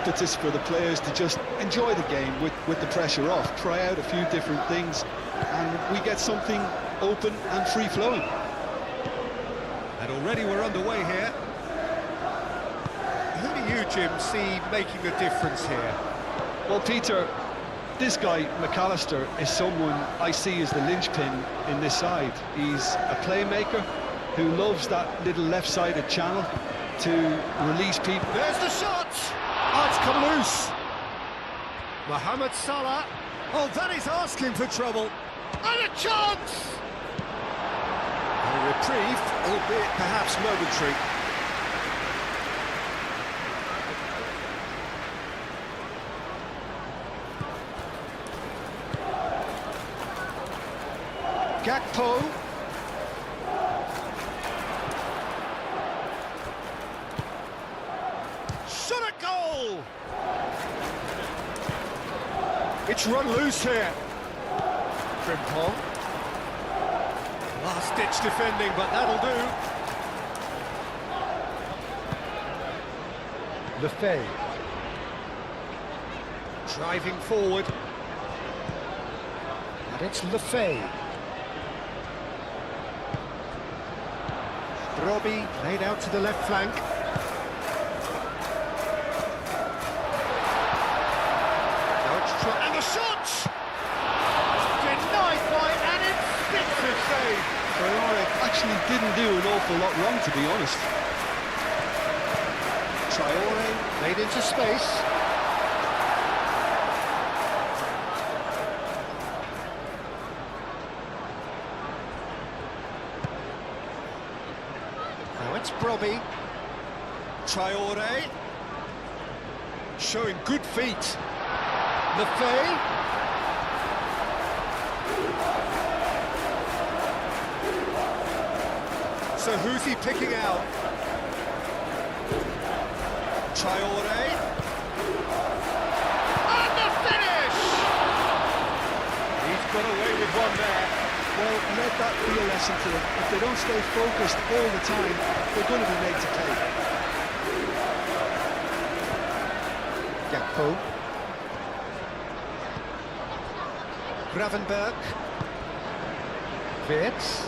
impetus for the players to just enjoy the game with the pressure off, try out a few different things, and we get something open and free-flowing. And already we're underway here. Who do you, Jim, see making a difference here? Well, Peter, this guy, McAllister, is someone I see as the linchpin in this side. He's a playmaker who loves that little left-sided channel to release people. There's the shot! Oh, it's come loose. Mohamed Salah. Oh, that is asking for trouble. And a chance! A reprieve, albeit perhaps momentary. Gakpo. Shot a goal! It's run loose here. Frimpong. Last-ditch defending, but that'll do. Lefebvre. Driving forward. And it's Lefebvre. Robbie laid out to the left flank. And the shot! Denied by an instinctive save. Traore actually didn't do an awful lot wrong, to be honest. Traore made into space. Now it's Brobbey. Traore showing good feet. Lefebvre. So who's he picking out? Traore. And the finish! He's got away with one there. Well, let that be a lesson to them. If they don't stay focused all the time, they're going to be made to pay. Gakpo. Gravenberg. Wirtz.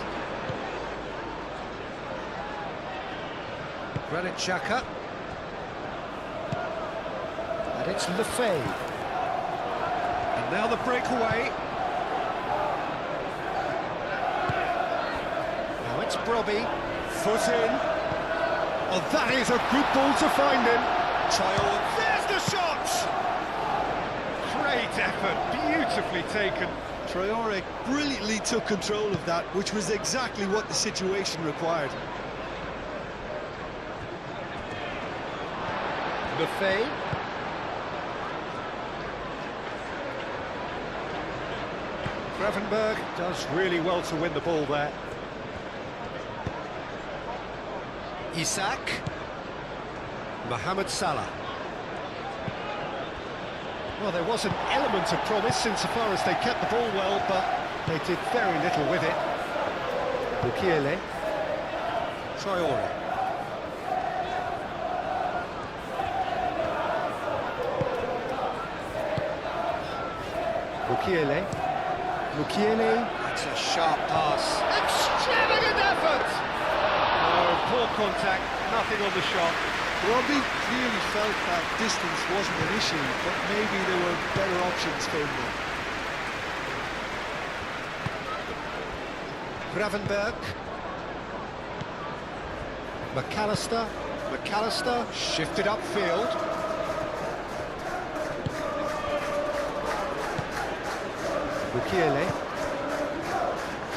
Granit Xhaka. And it's Lefebvre. And now the breakaway. Now it's Brobbey. Foot in. Oh, that is a good ball to find him. Traore. There's the shot! Great effort, beautifully taken. Traore brilliantly took control of that, which was exactly what the situation required. Lefebvre. Gravenberg does really well to win the ball there. Isak. Mohamed Salah. Well, there was an element of promise insofar as they kept the ball well, but they did very little with it. Mukiele. Traore. Mukiele. That's a sharp pass. Extravagant effort! Oh, poor contact, nothing on the shot. Robbie clearly felt that distance wasn't an issue, but maybe there were better options for him there. Gravenberg. McAllister shifted upfield. Mukiele.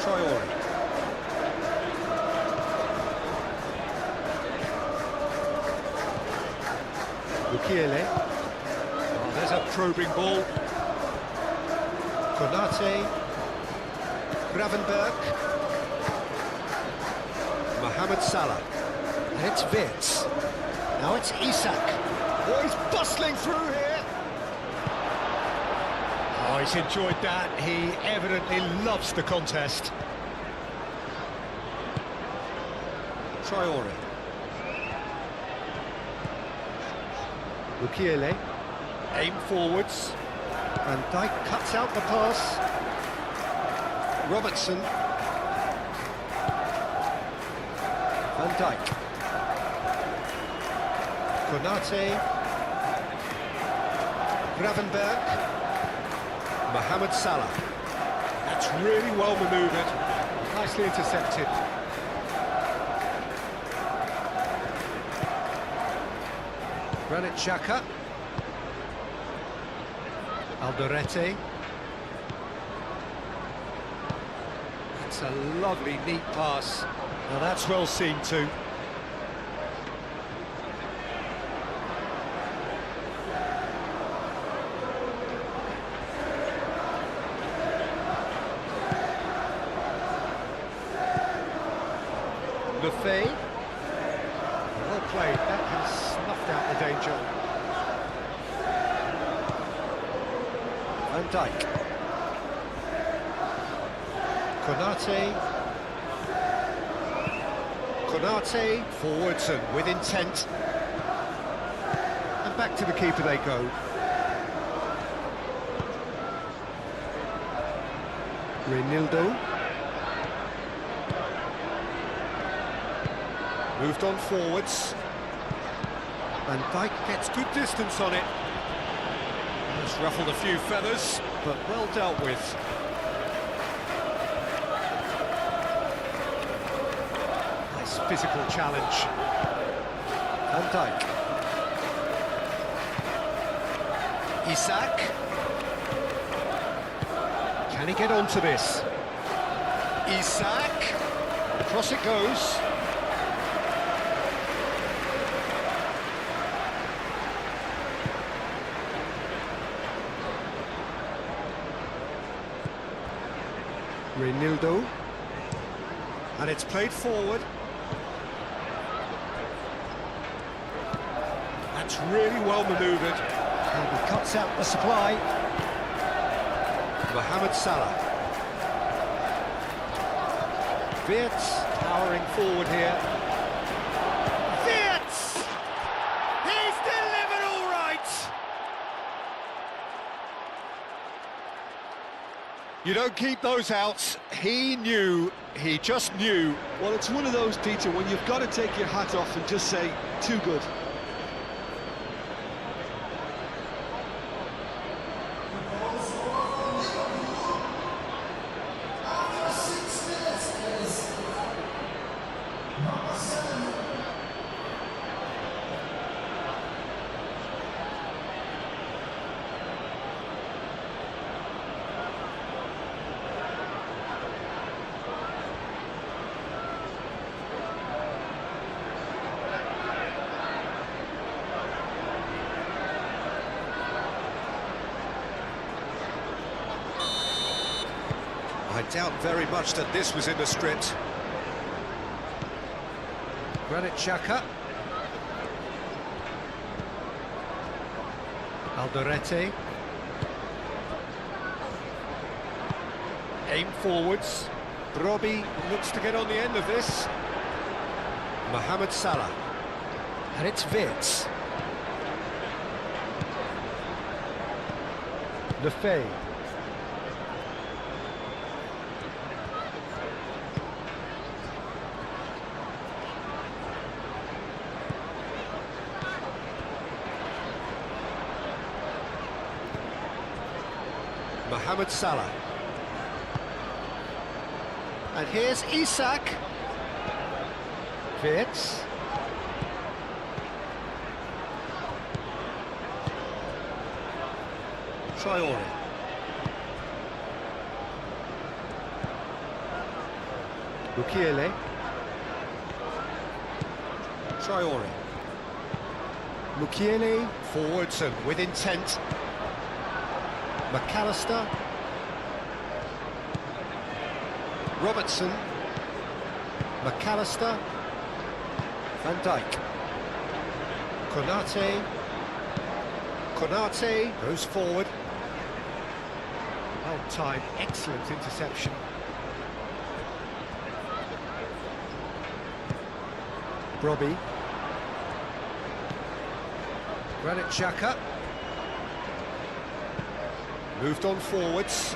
Traore. Mukiele. Oh, there's a probing ball. Konate. Gravenberg. Mohamed Salah. And it's Wirtz. Now it's Isak. Oh, he's bustling through here. Oh, he's enjoyed that. He evidently loves the contest. Traore. Mukiele, aim forwards. Van Dijk cuts out the pass. Robertson. Van Dijk. Konate. Gravenberg. Mohamed Salah. That's really well manoeuvred. Nicely intercepted. Granit Xhaka. Alderete. That's a lovely, neat pass. Now that's well seen too. Lefebvre. Well played, that has snuffed out the danger. Van Dijk. Konate, forwards and with intent. And back to the keeper they go. Reinildo. Moved on forwards. Van Dijk gets good distance on it. It's ruffled a few feathers, but well dealt with. Nice physical challenge. Van Dijk. Isak. Can he get onto this? Isak. Across it goes. Reinildo, and it's played forward. That's really well manoeuvred. And he cuts out the supply. Mohamed Salah. Wirtz towering forward here. Wirtz! He's delivered all right! You don't keep those outs. He knew, he just knew. Well, it's one of those, Peter, when you've got to take your hat off and just say, too good. I doubt very much that this was in the script. Granit Xhaka. Alderete. Aim forwards. Brobbey looks to get on the end of this. Mohamed Salah. And it's Wirtz. Lefebvre. Mohamed Salah. And here's Isak. Wirtz. Traore. Mukiele. Traore. Mukiele, forwards and with intent. McAllister. Robertson. McAllister. Van Dijk. Konate. Konate goes forward. Well timed, excellent interception. Brobbey. Granit Xhaka. Moved on forwards.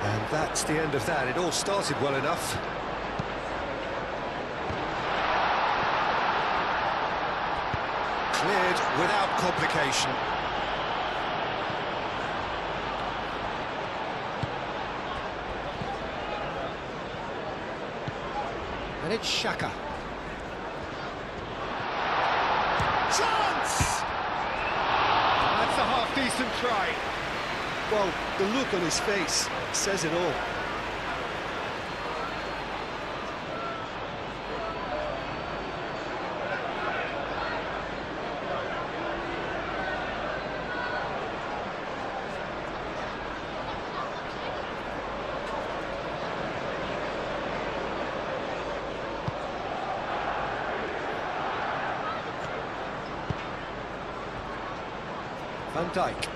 And that's the end of that. It all started well enough. Cleared without complication. And it's Xhaka. Chance! That's a half-decent try. Well, the look on his face says it all. Van Dijk.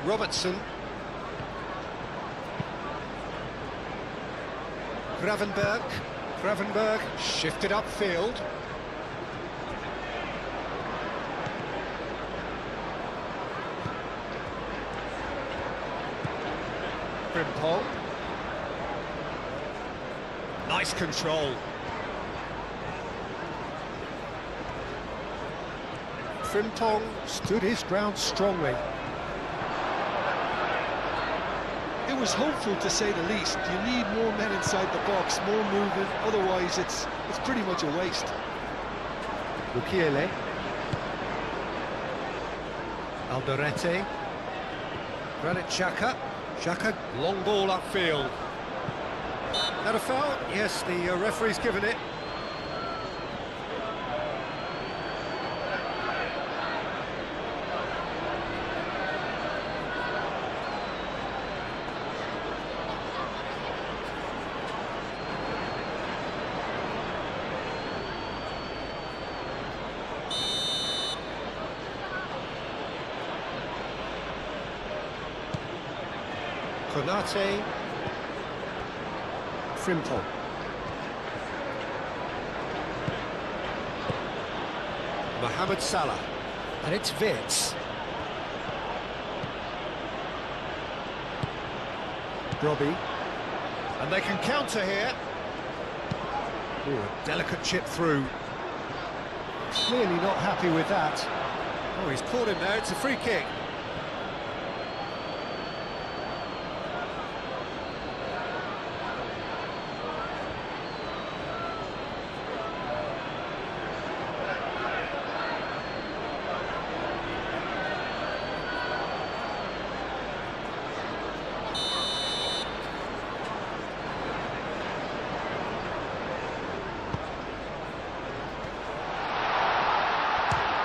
Robertson. Gravenberg shifted upfield. Frimpong. Nice control. Frimpong stood his ground strongly. It was hopeful, to say the least. You need more men inside the box, more movement, otherwise it's pretty much a waste. Mukiele. Alderete. Granit Xhaka. Xhaka, long ball upfield. That a foul? Yes, the referee's given it. Konate. Frimpong. Mohamed Salah. And it's Wirtz. Robbie. And they can counter here. Ooh, a delicate chip through. Clearly not happy with that. Oh, he's caught him there. It's a free kick.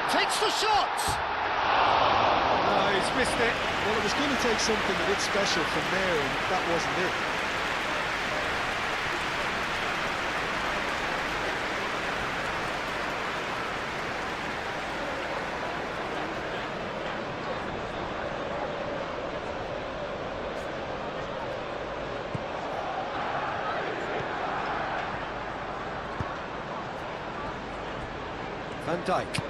Takes the shot! No, he's missed it. Well, it was going to take something a bit special from there, and that wasn't it. Van Dijk.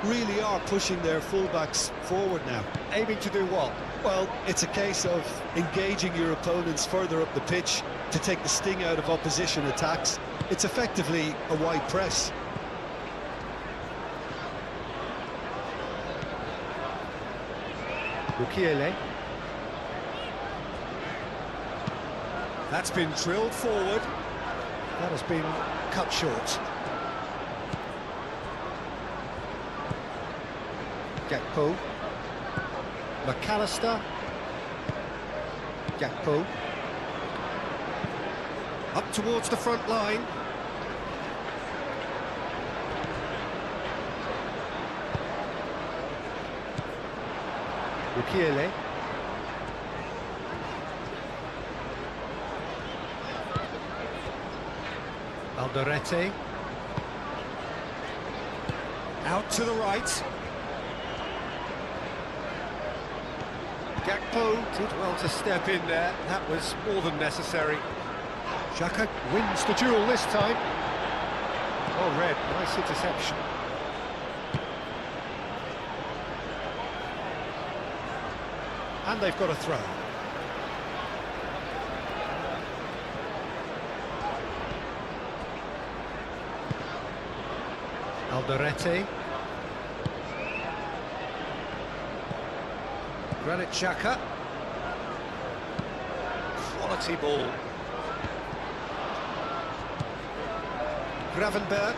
Really are pushing their fullbacks forward now. Aiming to do what? Well, it's a case of engaging your opponents further up the pitch to take the sting out of opposition attacks. It's effectively a wide press. Mukiele. That's been drilled forward. That has been cut short. Gakpo. McAllister. Gakpo. Up towards the front line. Mukiele. Alderete. Out to the right. Gakpo did well to step in there. That was more than necessary. Xhaka wins the duel this time. Well read, nice interception. And they've got a throw. Alderete. Granit Xhaka. Quality ball. Gravenberg.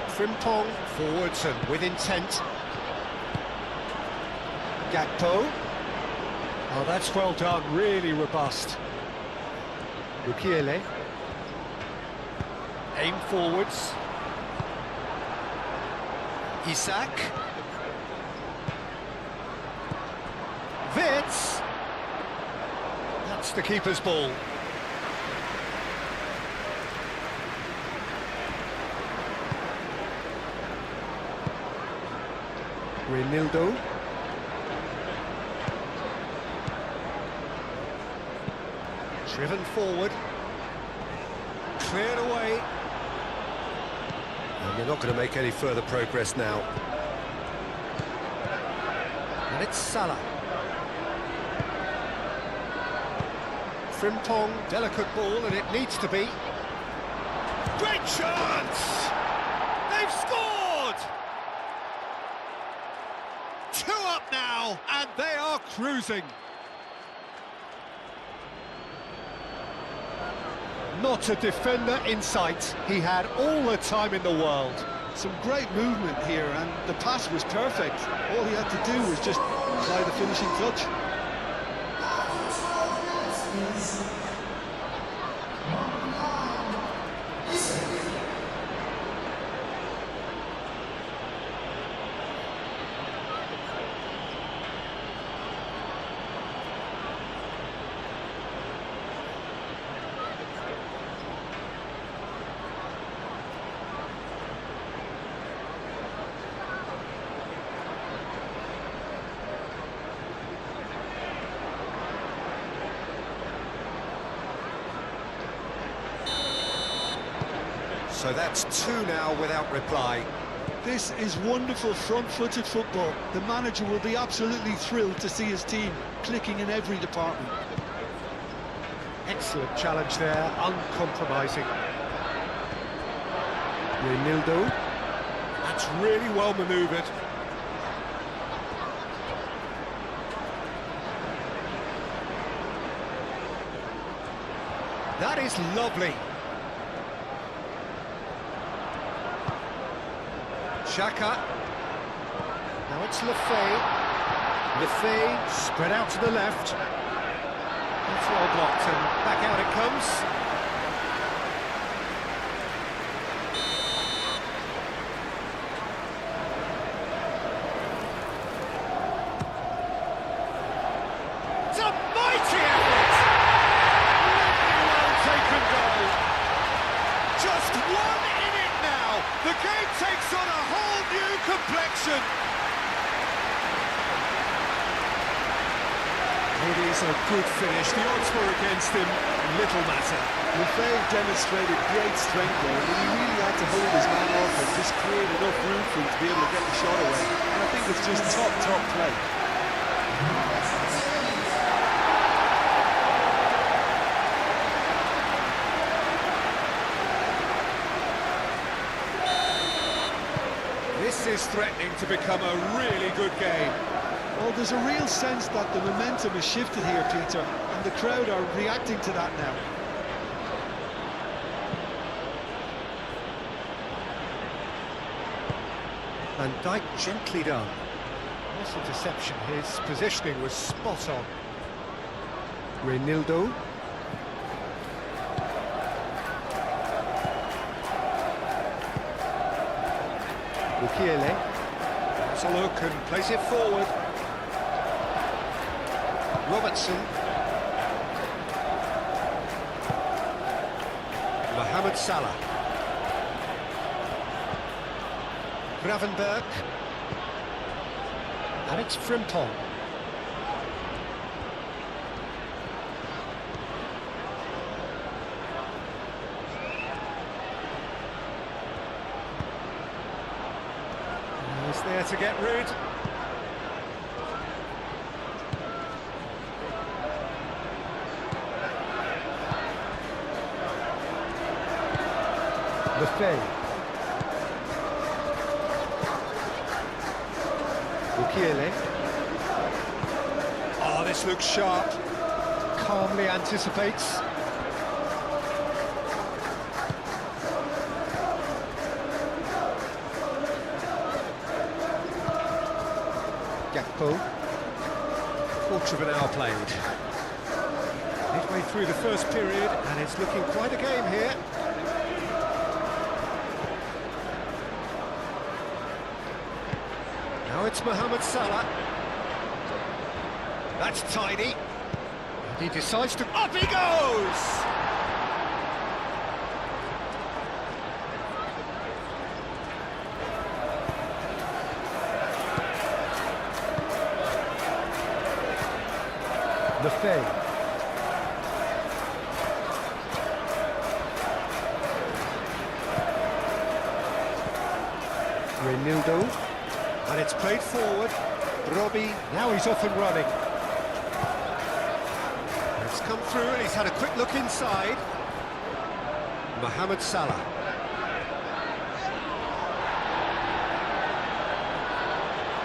Frimpong forwards and with intent. Gakpo. Oh, that's well done, really robust. Mukiele. Aim forwards. Isak. Vitz. That's the keeper's ball. Reinildo. Driven forward. Cleared away. And you're not going to make any further progress now. And it's Salah. Frimpong, delicate ball, and it needs to be. Great chance! They've scored! 2 up now, and they are cruising. Not a defender in sight. He had all the time in the world. Some great movement here, and the pass was perfect. All he had to do was just apply the finishing touch. So that's 2 now without reply. This is wonderful front-footed football. The manager will be absolutely thrilled to see his team clicking in every department. Excellent challenge there, uncompromising. Reinildo. That's really well manoeuvred. That is lovely. Xhaka. Now it's Lefay. Lefay spread out to the left. That's well blocked, and back out it comes. It's a mighty effort! Really well taken goal. Just 1 in it now. The game takes on a whole new complexion. It is a good finish. The odds were against him. Little matter. Lefay demonstrated great strength there, but he really had to hold his man off and just create enough room for him to be able to get the shot away. And I think it's just top play. This is threatening to become a really good game. Well, there's a real sense that the momentum has shifted here, Peter, and the crowd are reacting to that now. Van Dijk gently done. Nice interception. His positioning was spot on. Reinildo. Mukiele. Has a look and plays it forward. Robertson. Mohamed Salah. Gravenberg. And it's Frimpong. There to get rid. Lefebvre. Mukiele. Oh, this looks sharp. Calmly anticipates. Gakpo. Quarter of an hour played. Midway through the first period, and it's looking quite a game here. Now it's Mohamed Salah. That's tidy. And he decides to... Up he goes! Lefebvre. Renildo. And it's played forward. Robbie, now he's off and running. It's come through and he's had a quick look inside. Mohamed Salah.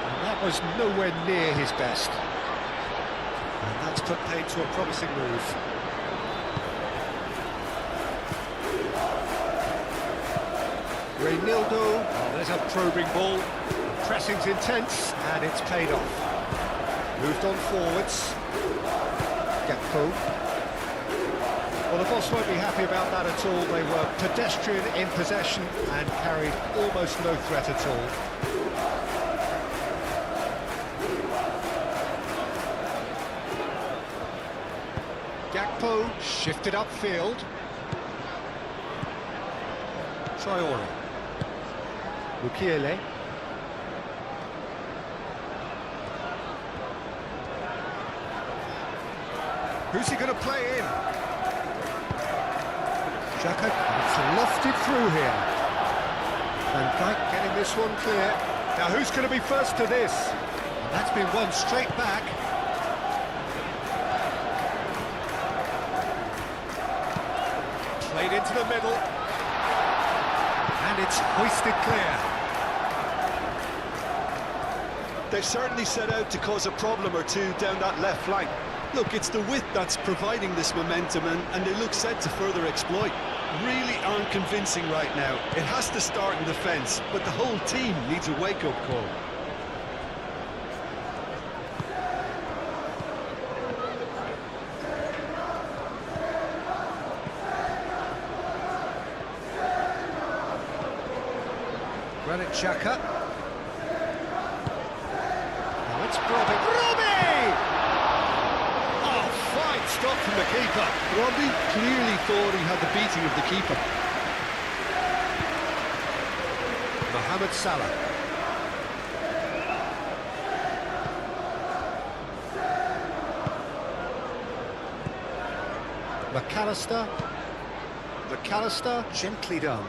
And that was nowhere near his best. And that's put paid to a promising move. Reynildo, oh, there's a probing ball. Pressing's intense, and it's paid off. Moved on forwards. Gakpo. Well, the boss won't be happy about that at all. They were pedestrian in possession and carried almost no threat at all. Gakpo shifted upfield. Traore. Mukiele. Who's he going to play in? Xhaka, it's lofted through here. Van Dijk getting this one clear. Now who's going to be first to this? And that's been won straight back. Played into the middle. And it's hoisted clear. They've certainly set out to cause a problem or two down that left flank. Look, it's the width that's providing this momentum, and they look set to further exploit. Really aren't convincing right now. It has to start in defence, but the whole team needs a wake-up call. Granit Xhaka. Now it's Robbie. Robbie! Oh, fine stop from the keeper. Robbie clearly thought he had the beating of the keeper. Mohamed Salah. McAllister. McAllister, gently done.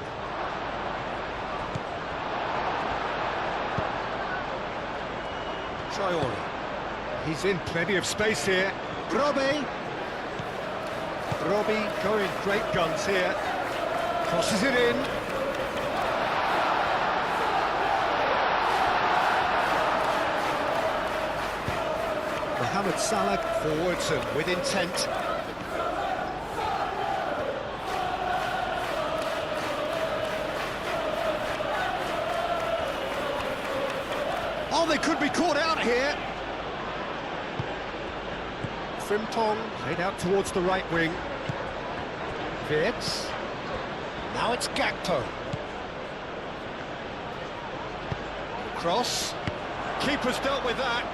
Traore. He's in plenty of space here. Robbie. Robbie going great guns here. Crosses it in. Mohamed Salah forwards and with intent. Oh, they could be caught out here. Frimpong played out towards the right wing. Wirtz. Now it's Gakpo. Cross. Keeper's dealt with that.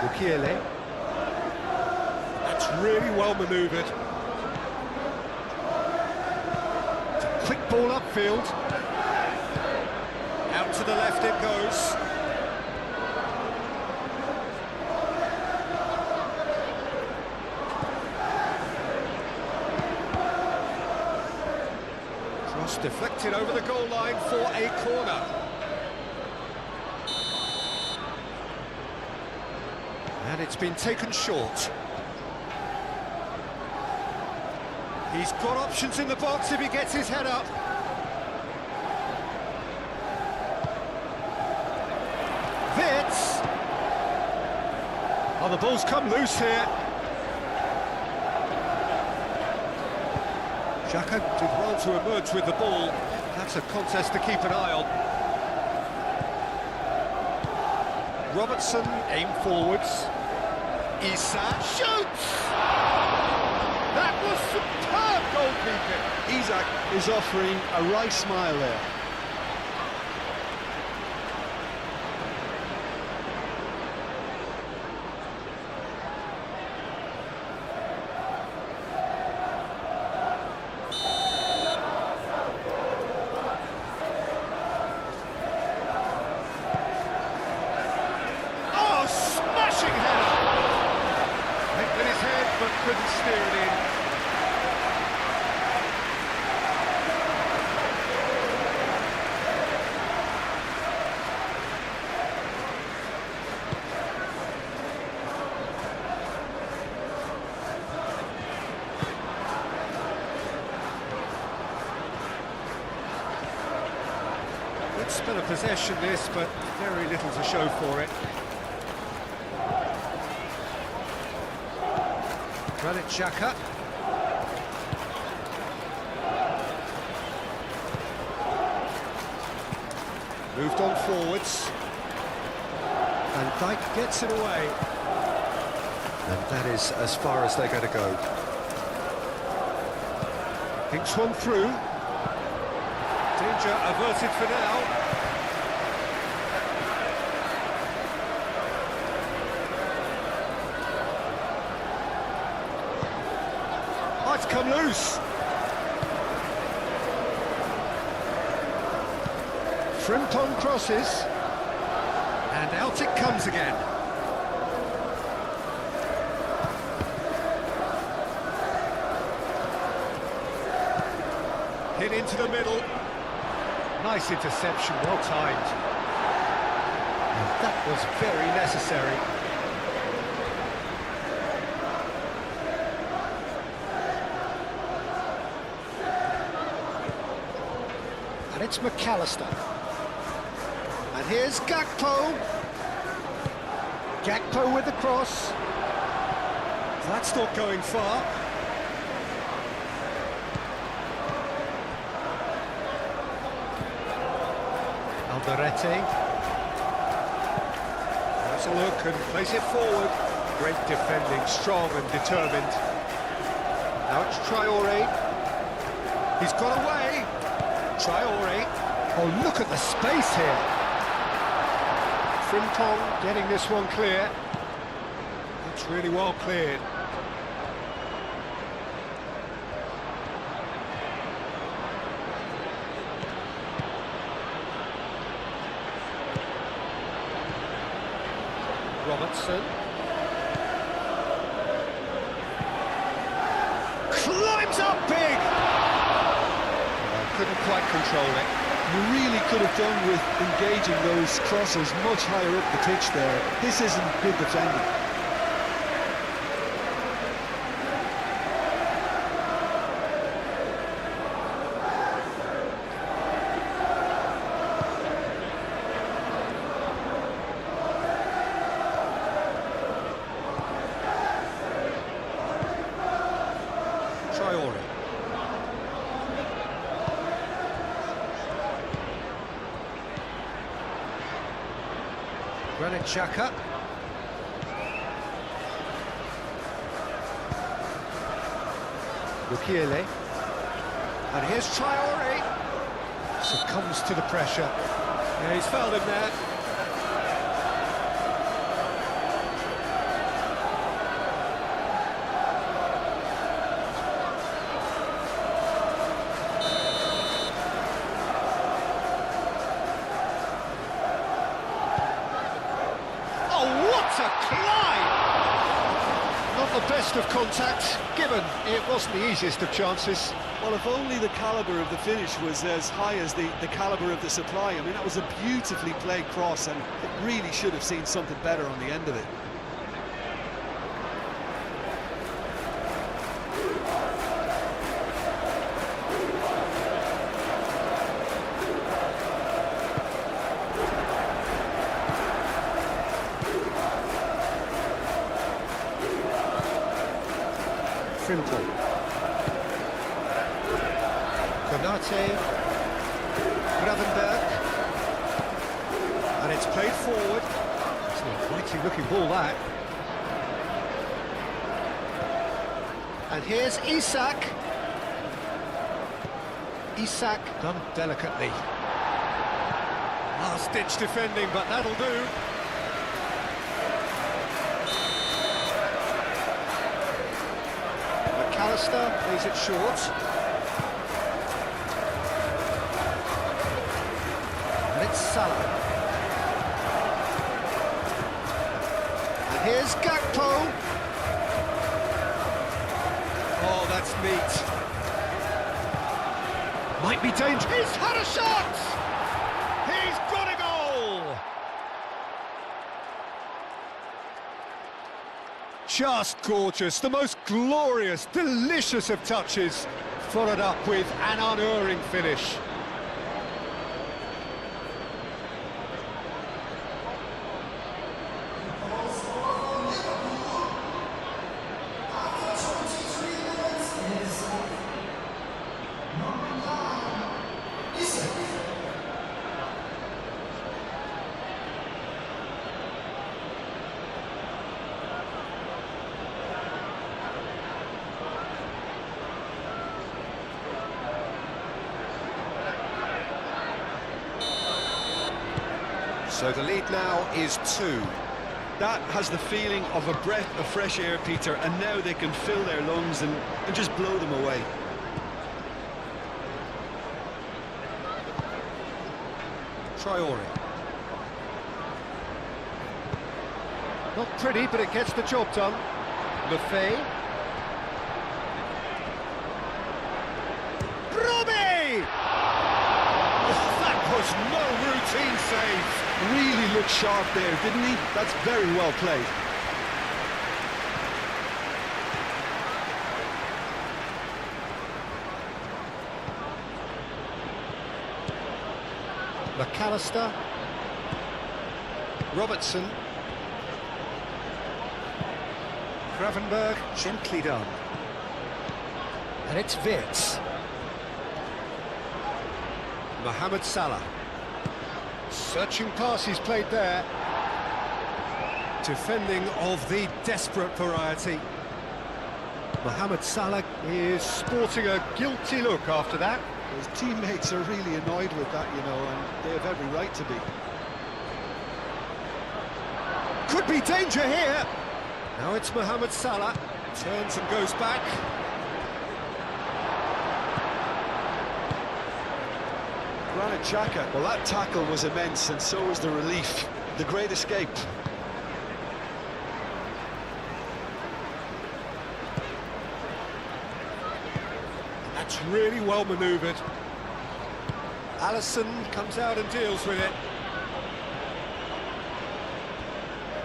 Mukiele. That's really well manoeuvred. It's a quick ball upfield. Out to the left it goes. It's deflected over the goal line for a corner. And it's been taken short. He's got options in the box if he gets his head up. Vitz. Oh, the ball's come loose here. Xhaka did well to emerge with the ball. That's a contest to keep an eye on. Robertson aimed forwards. Isak shoots! That was superb goalkeeping. Isak is offering a wry smile there. Oh, smashing header! Linked in his head, but couldn't steer it in. Good spell of possession this, but very little to show for it. Granit Xhaka. Moved on forwards. And Dijk gets it away. And that is as far as they're going to go. Thinks one through. Danger averted for now. Oh, it's come loose. Frimpong crosses. And out it comes again. Hit into the middle. Nice interception, well timed. And that was very necessary. And it's McAllister. And here's Gakpo. Gakpo with the cross. That's not going far. Alderete. Has a look and plays it forward. Great defending, strong and determined. Now it's Traore. He's got away. Traore. Oh, look at the space here. Frimpong getting this one clear. It's really well cleared. Robertson. Climbs up big! Couldn't quite control it. You really could have done with engaging those crosses much higher up the pitch there. This isn't good defending. Traore. Granit Xhaka. Mukiele. And here's Traore. Succumbs to the pressure. Yeah, he's fouled him there. What a climb! Not the best of contact, given it wasn't the easiest of chances. Well, if only the calibre of the finish was as high as the calibre of the supply. I mean, that was a beautifully played cross, and it really should have seen something better on the end of it. Frimple. Konate. Gravenberg. And it's played forward. It's a mighty looking ball, that. And here's Isak. Isak done delicately. Last-ditch defending, but that'll do. McAllister plays it short. And it's Salah. And here's Gakpo. Oh, that's neat. Might be dangerous. He's had a shot! He's got a goal! Just gorgeous, the most glorious, delicious of touches, followed up with an unerring finish. So the lead now is 2. That has the feeling of a breath of fresh air, Peter, and now they can fill their lungs and just blow them away. Traore. Not pretty, but it gets the job done. Lefay. Robbie! Oh, that was no routine save. Really looked sharp there, didn't he? That's very well played. McAllister. Robertson. Gravenberg, gently done. And it's Wirtz. Mohamed Salah. Searching pass he's played there. Defending of the desperate variety. Mohamed Salah is sporting a guilty look after that. His teammates are really annoyed with that, you know, and they have every right to be. Could be danger here. Now it's Mohamed Salah. Turns and goes back. Granit Xhaka, well, that tackle was immense, and so was the relief. The great escape. That's really well manoeuvred. Alisson comes out and deals with it.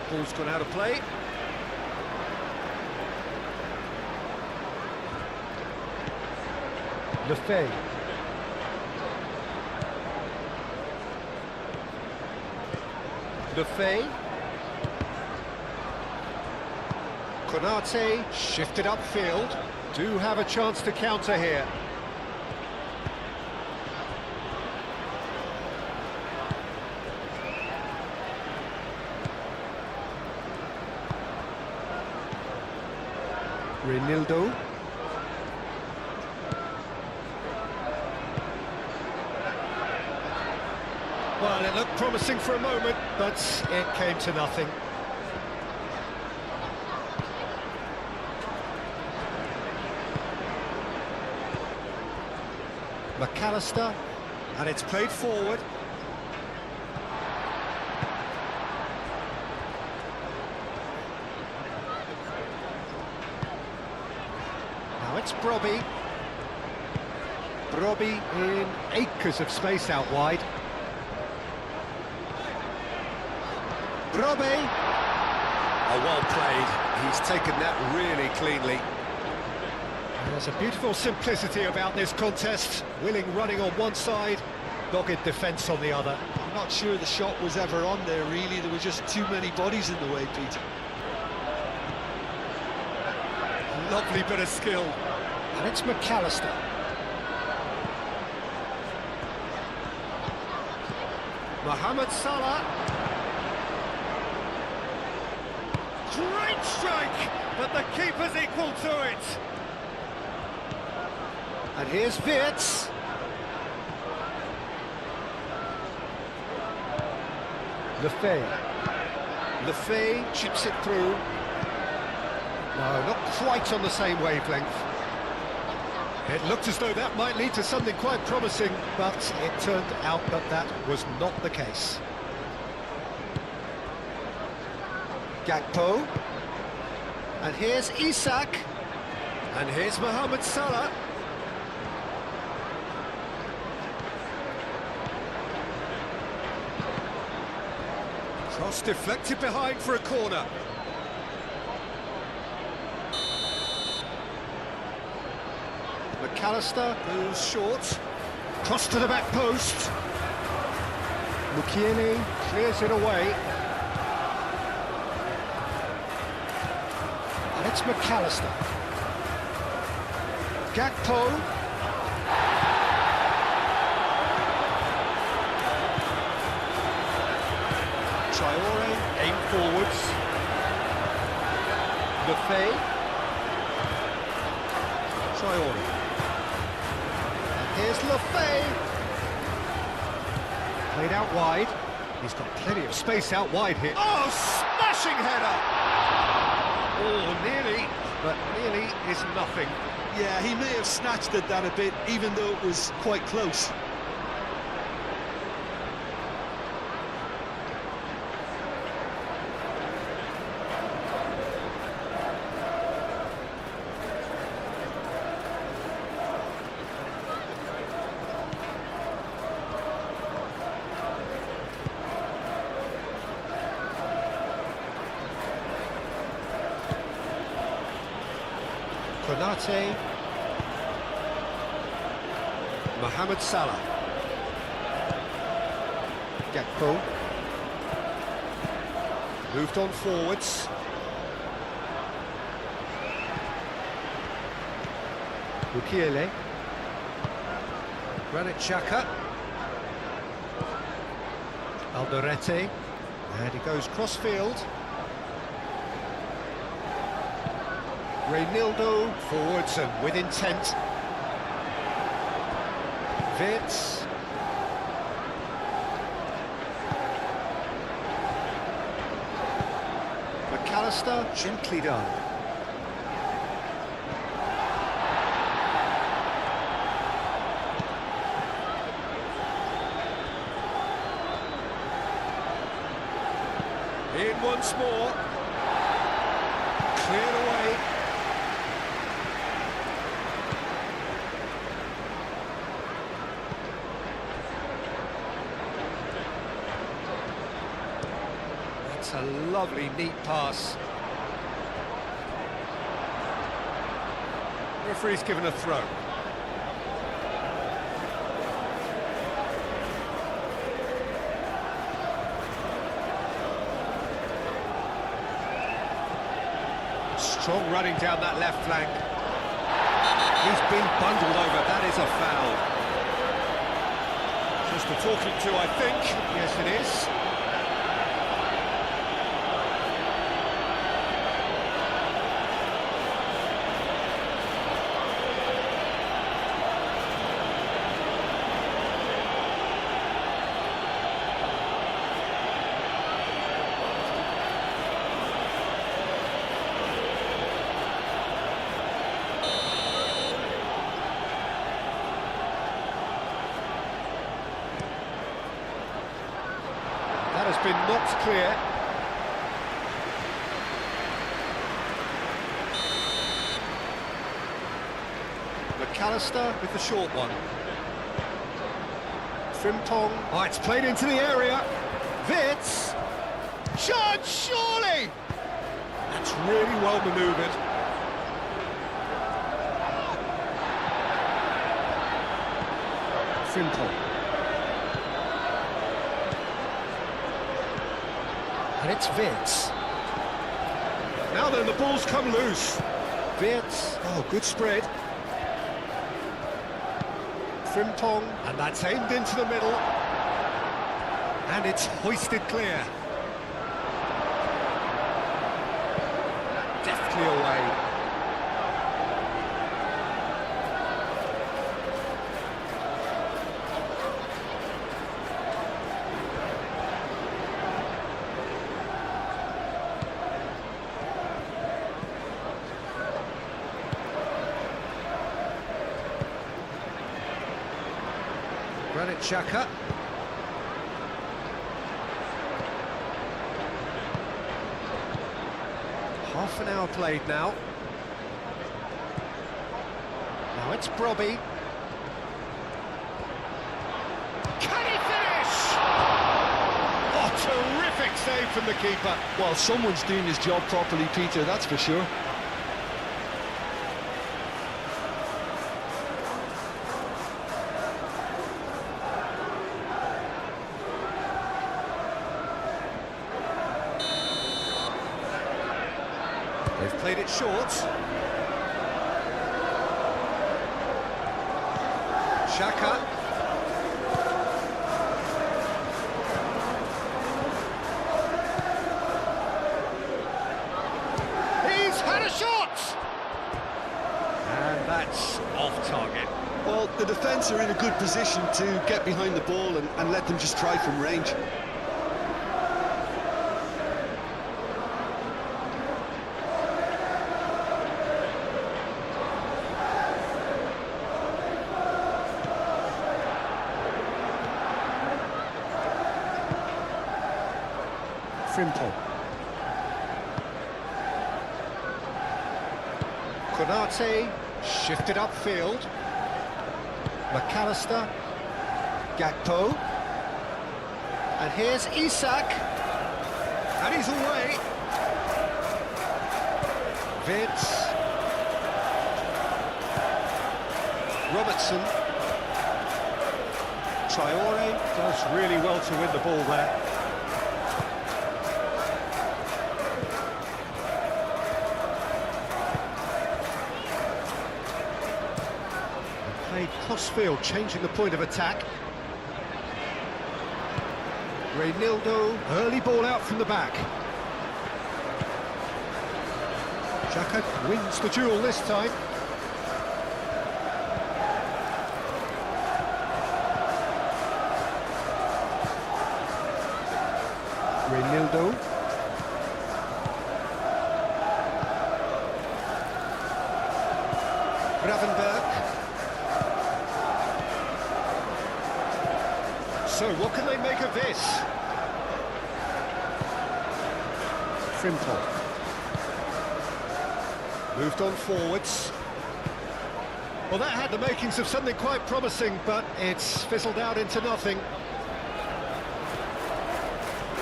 Ball's gone out of play. Lefay. Lefay. Konate shifted upfield. Do have a chance to counter here. Reinildo. Well, it looked promising for a moment, but it came to nothing. McAllister, and it's played forward. Now it's Brobbey. Brobbey in acres of space out wide. Brobbey! Oh, well played. He's taken that really cleanly. There's a beautiful simplicity about this contest. Willing running on one side, dogged defence on the other. I'm not sure the shot was ever on there, really. There were just too many bodies in the way, Peter. Lovely bit of skill. And it's McAllister. Mohamed Salah. Great strike, but the keeper's equal to it. And here's Wirtz. Lefay chips it through. No, not quite on the same wavelength. It looked as though that might lead to something quite promising, but it turned out that that was not the case. Gakpo. And here's Isak. And here's Mohamed Salah. Cross deflected behind for a corner. McAllister goes short. Cross to the back post. Mukiele clears it away. And it's McAllister. Gakpo. Traore, aim forwards. Lefay. Traore. And here's Lefay. Played out wide. He's got plenty of space out wide here. Oh, smashing header! Oh, nearly, but nearly is nothing. Yeah, he may have snatched at that a bit, even though it was quite close. Konate. Mohamed Salah. Gakpo. Moved on forwards. Mukiele. Granit Xhaka. Alderete. And he goes cross-field. Reynildo forwards and with intent. Wirtz. McAllister, gently done. In once more. Cleared away. That's a lovely, neat pass. Referee's given a throw. Strong running down that left flank. He's been bundled over, that is a foul. Just a talking to, I think. Yes, it is. That has been knocked clear. McAllister with the short one. Frimpong. Oh, it's played into the area. Wits. Chance, surely! That's really well manoeuvred. Frimpong. And it's Wits. Now then, the ball's come loose. Wits. Oh, good spread. Frimpong. And that's aimed into the middle. And it's hoisted clear. Deftly away. Granit Xhaka. Half an hour played now. Now it's Brobby. Can he finish? Oh, terrific save from the keeper. Well, someone's doing his job properly, Peter, that's for sure. They've played it short. Xhaka. He's had a shot! And that's off target. Well, the defence are in a good position to get behind the ball and let them just try from range. Frimpong. Konate shifted upfield. McAllister. Gakpo. And here's Isak. And he's away. Wits. Robertson. Traore does really well to win the ball there. Played cross-field, changing the point of attack. Reynildo, early ball out from the back. Xhaka wins the duel this time. Reynildo. Gravenberg. So, what can they make of this? Frimpong. Moved on forwards. Well, that had the makings of something quite promising, but it's fizzled out into nothing.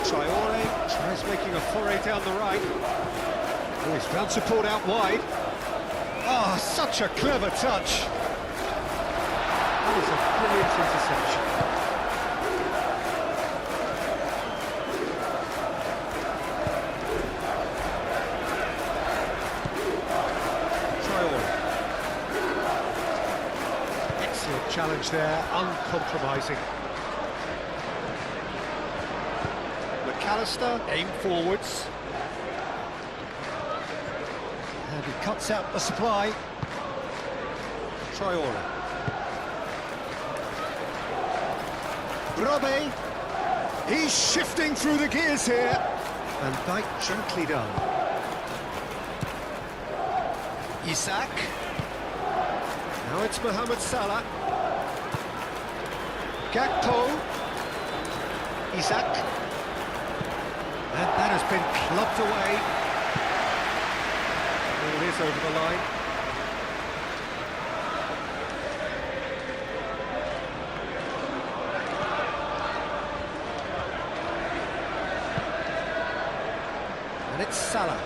Traore tries making a foray down the right. Oh, he's found support out wide. Ah, such a clever touch. That was a brilliant interception. Challenge there, uncompromising. McAllister, aim forwards. And he cuts out the supply. Traore. Brobby. He's shifting through the gears here. And Dyke gently done. Isak. Now it's Mohamed Salah. Gakpo. Isak. And that has been clubbed away. It is over the line. And it's Salah.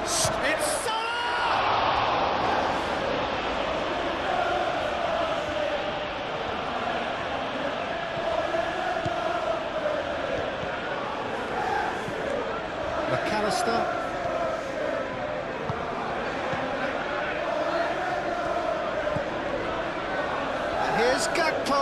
It's Salah! McAllister. And here's Gakpo.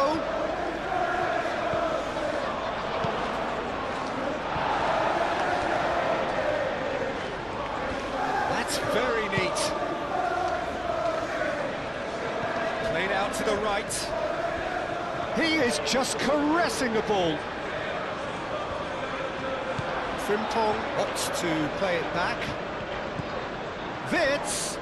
Very neat. Played out to the right. He is just caressing the ball. Frimpong opts to play it back. Wits.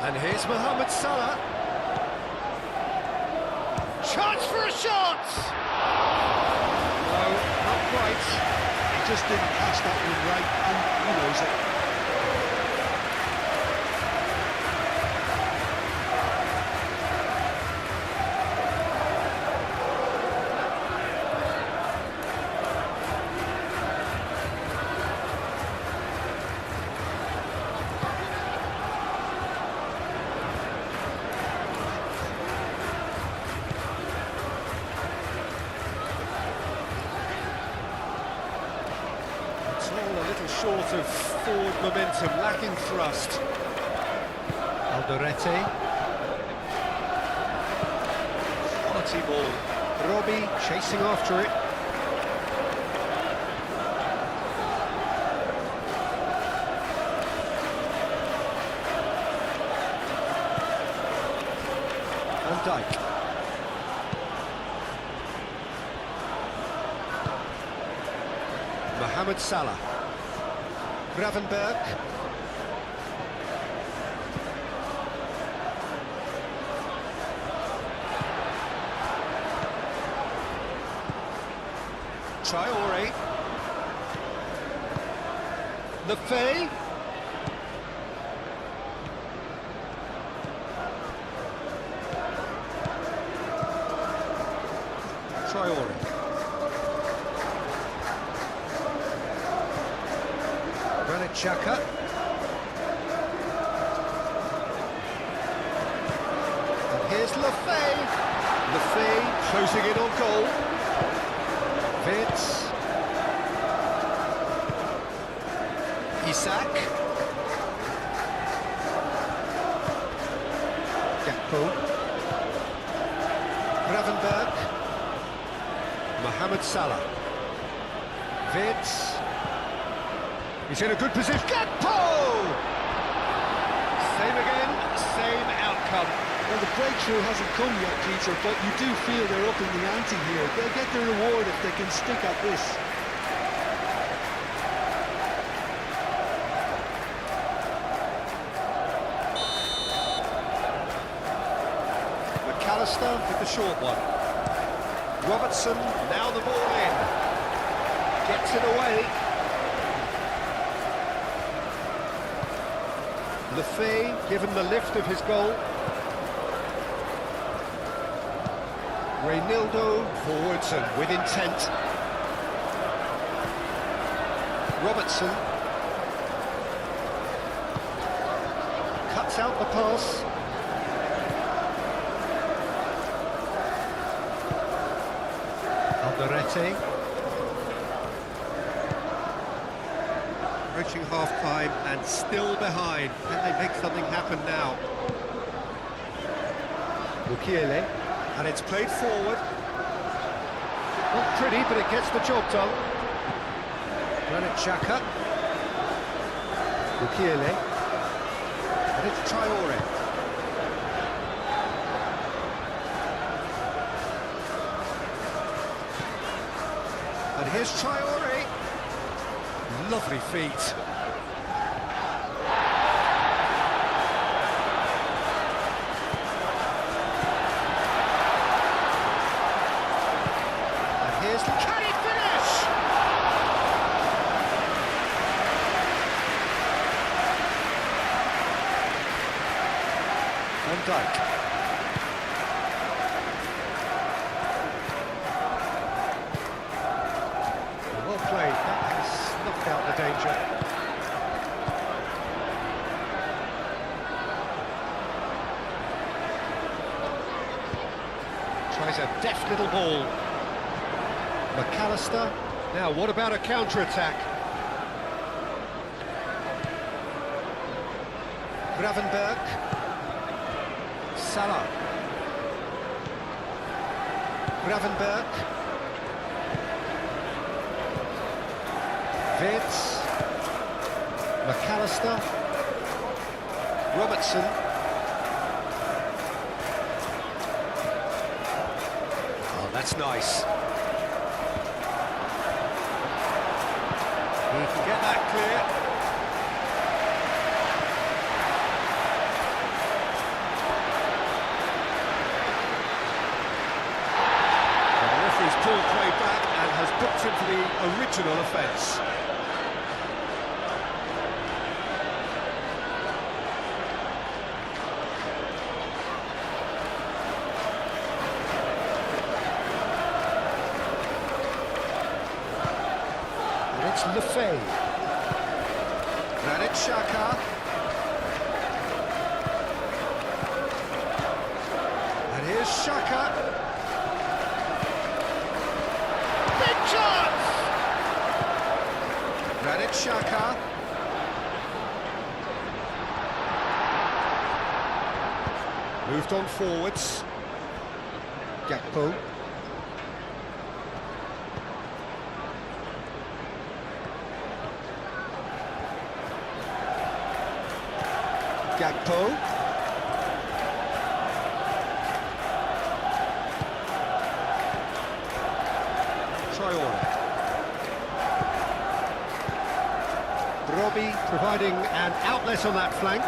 And here's Mohamed Salah. Chance for a shot! No, not quite. He just didn't catch that one right, and he knows it. A little short of forward momentum, lacking thrust. Alderete. Quality ball. Robbie chasing after it. Van Dijk. Mohamed Salah. Gravenberg. Traore. Lefebvre. Traore. Granit Xhaka. And here's Lefebvre. Lefebvre closing in on goal. Wits. Isak. Gakpo. Gravenberg. Mohamed Salah. Wits. He's in a good position. Gakpo! Same again, same outcome. Well, the breakthrough hasn't come yet, Peter, but you do feel they're up in the ante here. They'll get their reward if they can stick at this. McAllister with the short one. Robertson, now the ball in. Gets it away. Lefebvre given the lift of his goal. Reynildo forwards and with intent. Robertson cuts out the pass. Alderete. Approaching half-time and still behind. Can they make something happen now? Mukiele. And it's played forward. Not pretty, but it gets the job done. Granit Xhaka. Mukiele. And it's Traore. And here's Traore. Lovely feet. Can he finish? Van Dijk. Tries a deft little ball. McAllister. Now, what about a counter-attack? Gravenberg. Salah. Gravenberg. Wirtz. McAllister. Robertson. Oh, that's nice. He can get that clear. The referee's pulled play back and has booked him for the original offence. It's Lefebvre. Granit Xhaka. And here's Xhaka. Big chance! Granit Xhaka. Moved on forwards. Gakpo. Gakpo. Traore. Robbie providing an outlet on that flank.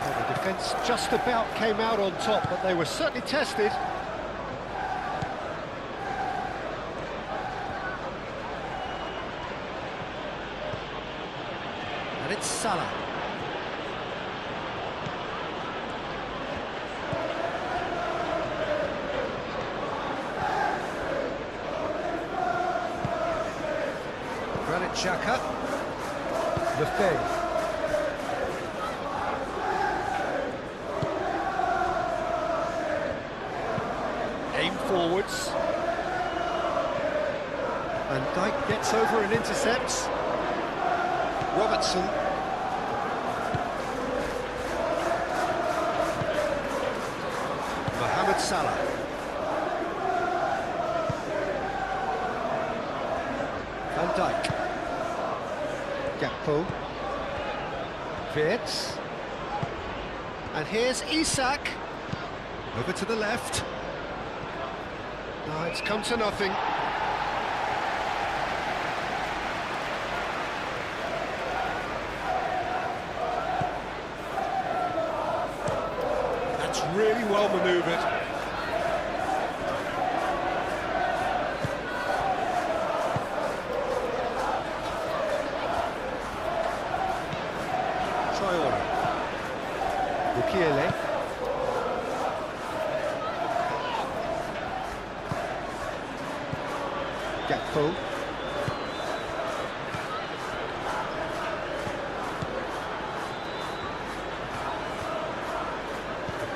Well, the defence just about came out on top, but they were certainly tested. And it's Salah. Granit Xhaka. Lefebvre. Aim forwards. Van Dijk gets over and intercepts. Robertson. Mohamed Salah. Van Dijk. Gakpo. Wirtz. And here's Isak. Over to the left. No, it's come to nothing. Really well manoeuvred. Traore. Mukiele. Gakpo.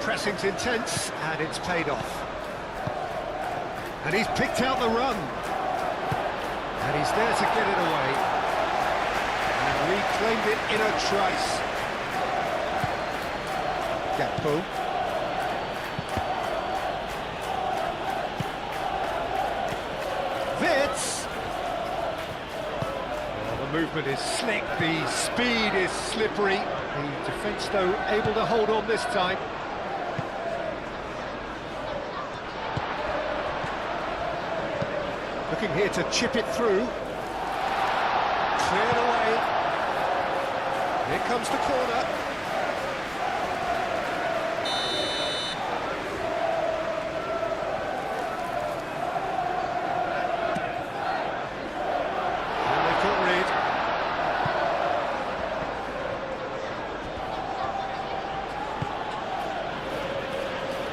Pressing's intense, and it's paid off. And he's picked out the run. And he's there to get it away. And reclaimed it in a trice. Gakpo. Wirtz. Oh, the movement is slick, the speed is slippery. The defence, though, able to hold on this time. Looking here to chip it through. Cleared away. Here comes the corner. And they've got rid.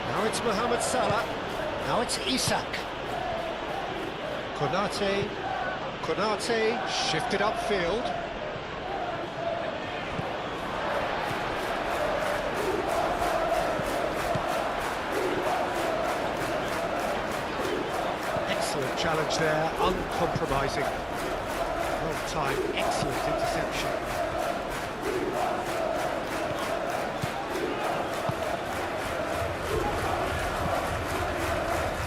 Now it's Mohamed Salah. Now it's Isak. Konate shifted upfield. Excellent challenge there, uncompromising. Well timed, excellent interception.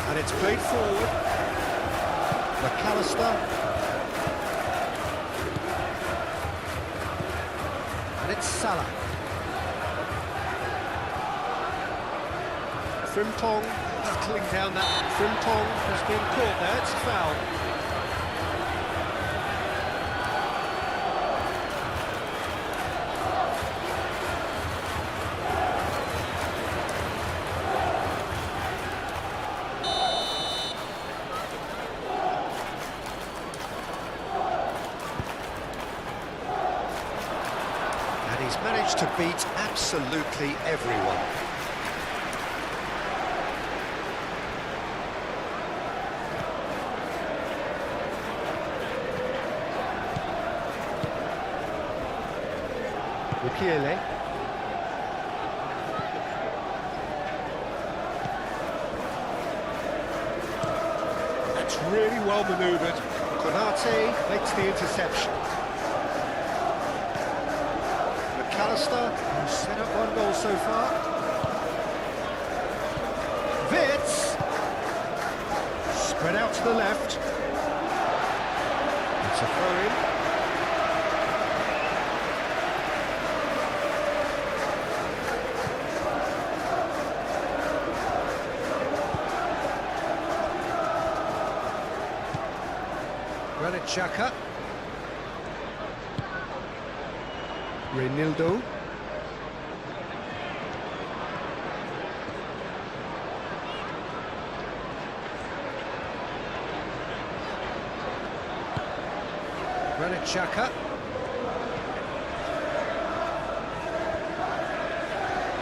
And it's played forward. McAllister. And it's Salah. Frimpong battling down that. Frimpong has been caught there, it's a foul. And he's managed to beat absolutely everyone. Mukiele. That's really well manoeuvred. Konate makes the interception. McAllister, who's set up one goal so far. Vitz. Spread out to the left. It's a throw-in. Xhaka. Reinildo. Xhaka.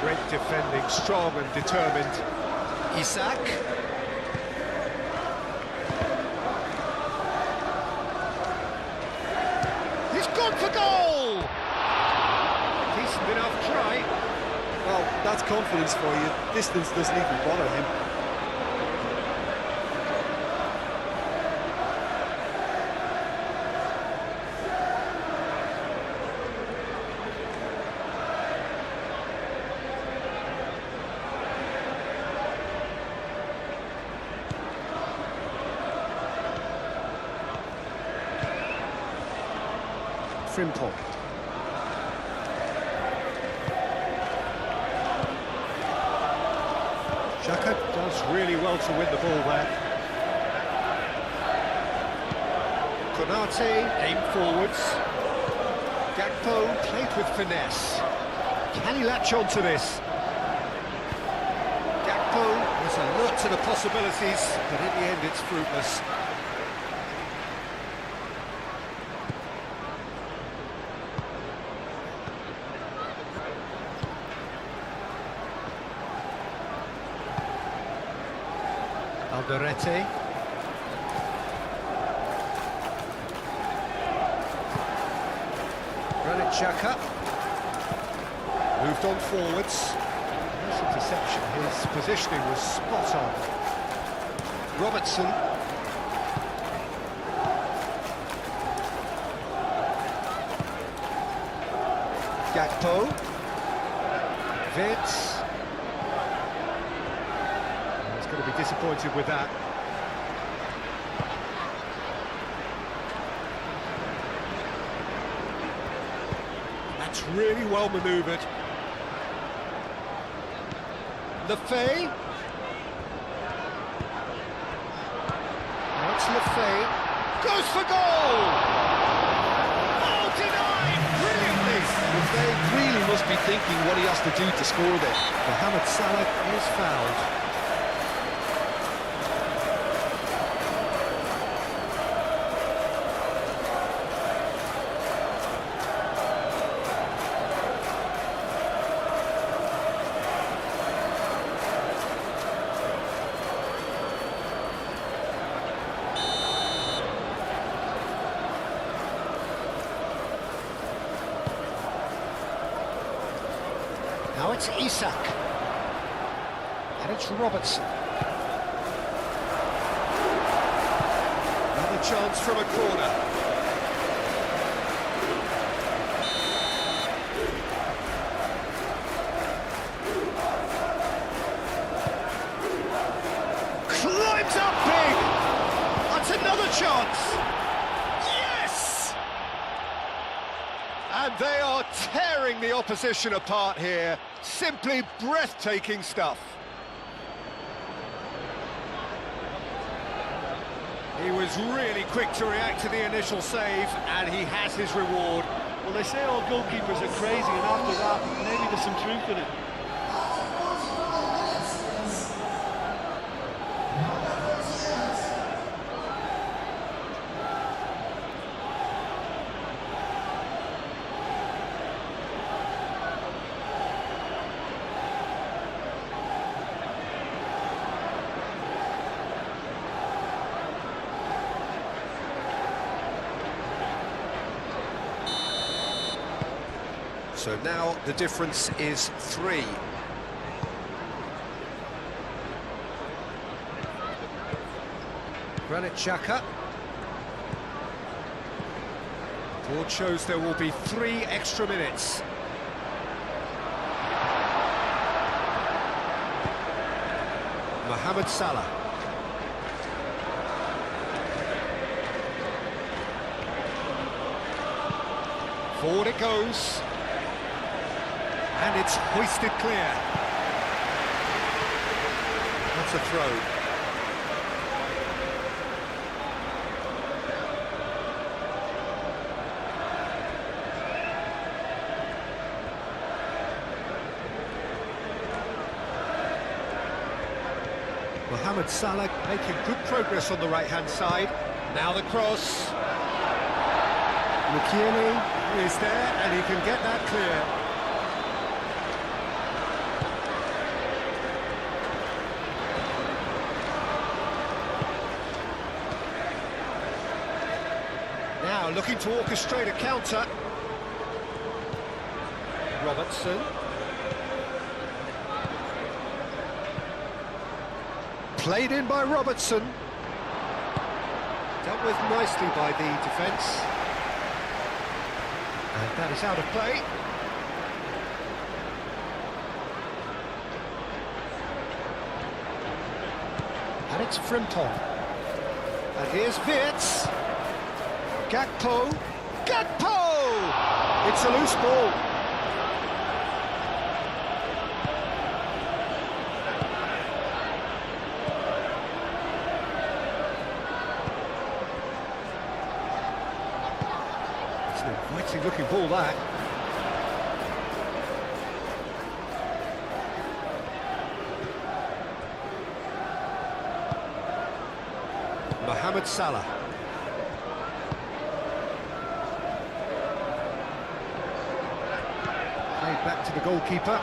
Great defending, strong and determined. Isak. For goal! Decent enough try. Well, that's confidence for you. Distance doesn't even bother him. Frimpong. Xhaka does really well to win the ball there. Konate aimed forwards. Gakpo played with finesse. Can he latch on to this? Gakpo was alert to the possibilities, but in the end it's fruitless. Alderete. Xhaka. Moved on forwards. Nice interception. His positioning was spot on. Robertson. Gakpo. Vitz. He's going to be disappointed with that. That's really well manoeuvred. Lefay. Now it's Lefay. Goes for goal! Oh, denied! Brilliantly! Lefay really must be thinking what he has to do to score there. Mohamed Salah is fouled. Now it's Isak. And it's Robertson. chance from a corner. Climbs up big! That's another chance! Yes! And they are tearing the opposition apart here. Simply breathtaking stuff. He was really quick to react to the initial save, and he has his reward. Well, they say all goalkeepers are crazy, and after that, maybe there's some truth in it. So now the difference is 3. Granit Xhaka. Board shows there will be 3 extra minutes. Mohamed Salah. Forward it goes. And it's hoisted clear. That's a throw. Mohamed Salah making good progress on the right-hand side. Now the cross. McKinney is there, and he can get that clear. Now looking to orchestrate a counter. Robertson. Played in by Robertson. Dealt with nicely by the defence. And that is out of play. And it's Frimpong. And here's Wirtz. Gakpo! Gakpo! It's a loose ball. It's an inviting looking ball, that. Mohamed Salah. Back to the goalkeeper.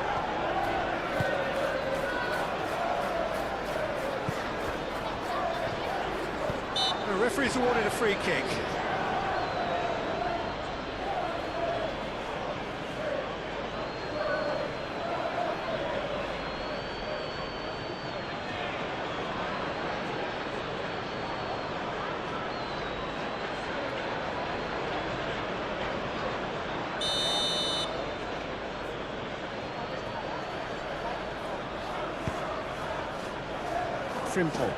The referee's awarded a free kick. Frimpong.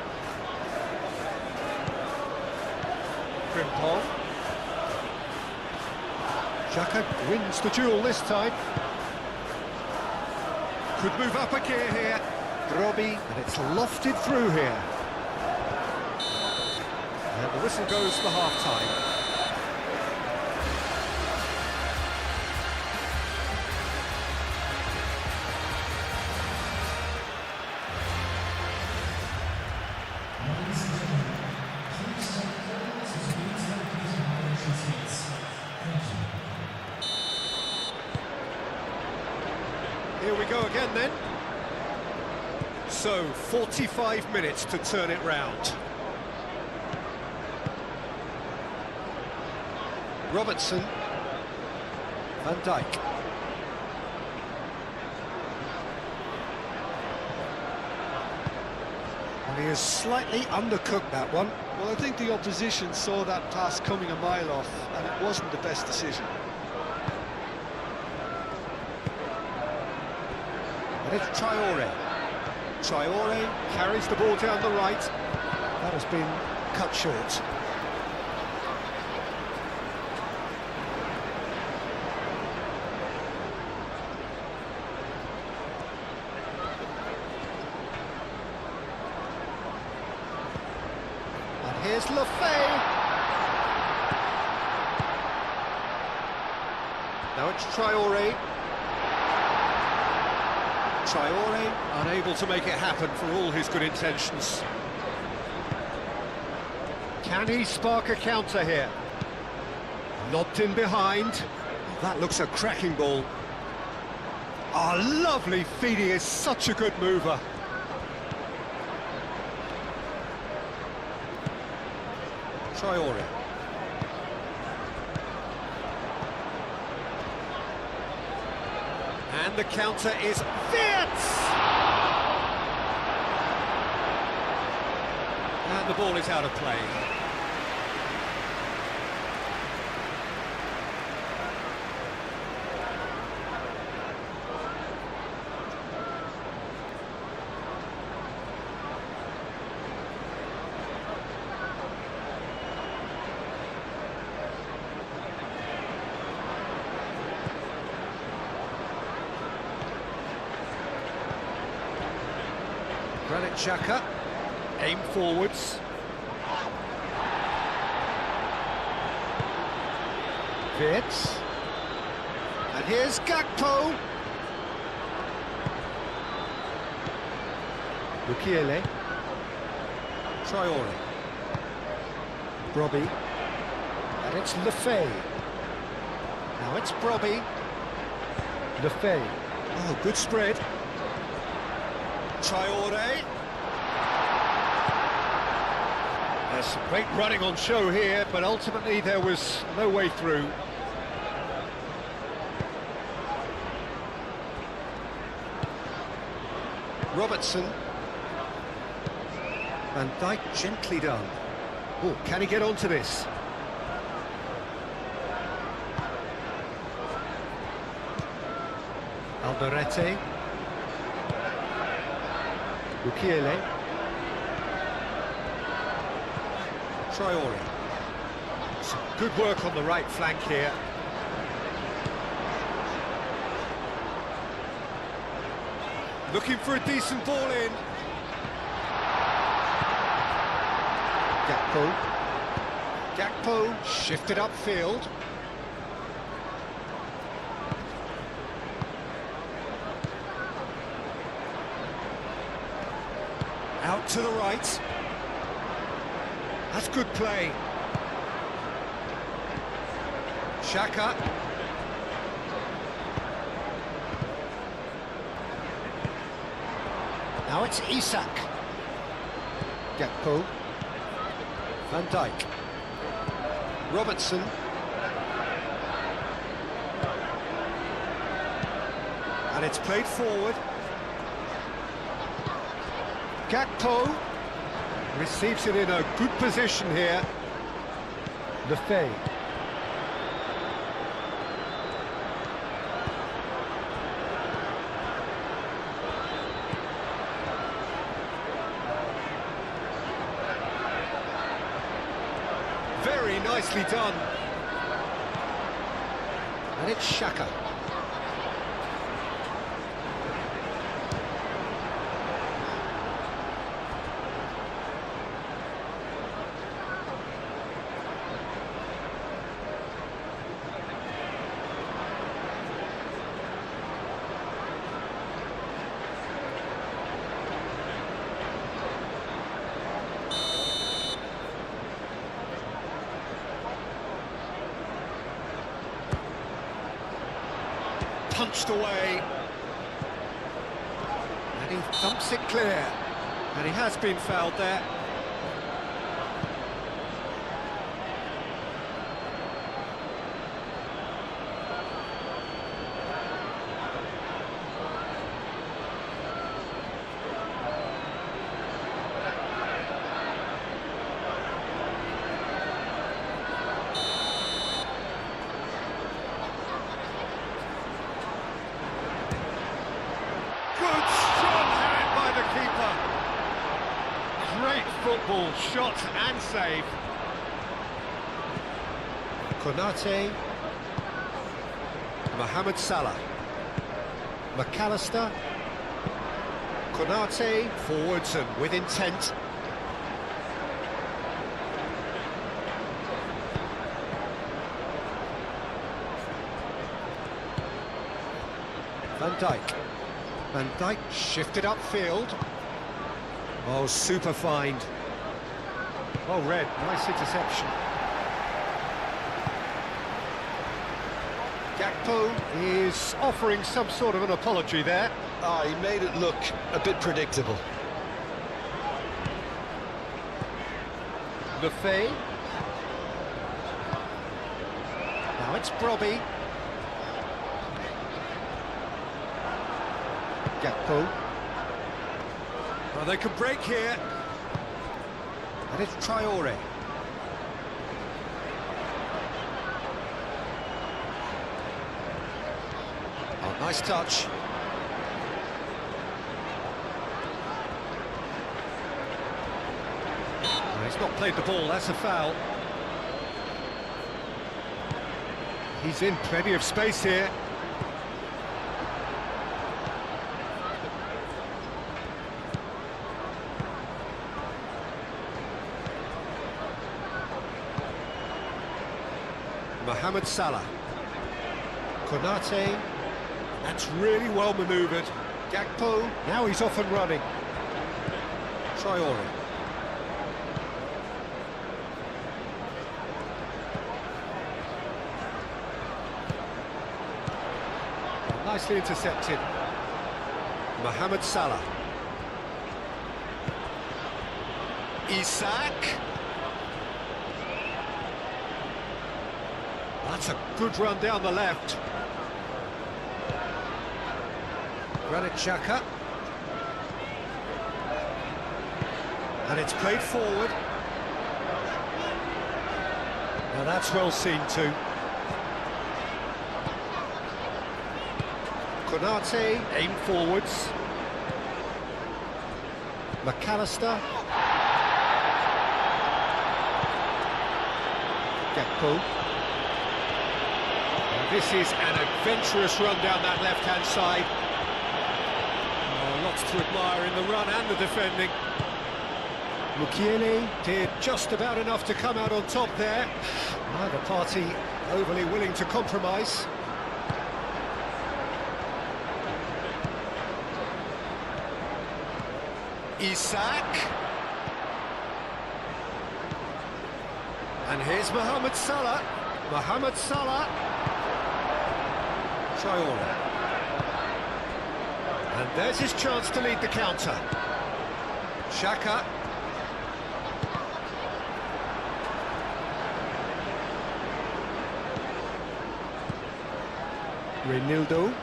Xhaka wins the duel this time. Could move up a gear here. Robbie, and it's lofted through here. And the whistle goes for half-time. Here we go again then. So, 45 minutes to turn it round. Robertson. Van Dijk. Well, he has slightly undercooked that one. Well, I think the opposition saw that pass coming a mile off, and it wasn't the best decision. And it's Traore. Traore carries the ball down the right. That has been cut short. And here's Lefay. Now it's Traore. Traore unable to make it happen for all his good intentions. Can he spark a counter here? Lobbed in behind. That looks a cracking ball. Ah, lovely feed, he is such a good mover. Traore. And the counter is Wirtz! And the ball is out of play. Granit Xhaka, aim forwards. Wirtz. And here's Gakpo. Mukiele. Traore. Brobbey. And it's Lefay. Now it's Brobbey. Lefay. Oh, good spread. Traore. There's some great running on show here, but ultimately there was no way through. Robertson. Van Dijk gently done. Oh, can he get onto this? Alderete. Mukiele. Traore. Some good work on the right flank here. Looking for a decent ball in. Gakpo. Gakpo shifted upfield. Out to the right. That's good play. Xhaka. Now it's Isak. Gakpo. Van Dijk. Robertson. And it's played forward. Gakpo receives it in a good position here. Lefay. Very nicely done. And it's Xhaka. Punched away. And he thumps it clear. And he has been fouled there. shot and save. Konate. Mohamed Salah. McAllister. Konate forwards and with intent. Van Dijk. Van Dijk shifted upfield. Oh, super find. Oh, red, nice interception. Gakpo is offering some sort of an apology there. He made it look a bit predictable. Lefebvre. Now it's Brobby. Gakpo. Well, they can break here. And it's Traore. Oh, nice touch. Oh, he's not played the ball, that's a foul. He's in plenty of space here. Mohamed Salah. Konate. That's really well manoeuvred. Gakpo. Now he's off and running. Traore. Nicely intercepted. Mohamed Salah. Isak. That's a good run down the left. Granit Xhaka. And it's played forward. Now that's well seen too. Konate, aim forwards. McAllister. Gakpo. This is an adventurous run down that left-hand side. Oh, lots to admire in the run and the defending. Mukiele did just about enough to come out on top there. Neither party overly willing to compromise. Isak. And here's Mohamed Salah. Mohamed Salah. Traore. And there's his chance to lead the counter. Xhaka. Reinildo.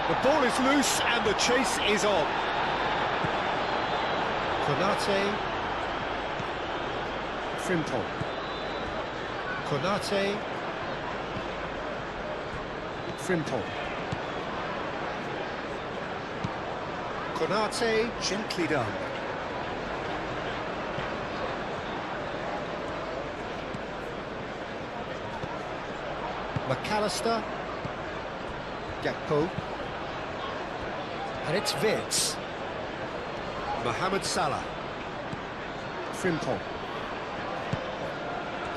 The ball is loose and the chase is on. Konate. Frimpong. Konate. Frimpong. Konate, gently done. McAllister. Gakpo. And it's Wirtz. Mohamed Salah. Frimpong.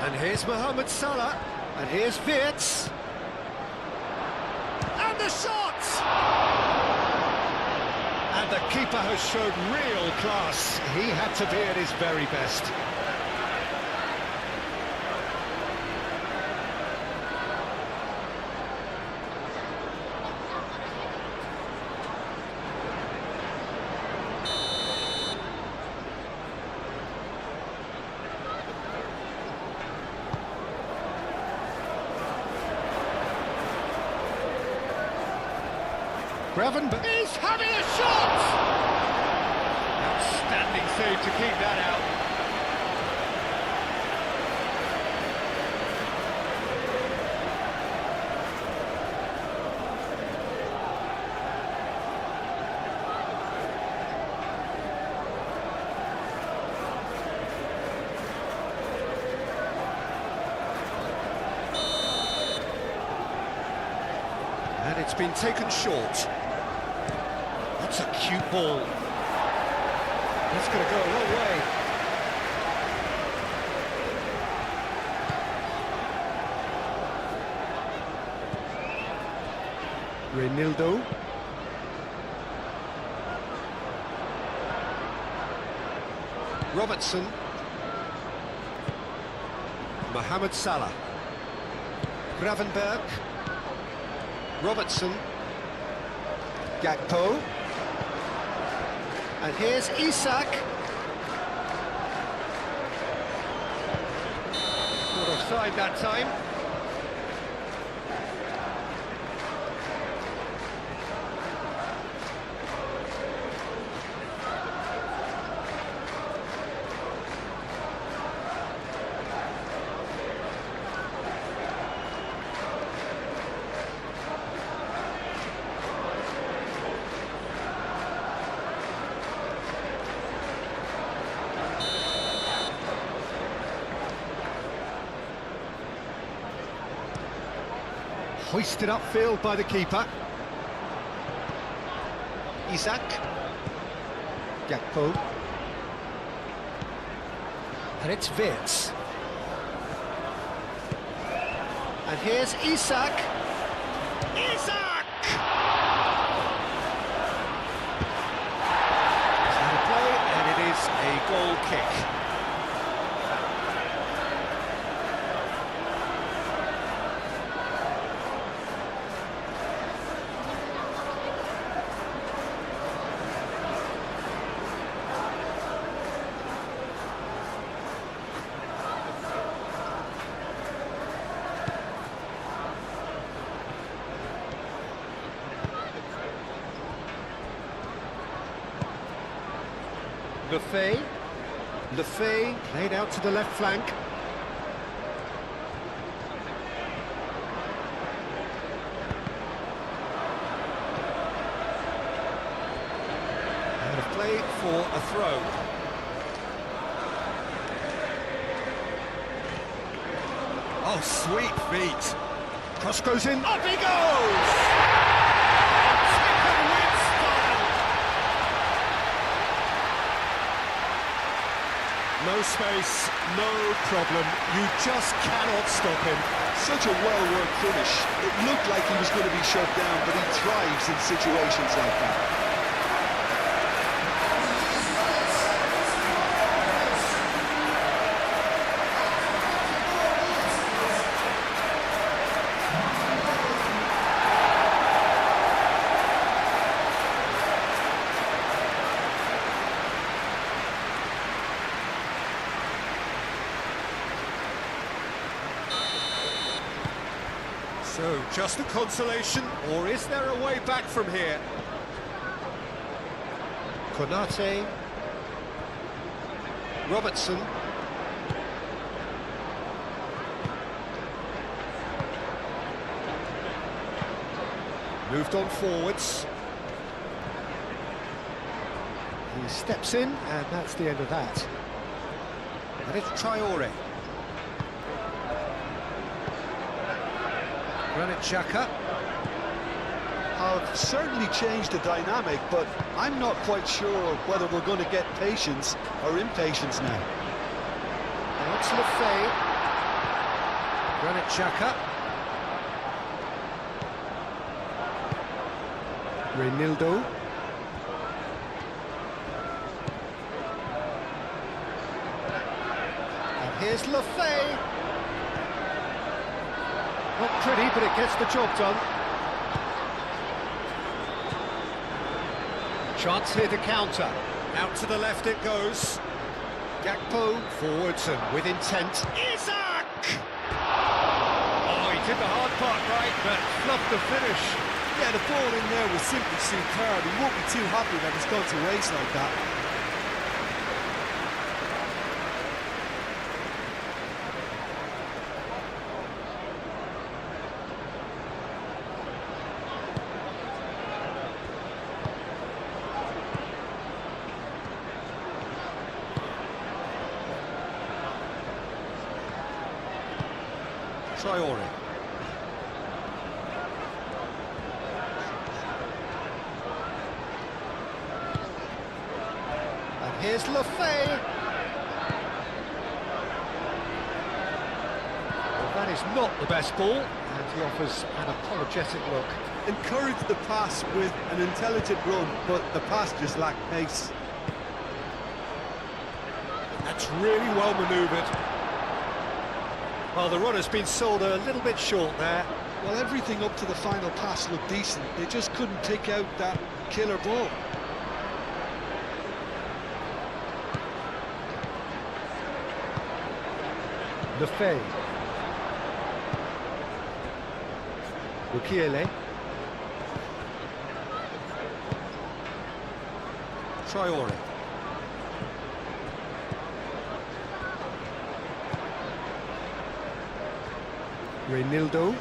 And here's Mohamed Salah. And here's Wirtz. And the shot! And the keeper has showed real class. He had to be at his very best. Gravenberch is having a shot! Outstanding save to keep that out. And it's been taken short. That's a cute ball. That's going to go a long way. Reinildo. Robertson. Mohamed Salah. Gravenberg. Robertson. Gakpo. And here's Isak. Not offside that time. Hoisted upfield by the keeper. Isak. Gakpo. And it's Wirtz. And here's Isak. Isak! Is that a play? And it is a goal kick. Lefay played out to the left flank. Out of play for a throw. Oh, sweet feet. Cross goes in. Up he goes! No space, no problem. You just cannot stop him. Such a well-worked finish. It looked like he was going to be shut down, but he thrives in situations like that. So, just a consolation, or is there a way back from here? Konate. Robertson. Moved on forwards. He steps in, and that's the end of that. And it's Traore. Granit Xhaka. Have certainly changed the dynamic, but I'm not quite sure whether we're going to get patience or impatience now. And it's Lefay. Granit Xhaka. Reinildo. And here's Lefay. Not pretty, but it gets the job done. Chance here to counter. Out to the left it goes. Gakpo forwards and with intent. Isak! Oh, he did the hard part right, but fluffed the finish. Yeah, the ball in there was simply superb. He won't be too happy that it's gone to waste like that. Traore. And here's Lefay. Well, that is not the best ball, and he offers an apologetic look. Encouraged the pass with an intelligent run, but the pass just lacked pace. That's really well manoeuvred. Well, the run has been sold a little bit short there. Well, everything up to the final pass looked decent. They just couldn't pick out that killer ball. Lefay. Mukiele. Traore. Reinildo.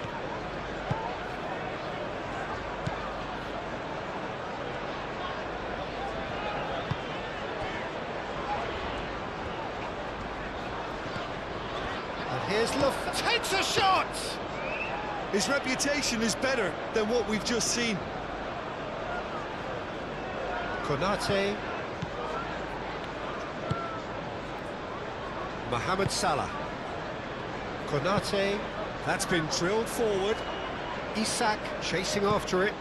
And here's takes a shot! His reputation is better than what we've just seen. Konate. Mohamed Salah. Konate. That's been drilled forward. Isak chasing after it.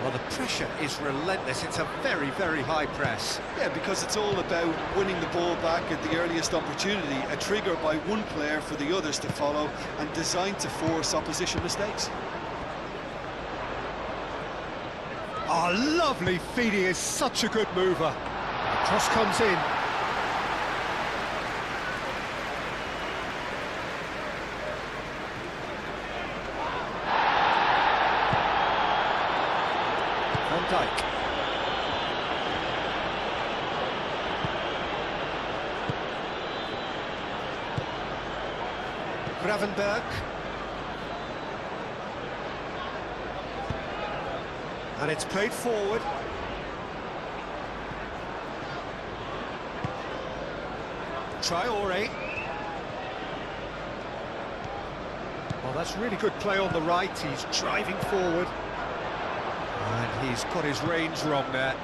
Well, the pressure is relentless. It's a very, very high press. Yeah, because it's all about winning the ball back at the earliest opportunity, a trigger by one player for the others to follow, and designed to force opposition mistakes. Oh, lovely feeding, is such a good mover. Cross comes in. Van Dijk. Gravenberg. And it's played forward. Traore. Well, that's really good play on the right. He's driving forward. And he's got his range wrong there.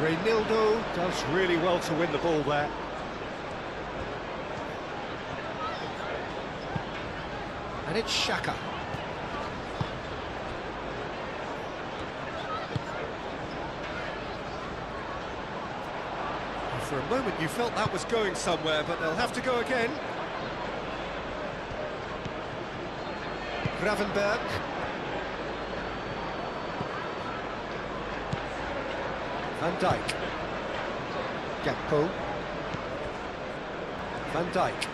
Reinildo does really well to win the ball there. And it's Xhaka. For a moment you felt that was going somewhere, but they'll have to go again. Gravenberg. Van Dijk. Gakpo. Van Dijk.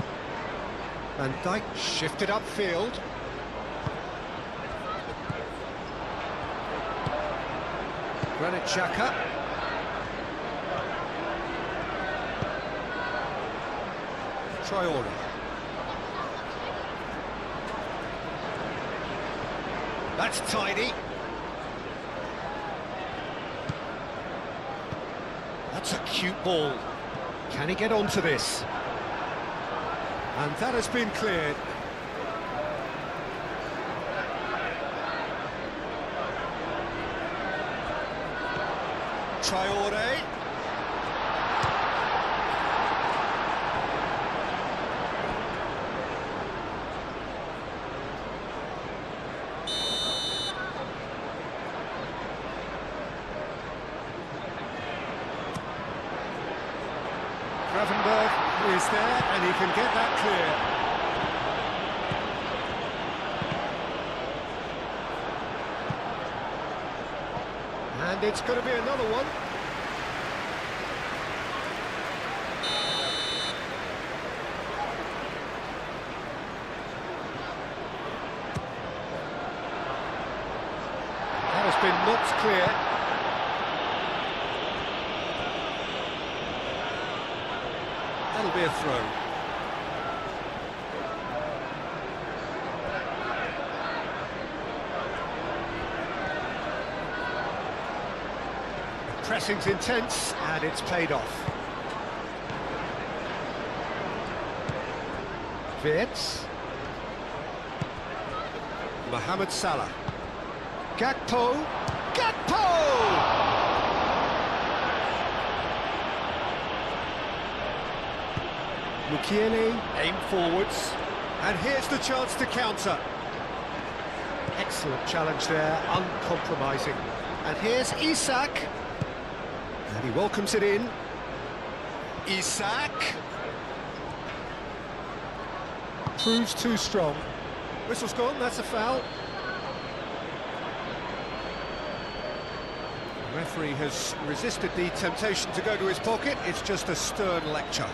Van Dijk shifted upfield. Granit Xhaka. Traore. That's tidy. That's a cute ball. Can he get onto this? And that has been cleared. Traore. Gravenberg is there, and he can get that clear. And it's going to be another one. That has been knocked clear. That'll be a throw. Pressing's intense, and it's paid off. Wirtz. Mohamed Salah. Gakpo. Gakpo! Mukiele, aim forwards. And here's the chance to counter. Excellent challenge there, uncompromising. And here's Isak. And he welcomes it in. Isak. Proves too strong. Whistle's gone, that's a foul. The referee has resisted the temptation to go to his pocket. It's just a stern lecture.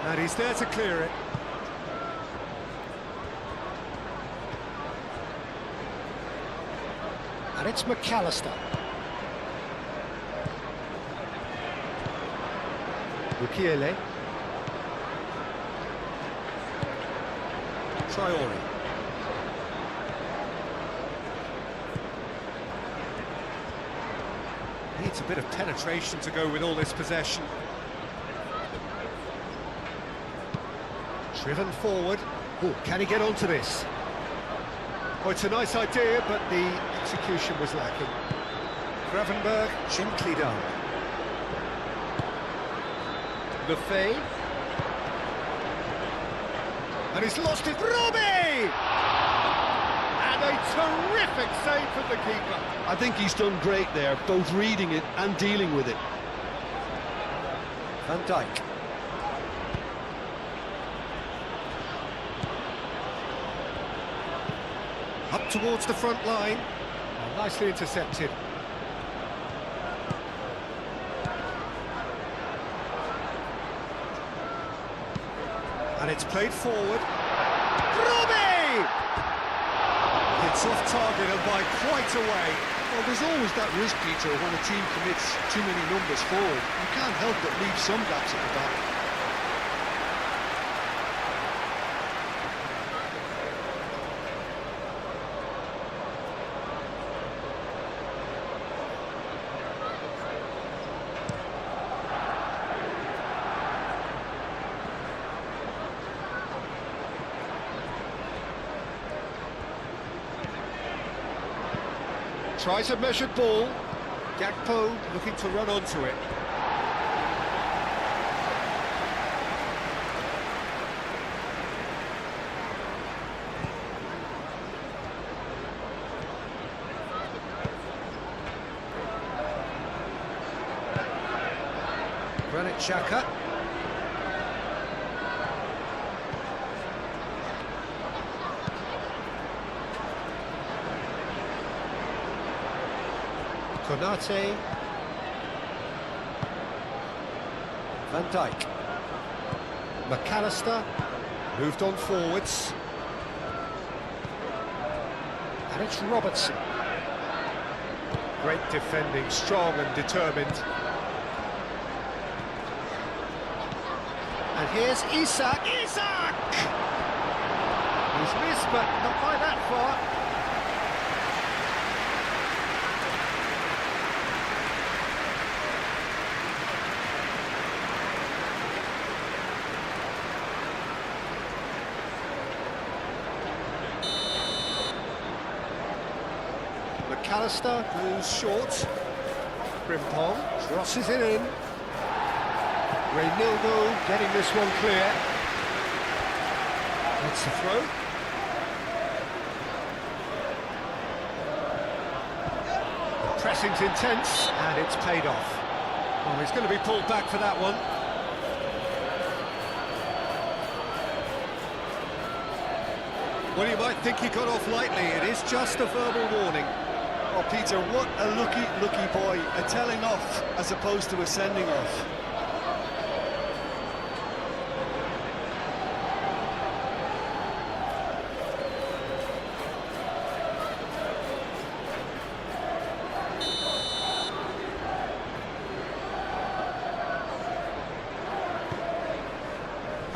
And he's there to clear it. And it's McAllister. Mukiele. Traore. Needs a bit of penetration to go with all this possession. Driven forward. Oh, can he get onto this? Oh, it's a nice idea, but the execution was lacking. Gravenberg, gently done. Lefebvre. And he's lost it. Robbie! And a terrific save from the keeper. I think he's done great there, both reading it and dealing with it. Van Dijk. Up towards the front line. Oh, nicely intercepted. And it's played forward. Robbie! It's off target and by quite a way. Well, there's always that risk, Peter, when a team commits too many numbers forward. You can't help but leave some gaps at the back. Tries a measured ball. Gakpo looking to run onto it. Granit Xhaka. Konate. Van Dijk. McAllister. Moved on forwards. And it's Robertson. Great defending, strong and determined. And here's Isak. Isak! He's missed, but not by that far. McAllister goes short. Frimpong crosses it in. Reynildo getting this one clear. That's the throw. The pressing's intense and it's paid off. Oh, he's going to be pulled back for that one. Well, you might think he got off lightly. It is just a verbal warning. Oh, Peter, what a lucky boy. A telling off as opposed to a sending off.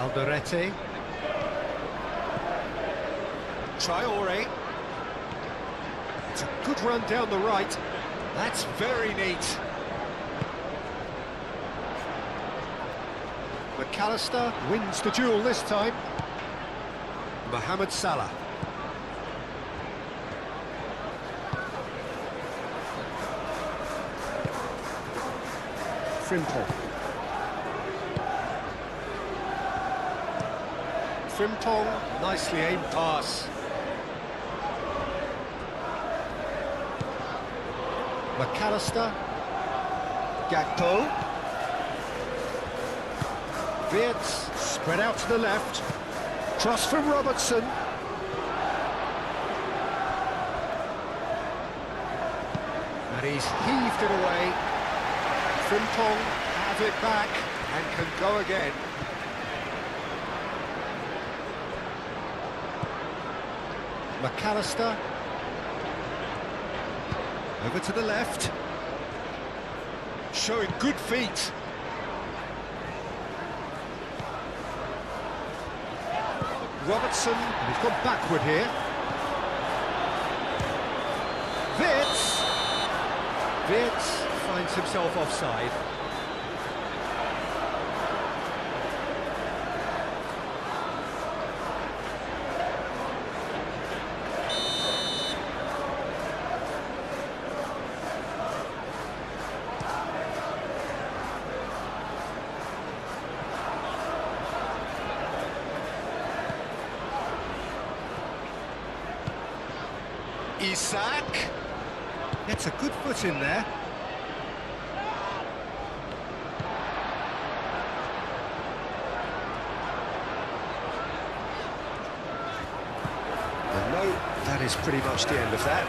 Alderete. Traore. It's a good run down the right. That's very neat. McAllister wins the duel this time. Mohamed Salah. Frimpong. Frimpong, nicely aimed pass. McAllister. Gakpo. Wirtz, spread out to the left. Cross from Robertson. And he's heaved it away. Frimpong has it back and can go again. McAllister. Over to the left. Showing good feet. Robertson, and he's gone backward here. Wirtz finds himself offside. Isak gets a good foot in there. And no, that is pretty much the end of that.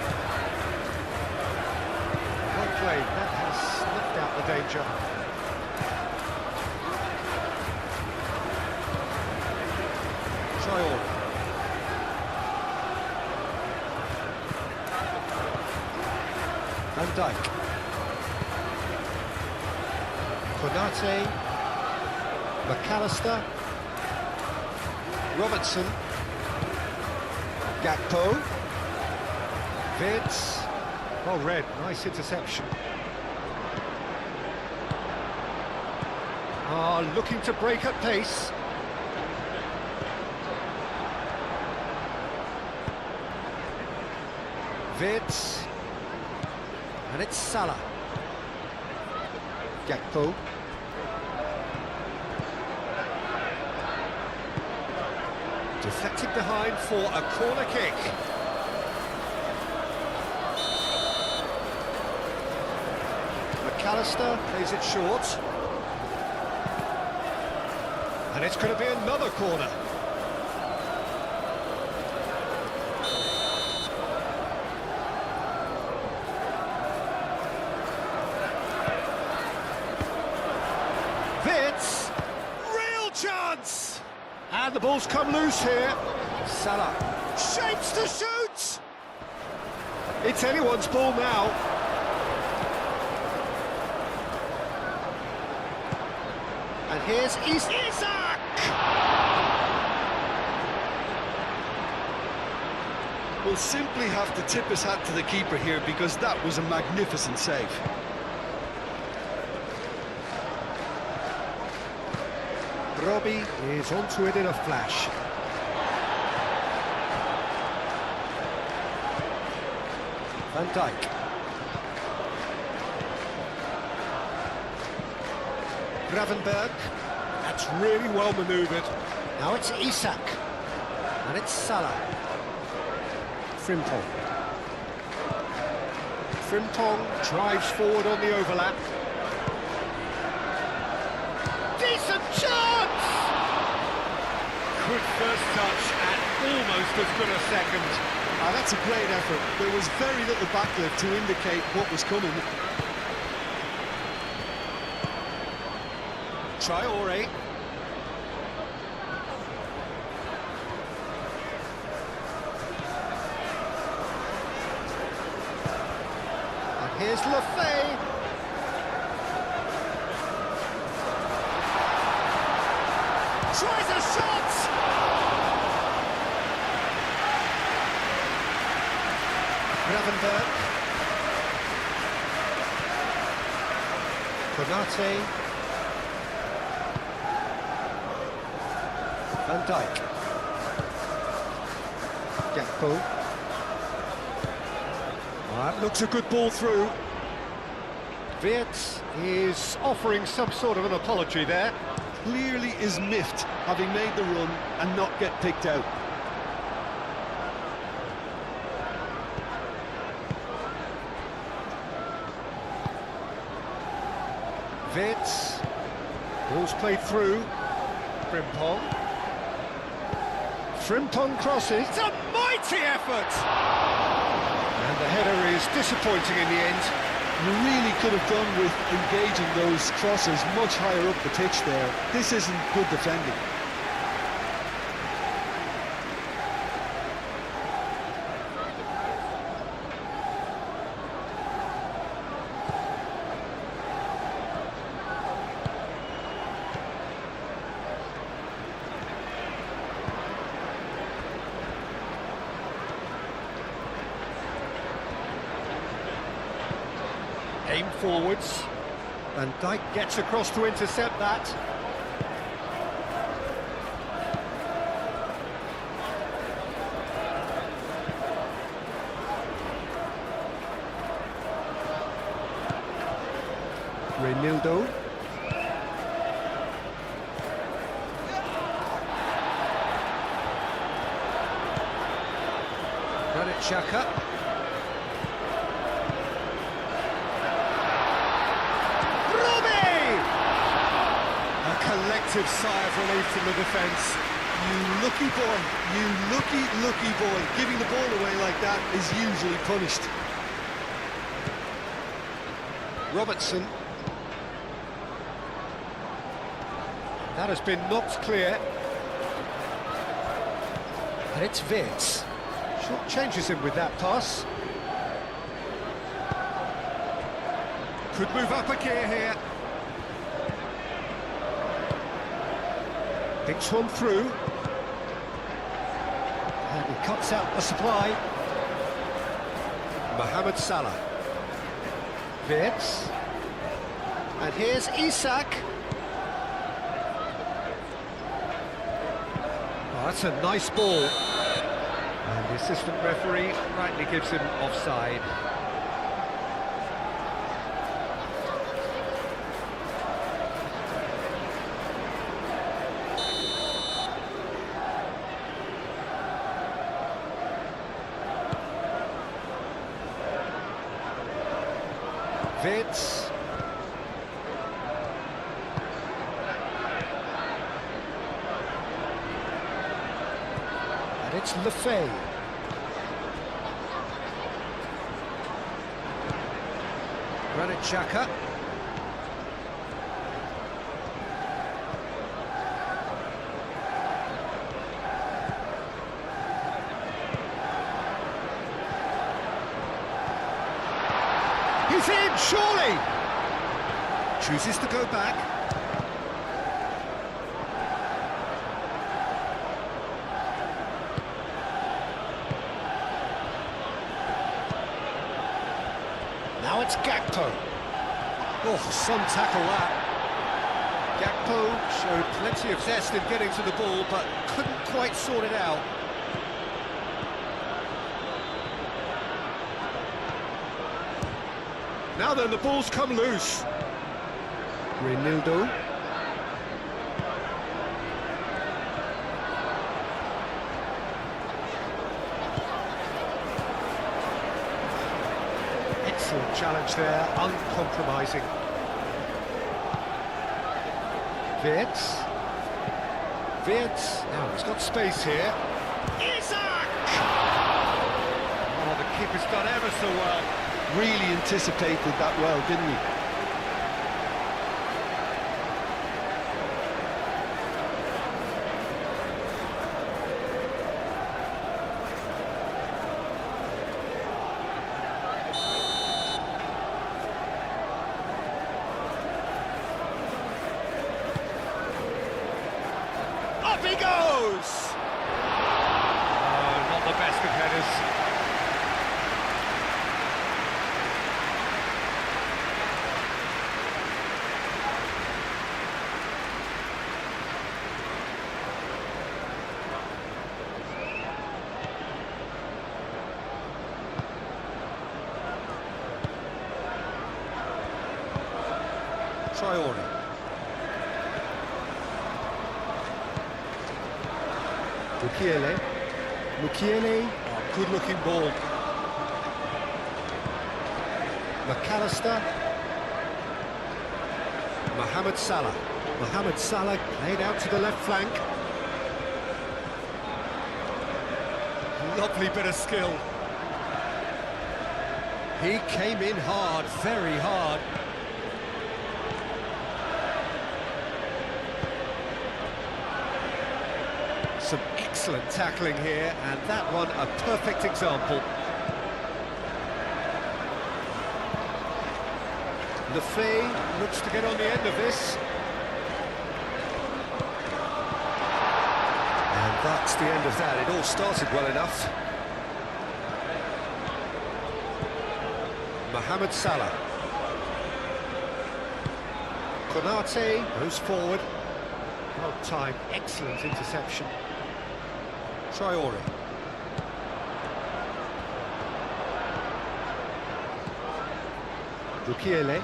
Well played, that has snuffed out the danger. Traore. Van Dijk. Konate. McAllister. Robertson. Gakpo. Wirtz. Well read, nice interception. Looking to break at pace. Wirtz. And it's Salah. Gakpo. Deflected behind for a corner kick. McAllister plays it short. And it's going to be another corner. Wirtz, real chance! And the ball's come loose here. Salah shapes to shoot! It's anyone's ball now. And here's Isak! We'll simply have to tip his hat to the keeper here because that was a magnificent save. Robbie is onto it in a flash. Van Dijk. Gravenberg. That's really well manoeuvred. Now it's Isak. And it's Salah. Frimpong. Frimpong drives forward on the overlap. Decent chance! Good first touch and almost as good a second. That's a great effort. There was very little backlift to indicate what was coming. Traore. And here's Lefay. Tries a shot! Gravenberg. Konate. Van Dijk. Gakpo. That looks a good ball through. Wirtz is offering some sort of an apology there. Clearly is miffed having made the run and not get picked out. Wirtz. Ball's played through. Frimpong. Frimpong crosses. It's a mighty effort! And the header is disappointing in the end. You really could have done with engaging those crosses much higher up the pitch there. This isn't good defending. Aim forwards. Van Dijk gets across to intercept that. Reinildo. Granit Xhaka. Collective sigh of relief from the defence. You lucky boy, you lucky boy. Giving the ball away like that is usually punished. Robertson. That has been knocked clear. And it's Wirtz. Short changes him with that pass. Could move up a gear here. Thinks one through. And he cuts out the supply. Mohamed Salah. Wirtz. And here's Isak. Oh, that's a nice ball. And the assistant referee rightly gives him offside. Wirtz. And it's Lefebvre. Granit Xhaka. He's in, surely! Chooses to go back. Now it's Gakpo. Oh, some tackle that. Gakpo showed plenty of zest in getting to the ball, but couldn't quite sort it out. Now then, the ball's come loose. Reinildo. Excellent challenge there, uncompromising. Wirtz. Wirtz. Now he's got space here. Isak! Oh, the keeper's done ever so well. Really anticipated that well, didn't he? Up he goes! Oh, not the best of headers. Traore. Mukiele. Oh, good-looking ball. McAllister. Mohamed Salah. Mohamed Salah played out to the left flank. Lovely bit of skill. He came in hard, very hard. Some excellent tackling here, and that one a perfect example. Lefebvre looks to get on the end of this. And that's the end of that. It all started well enough. Mohamed Salah. Konate goes forward. Well timed, excellent interception. Traore. Mukiele.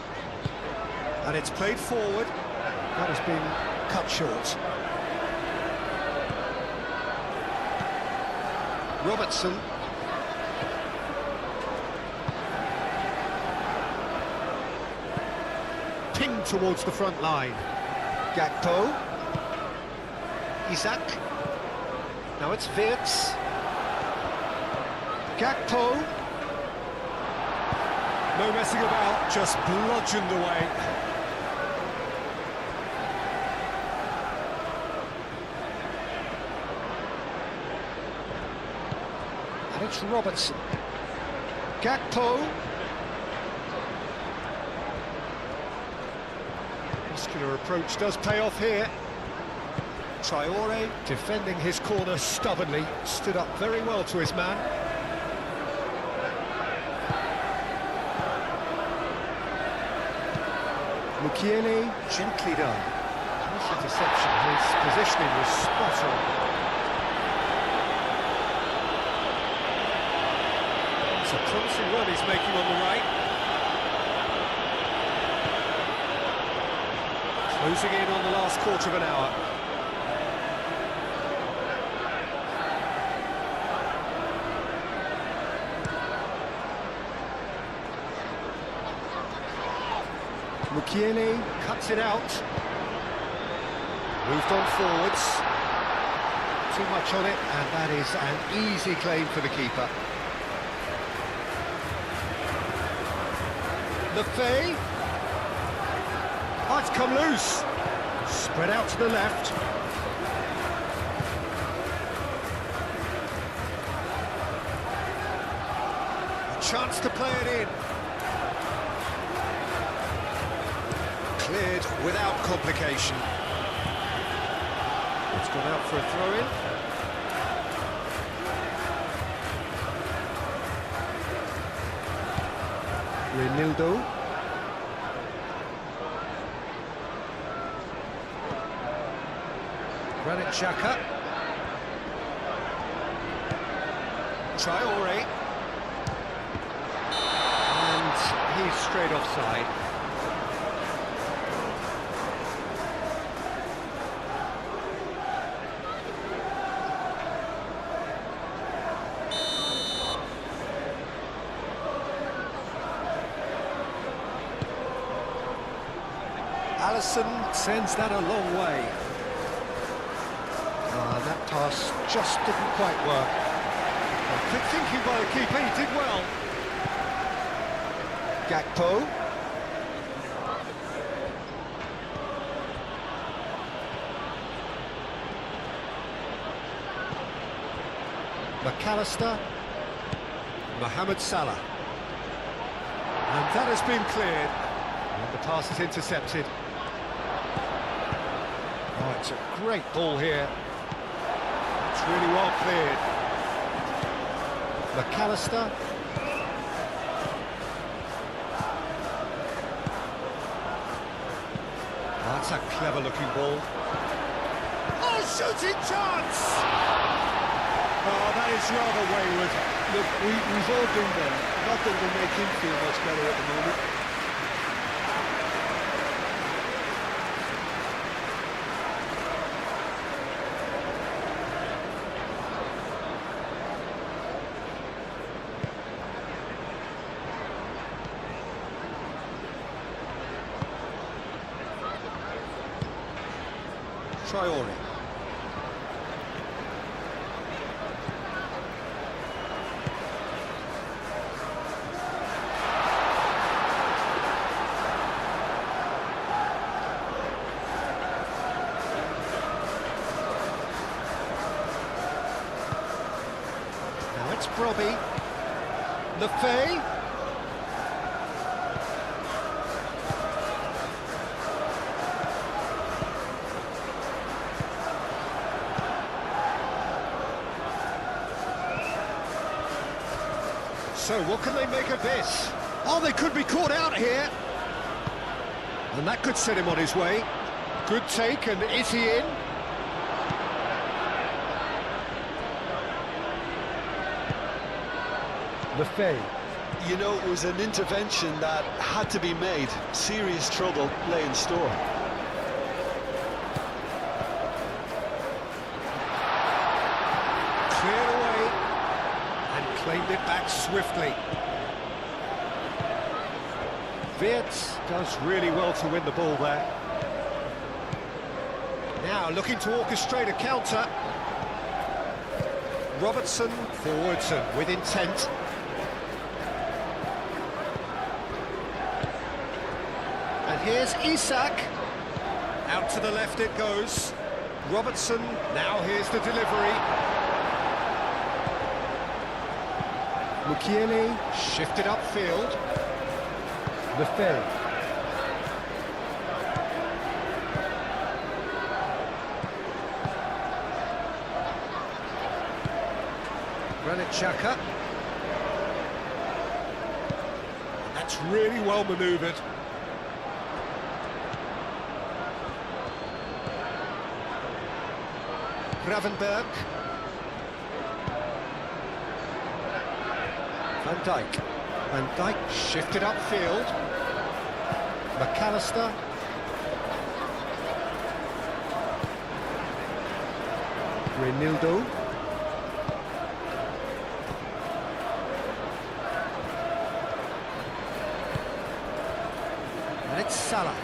And it's played forward. That has been cut short. Robertson. Pinged towards the front line. Gakpo. Isaac. Now it's Wirtz. Gakpo. No messing about, just bludgeoned away. And it's Robertson. Gakpo. Muscular approach does pay off here. Traore, defending his corner stubbornly, stood up very well to his man. Mukiele, gently done. Nice interception, his positioning was spot on. It's a promising run he's making on the right. Closing in on the last quarter of an hour. Mukiele cuts it out. Moved on forwards. Too much on it, and that is an easy claim for the keeper. Lefebvre. Oh, it's come loose. Spread out to the left. A chance to play it in. Cleared without complication. It's gone out for a throw-in. Reinildo. Granit Xhaka. Traore. And he's straight offside. Alisson sends that a long way. And that pass just didn't quite work. Well, quick thinking by the keeper, he did well. Gakpo. McAllister. Mohamed Salah. And that has been cleared. And the pass is intercepted. Oh, it's a great ball here. It's really well cleared. McAllister. That's a clever-looking ball. Oh, shooting chance! Oh, that is rather wayward. Look, we've all been there. Not that it'll make him feel much better at the moment. Traore. Now it's Brobby. Lefay. So what can they make of this? Oh, they could be caught out here. And that could set him on his way. Good take, and is he in? Lefay. You know, it was an intervention that had to be made. Serious trouble lay in store. Cleared away and claimed it back swiftly. Wirtz does really well to win the ball there. Now looking to orchestrate a counter. Robertson forwards and with intent. And here's Isak. Out to the left it goes. Robertson, now here's the delivery. Mukiele shifted upfield. Lefay. Granit Xhaka. That's really well manoeuvred. Gravenberg. Van Dijk. Van Dijk shifted upfield. McAllister. Reinildo. And it's Salah.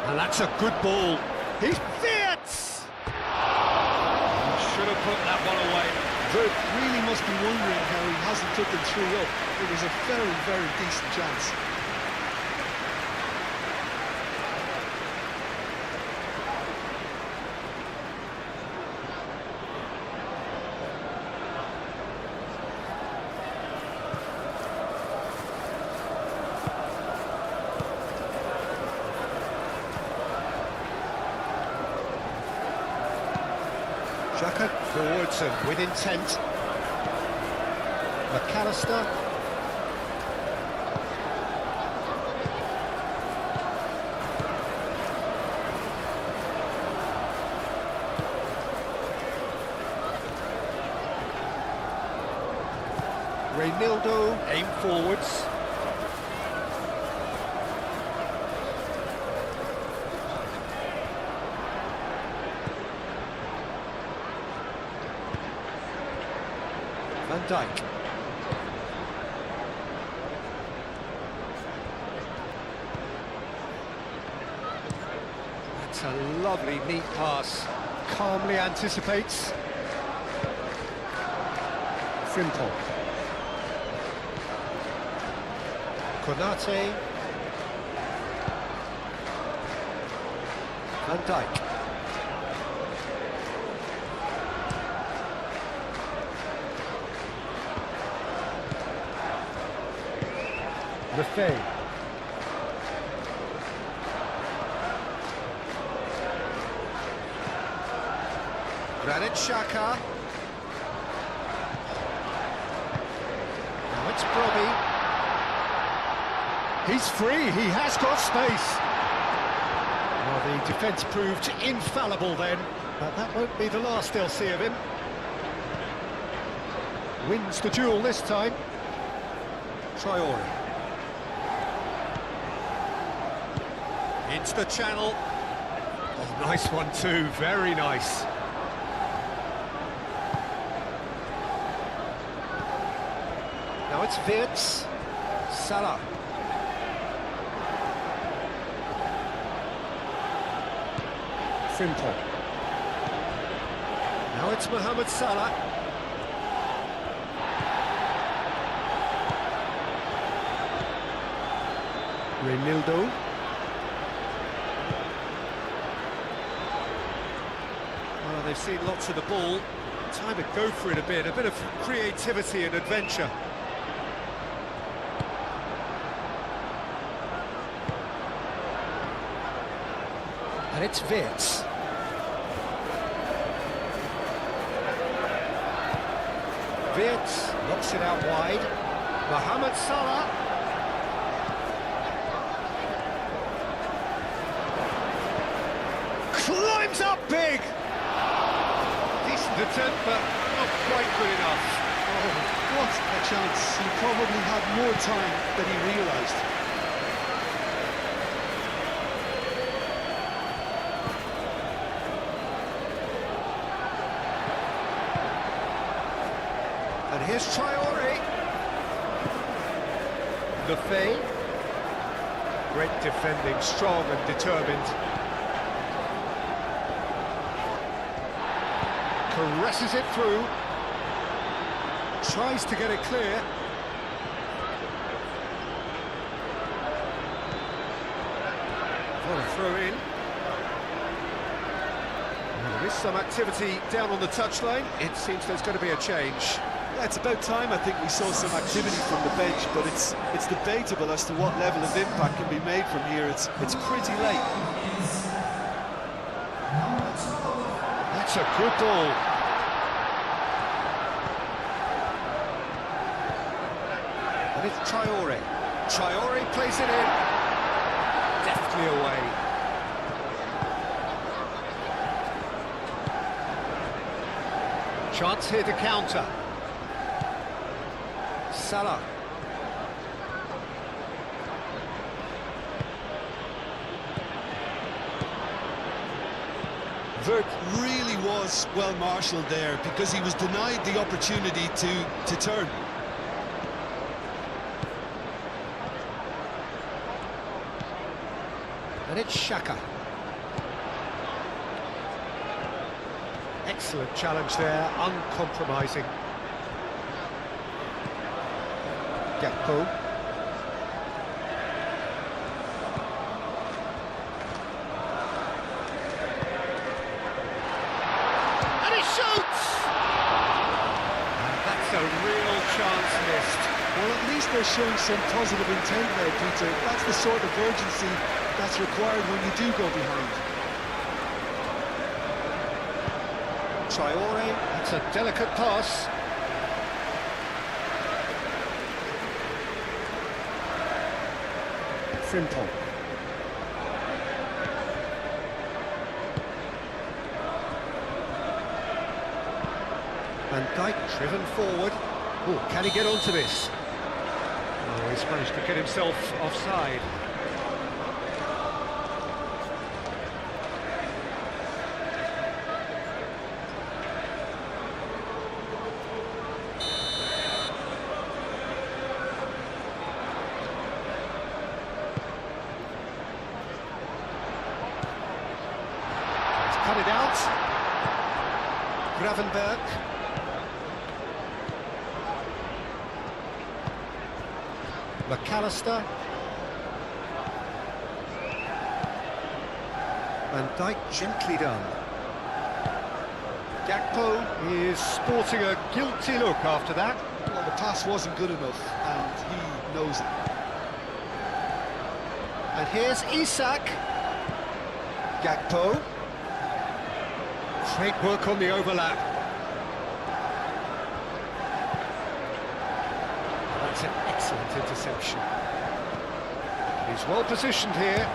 And that's a good ball. He's Wirtz! Should have put that one away. Wirtz really must be wondering how he hasn't taken 3 up. It was a very, very decent chance. Xhaka forwards and with intent. McAllister. Reinildo aim forwards. Van Dijk. That's a lovely, neat pass. Calmly anticipates. Frimpong. Konate. Van Dijk. Lefay. Granit Xhaka. Now it's Brobby. He's free, he has got space. Well, the defence proved infallible then, but that won't be the last they'll see of him. Wins the duel this time. Traore. Into the channel. Oh, nice one too, very nice. Now it's Wirtz. Salah. Frimpong. Now it's Mohamed Salah. Reinildo. Well, they've seen lots of the ball. Time to go for it a bit of creativity and adventure. And it's Wirtz. Wirtz knocks it out wide. Mohamed Salah. Climbs up big! Decent attempt, but not quite good enough. Oh, what a chance. He probably had more time than he realised. And here's Traore. Lefebvre. Great defending, strong and determined. Caresses it through. Tries to get it clear. What a throw in. Well, there is some activity down on the touchline. It seems there's going to be a change. Yeah, it's about time I think we saw some activity from the bench, but it's debatable as to what level of impact can be made from here. It's pretty late. That's a good ball. And it's Traore. Traore plays it in. Deftly away. Chance here to counter. Salah. Vert really was well marshalled there because he was denied the opportunity to turn. And it's Xhaka. Excellent challenge there, uncompromising. Gakpo. And he shoots! And that's a real chance missed. Well, at least they're showing some positive intent there, Peter. That's the sort of urgency that's required when you do go behind. Traore, that's a delicate pass. Frimpong. Van Dijk driven forward. Oh, can he get onto this? Oh, he's managed to get himself offside. Cut it out. Gravenberg. McAllister. Van Dijk gently done. Gakpo is sporting a guilty look after that. Well, the pass wasn't good enough, and he knows it. And here's Isak. Gakpo. Great work on the overlap. That's an excellent interception. He's well positioned here.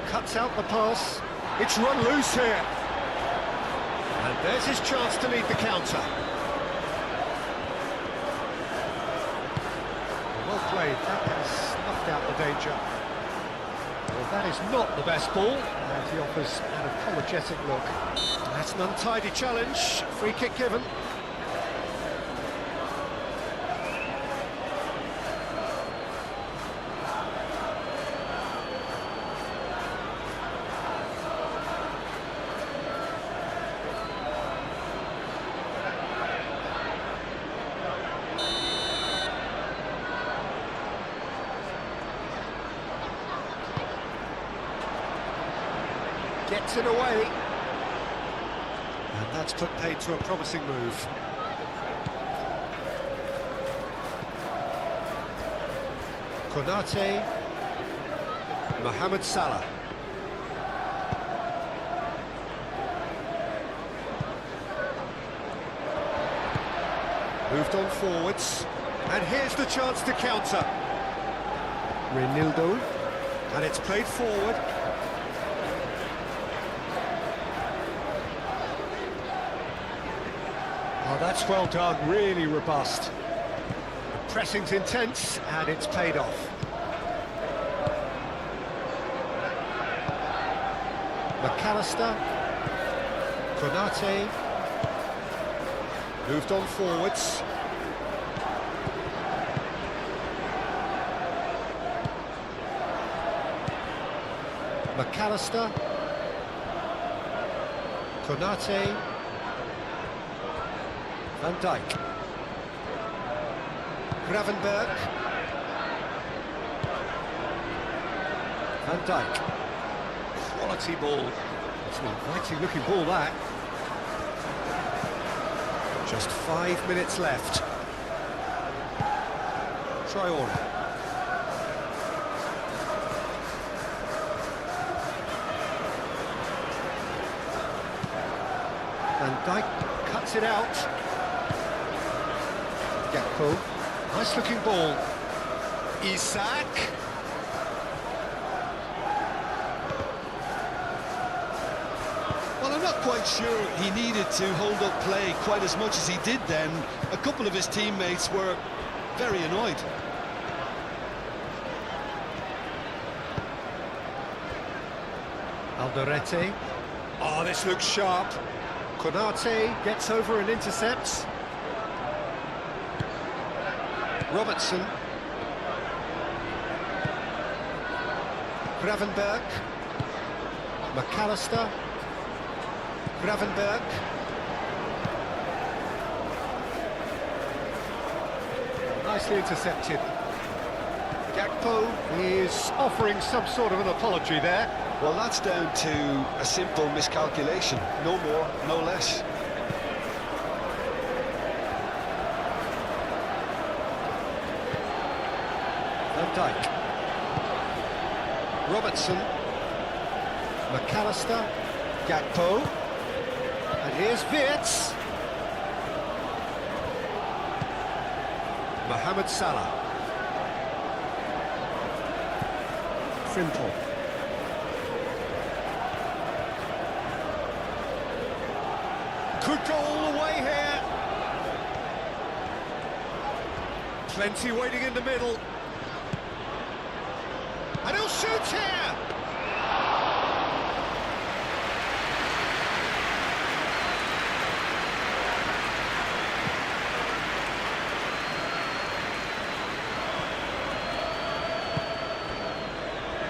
Cuts out the pass. It's run loose here. And there's his chance to lead the counter. Well played. That has snuffed out the danger. Well, that is not the best ball. And he offers an apologetic look. That's an untidy challenge. Free kick given. Gets it away. And that's put paid to a promising move. Konate. Mohamed Salah. Moved on forwards. And here's the chance to counter. Renildo. And it's played forward. Oh, that's well done, really robust. The pressing's intense, and it's paid off. McAllister. Konate. Moved on forwards. McAllister. Konate. Van Dijk. Gravenberg. Van Dijk. Quality ball. It's an inviting looking ball, that. Just 5 minutes left. Traore. Van Dijk cuts it out. Gakpo. Nice looking ball. Isak. Well, I'm not quite sure he needed to hold up play quite as much as he did then. A couple of his teammates were very annoyed. Alderete. Oh, this looks sharp. Konate gets over and intercepts. Robertson. Gravenberg. McAllister. Gravenberg. Nicely intercepted. Gakpo is offering some sort of an apology there. Well, that's down to a simple miscalculation. No more, no less. Van Dijk. Robertson. McAllister. Gakpo. And here's Wirtz. Mohamed Salah. Frimpong. Could go all the way here. Plenty waiting in the middle. And he'll shoot here!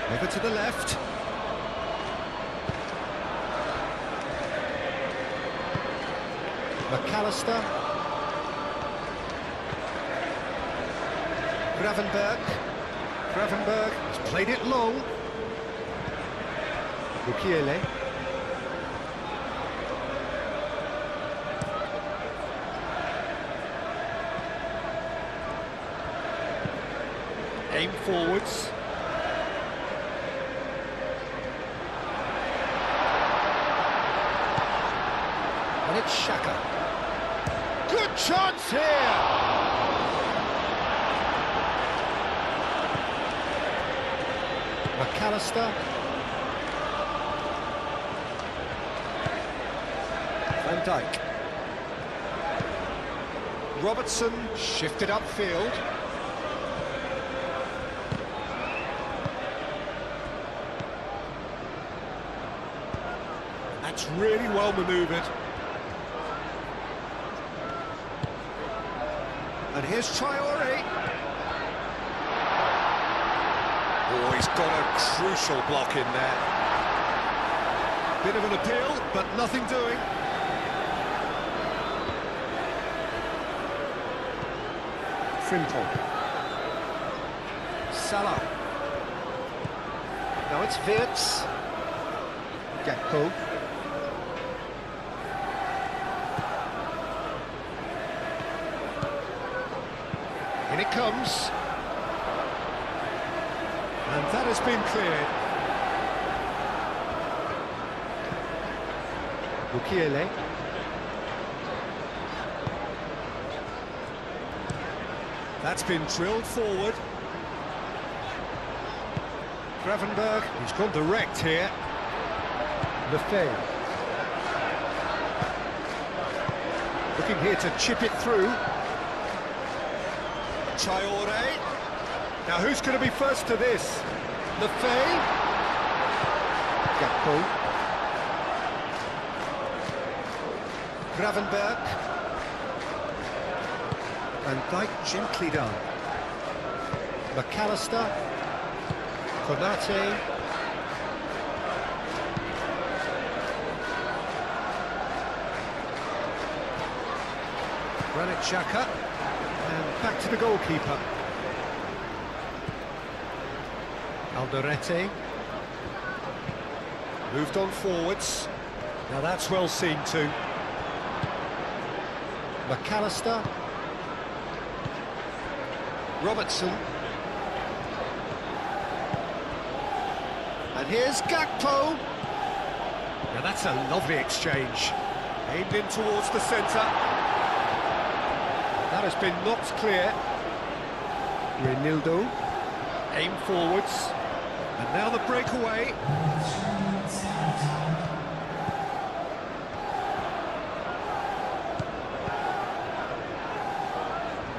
Over to the left. McAllister. Gravenberg. Gravenberg has played it long. Mukiele. Aim forwards. And it's Xhaka. Good chance here! McAllister. Van Dijk. Robertson shifted upfield. That's really well manoeuvred. And here's Traore. Oh, he's got a crucial block in there. Bit of an appeal, but nothing doing. Frimpong. Salah. Now it's Wirtz. Gakpo. In it comes. And that has been cleared. Mukiele. That's been drilled forward. Gravenberg, he's gone direct here. Lefebvre. Looking here to chip it through. Traore. Now who's going to be first to this? Lefebvre. Gakpo. Gravenberg. Van Dijk gently done. McAllister. Konate. Granit Xhaka. And back to the goalkeeper. Alderete. Moved on forwards. Now that's well seen too. McAllister. Robertson. And here's Gakpo. Now that's a lovely exchange. Aimed in towards the centre. That has been knocked clear. Reinildo. Aim forwards. And now the breakaway.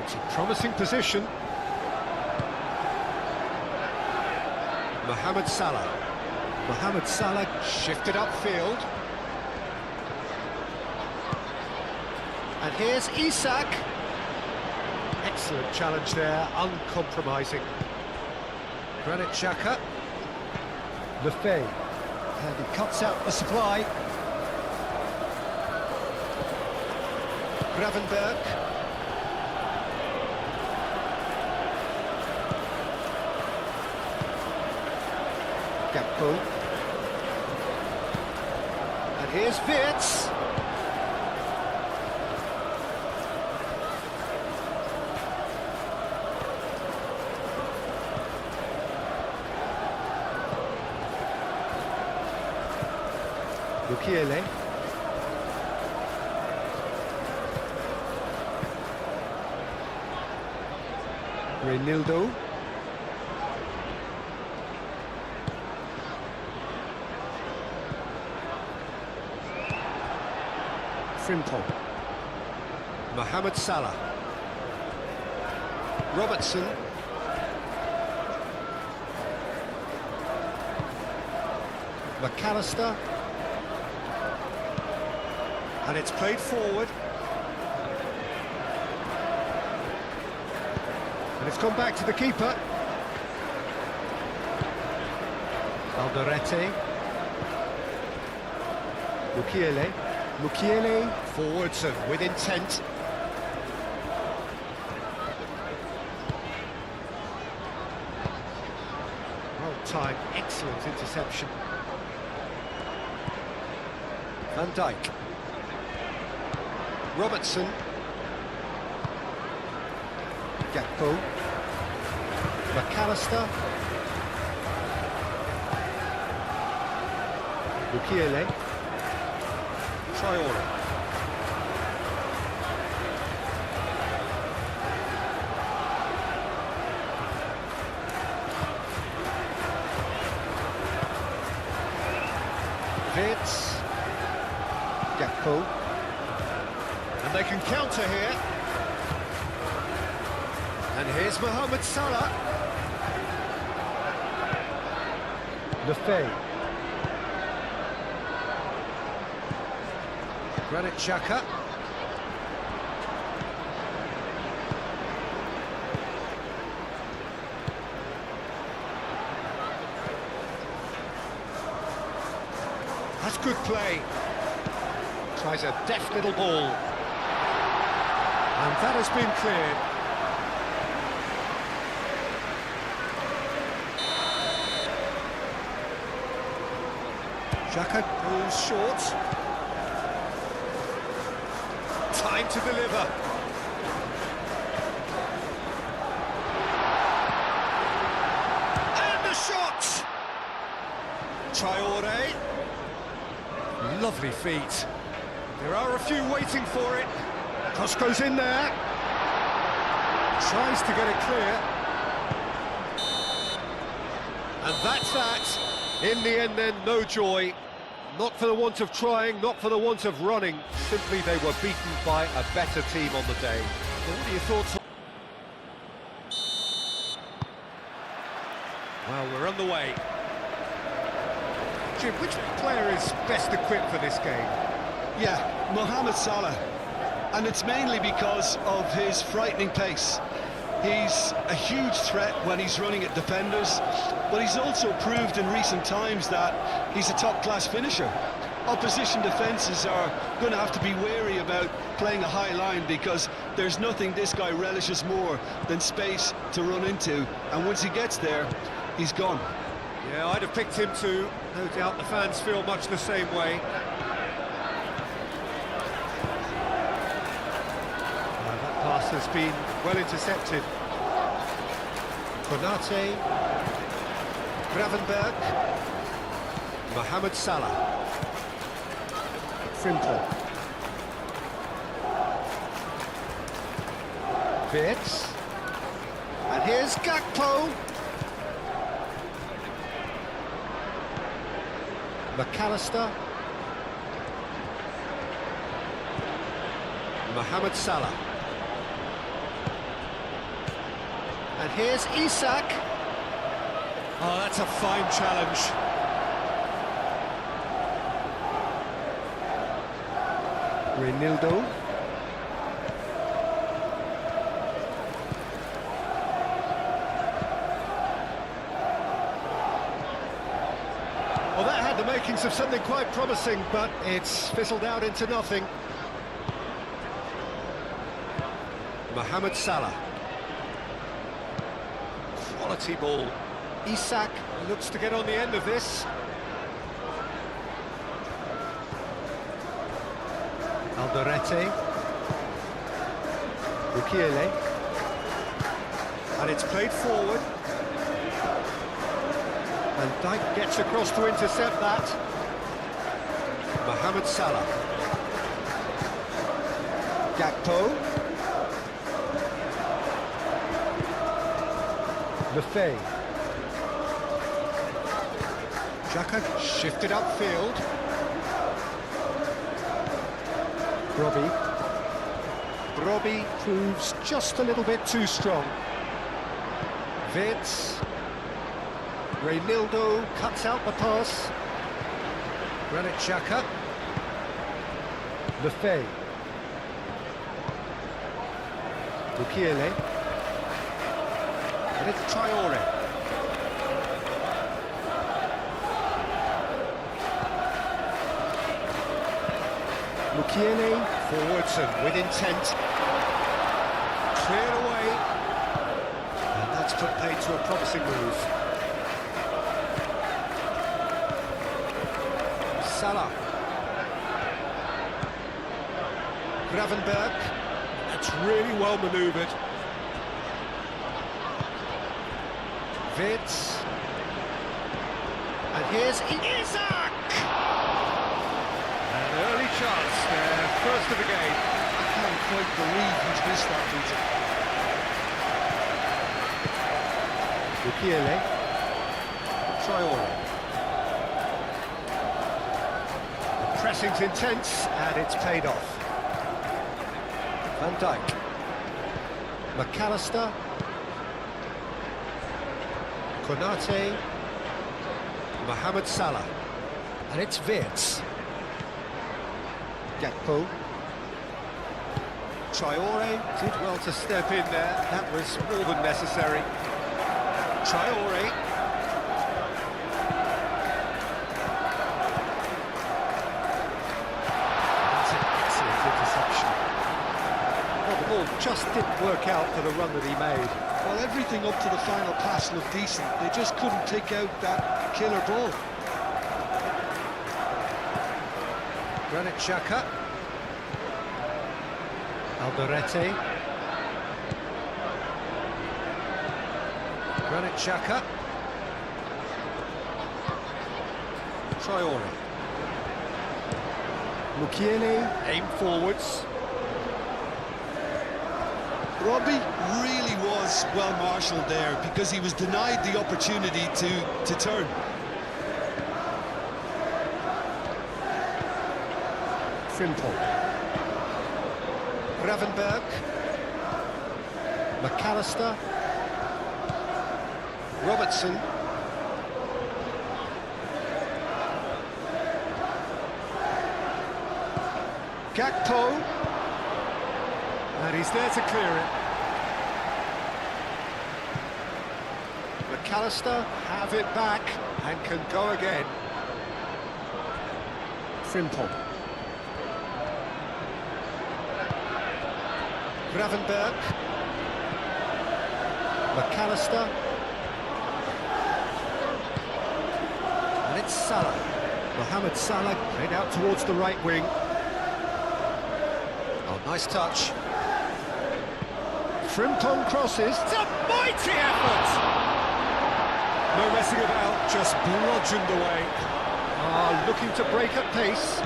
It's a promising position. Mohamed Salah. Mohamed Salah shifted upfield. And here's Isak. Excellent challenge there, uncompromising. Granit Xhaka. Lefebvre. And he cuts out the supply. Gravenberg. Gakpo. And here's Wirtz. Mukiele. Reinildo. Frimpong. Mohamed Salah. Robertson. McAllister. And it's played forward. And it's gone back to the keeper. Alderete. Mukiele. Mukiele forwards and with intent. Well timed, excellent interception. Van Dijk. Robertson. Gakpo. McAllister. Mukiele. Traore. Vitz. Gakpo. And they can counter here. And here's Mohamed Salah. Lefebvre. Granit Xhaka. That's good play. Tries a deft little ball. And that has been cleared. Xhaka goes short. Time to deliver. And the shot! Traore. Lovely feet. There are a few waiting for it. Cross goes in there. Tries to get it clear. And that's that. In the end then, no joy. Not for the want of trying, not for the want of running. Simply they were beaten by a better team on the day. What are your thoughts on... Well, we're on the way. Jim, which player is best equipped for this game? Yeah, Mohamed Salah. And it's mainly because of his frightening pace. He's a huge threat when he's running at defenders, but he's also proved in recent times that he's a top-class finisher. Opposition defences are going to have to be wary about playing a high line because there's nothing this guy relishes more than space to run into, and once he gets there, he's gone. Yeah, I'd have picked him too. No doubt the fans feel much the same way. That pass has been well intercepted. Konate. Gravenberg. Mohamed Salah. Frimpong. Vitz. And here's Gakpo. McAllister. Mohamed Salah. And here's Isak. Oh, that's a fine challenge. Reinildo. Well, that had the makings of something quite promising, but it's fizzled out into nothing. Mohamed Salah. Quality ball. Isak looks to get on the end of this. Alderete. Mukiele. And it's played forward. And Dijk gets across to intercept that. Mohamed Salah. Gakpo. Lefebvre. Xhaka shifted upfield. Brobbey proves just a little bit too strong. Vitz. Reinildo cuts out the pass. Granit Xhaka. Lefebvre. Mukiele. And it's Traore. Mukiele forwards and with intent. Cleared away. And that's put paid to a promising move. Salah. Gravenberg. That's really well manoeuvred. Wirtz. And here's Isak! An early chance there, first of the game. I can't quite believe he's missed that, Peter. Mukiele. Traore. The pressing's intense, and it's paid off. Van Dijk. McAllister. Konate. Mohamed Salah. And it's Wirtz. Gakpo. Traore did well to step in there. That was more than necessary. Traore. That's an excellent interception. Well, the ball just didn't work out for the run that he made. Well, everything up to the final pass looked decent. They just couldn't take out that killer ball. Granit Xhaka. Alderete. Granit Xhaka. Traore. Mukiele, aim forwards. Robbie really was well marshalled there because he was denied the opportunity to turn. Frimpong. Gravenberg. McAllister. Robertson. Gakpo. And he's there to clear it. McAllister have it back and can go again. Frimpong. Gravenberg. McAllister. And it's Salah. Mohamed Salah played out towards the right wing. Oh, nice touch. Frimpong crosses. It's a mighty effort! No messing about, just bludgeoned away. Looking to break at pace.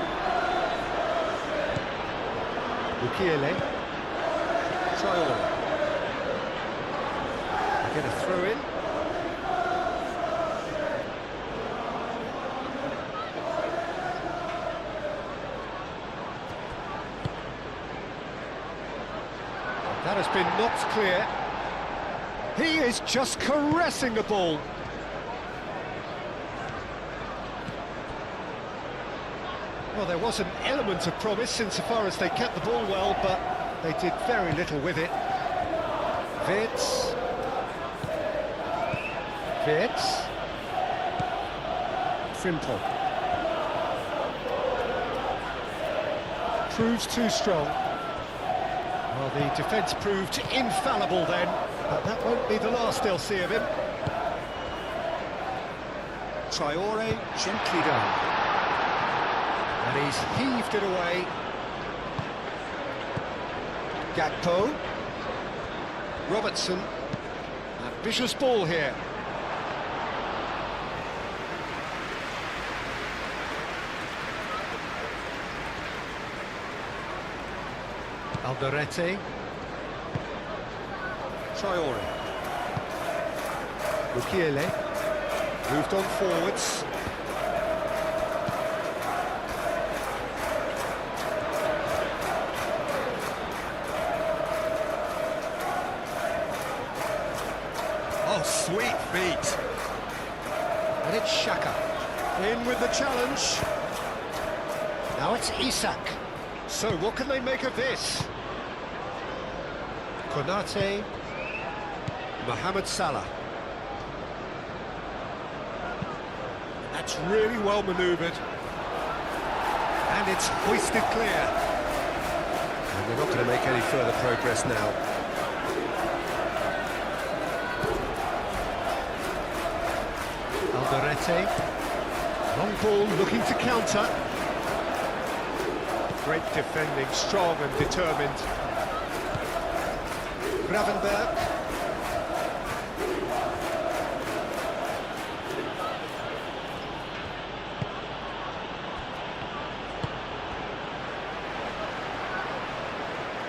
Mukiele. Traore. Get a throw in. That has been knocked clear. He is just caressing the ball. Well, there was an element of promise insofar as they kept the ball well, but they did very little with it. Wirtz. Wirtz. Frimpong. Proves too strong. Well, the defence proved infallible then, but that won't be the last they'll see of him. Traore gently down. And he's heaved it away. Gakpo. Robertson. Ambitious ball here. Alderete. Traore. Mukiele. Moved on forwards. Oh, sweet feet. And it's Xhaka. In with the challenge. Now it's Isak. So what can they make of this? Konate. Mohamed Salah. That's really well manoeuvred. And it's hoisted clear. And they're not going to make any further progress now. Alderete. Long ball looking to counter. Great defending, strong and determined. Gravenberg.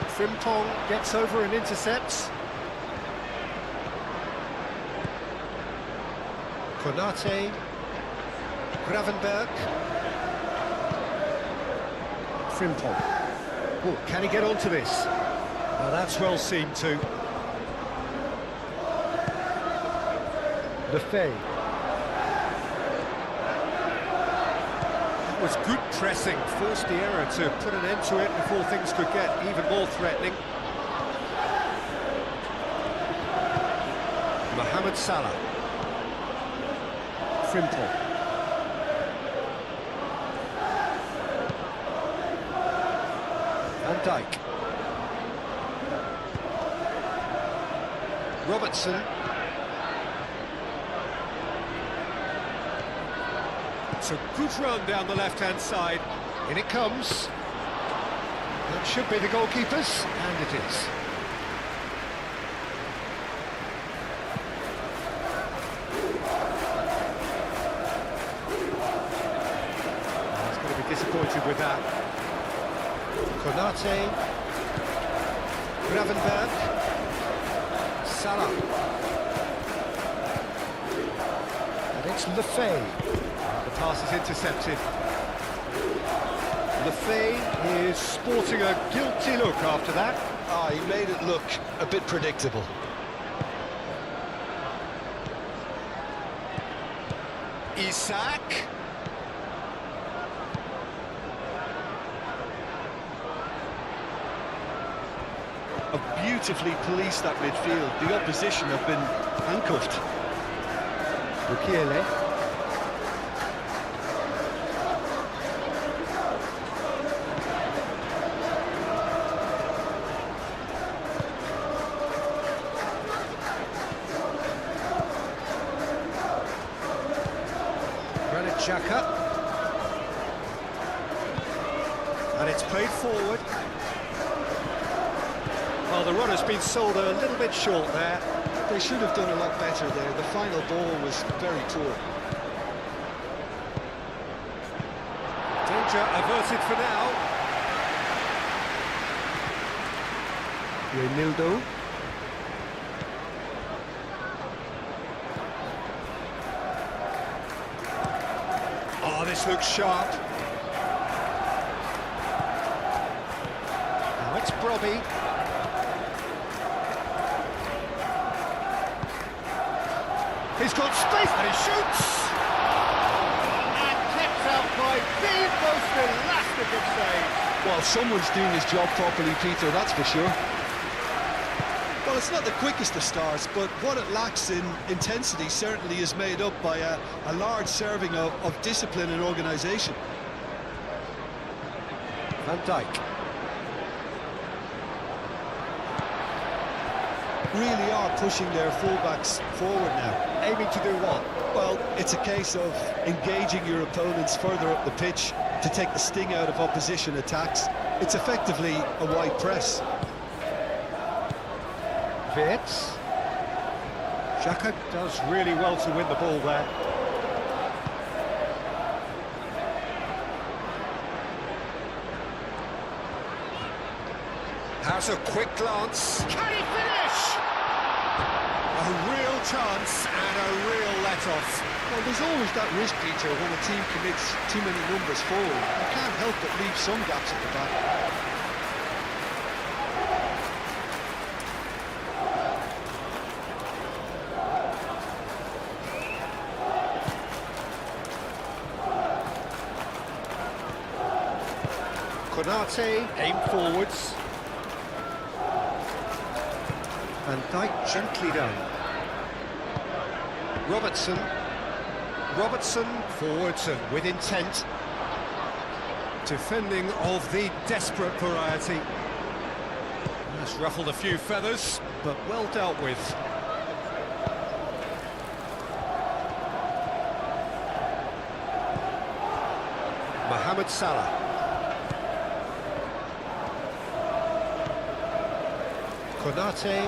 Frimpong gets over and intercepts. Konate. Gravenberg. Frimpong. Oh, can he get onto this? Well, that's well seen too. Lefebvre. That was good pressing, forced the error to put an end to it before things could get even more threatening. Mohamed Salah. Frimpong. Van Dijk. Robertson. It's a good run down the left-hand side. In it comes. That should be the goalkeeper's, and it is. He's going to be disappointed with that. Konate. Gravenberg. Salah. And it's Lefebvre. The pass is intercepted. Lefebvre is sporting a guilty look after that. Ah, he made it look a bit predictable. Isak. Beautifully policed that midfield. The opposition have been handcuffed. Bukiele. Granit Xhaka. And it's played forward. Well, the run has been sold a little bit short there. They should have done a lot better there. The final ball was very poor. Danger averted for now. Reinildo. Oh, this looks sharp. Now it's Brobby. He's got space and he shoots! And kept out by the most elastic of saves. Well, someone's doing his job properly, Peter, that's for sure. Well, it's not the quickest of starts, but what it lacks in intensity certainly is made up by a large serving of discipline and organisation. Van Dijk. Really are pushing their fullbacks forward now. Aiming to do what? Well, it's a case of engaging your opponents further up the pitch to take the sting out of opposition attacks. It's effectively a wide press. Wirtz. Xhaka does really well to win the ball there. Has a quick glance. Can he finish? A real chance and a real let-off. Well, there's always that risk, Peter, when a team commits too many numbers forward. You can't help but leave some gaps at the back. Konate, aim forwards. Van Dijk gently down. Robertson. Robertson forwards and with intent. Defending of the desperate variety. Has ruffled a few feathers, but well dealt with. Mohamed Salah. Konate.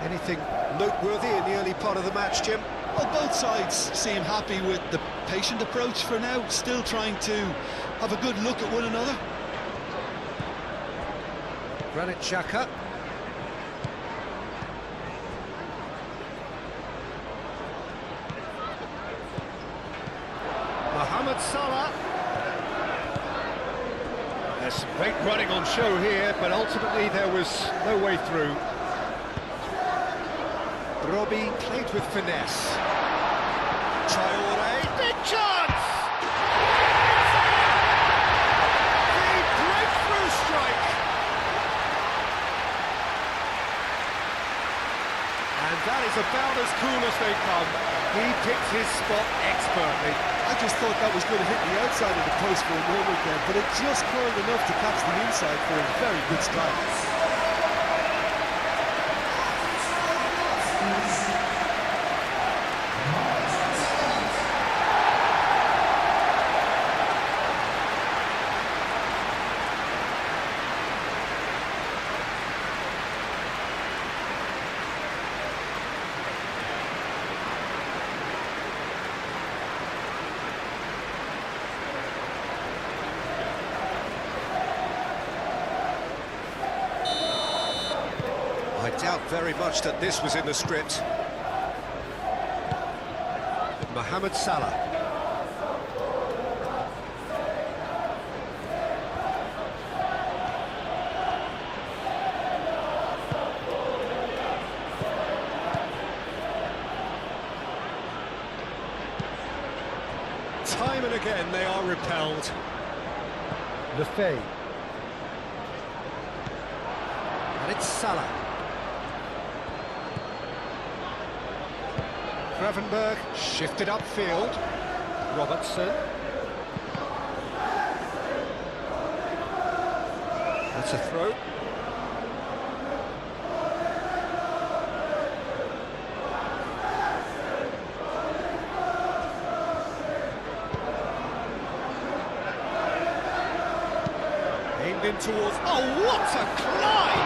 Anything noteworthy in the early part of the match, Jim? Well, both sides seem happy with the patient approach for now, still trying to have a good look at one another. Granit Xhaka. Mohamed Salah. There's some great running on show here, but ultimately there was no way through. Robbie played with finesse. Traore, big chance! The breakthrough strike! And that is about as cool as they come. He picked his spot expertly. I just thought that was going to hit the outside of the post for a moment there, but it just curled enough to catch the inside for a very good strike. I doubt very much that this was in the script. Mohamed Salah. Time and again they are repelled. Lefebvre. And it's Salah. Gravenberg shifted upfield. Robertson. That's a throw. Aimed in towards... Oh, what a climb!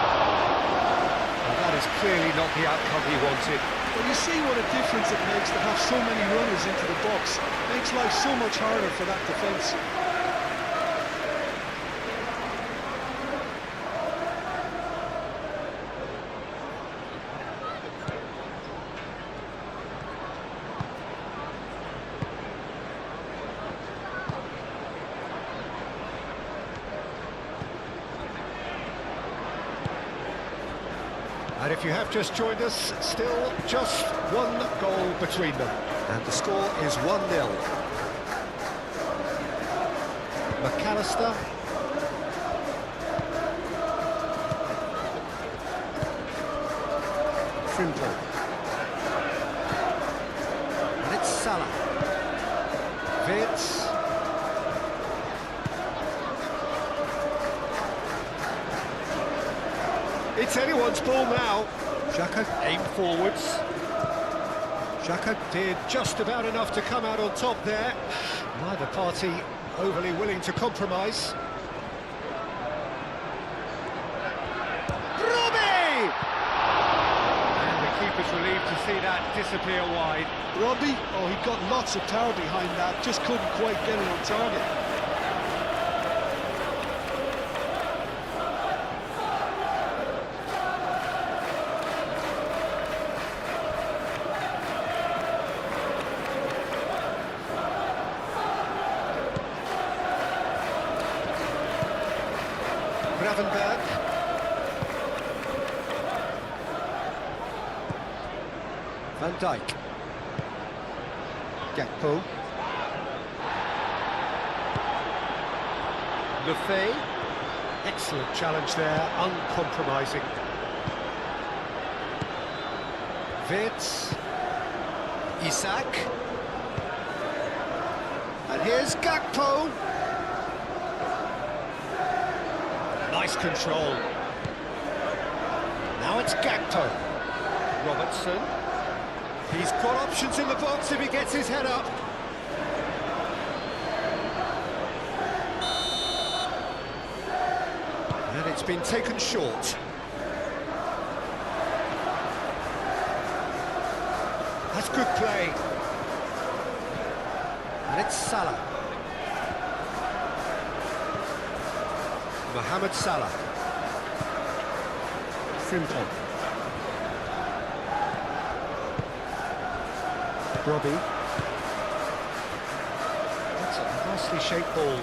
Well, that is clearly not the outcome he wanted. Well, you see what a difference it makes to have so many runners into the box. Makes life so much harder for that defence. And if you have just joined us, still just one goal between them. And the score is 1-0. McAllister. Frimpong. And it's Salah. Wirtz. It's anyone's ball now. Xhaka aimed forwards. Xhaka did just about enough to come out on top there. Neither party overly willing to compromise. Robbie! And the keeper's relieved to see that disappear wide. Robbie, oh, he got lots of power behind that, just couldn't quite get it on target. Gravenberg. Van Dijk. Gakpo. Lefebvre. Excellent challenge there, uncompromising. Wirtz. Isak. And here's Gakpo. Nice control. Now it's Gakpo. Robertson. He's got options in the box if he gets his head up. And it's It's been taken short. That's good play. And it's Salah. Mohamed Salah. Frimpong. Robbie. That's a nicely shaped ball.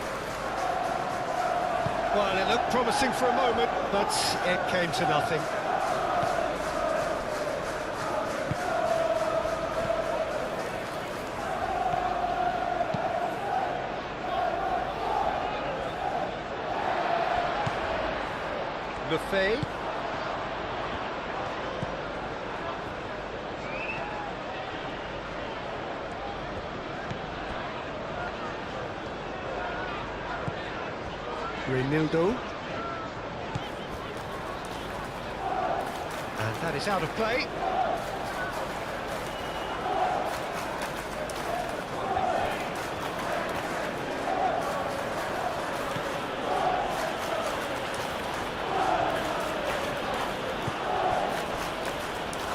Well, it looked promising for a moment, but it came to nothing. Lefebvre. Reinildo. And that is out of play.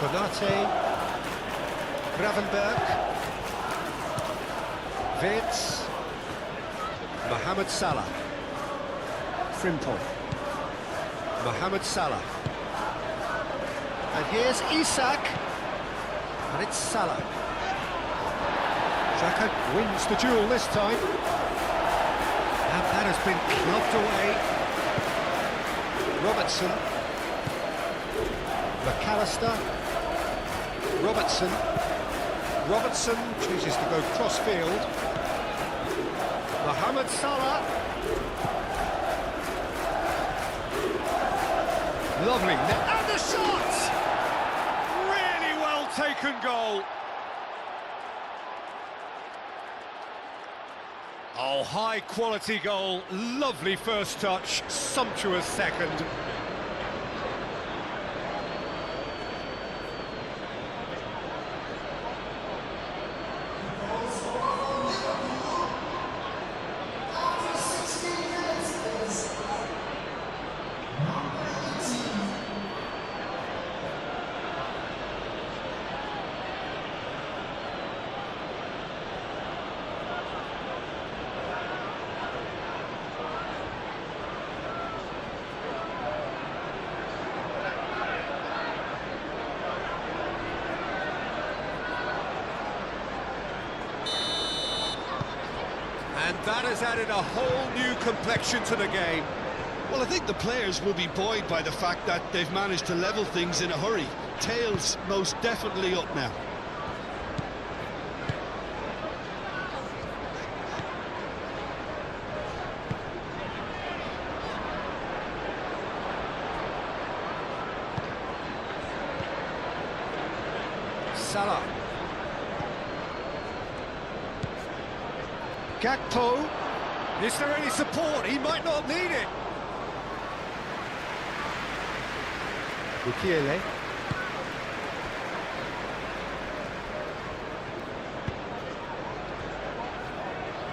Konate. Gravenberg. Wirtz. Mohamed Salah. Frimpong. Mohamed Salah. And here's Isak. And it's Salah. Xhaka wins the duel this time. And that has been clubbed away. Robertson. McAllister. Robertson. Robertson chooses to go cross-field. Mohamed Salah. Lovely, and the shot! Really well taken goal. Oh, high quality goal, lovely first touch, sumptuous second. And that has added a whole new complexion to the game. Well, I think the players will be buoyed by the fact that they've managed to level things in a hurry. Tails most definitely up now. Salah. Gakpo. Is there any support? He might not need it. Mukiele.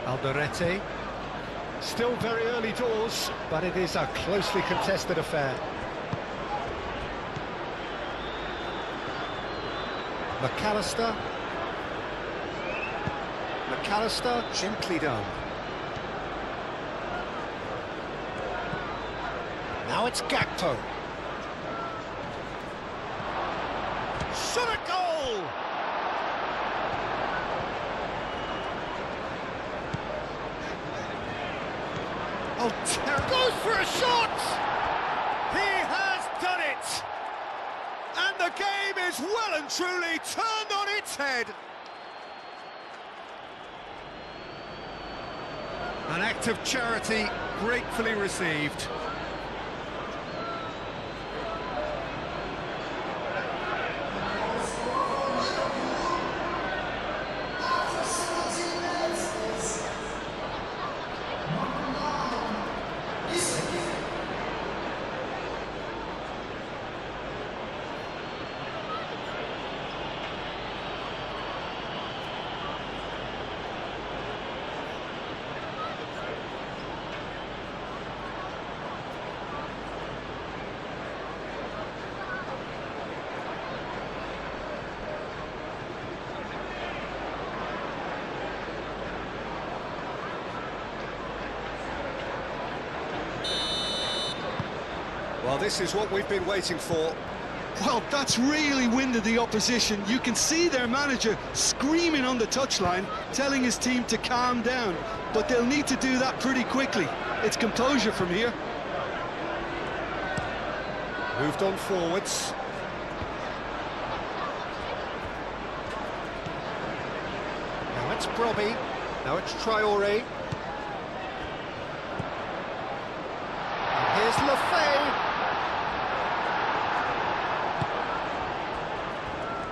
Alderete. Still very early doors, but it is a closely contested affair. McAllister. McAllister, gently done. Now it's Gakpo. Shot a goal! Oh, terrible. Goes for a shot! He has done it! And the game is well and truly turned on its head. An act of charity gratefully received. Well, this is what we've been waiting for. Well, that's really winded the opposition. You can see their manager screaming on the touchline, telling his team to calm down. But they'll need to do that pretty quickly. It's composure from here. Moved on forwards. Now it's Brobby. Now it's Traoré. And here's Lefay.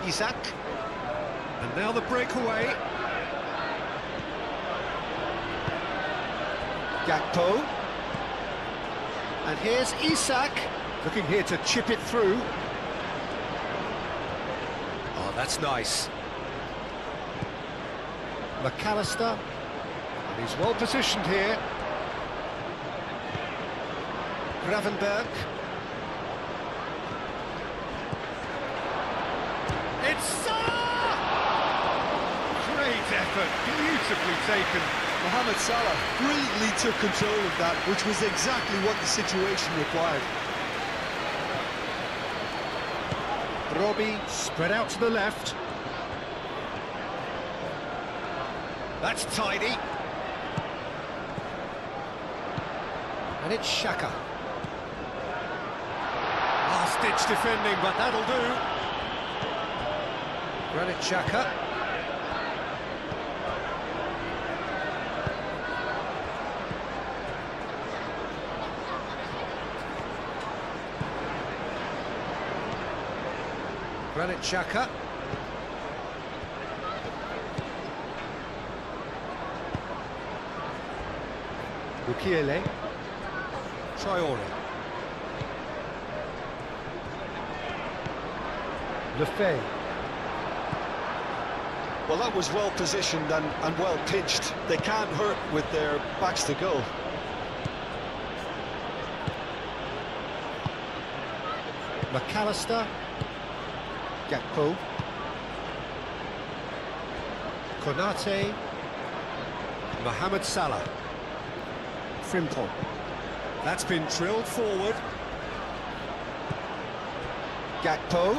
Isak. And now the breakaway. Gakpo. And here's Isak. Looking here to chip it through. Oh, that's nice. McAllister. And he's well positioned here. Gravenberg. It's Salah! Great effort, beautifully taken. Mohamed Salah brilliantly took control of that, which was exactly what the situation required. Robbie spread out to the left. That's tidy. And it's Xhaka. Last-ditch defending, but that'll do. Granit Xhaka. Granit Xhaka. Mukiele. Traoré. Lefay. Well, that was well positioned and well pitched. They can't hurt with their backs to goal. McAllister. Gakpo. Konate. Mohamed Salah. Frimpong. That's been drilled forward. Gakpo.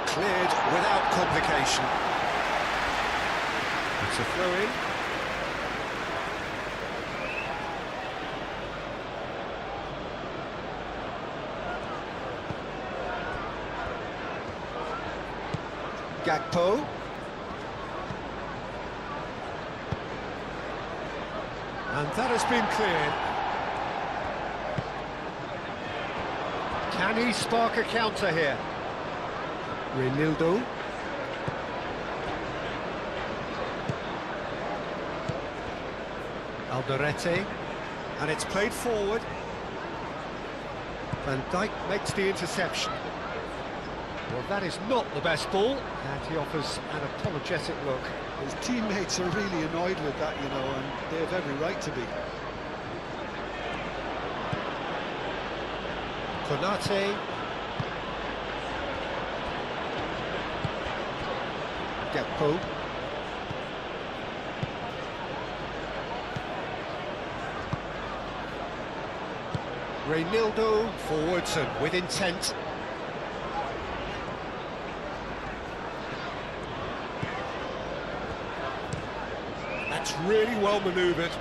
Cleared without complication. It's a throw-in. Gakpo. And that has been cleared. Can he spark a counter here? Reinildo. Alderete. And it's played forward. Van Dijk makes the interception. Well, that is not the best ball, and he offers an apologetic look. His teammates are really annoyed with that, you know, and they have every right to be. Konate. Gakpo. Reinildo forwards and with intent. That's really well manoeuvred.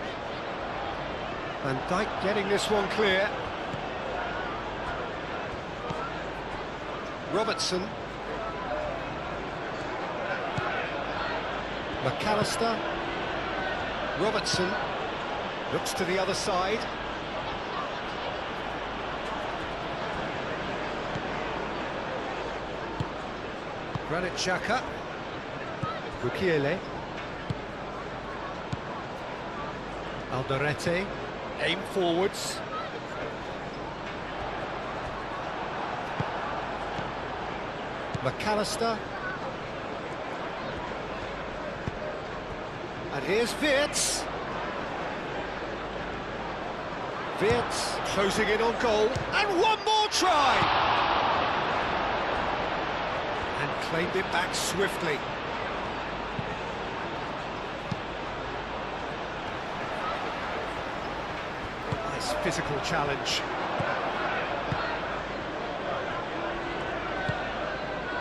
Van Dijk getting this one clear. Robertson. McAllister. Robertson looks to the other side. Granit Xhaka. Mukiele. Alderete. Aim forwards. McAllister. And here's Wirtz. Wirtz closing in on goal. And one more try! And claimed it back swiftly. Nice physical challenge.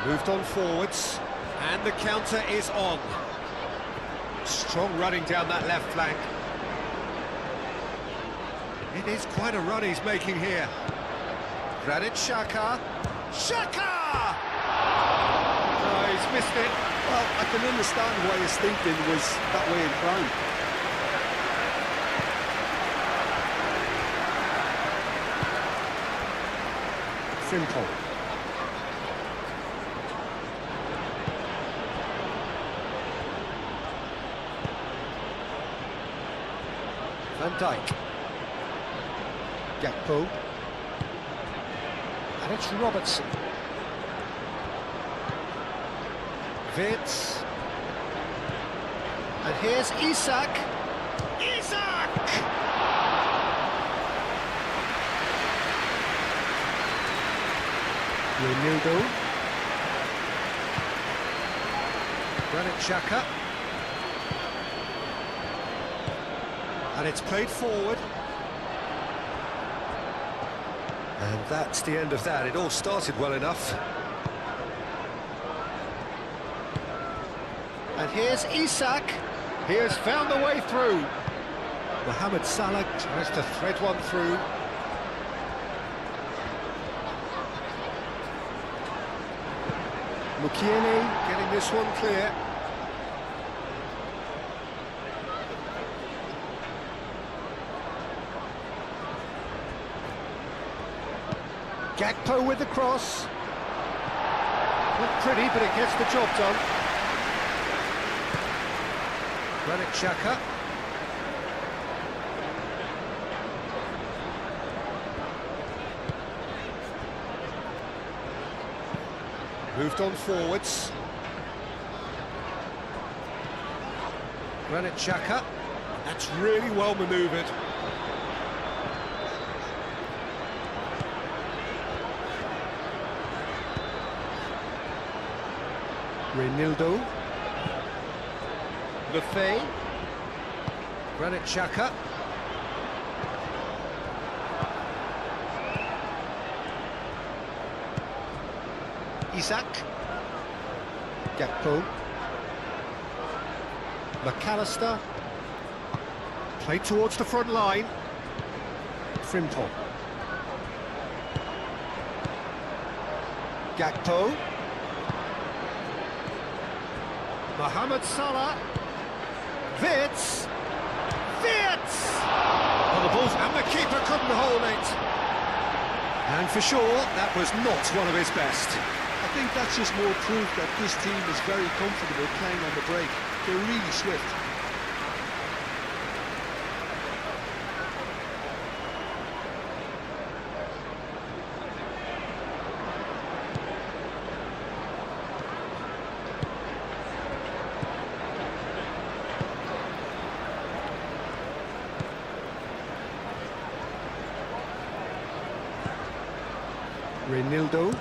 Moved on forwards, and the counter is on. Strong running down that left flank. It is quite a run he's making here. Granit Xhaka. Xhaka! No, he's missed it. Well, I can understand why his thinking was that way inclined. Simple. Van Dijk. Gakpo. And it's Robertson. Vitz. And here's Isak. Isak! Ronaldo. Granit Xhaka. And it's played forward. And that's the end of that. It all started well enough. And here's Isak. He has found the way through. Mohamed Salah tries to thread one through. Mukiele getting this one clear. Gakpo with the cross. Not pretty, but it gets the job done. Granit Xhaka. Moved on forwards. Granit Xhaka. That's really well manoeuvred. Ronaldo. Lefebvre. Granit Xhaka. Isak. Gakpo. McAllister. Played towards the front line. Frimpong. Gakpo. Mohamed Salah. Vitz. Vitz! On the ball, and the keeper couldn't hold it. And for sure, that was not one of his best. I think that's just more proof that this team is very comfortable playing on the break. They're really swift. Ronaldo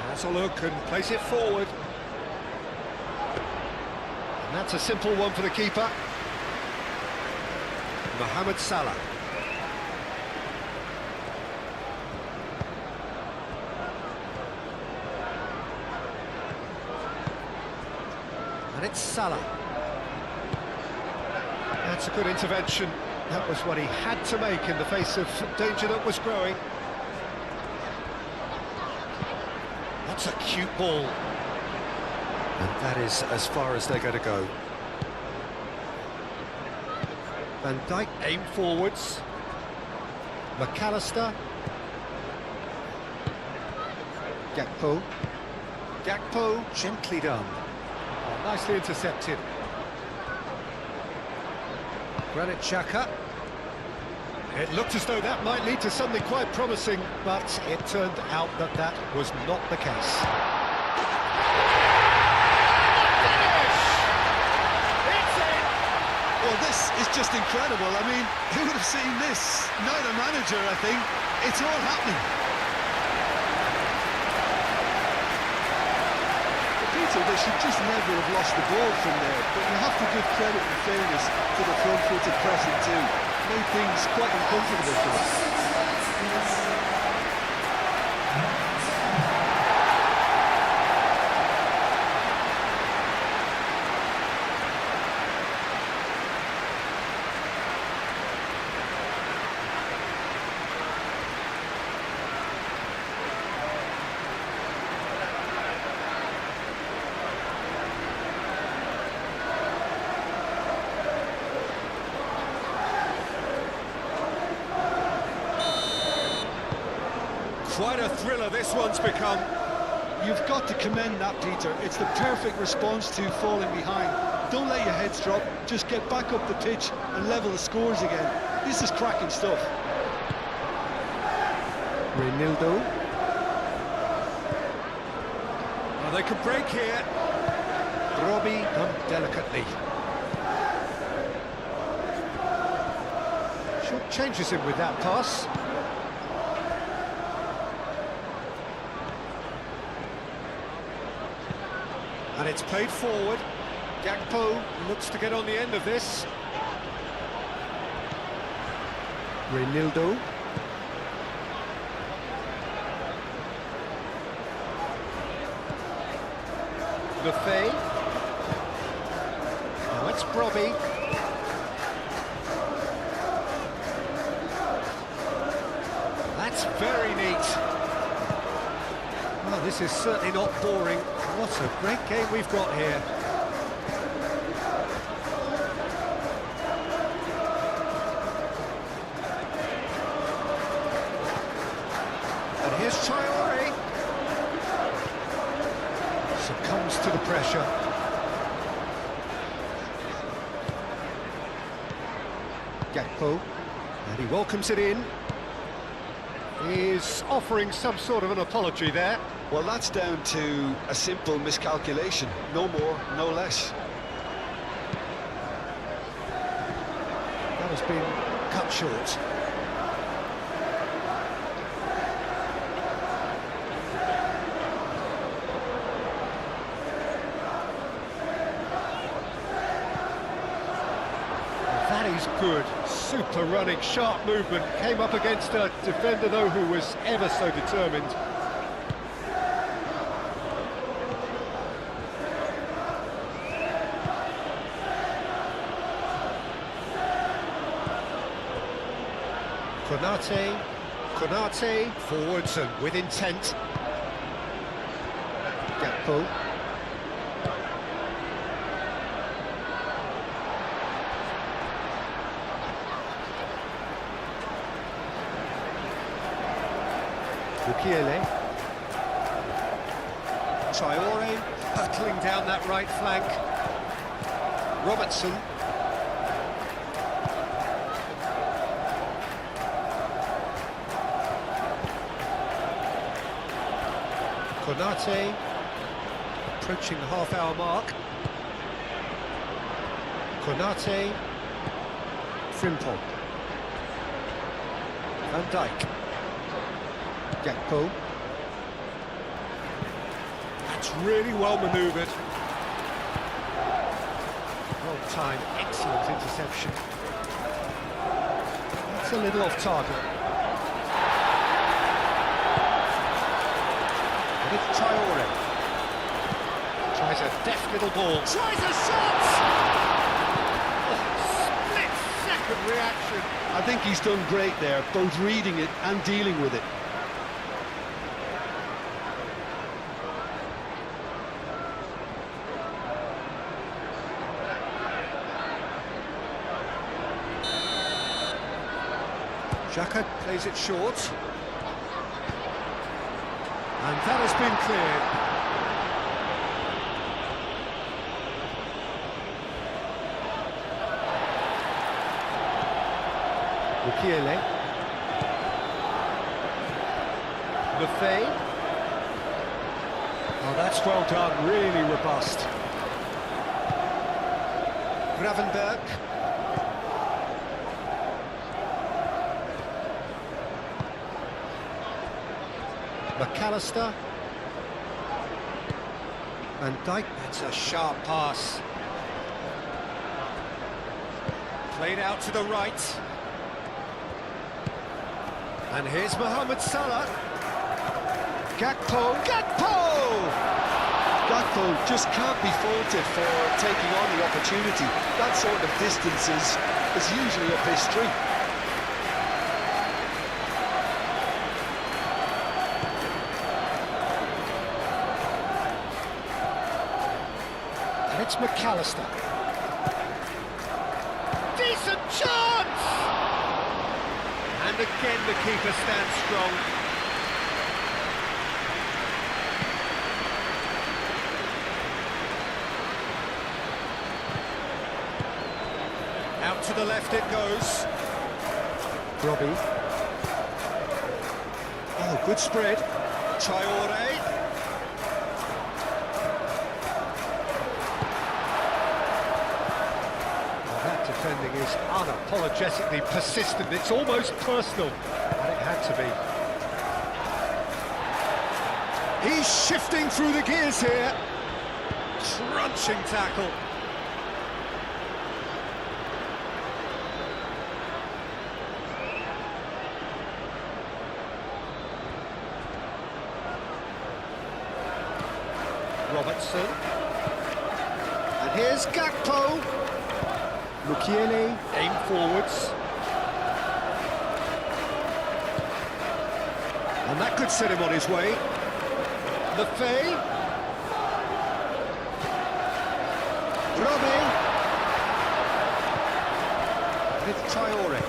has a look and plays it forward. And that's a simple one for the keeper. Mohamed Salah. And it's Salah. That's a good intervention. That was what he had to make in the face of danger that was growing. That's a cute ball. And that is as far as they're going to go. Van Dijk aim forwards. McAllister. Gakpo. Gakpo, gently done. Oh, nicely intercepted. Granit Xhaka. It looked as though that might lead to something quite promising, but it turned out that that was not the case. Well, this is just incredible. I mean, who would have seen this? Neither manager, I think. It's all happening. Peter, they should just never have lost the ball from there, but you have to give credit and fairness to the front-footed pressing too. Made things quite uncomfortable for them. Quite a thriller this one's become. You've got to commend that, Peter. It's the perfect response to falling behind. Don't let your heads drop, just get back up the pitch and level the scores again. This is cracking stuff. Reinildo. Well, they could break here. Robbie done delicately. Short changes him with that pass. And it's played forward. Gakpo looks to get on the end of this. Reinildo. Lefay. Now it's Brobbey. That's very neat. Well, this is certainly not boring. What a great game we've got here. And here's Traore. Succumbs to the pressure. Gakpo. And he welcomes it in. He's offering some sort of an apology there. Well, that's down to a simple miscalculation. No more, no less. That has been cut short. That is good. Super running, sharp movement. Came up against a defender, though, who was ever so determined. Konate, forwards and with intent. Gakpo. Mukiele. Traore hurtling down that right flank. Robertson. Konate approaching the half-hour mark. Konate, Frimpong, Van Dijk, Gakpo. That's really well manoeuvred. Well timed, excellent interception. That's a little off target. It's Traore. Tries a deft little ball. Tries a shot! Oh, split-second reaction. I think he's done great there, both reading it and dealing with it. Xhaka plays it short. And that has been cleared. Mukiele. Lefay. Oh, that's well done, really robust. Gravenberg. McAllister. Van Dijk, that's a sharp pass. Played out to the right. And here's Mohamed Salah. Gakpo. Gakpo just can't be faulted for taking on the opportunity. That sort of distance is usually up his street. It's McAllister. Decent chance! And again the keeper stands strong. to the left it goes. Robbie. Oh, good spread. Traore. Well, that defending is unapologetically persistent. It's almost personal, and it had to be. He's shifting through the gears here. Crunching tackle. Robertson. And here's Gakpo. Mukiele, aim forwards. And that could set him on his way. Lefay. Robbie. With Traore.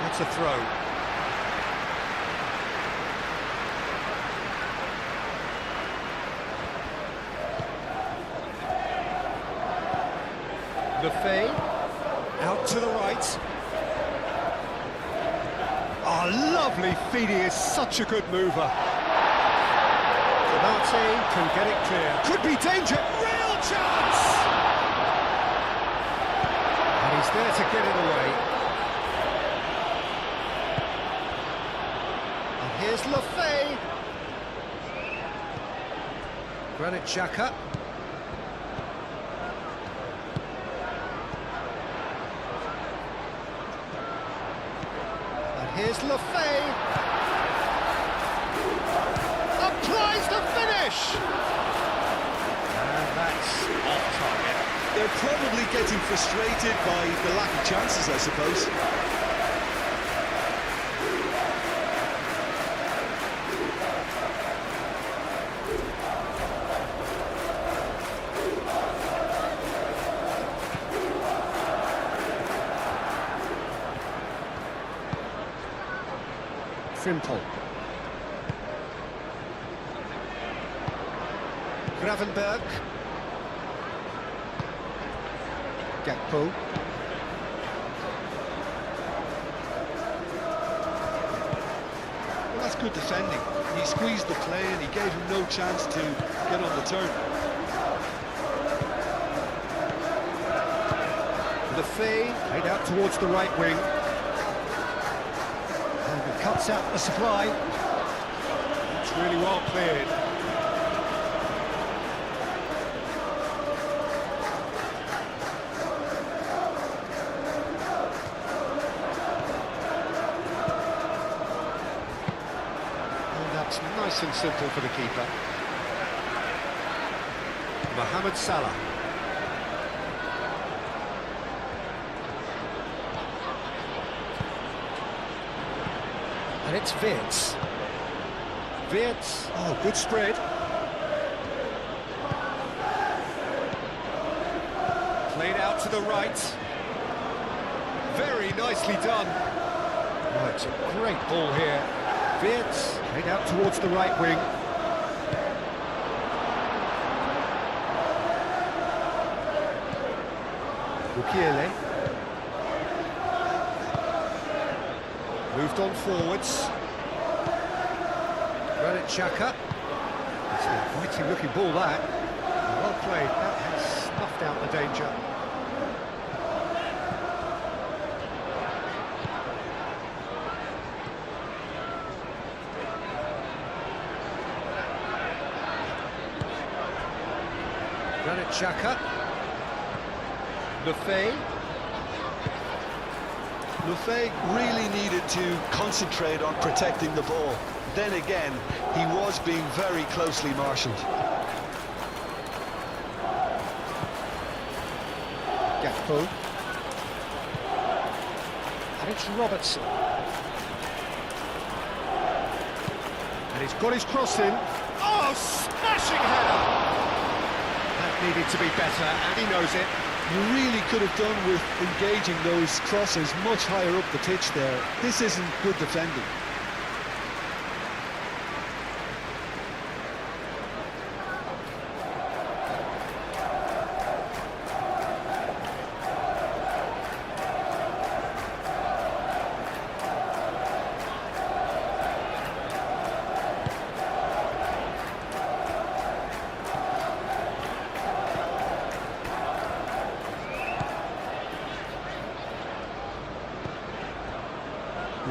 It's a throw. Lefay. Out to the right. Oh, lovely feed, he is such a good mover. Konate can get it clear. Could be danger, real chance! And he's there to get it away. And here's Lefay. Granit Xhaka. Here's Lefay. Applies the finish! And that's off target. They're probably getting frustrated by the lack of chances, I suppose. Frimpong. Gravenberg. Gakpo. Well, that's good defending. He squeezed the play and he gave him no chance to get on the turn. Lefay laid out towards the right wing. Cuts out the supply. It's really well cleared. And that's nice and simple for the keeper. Mohamed Salah. And it's Wirtz. Wirtz. Oh, good spread. Played out to the right. Very nicely done. Oh, it's a great ball here. Wirtz played out towards the right wing. Mukiele. Moved on forwards. Granit Xhaka. It's an inviting looking ball that. Well played, that has snuffed out the danger. Granit Xhaka. Lefay. Lefay really needed to concentrate on protecting the ball. Then again, he was being very closely marshalled. Gakpo. And it's Robertson. And he's got his cross in. Oh, smashing header! That needed to be better, and he knows it. You really could have done with engaging those crosses much higher up the pitch there. This isn't good defending.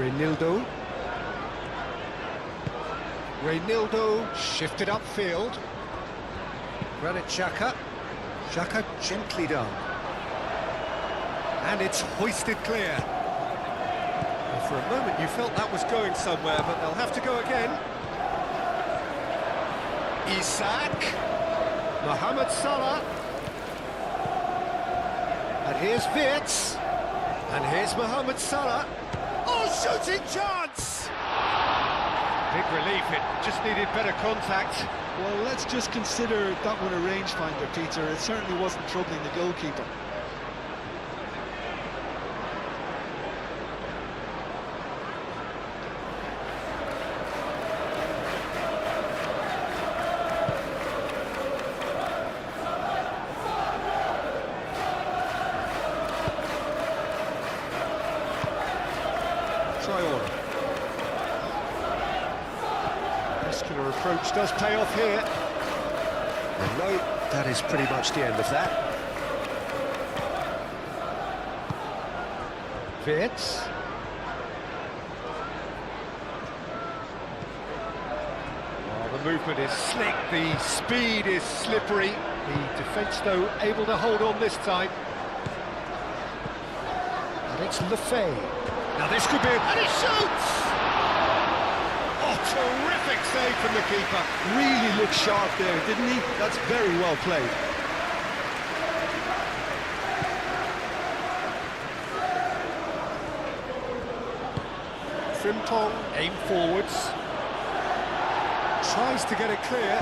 Reynildo. Reynildo shifted upfield. Granit Xhaka. Xhaka gently done. And it's hoisted clear. And for a moment you felt that was going somewhere, but they'll have to go again. Isak. Mohamed Salah. And here's Wirtz. And here's Mohamed Salah. Oh, shooting chance! Big relief, it just needed better contact. Well, let's just consider that one a rangefinder, Peter. It certainly wasn't troubling the goalkeeper. Muscular approach does pay off here. And no, that is pretty much the end of that. Wirtz. Oh, the movement is slick, the speed is slippery. The defence, though, able to hold on this time. And it's Lefay. Now this could be a... And he shoots! Oh, terrific save from the keeper. Really looked sharp there, didn't he? That's very well played. Frimpong, aim forwards. Tries to get it clear.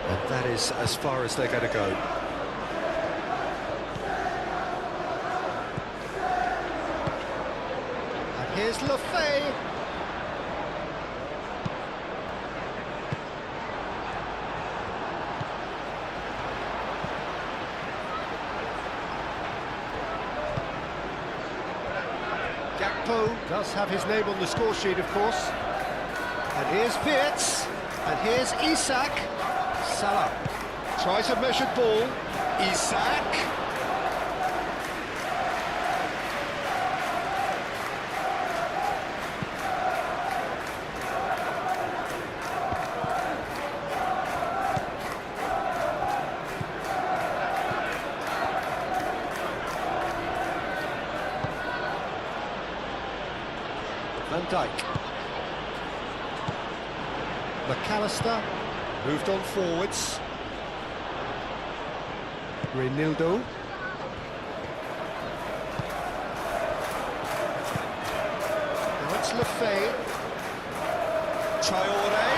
And that is as far as they're going to go. Here's Lefay. Gakpo does have his name on the score sheet, of course. And here's Wirtz. And here's Isak. Salah tries a measured ball. Isak. Van Dijk. McAllister moved on forwards. Reynildo. Now it's Lefay. Traoré.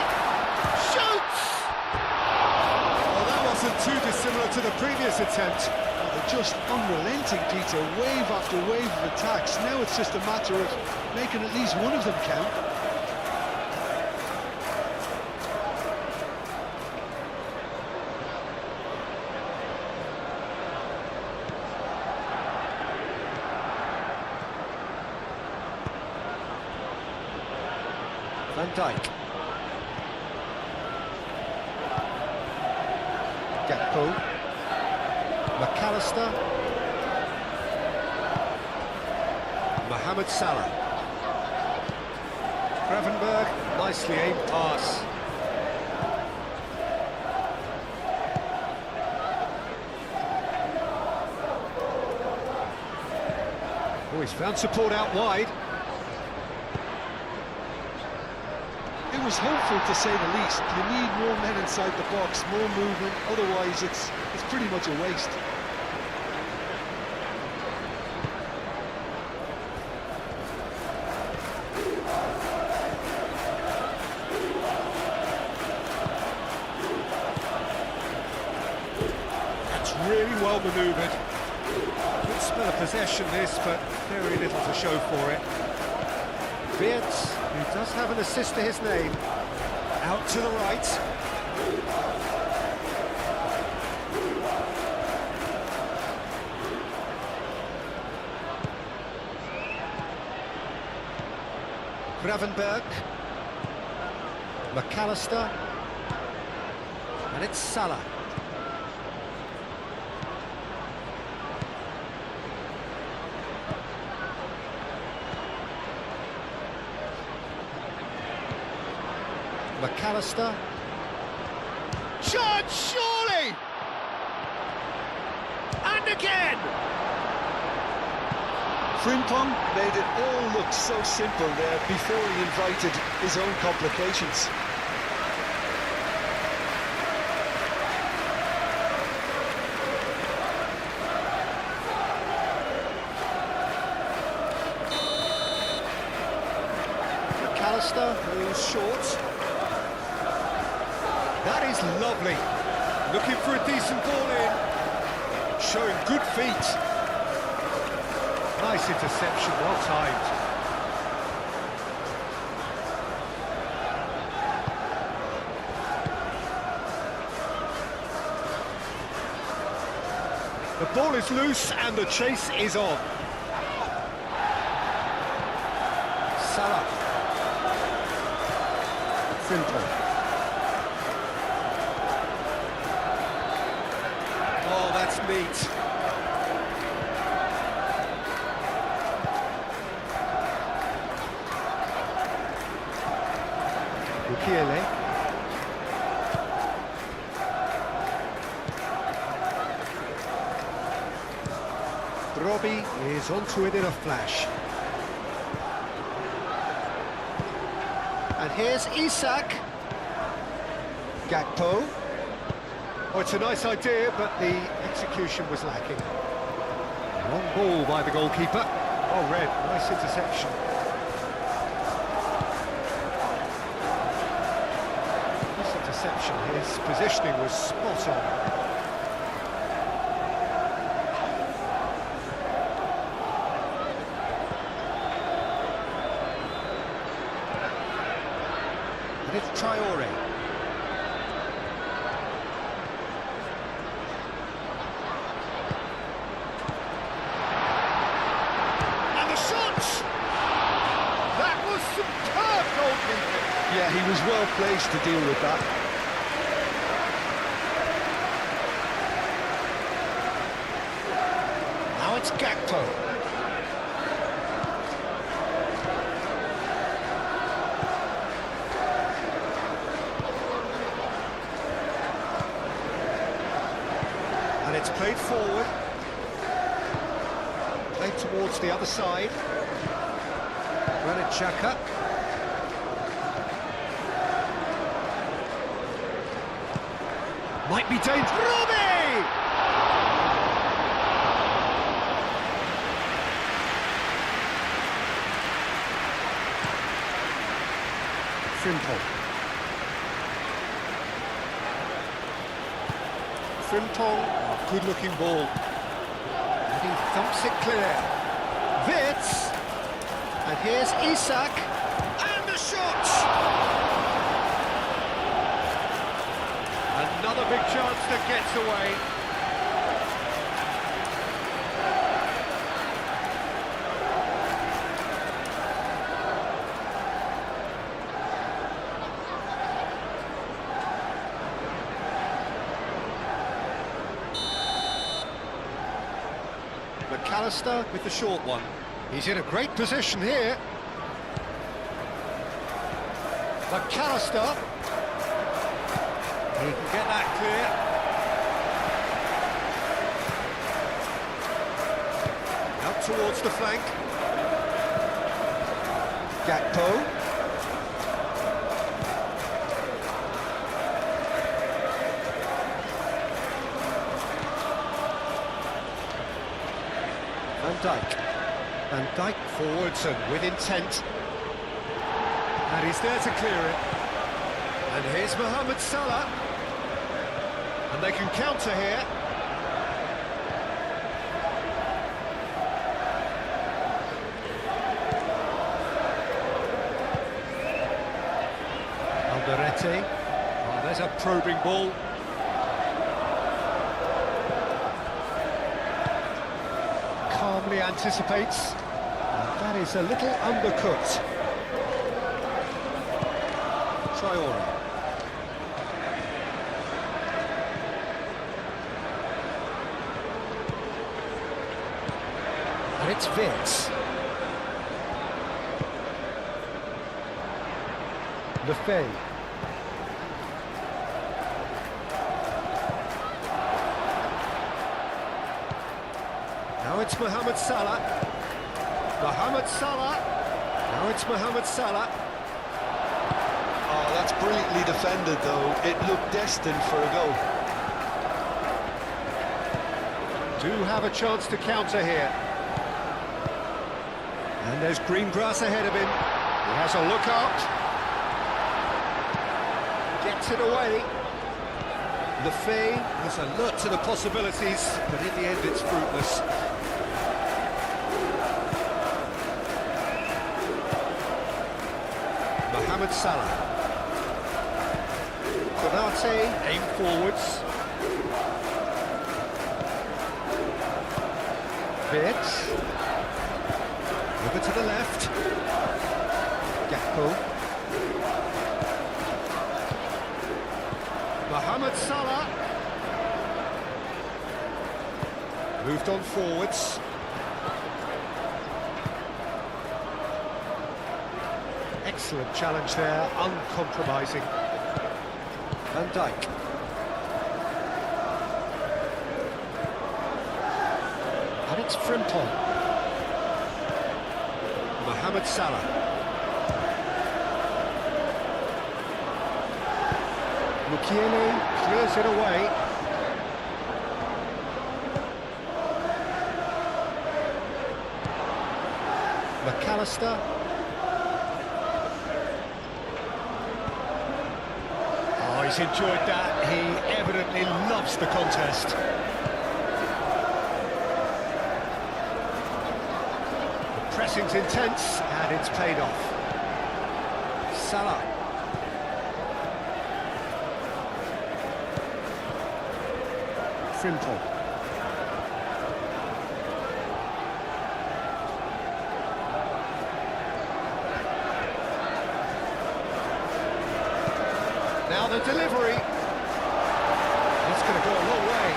Shoots! Well, that wasn't too dissimilar to the previous attempt. They're just unrelenting, Peter. Wave after wave of attacks. Now it's just a matter of making at least one of them count. Van Dijk. Gakpo. McAllister. Mohamed Salah. Gravenberg, nicely aimed pass. Oh, he's found support out wide. It was hopeful, to say the least. You need more men inside the box, more movement, otherwise it's pretty much a waste. That's really well manoeuvred. Good spell of possession this, but very little to show for it. Wirtz, who does have an assist to his name, out to the right. Gravenberg. McAllister. And it's Salah. McAllister. Chance, surely! And again! Frimpong made it all look so simple there before he invited his own complications. McAllister moves short. That is lovely. Looking for a decent ball in. Showing good feet. Nice interception, well timed. The ball is loose and the chase is on. Salah. Frimpong. Oh, that's neat. Mukiele. Robbie is onto it in a flash. And here's Isak. Gakpo. Oh, it's a nice idea, but the execution was lacking. Long ball by the goalkeeper. Oh, Red, nice interception. Nice interception. His positioning was spot on. And it's Traore. And the shot! That was superb goalkeeping. Yeah, he was well placed to deal with that. Now it's Gakpo. And it's played forward. Played towards the other side. Granit Xhaka. Might be dangerous. Robbie! Frimpong. Frimpong, good-looking ball. And he thumps it clear. Wits. And here's Isak. And the shot! Another big chance that gets away. McAllister with the short one. He's in a great position here. McAllister. He can get that clear. Out towards the flank. Gakpo. Van Dijk. Van Dijk forwards and with intent. And he's there to clear it. And here's Mohamed Salah. And they can counter here. Alderete. Oh, there's a probing ball. Calmly anticipates. And that is a little undercut. Traore. And it's Wits. Lefebvre. it's Mohamed Salah. Mohamed Salah. Now it's Mohamed Salah. Oh, that's brilliantly defended, though. It looked destined for a goal. Do have a chance to counter here. And there's green grass ahead of him. He has a look out. Gets it away. Lefebvre is alert to the possibilities, but in the end it's fruitless. Mohamed Salah. Konate, aim forwards. Bit. Over to the left. Gakpo. Mohamed Salah. Moved on forwards. Excellent challenge there, uncompromising. Van Dijk. And it's Frimpong. Mohamed Salah. Mukiele clears it away. McAllister. Oh, he's enjoyed that. He evidently loves the contest. The pressing's intense, and it's paid off. Salah. Frimpong. Now the delivery. It's going to go a long way.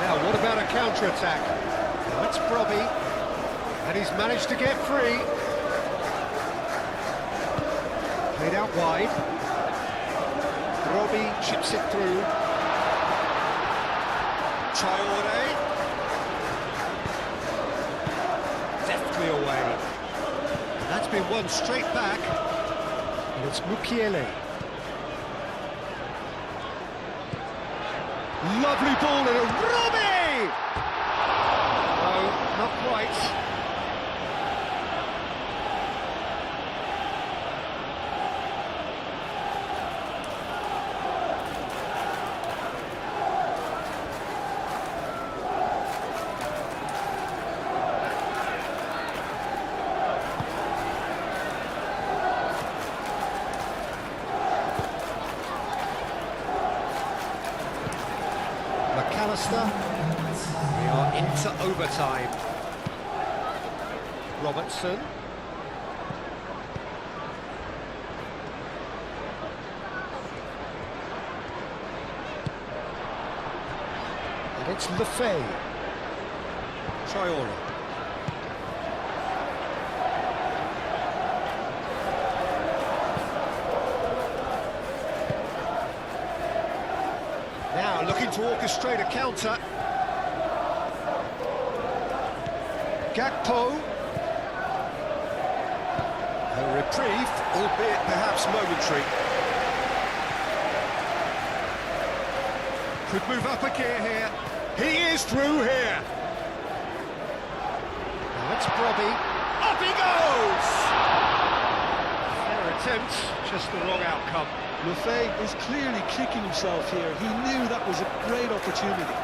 Now, what about a counter-attack? Now it's Brobbey, and he's managed to get free. Played out wide. Brobbey chips it through. Traore. Deftly away. And that's been won straight back. And it's Mukiele. Lovely ball and a Robbie! No, not quite. McAllister. We are into overtime. Robertson. And it's Lefebvre. Traore. Now looking to orchestrate a counter. Gakpo. A reprieve, albeit perhaps momentary. Could move up a gear here. He is through here. Now it's Brobbey. Up he goes! Fair attempt, just the wrong outcome. Lefebvre is clearly kicking himself here. He knew that was a great opportunity.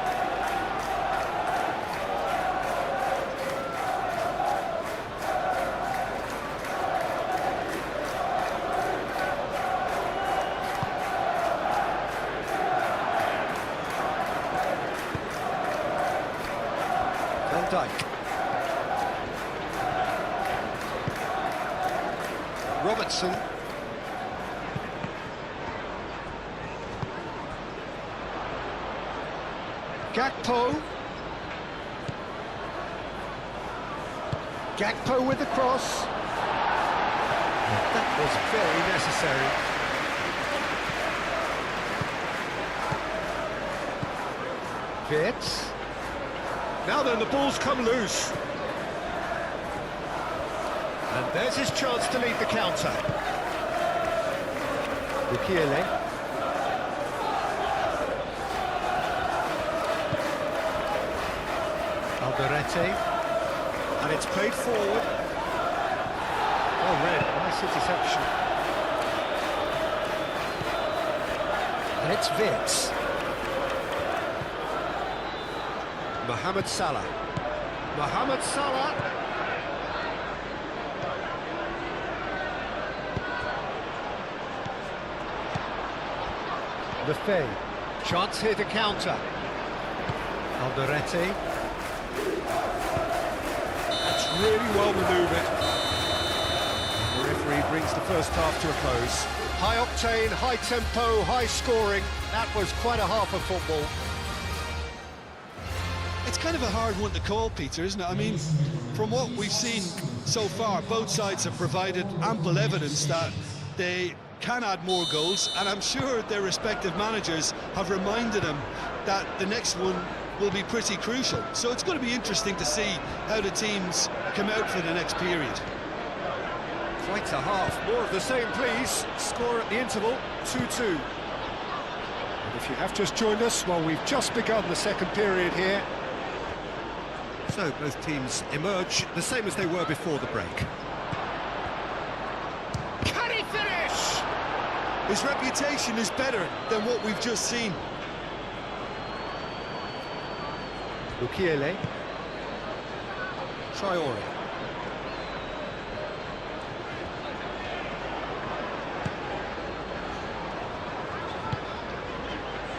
Van Dijk. Robertson. Gakpo. Gakpo with the cross. That was very necessary. Vitz. Now then, the ball's come loose. And there's his chance to lead the counter. Bukiele. Alderete. And it's played forward. Oh, red, nice interception. And it's Vitz. Mohamed Salah. Mohamed Salah. Lefebvre. Chance here to counter. Alderete. That's really well manoeuvred. The referee brings the first half to a close. High octane, high tempo, high scoring. That was quite a half of football. It's kind of a hard one to call, Peter, isn't it? I mean, from what we've seen so far, both sides have provided ample evidence that they can add more goals, and I'm sure their respective managers have reminded them that the next one will be pretty crucial. So it's going to be interesting to see how the teams come out for the next period. Quite a half. More of the same, please. Score at the interval, 2-2. And if you have just joined us, well, we've just begun the second period here. So both teams emerge the same as they were before the break. Can he finish? His reputation is better than what we've just seen. Bukiele. Traore.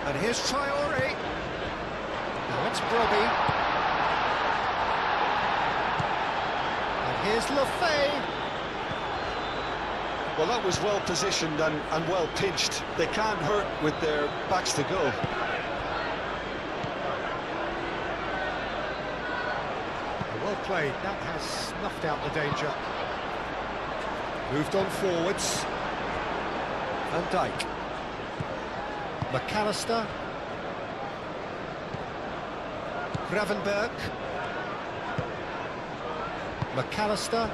And here's Traore. Now it's Brobbey. And here's Lefebvre. Well, that was well positioned and well pinched. They can't hurt with their backs to go. Well played, that has snuffed out the danger. Moved on forwards. Van Dijk. McAllister. Gravenberg. McAllister.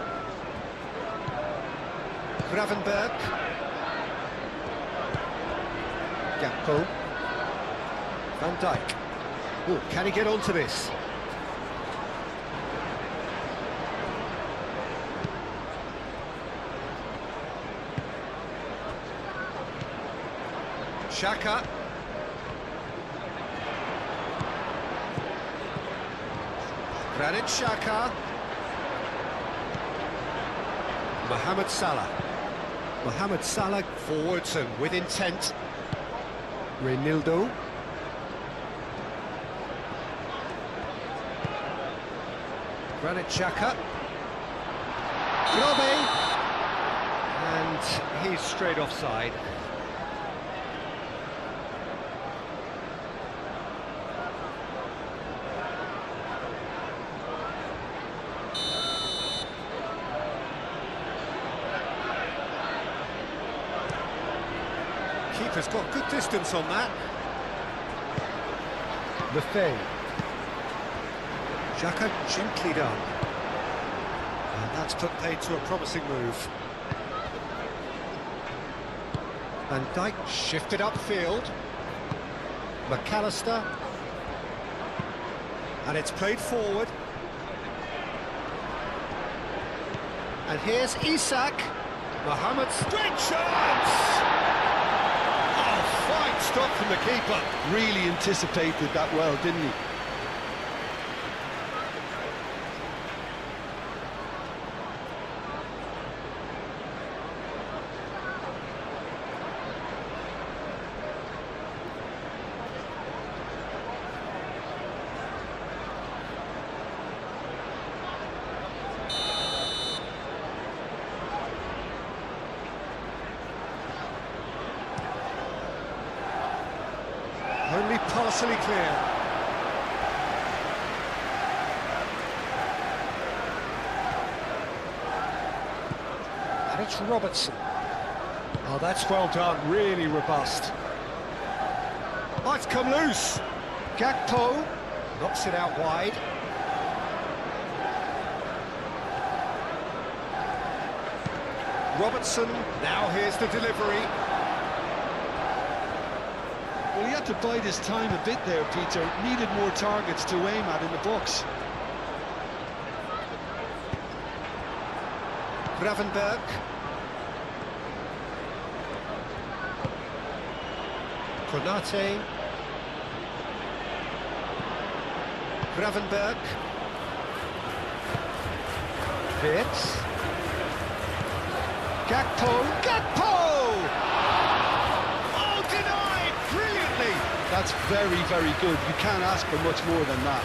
Gravenberg. Gakpo. Van Dijk. Oh, can he get onto this? Xhaka. Granit Xhaka. Mohamed Salah. Mohamed Salah forwards and with intent. Reinildo. Granit Xhaka. Brobbey. And he's straight offside. Keeper's got good distance on that. Lefebvre. Xhaka gently done. And that's put paid to a promising move. Van Dijk shifted upfield. McAllister. And it's played forward. And here's Isak. Mohamed's great chance! Fine stop from the keeper. Really anticipated that well, didn't he? Only partially clear. And it's Robertson. Oh, that's well done, really robust. Oh, it's come loose. Gakpo knocks it out wide. Robertson, now here's the delivery. Well, he had to bide his time a bit there, Peter. Needed more targets to aim at in the box. Gravenberg. Konate. Gravenberg. Wirtz. Gakpo! Oh, denied! Brilliantly! That's very, very good. You can't ask for much more than that.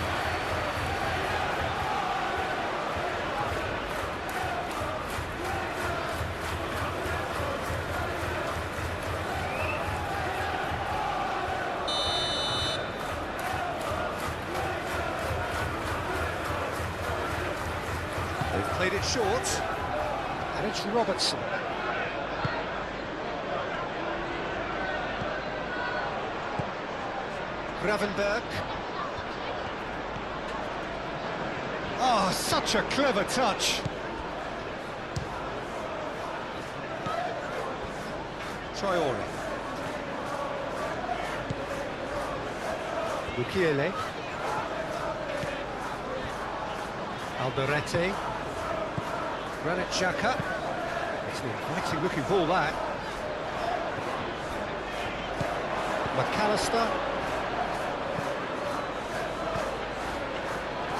They've played it short. And it's Robertson. Gravenberg. Oh, such a clever touch. Traore. Mukiele. Alderete. Granit Xhaka. It's an inviting looking ball, that. McAllister.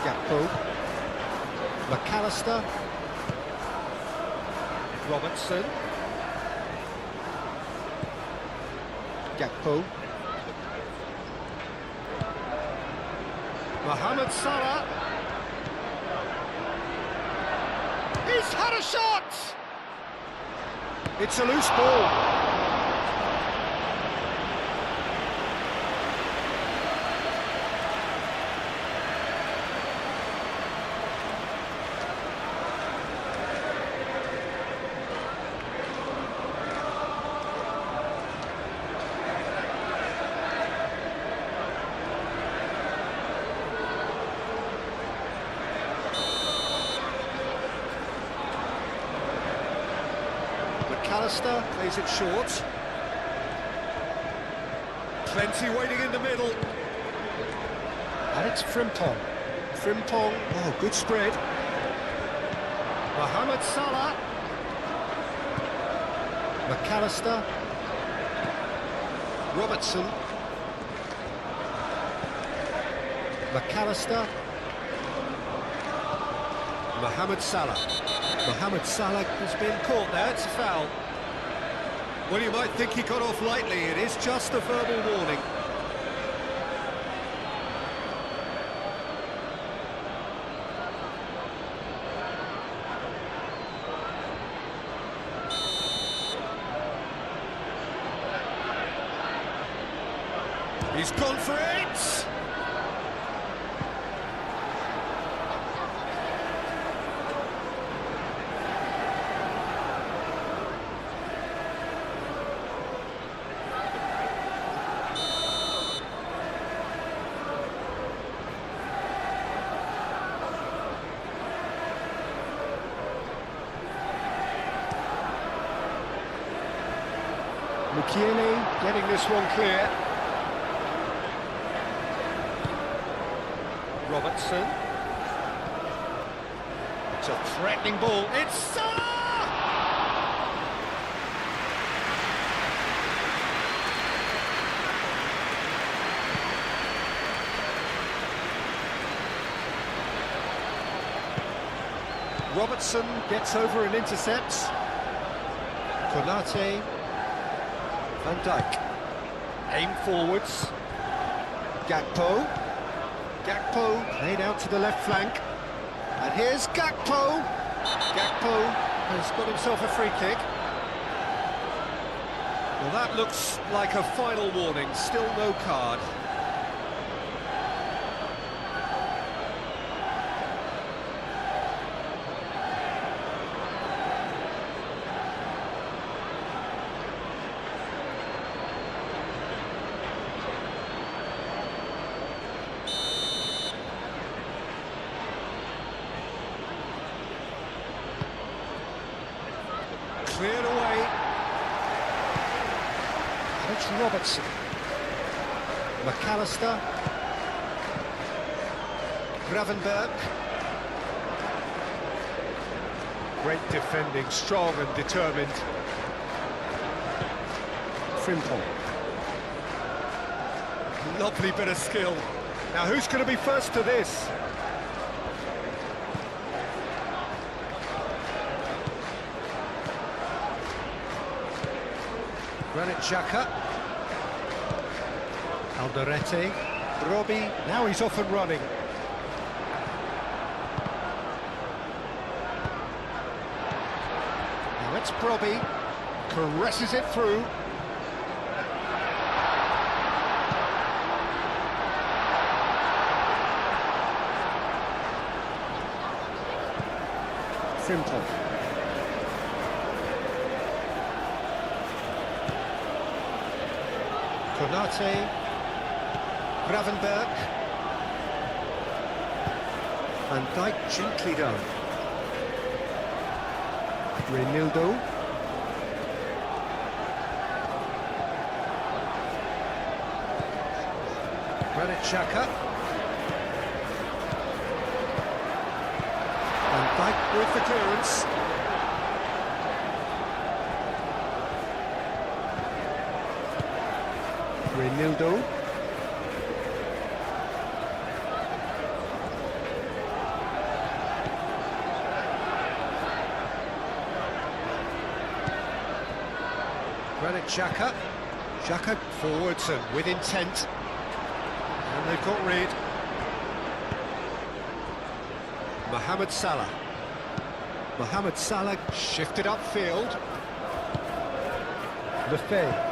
Gakpo. McAllister. Robertson. Gakpo. Mohamed Salah. He's had a shot! It's a loose ball. McAllister plays it short. Plenty waiting in the middle. And it's Frimpong. Frimpong, oh, good spread. Mohamed Salah. McAllister. Robertson. McAllister. Mohamed Salah. Mohamed Salah has been caught there, it's a foul. Well, you might think he got off lightly, it is just a verbal warning. He's gone for it! Mukiele getting this one clear. Robertson. It's a threatening ball. It's Salah! Robertson gets over and intercepts. Konate. Van Dijk. Aim forwards. Gakpo. Gakpo played out to the left flank. And here's Gakpo. Gakpo has got himself a free kick. Well, that looks like a final warning. Still no card. Cleared away. And it's Robertson. McAllister. Gravenberg. Great defending, strong and determined. Frimpong. Lovely bit of skill. Now who's going to be first to this? Granit Xhaka. Alderete. Robbie. Now he's off and running. Now it's Robbie. Caresses it through. Frimpong. Konate. Gravenberg. Van Dijk gently done. Reinildo. Granit Xhaka. Van Dijk with the clearance. Reinildo. Granit Xhaka. Xhaka forwards and with intent. And they've got rid. Mohamed Salah. Mohamed Salah shifted upfield. Lefebvre.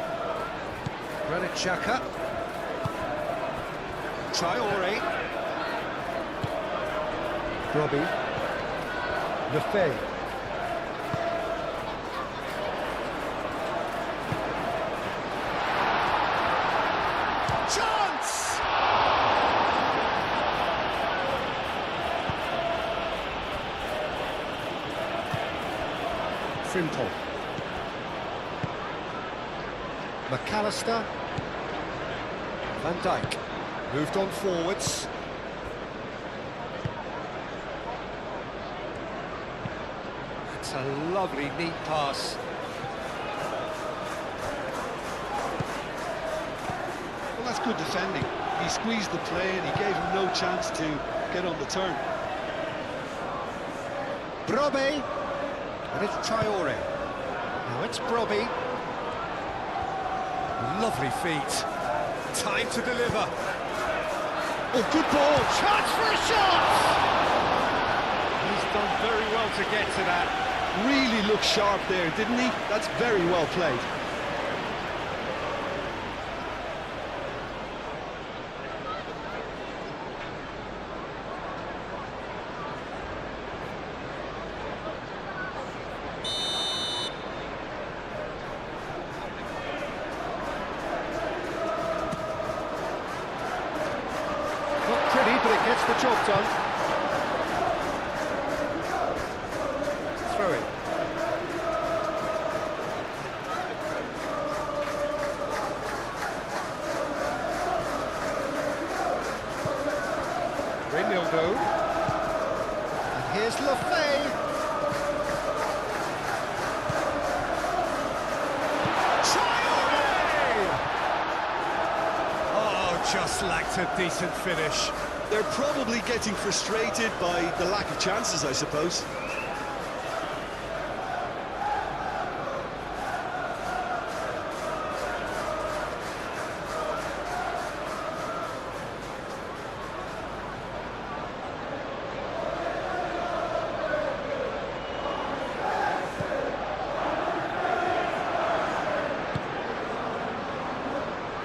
Granit Xhaka. Traore. Robbie. Lefebvre. Chance! Frimpong. McAllister. Van Dijk. Moved on forwards. It's a lovely, neat pass. Well, that's good defending. He squeezed the play and he gave him no chance to get on the turn. Brobbey. And it's Traore. Now it's Brobbey. Lovely feet. Time to deliver. Oh, good ball. Chance for a shot! He's done very well to get to that. Really looked sharp there, didn't he? That's very well played. But it gets the job done. Throw it. Reinildo. And here's Lefebvre. Traore! Oh, just lacked a decent finish. They're probably getting frustrated by the lack of chances, I suppose.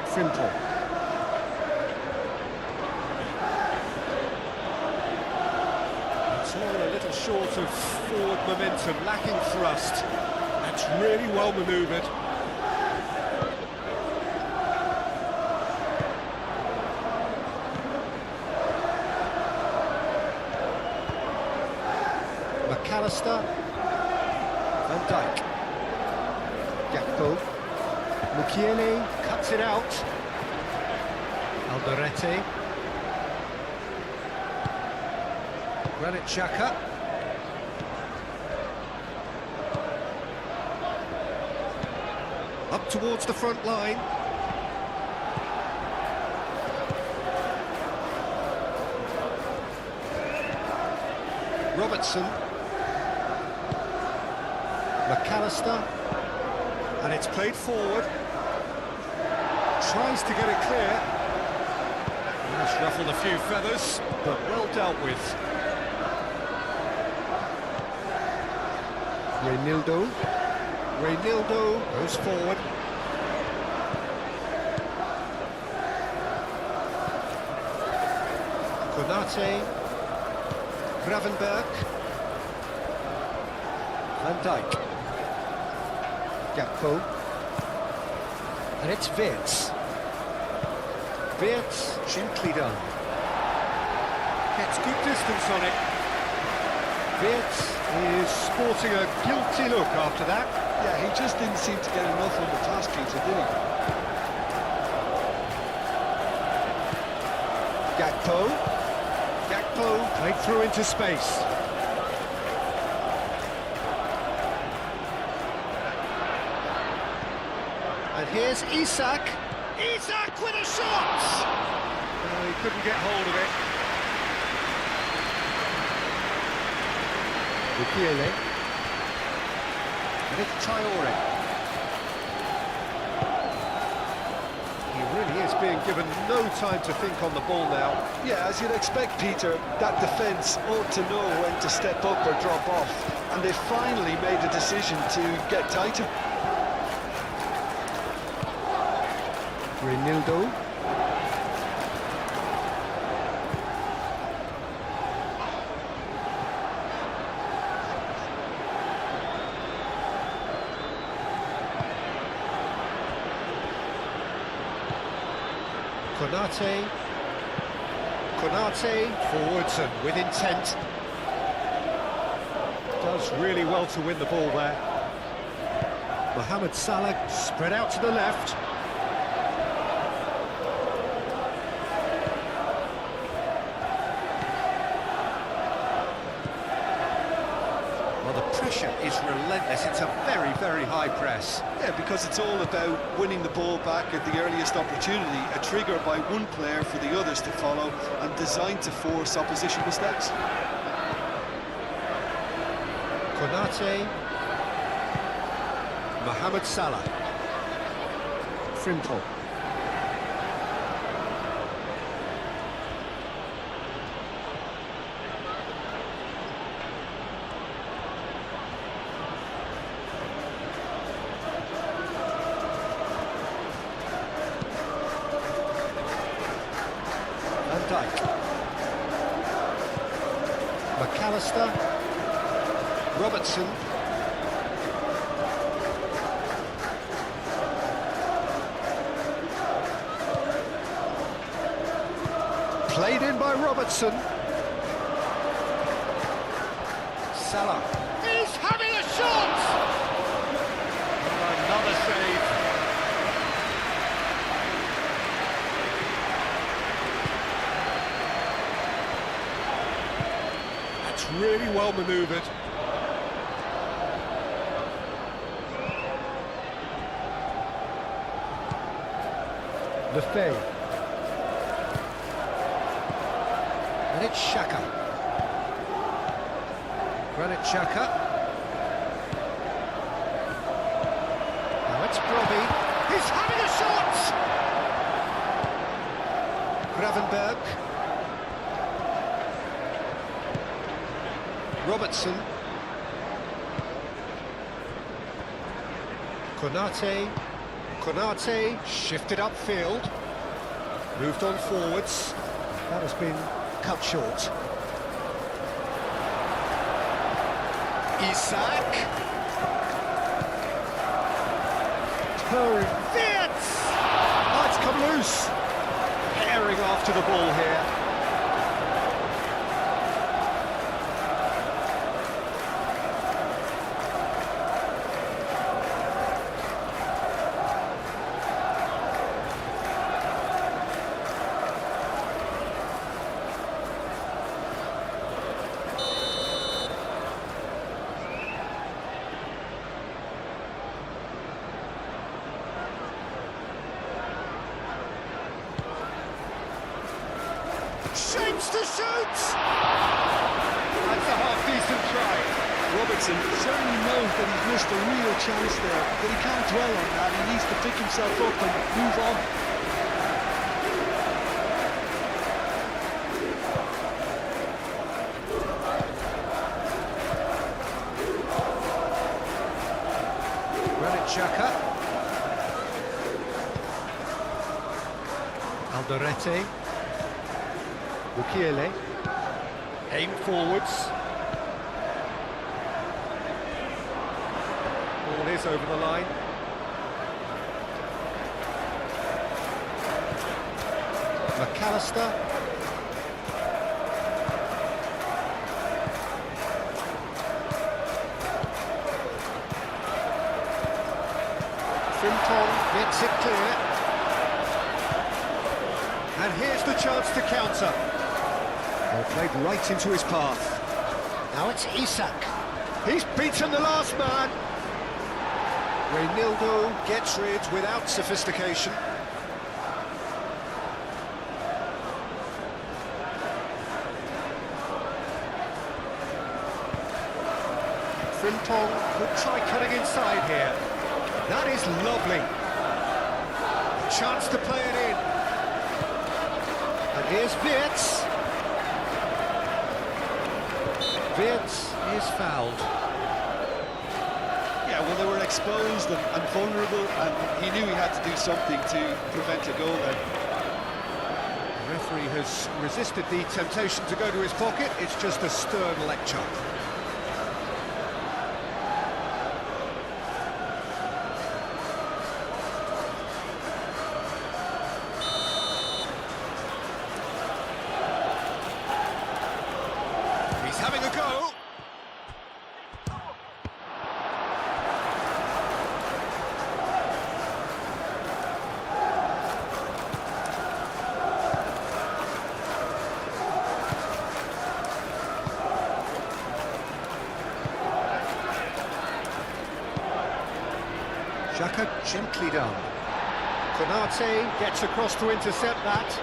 Frimpong. A little short of forward momentum, lacking thrust. That's really well manoeuvred. McAllister. Van Dijk. Gakpo. Mukiele cuts it out. Alderete. Granit Xhaka. Up towards the front line. Robertson. McAllister. And it's played forward. Tries to get it clear. Just ruffled a few feathers, but well dealt with. Reynildo. Reynildo goes forward. Konate. Gravenberg. Van Dijk. Gakpo. And it's Wirtz. Wirtz, gently done. Gets good distance on it. Wirtz is sporting a guilty look after that. Yeah, he just didn't seem to get enough on the task, Peter, did he? Gakpo. Gakpo played through into space. And here's Isak. Isak with a shot! He couldn't get hold of it. Mukiele. And it's Traore. He really is being given no time to think on the ball now. Yeah, as you'd expect, Peter, that defence ought to know when to step up or drop off. And they finally made the decision to get tighter. Reynildo. Konate. Konate forwards and with intent. Does really well to win the ball there. Mohamed Salah spread out to the left. Pressure is relentless. It's a very, very high press. Yeah, because it's all about winning the ball back at the earliest opportunity, a trigger by one player for the others to follow and designed to force opposition mistakes. Konate. Mohamed Salah. Frimpong. Dijk. McAllister. Robertson. Played in by Robertson. Salah. He's having a shot! Another save. Really well manoeuvred. Lefebvre. And it's Xhaka. Granit Xhaka. Now it's Brobbey. He's having a shot! Gravenberg. Robertson. Konate. Konate shifted upfield. Moved on forwards. That has been cut short. Isak. Wirtz. Oh, it's come loose. Herring after the ball here. Shapes to shoot! That's a half-decent try. Robertson certainly knows that he's missed a real chance there, but he can't dwell on that. He needs to pick himself up and move on. Xhaka. Alderete. Mukiele. Aim forwards. Ball is over the line. McAllister. Frimpong gets it clear. And here's the chance to counter. Well, played right into his path. Now it's Isak. He's beaten the last man. Reynildo gets rid without sophistication. Frimpong could try cutting inside here. That is lovely. Chance to play it in. And here's Wirtz. Wirtz is fouled. Yeah, well, they were exposed and vulnerable, and he knew he had to do something to prevent a goal then. The referee has resisted the temptation to go to his pocket. It's just a stern lecture. He's having a go. Xhaka gently done. Konate gets across to intercept that.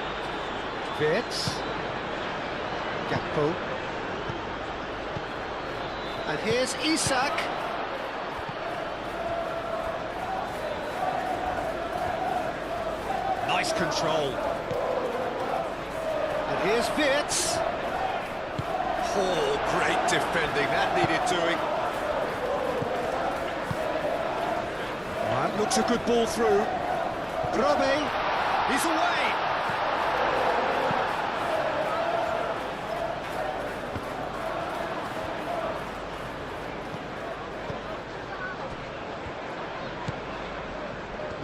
Wirtz. Gakpo. And here's Isak. Nice control. And here's Wirtz. Oh, great defending. That needed doing. That looks a good ball through. Robe. He's away.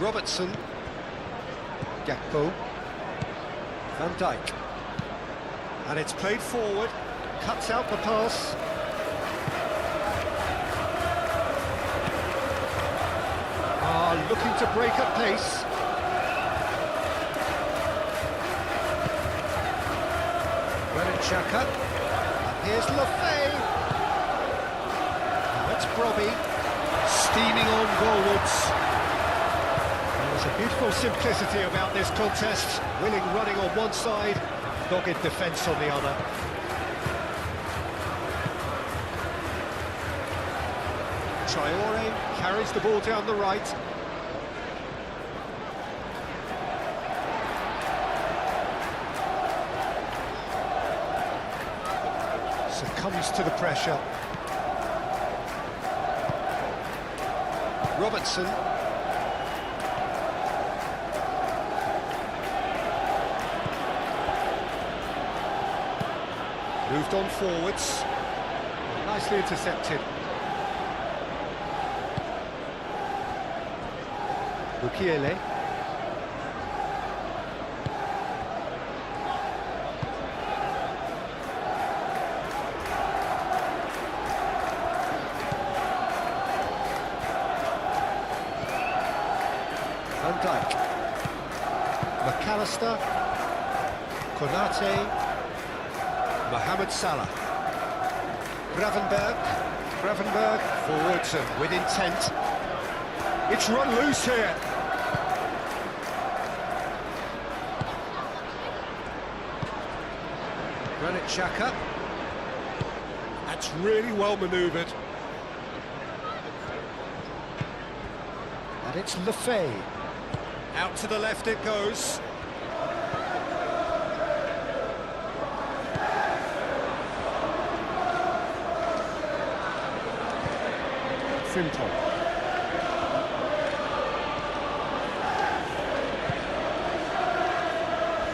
Robertson. Gakpo. Van Dijk. And it's played forward. Cuts out the pass. Looking to break at pace. Xhaka. Here's Lafay. That's Brobbey. Steaming on goalwards. There's a beautiful simplicity about this contest. Willing running on one side, dogged defence on the other. Traore carries the ball down the right. Succumbs to the pressure. Robertson. Moved on forwards. Nicely intercepted. Mukiele. Van Dijk. McAllister. Konate. Mohamed Salah. Gravenberg forwards and with intent. It's run loose here. Granit Xhaka. That's really well manoeuvred. And it's Lefay. Out to the left it goes. Frimpong.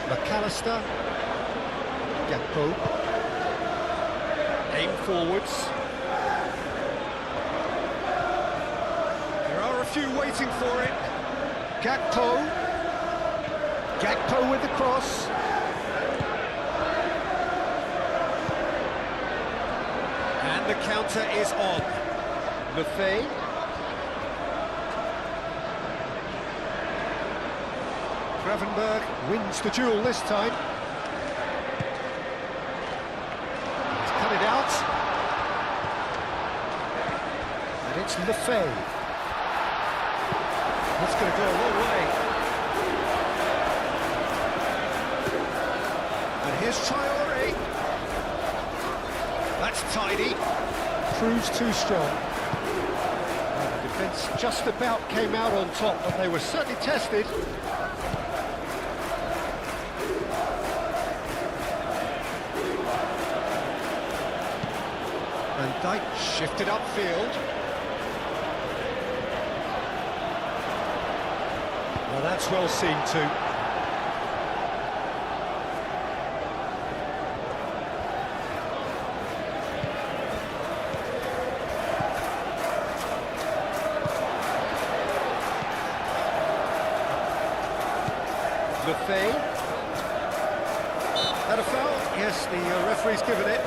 McAllister. Gakpo. Aim forwards. There are a few waiting for it. Gakpo. Gakpo with the cross. And the counter is on. Lefay. Gravenberg wins the duel this time. He's cut it out. And it's Lefay. That's going to go a long way. And here's Traore. That's tidy. Proves too strong. The defence just about came out on top, but they were certainly tested. Van Dijk shifted upfield. Well, that's well seen too. Lefay. That a foul? Yes, the referee's given it.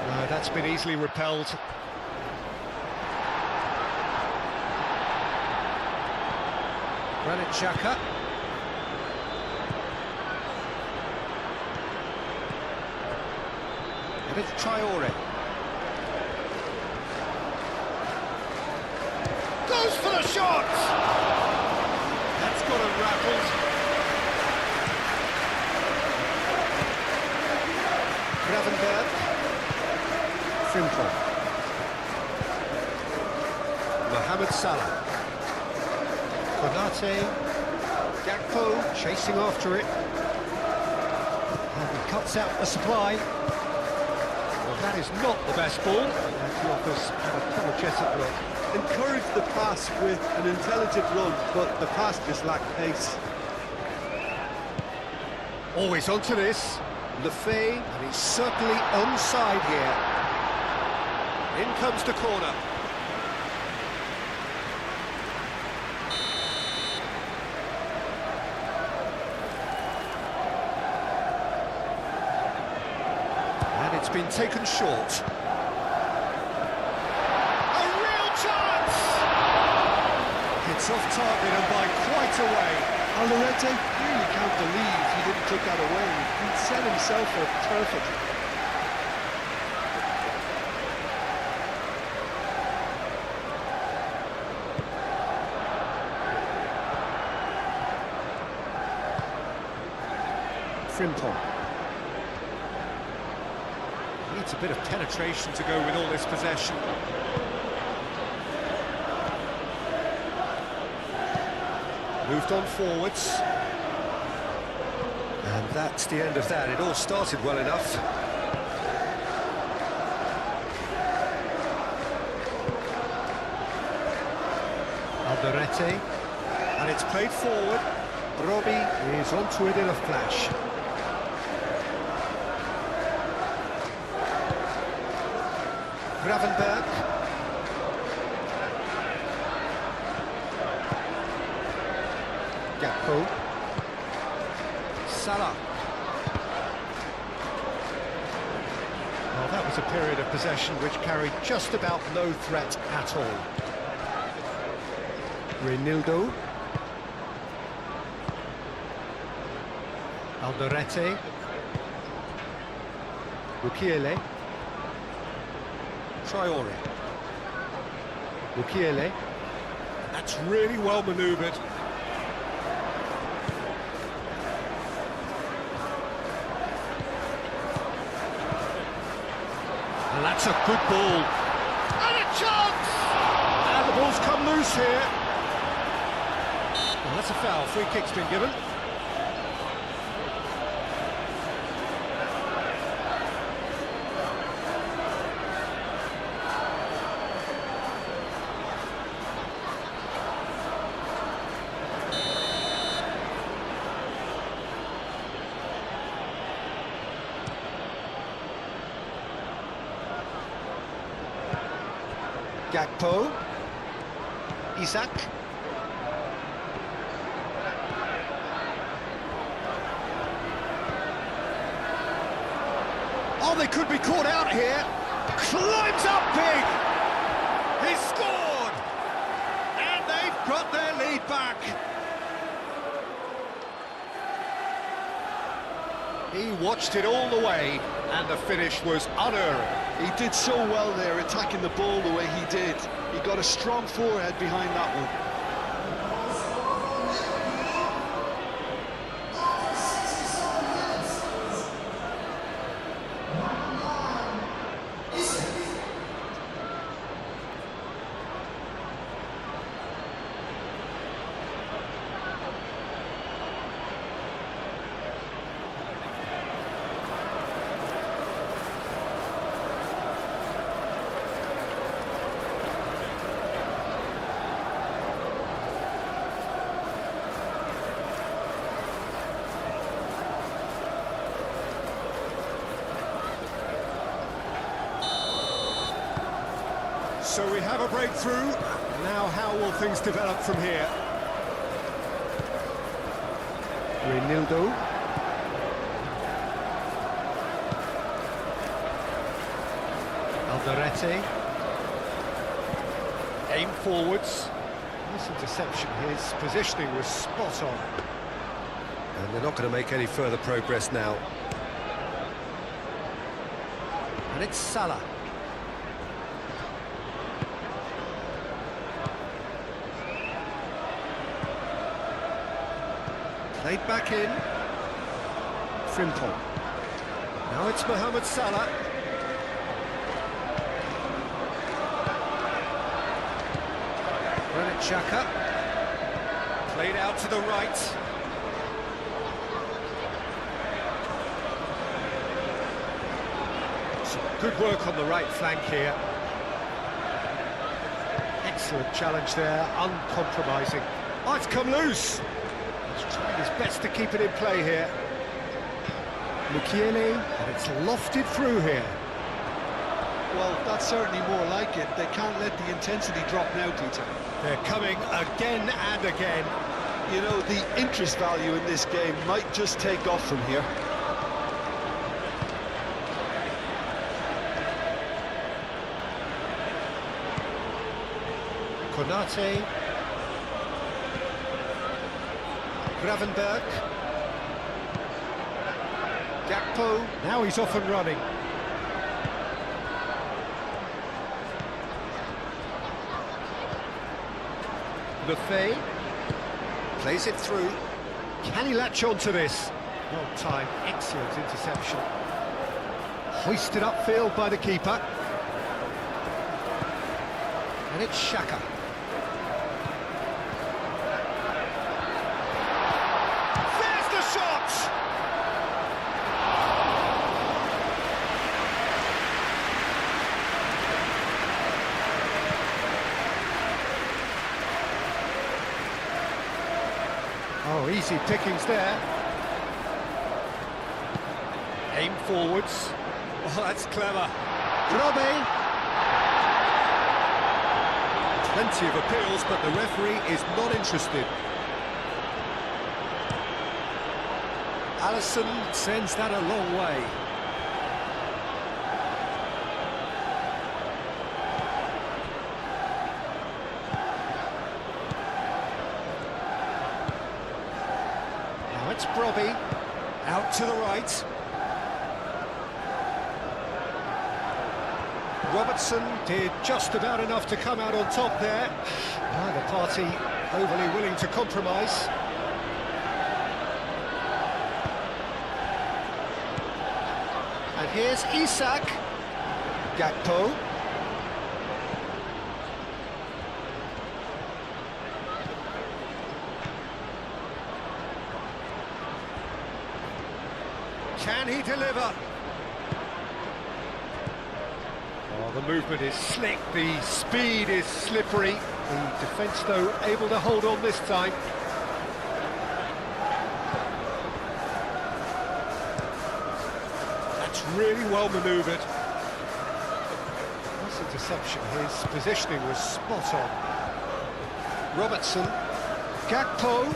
No, that's been easily repelled. Granit Xhaka. And it's Traore. Goes for the shot! That's got him rattled. Gravenberg. Frimpong. Mohamed Salah. Konate, Gakpo chasing after it, and he cuts out the supply. Well, that is not the best ball, and he offers an apologetic look. Encouraged the pass with an intelligent run, but the pass just lacked pace. Always onto this, Lefay, and he's certainly onside here. In comes the corner. It's been taken short. A real chance! It's off target and by quite a way. Alderete, really can't believe he didn't take that away. He'd set himself up perfectly. Frimpong. Needs a bit of penetration to go with all this possession. Moved on forwards. And that's the end of that. It all started well enough. Alderete. And it's played forward. Robbie is onto it in a flash. Gravenberg. Gakpo. Salah. Well, that was a period of possession which carried just about no threat at all. Reinildo. Alderete. Mukiele. Traore. Mukiele. That's really well manoeuvred. And that's a good ball. And a chance! And the ball's come loose here. Well, that's a foul. Free kick's been given. Gakpo, Isak, oh, they could be caught out here, climbs up big, he's scored, and they've got their lead back. He watched it all the way, and the finish was unerring. He did so well there, attacking the ball the way he did. He got a strong forehead behind that one. So we have a breakthrough. Now how will things develop from here? Reinildo. Alderete. Aim forwards. Nice interception. His positioning was spot on. And they're not going to make any further progress now. And it's Salah. Played back in. Frimpong. Now it's Mohamed Salah. Granit Xhaka. Played out to the right. Some good work on the right flank here. Excellent challenge there, uncompromising. Oh, it's come loose. He's trying his best to keep it in play here. Mukiele, and it's lofted through here. Well, that's certainly more like it. They can't let the intensity drop now, Peter. They're coming again and again. You know, the interest value in this game might just take off from here. Konate. Gravenberg. Gakpo. Now he's off and running. Lefebvre plays it through. Can he latch on to this? Well timed, excellent interception. Hoisted upfield by the keeper. And it's Xhaka. There's the shot! Oh, easy pickings there. Aim forwards. Oh, that's clever. Robbie. Plenty of appeals, but the referee is not interested. Alisson sends that a long way. Now it's Brobbey, Out to the right. Robertson did just about enough to come out on top there. Neither party overly willing to compromise. And here's Isak. Gakpo. Can he deliver? Oh, the movement is slick, the speed is slippery. The defence, though, able to hold on this time. That's really well manoeuvred. Nice interception, his positioning was spot on. Robertson, Gakpo.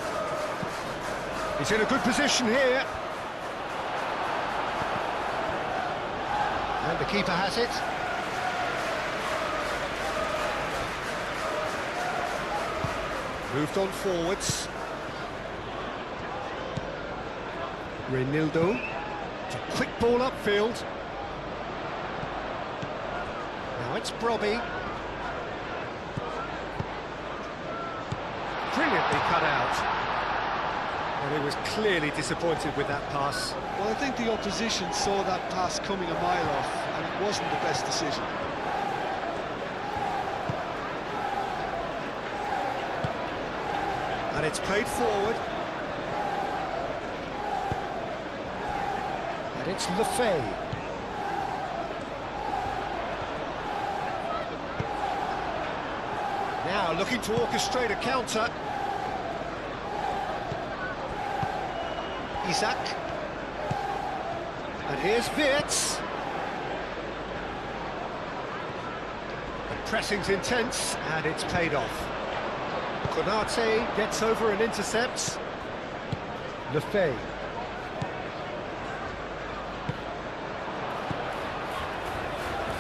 He's in a good position here. And the keeper has it. Moved on forwards. Reinildo. It's a quick ball upfield. Now it's Brobby. Brilliantly cut out. Well, he was clearly disappointed with that pass. Well, I think the opposition saw that pass coming a mile off, and it wasn't the best decision. And it's played forward. And it's Lefay. Now looking to orchestrate a counter. Isak. And here's Wirtz. The pressing's intense, and it's paid off. Konate gets over and intercepts. Lefay.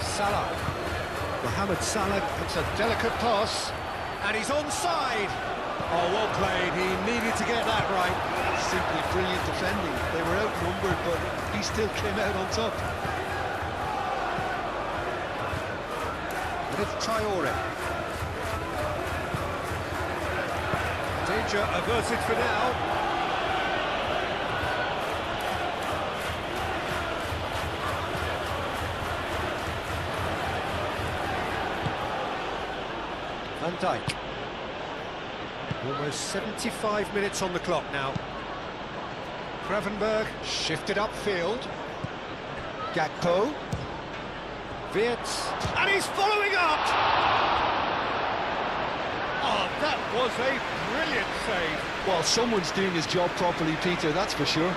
Salah. Mohamed Salah puts a delicate pass, and he's onside. Oh, well played. He needed to get that right. Simply brilliant defending. They were outnumbered, but he still came out on top. And it's Traore. Danger averted for now. Van Dijk. Almost 75 minutes on the clock now. Gravenberg shifted upfield. Gakpo. Wirtz. And he's following up! Oh, that was a brilliant save. Well, someone's doing his job properly, Peter, that's for sure.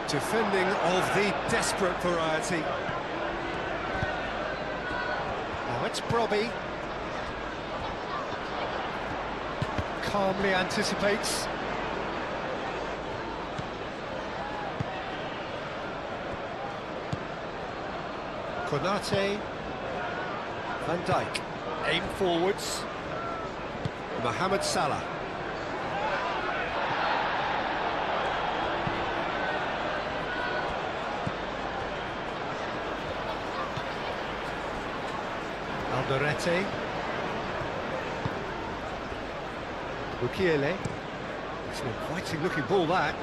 Defending of the desperate variety. Now it's Brobby. Calmly anticipates. Konate. Van Dijk. Aim forwards. Mohamed Salah. Alderete. Mukiele. It's an inviting looking ball, that.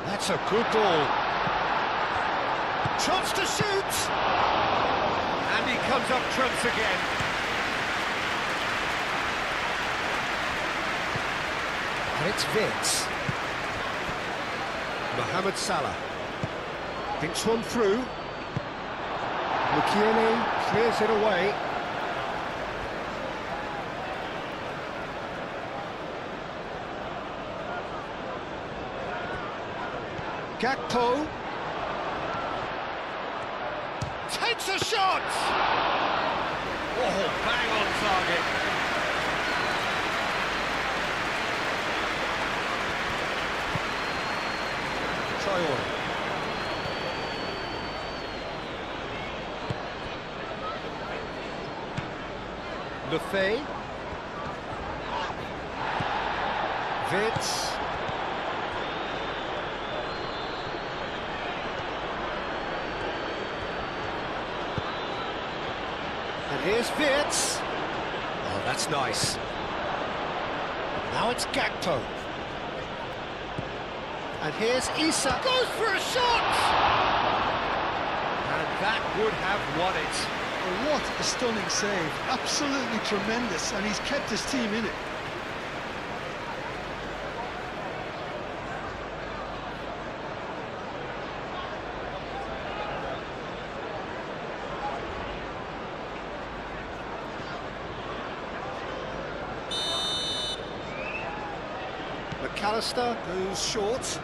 That's a good ball. Chance to shoot! And he comes up trumps again. And it's Wirtz. Mohamed Salah. Thinks one through. Mukiele clears it away. Gakpo. Takes a shot! Oh, bang on target. Traore. Lefebvre. Wits. And here's Wits. Oh, that's nice. Now it's Gakpo. And here's Isak. Goes for a shot! And that would have won it. Well, what a stunning save. Absolutely tremendous, and he's kept his team in it. McAllister goes short.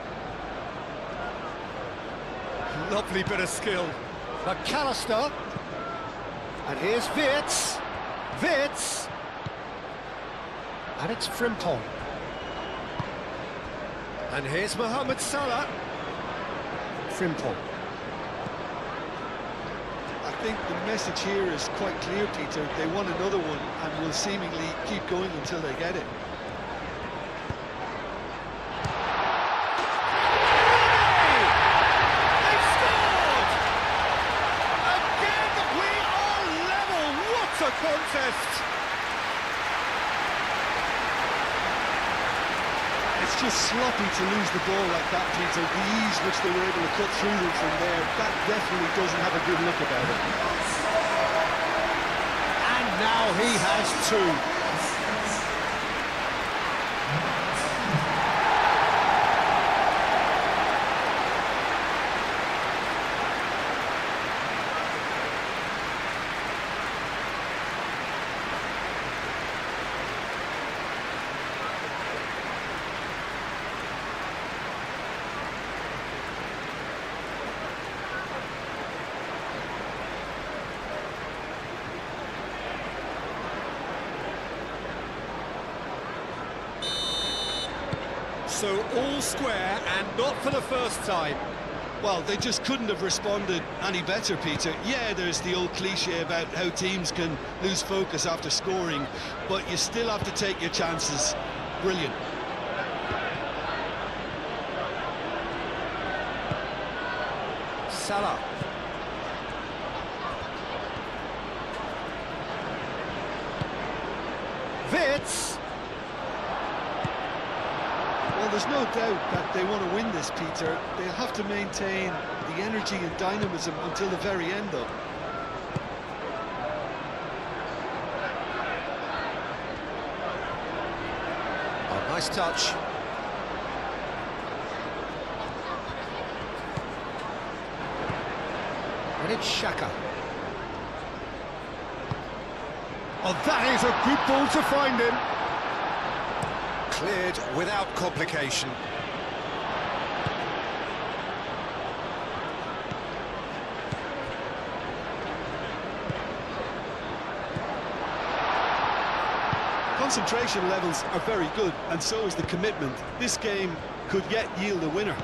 Lovely bit of skill. McAllister. And here's Wits. Wits. And it's Frimpong. And here's Mohamed Salah. Frimpong. I think the message here is quite clear, Peter. They want another one and will seemingly keep going until they get it. Contest. It's just sloppy to lose the ball like that, Peter. The ease which they were able to cut through them from there, that definitely doesn't have a good look about it. And now he has two. So all square, and not for the first time. Well, they just couldn't have responded any better, Peter. Yeah, there's the old cliche about how teams can lose focus after scoring, but you still have to take your chances. Brilliant. Salah. Wits. Well, there's no doubt that they want to win this, Peter. They'll have to maintain the energy and dynamism until the very end, though. Oh, nice touch. And it's Xhaka. Oh, that is a good ball to find him. Cleared without complication. Concentration levels are very good, and so is the commitment. This game could yet yield a winner.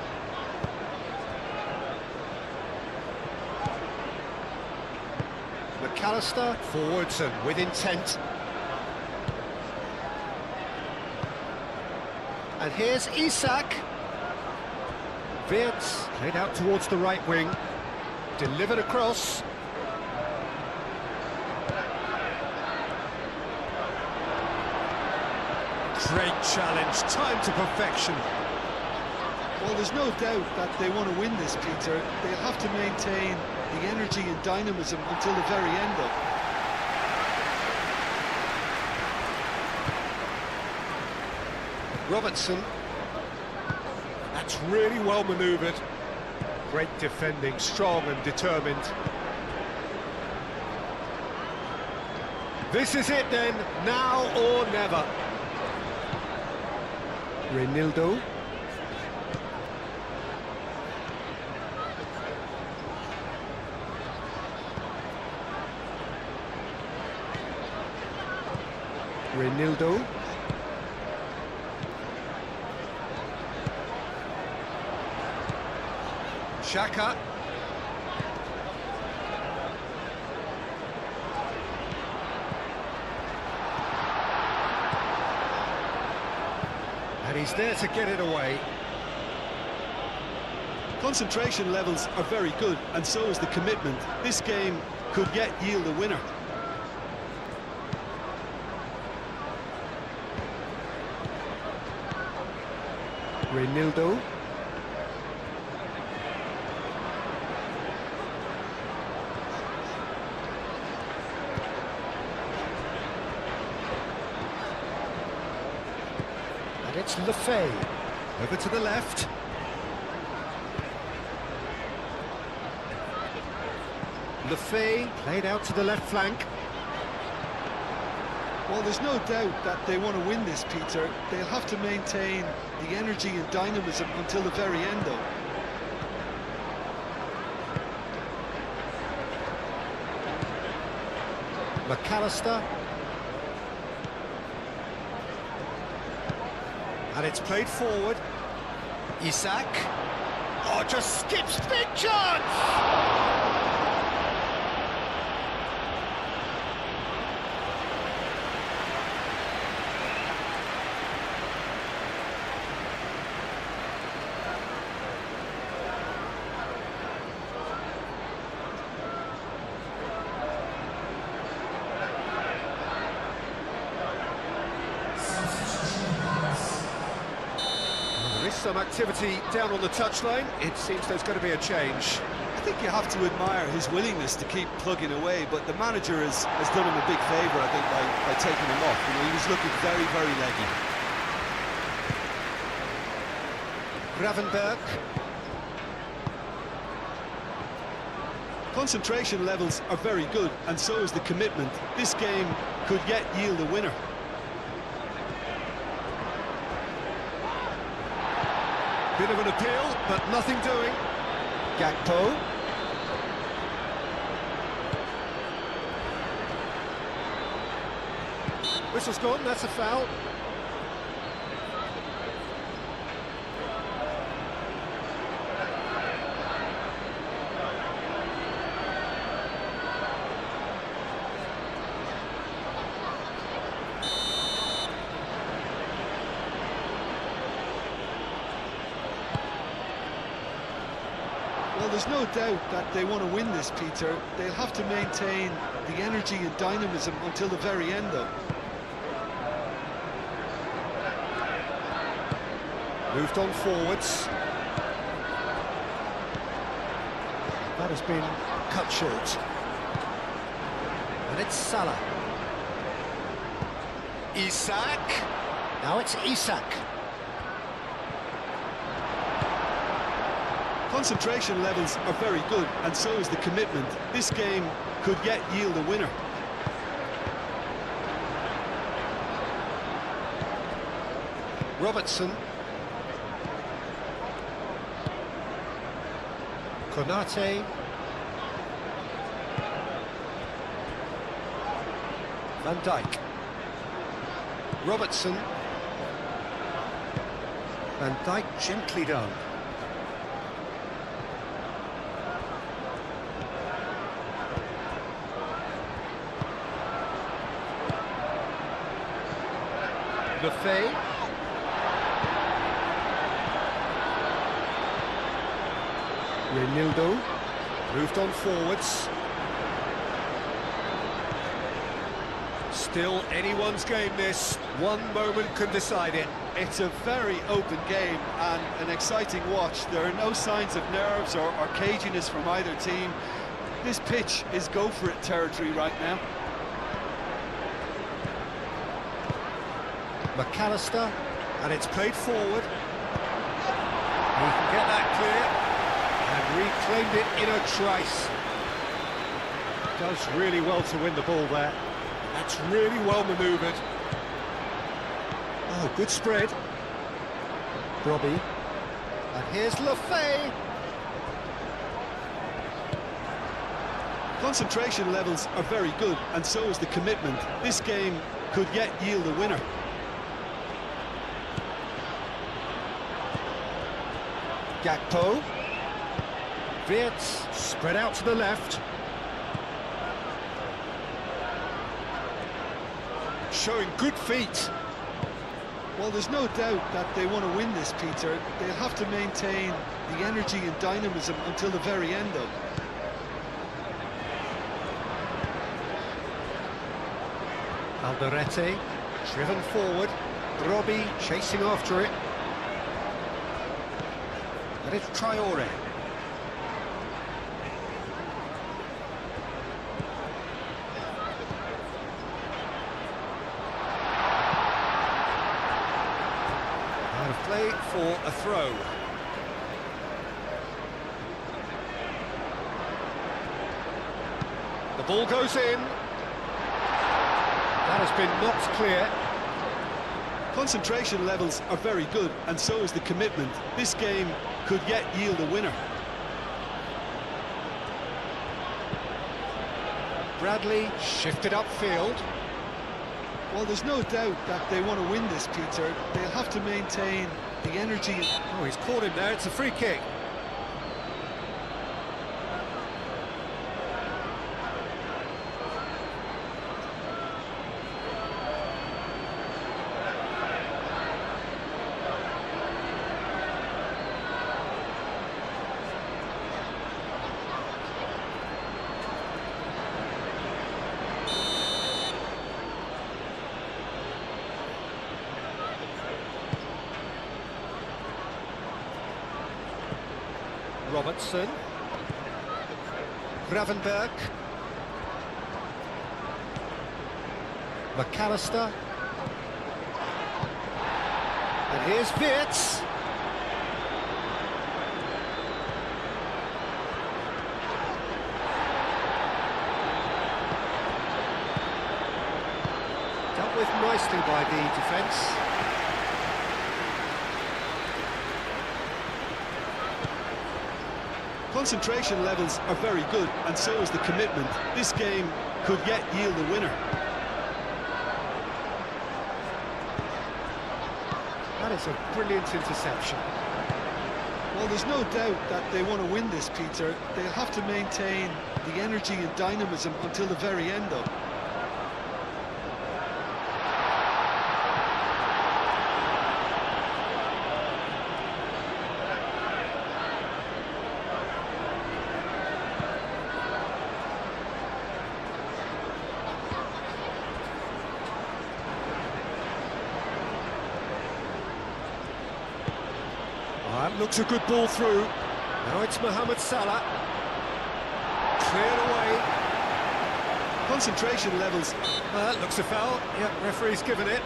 McAllister forwards and with intent. And here's Isak. Wirtz played out towards the right wing. Delivered across. Great challenge, time to perfection. Well, there's no doubt that they want to win this, Peter. They'll have to maintain the energy and dynamism until the very end, though. Robertson. That's really well manoeuvred. Great defending, strong and determined. This is it then, now or never. Reinildo. Renildo. Xhaka. And he's there to get it away. Concentration levels are very good, and so is the commitment. This game could yet yield a winner. Renildo. And it's Lefay. Over to the left. Lefay played out to the left flank. Well, there's no doubt that they want to win this, Peter. They'll have to maintain the energy and dynamism until the very end, though. McAllister. And it's played forward. Isak. Oh, just skips, big chance! Some activity down on the touchline. It seems there's going to be a change. I think you have to admire his willingness to keep plugging away, but the manager has done him a big favour, I think, by taking him off. You know, he was looking very, very leggy. Gravenberg. Concentration levels are very good, and so is the commitment. This game could yet yield a winner. Bit of an appeal, but nothing doing. Gakpo. Whistle's gone, that's a foul. Well, there's no doubt that they want to win this, Peter. They'll have to maintain the energy and dynamism until the very end, though. Moved on forwards. That has been cut short. And it's Salah. Isak. Now it's Isak. Concentration levels are very good, and so is the commitment. This game could yet yield a winner. Robertson. Konate. Van Dijk. Robertson. Van Dijk gently done. Lefay. Renildo. Moved on forwards. Still anyone's game this. One moment can decide it. It's a very open game and an exciting watch. There are no signs of nerves or caginess from either team. This pitch is go-for-it territory right now. McAllister, and it's played forward. He can get that clear, and reclaimed it in a trice. Does really well to win the ball there. That's really well manoeuvred. Oh, good spread. Robbie. And here's Lefay. Concentration levels are very good, and so is the commitment. This game could yet yield a winner. Gakpo. Wirtz, spread out to the left. Showing good feet. Well, there's no doubt that they want to win this, Peter. They'll have to maintain the energy and dynamism until the very end, though. Alderete, driven forward. Robbie chasing after it. And it's Traore. Out of play for a throw. The ball goes in. That has been knocked clear. Concentration levels are very good, and so is the commitment. This game could yet yield a winner. Bradley shifted upfield. Well, there's no doubt that they want to win this, Peter. They'll have to maintain the energy. Oh, he's caught him there. It's a free kick. Robertson. Gravenberg. McAllister. And here's Wirtz. Dealt with nicely by the defence. Concentration levels are very good, and so is the commitment. This game could yet yield a winner. That is a brilliant interception. Well, there's no doubt that they want to win this, Peter. They'll have to maintain the energy and dynamism until the very end, though. That looks a good ball through. Now it's Mohamed Salah. Cleared away. Concentration levels. That looks a foul. Yep, referee's given it.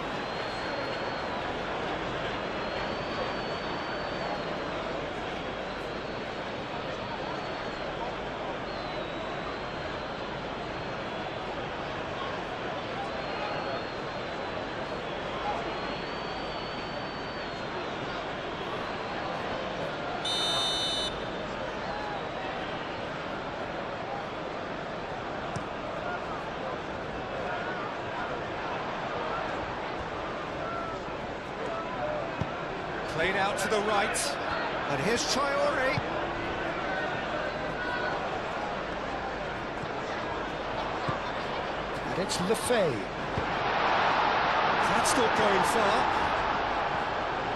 Played out to the right. And here's Traore. And it's Lefay. That's not going far.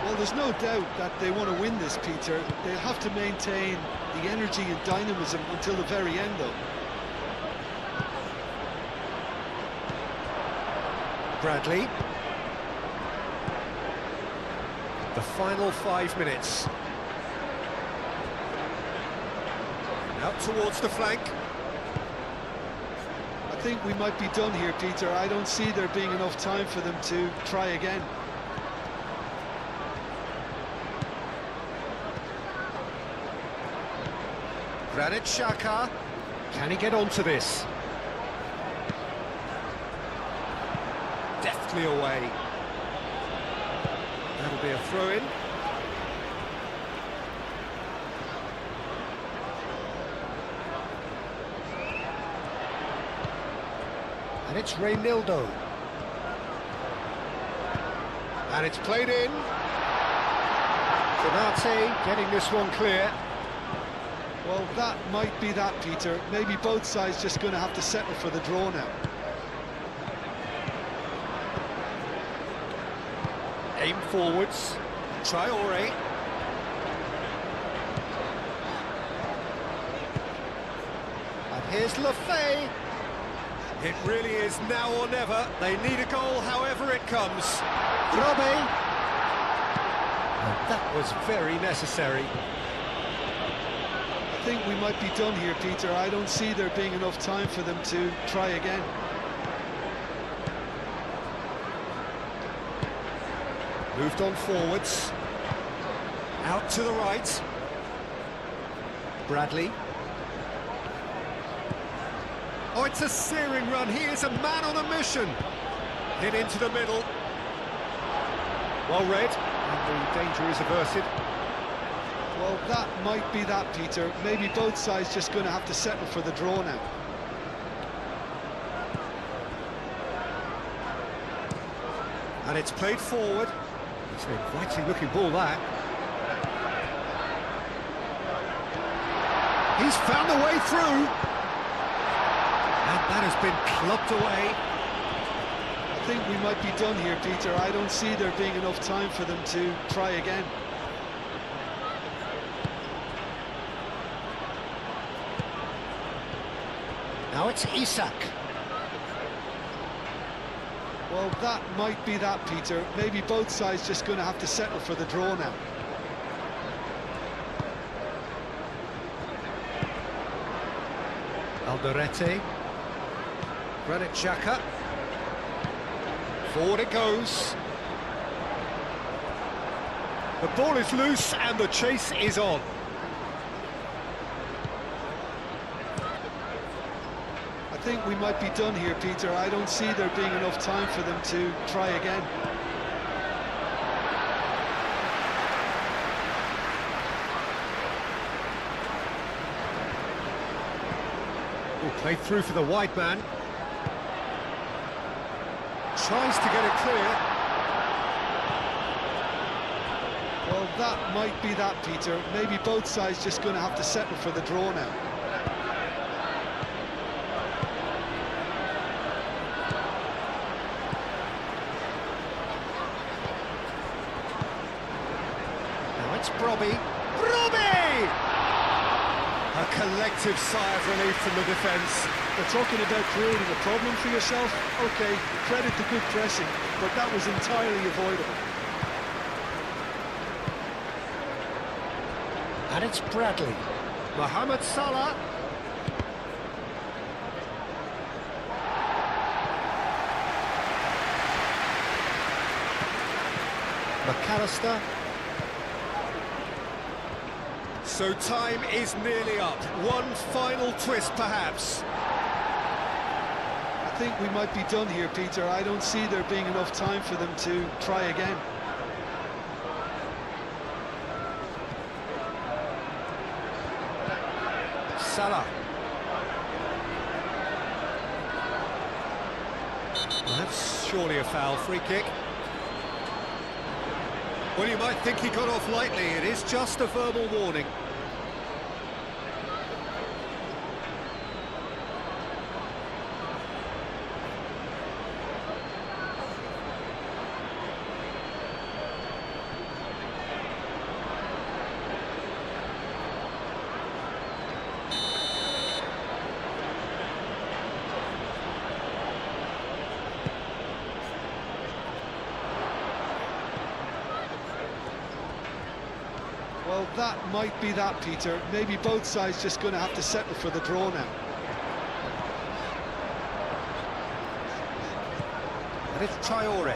Well, there's no doubt that they want to win this, Peter. They'll have to maintain the energy and dynamism until the very end, though. Bradley. The final 5 minutes. Out towards the flank. I think we might be done here, Peter. I don't see there being enough time for them to try again. Granit Xhaka. Can he get onto this? Deftly away. That'll be a throw-in. And it's Reynildo. And it's played in. Konate getting this one clear. Well, that might be that, Peter. Maybe both sides just going to have to settle for the draw now. Aim forwards. Traore. And here's Lefay. It really is now or never. They need a goal however it comes. Robbie. And that was very necessary. I think we might be done here, Peter. I don't see there being enough time for them to try again. Moved on forwards. Out to the right. Bradley. Oh, it's a searing run. He is a man on a mission. Hit into the middle. Well read. And the danger is averted. Well, that might be that, Peter. Maybe both sides just going to have to settle for the draw now. And it's played forward. It's an inviting looking ball, that. He's found a way through. And that has been clubbed away. I think we might be done here, Peter. I don't see there being enough time for them to try again. Now it's Isak. Well, that might be that, Peter. Maybe both sides just going to have to settle for the draw now. Alderete. Granit Xhaka. Forward it goes. The ball is loose and the chase is on. I think we might be done here, Peter. I don't see there being enough time for them to try again. Played through for the wide man. Tries to get it clear. Well, that might be that, Peter. Maybe both sides just going to have to settle for the draw now. Now it's Brobbey. Brobbey! A collective sigh of relief from the defence. They're talking about creating a problem for yourself. OK, credit to good pressing, but that was entirely avoidable. And it's Bradley. Mohamed Salah. McAllister. So time is nearly up. One final twist, perhaps. I think we might be done here, Peter. I don't see there being enough time for them to try again. Salah. Well, that's surely a foul. Free kick. Well, you might think he got off lightly. It is just a verbal warning. Well, that might be that, Peter. Maybe both sides just going to have to settle for the draw now. And it's Traore.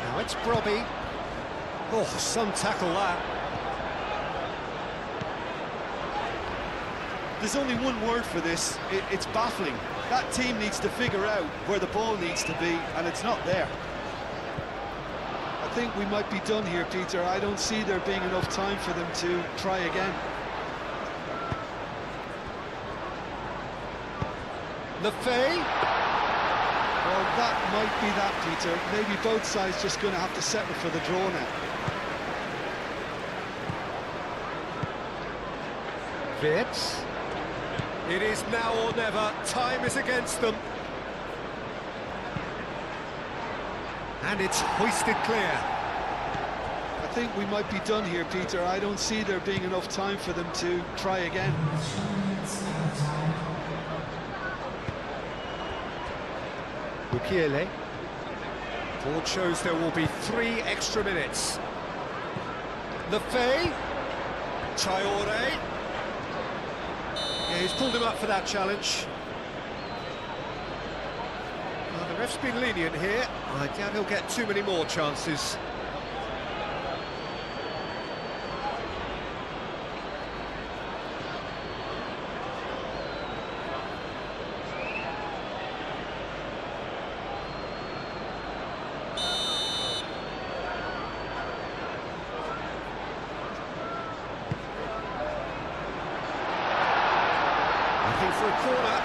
Now it's Brobbey. Oh, some tackle that. There's only one word for this. It's baffling. That team needs to figure out where the ball needs to be, and it's not there. I think we might be done here, Peter. I don't see there being enough time for them to try again. Lefay. Well, that might be that, Peter. Maybe both sides just going to have to settle for the draw now. Wirtz. It is now or never. Time is against them. And it's hoisted clear. I think we might be done here, Peter. I don't see there being enough time for them to try again. Bukiele. Board shows there will be 3 extra minutes. Lefebvre. Traoré. Yeah, he's pulled him up for that challenge. Well, the ref's been lenient here. I doubt he'll get too many more chances. Looking for a corner.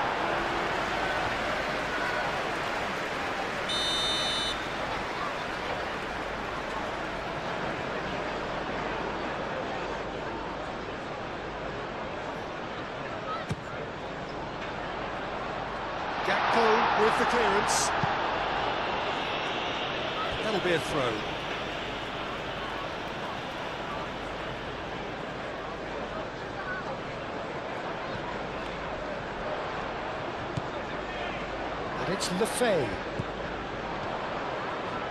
Gakpo with the clearance. That'll be a throw. And it's Lefebvre.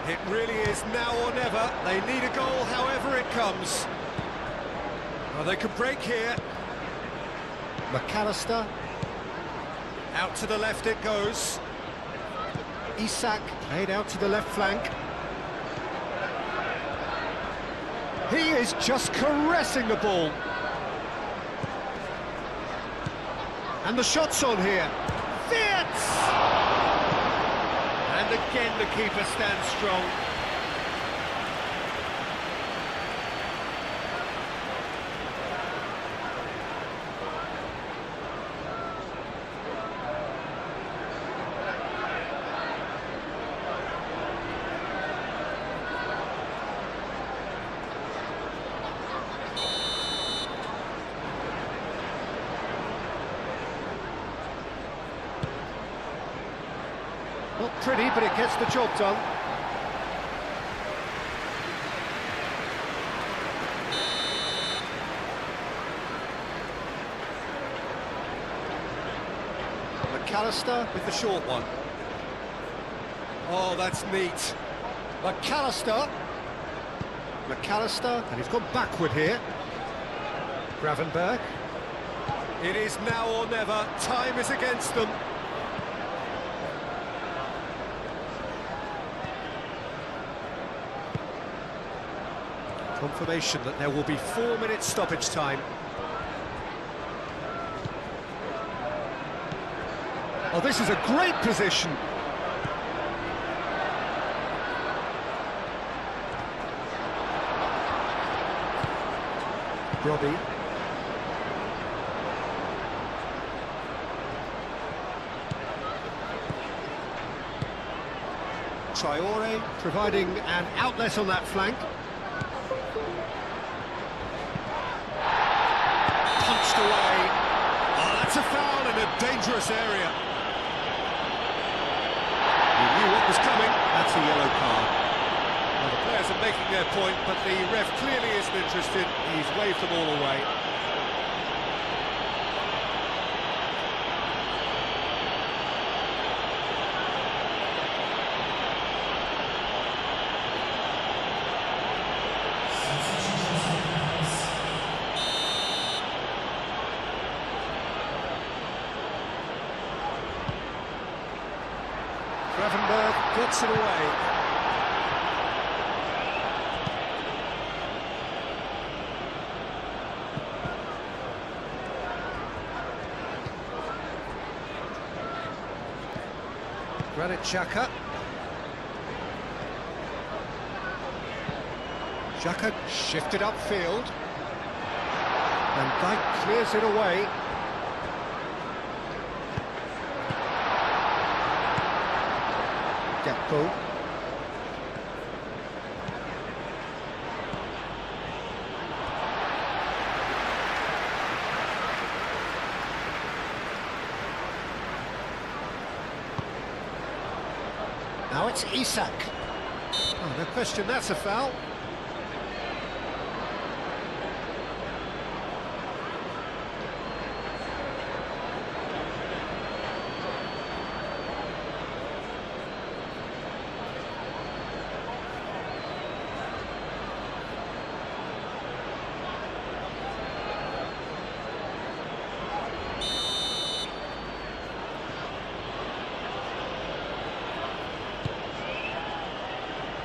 It really is now or never. They need a goal however it comes. Well, they could break here. McAllister. Out to the left it goes. Isak played out to the left flank. He is just caressing the ball. And the shot's on here. Wirtz! And again the keeper stands strong. Not pretty, but it gets the job done. McAllister with the short one. Oh, that's neat. McAllister. McAllister, and he's gone backward here. Gravenberg. It is now or never. Time is against them. Confirmation that there will be 4 minutes stoppage time. Oh, this is a great position. Robbie. Traoré providing an outlet on that flank. Punched away. Oh, that's a foul in a dangerous area. He knew what was coming. That's a yellow card. Well, the players are making their point, but the ref clearly isn't interested. He's waved them all away. Gravenberg gets it away. Granit Xhaka. Xhaka shifted upfield. And Dijk clears it away. Gakpo. Now it's Isak. Oh, no question, that's a foul.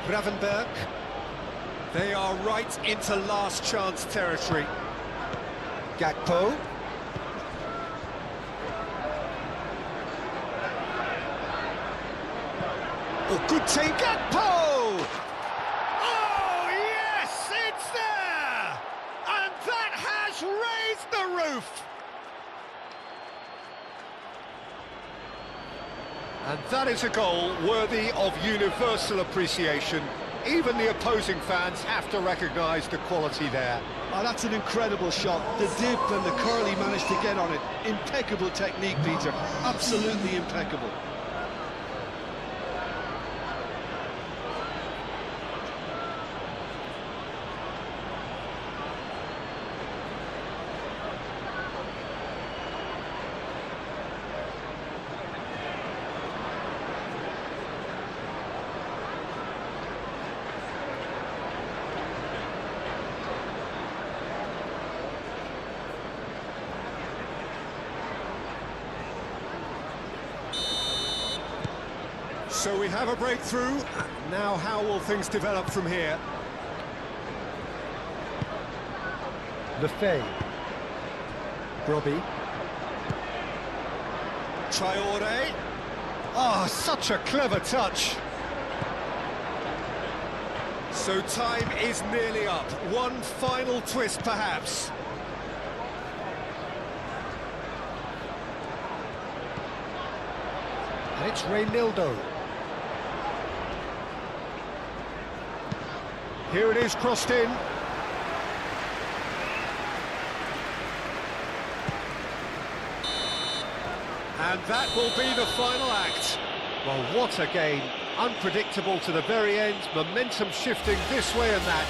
Gravenberg. They are right into last chance territory. Gakpo. Oh, good take, Gakpo! Oh, yes, it's there! And that has raised the roof! And that is a goal worthy of universal appreciation. Even the opposing fans have to recognise the quality there. Oh, that's an incredible shot. The dip and the curl he managed to get on it. Impeccable technique, Peter. Absolutely impeccable. So we have a breakthrough. Now how will things develop from here? Lefebvre. Robbie. Traore. Oh, such a clever touch. So time is nearly up. One final twist, perhaps. And it's Reynildo. Here it is, crossed in. And that will be the final act. Well, what a game. Unpredictable to the very end, momentum shifting this way and that.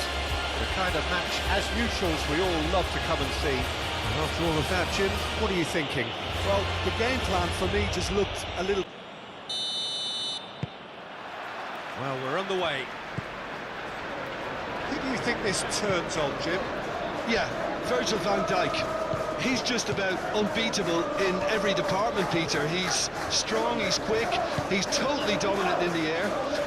The kind of match, as neutrals, we all love to come and see. And after all of that, Jim, what are you thinking? Well, the game plan for me just looked a little... Well, we're on the way. Who do you think this turns on, Jim? Yeah, Virgil van Dijk. He's just about unbeatable in every department, Peter. He's strong, he's quick, he's totally dominant in the air,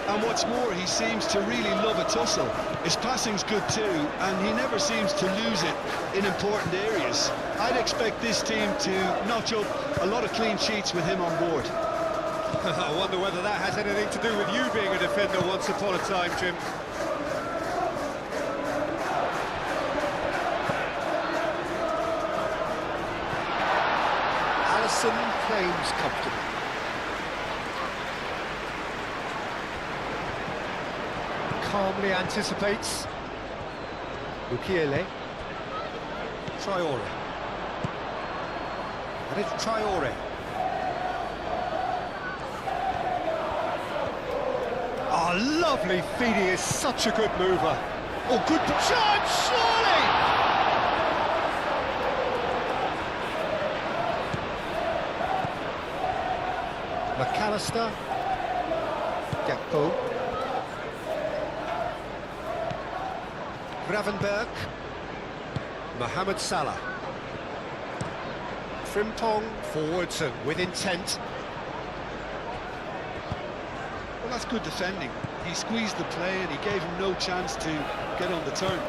and what's more, he seems to really love a tussle. His passing's good too, and he never seems to lose it in important areas. I'd expect this team to notch up a lot of clean sheets with him on board. I wonder whether that has anything to do with you being a defender once upon a time, Jim. Claims comfortably. Calmly anticipates. Mukiele. Traore. And it's Traore. Oh, lovely feed, he is such a good mover. Oh, good chance, surely! McAllister. Gakpo. Gravenberg. Mohamed Salah. Frimpong forwards and with intent. Well, that's good defending. He squeezed the play and he gave him no chance to get on the turn.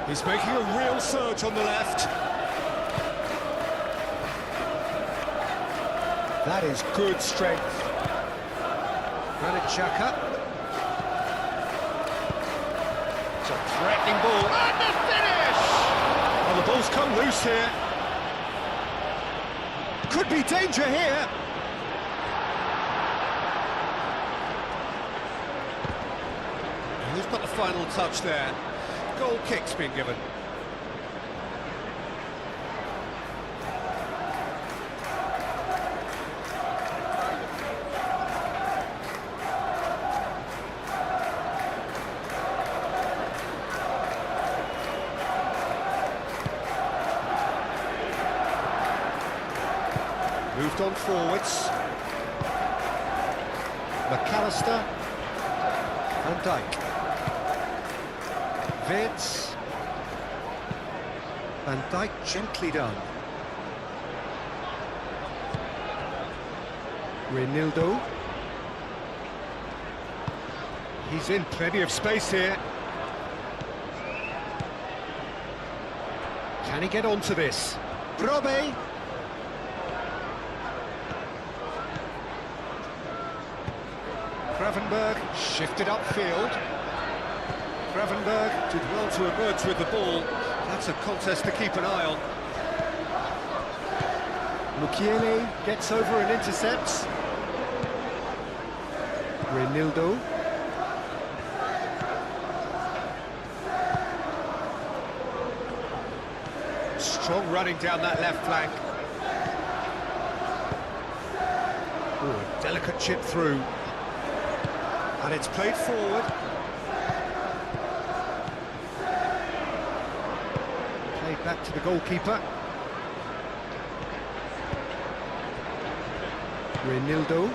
He's making a real surge on the left. That is good strength. Granit Xhaka. It's a threatening ball. And the finish! Well, the ball's come loose here. Could be danger here. Who's got the final touch there? Goal kick's been given. Moved on forwards. McAllister. Van Dijk. Vince. Van Dijk gently done. Reinildo. He's in plenty of space here. Can he get onto this? Brobbey. Gravenberg shifted upfield. Gravenberg did well to emerge with the ball. That's a contest to keep an eye on. Mukiele gets over and intercepts. Reinildo. Strong running down that left flank. Ooh, a delicate chip through. And it's played forward. Played back to the goalkeeper. Reinildo.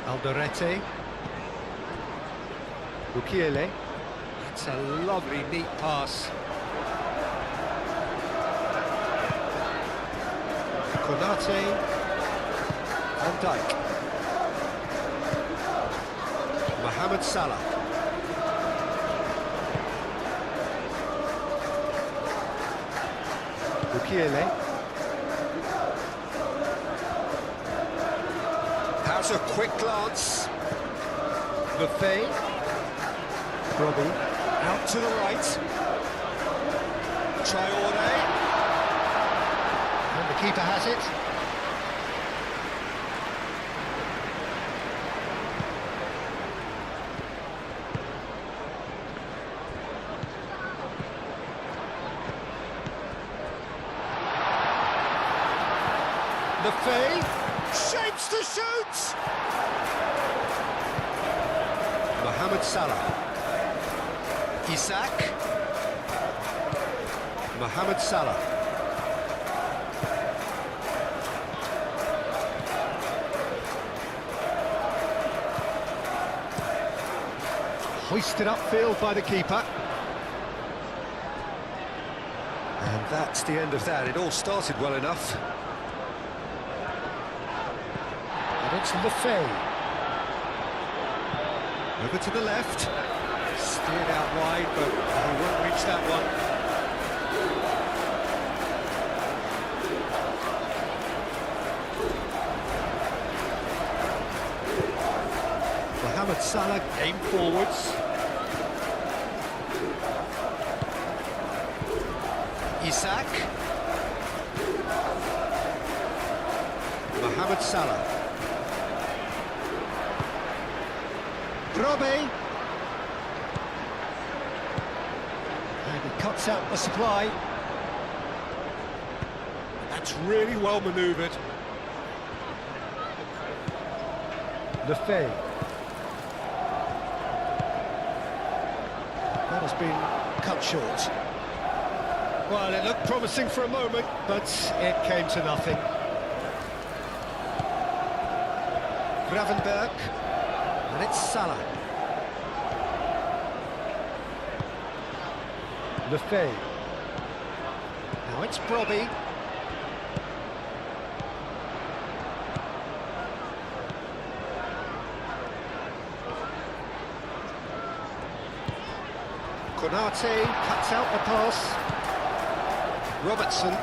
Alderete. Mukiele. That's a lovely, neat pass. Konate. Van Dijk. Mohamed Salah. Mukiele. Has a quick glance. Buffet. Robbie. Out to the right. Traore. And the keeper has it. Buffet shapes to shoot. Mohamed Salah. Isak. Mohamed Salah. Hoisted upfield by the keeper. And that's the end of that. It all started well enough. And it's Buffet. Over to the left. Steered out wide, but he won't reach that one. Mohamed Salah came forwards. Isak. Mohamed Salah. Brobbey. And he cuts out the supply. That's really well manoeuvred. Lefebvre. That has been cut short. Well, it looked promising for a moment, but it came to nothing. Gravenberg. And it's Salah. Lefebvre. Now it's Brobbey. Konate cuts out the pass. Robertson.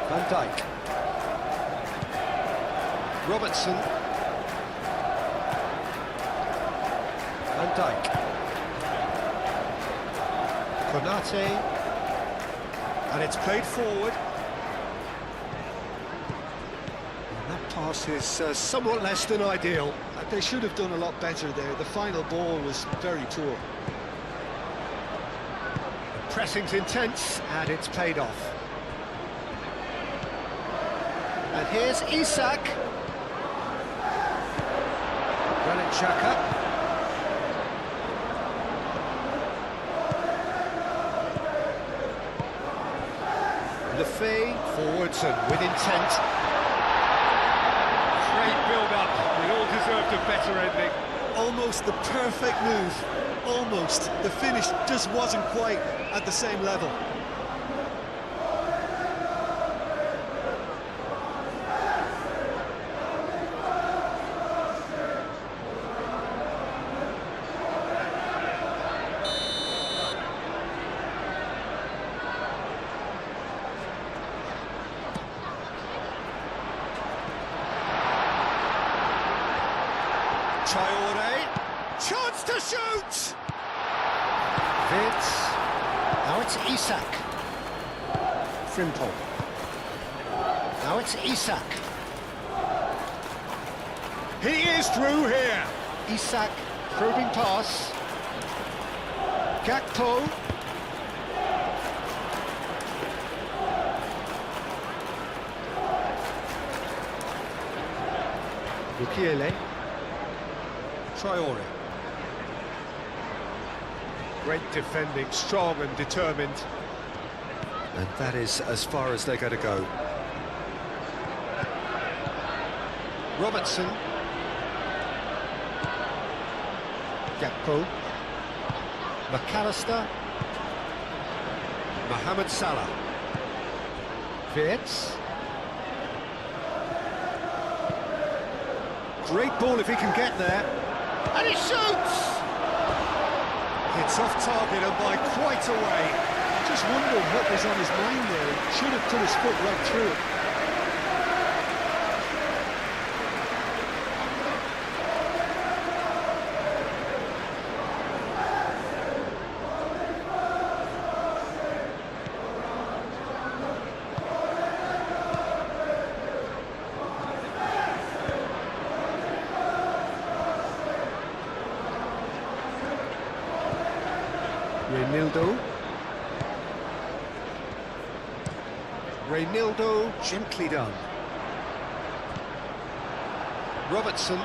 Van Dijk. Robertson. Van Dijk. Konate. And it's played forward. And that pass is somewhat less than ideal. They should have done a lot better there. The final ball was very poor. The pressing's intense, and it's paid off. And here's Isak. Granit Xhaka. Lefebvre forwards and with intent. Great build-up. It all deserved a better ending. Almost the perfect move. Almost. The finish just wasn't quite at the same level. Traore, chance to shoot! Vince, now it's Isak. Frimpong. Now it's Isak. He is through here! Isak, probing pass. Gakpo. Mukiele. Traore. Great defending, strong and determined. And that is as far as they're going to go. Robertson. Gakpo. McAllister. Mohamed Salah. Wirtz. Great ball if he can get there. And he shoots! It's off target and by quite a way. Just wondered what was on his mind there. He should have put his foot right through it. Reynildo, gently done. Robertson.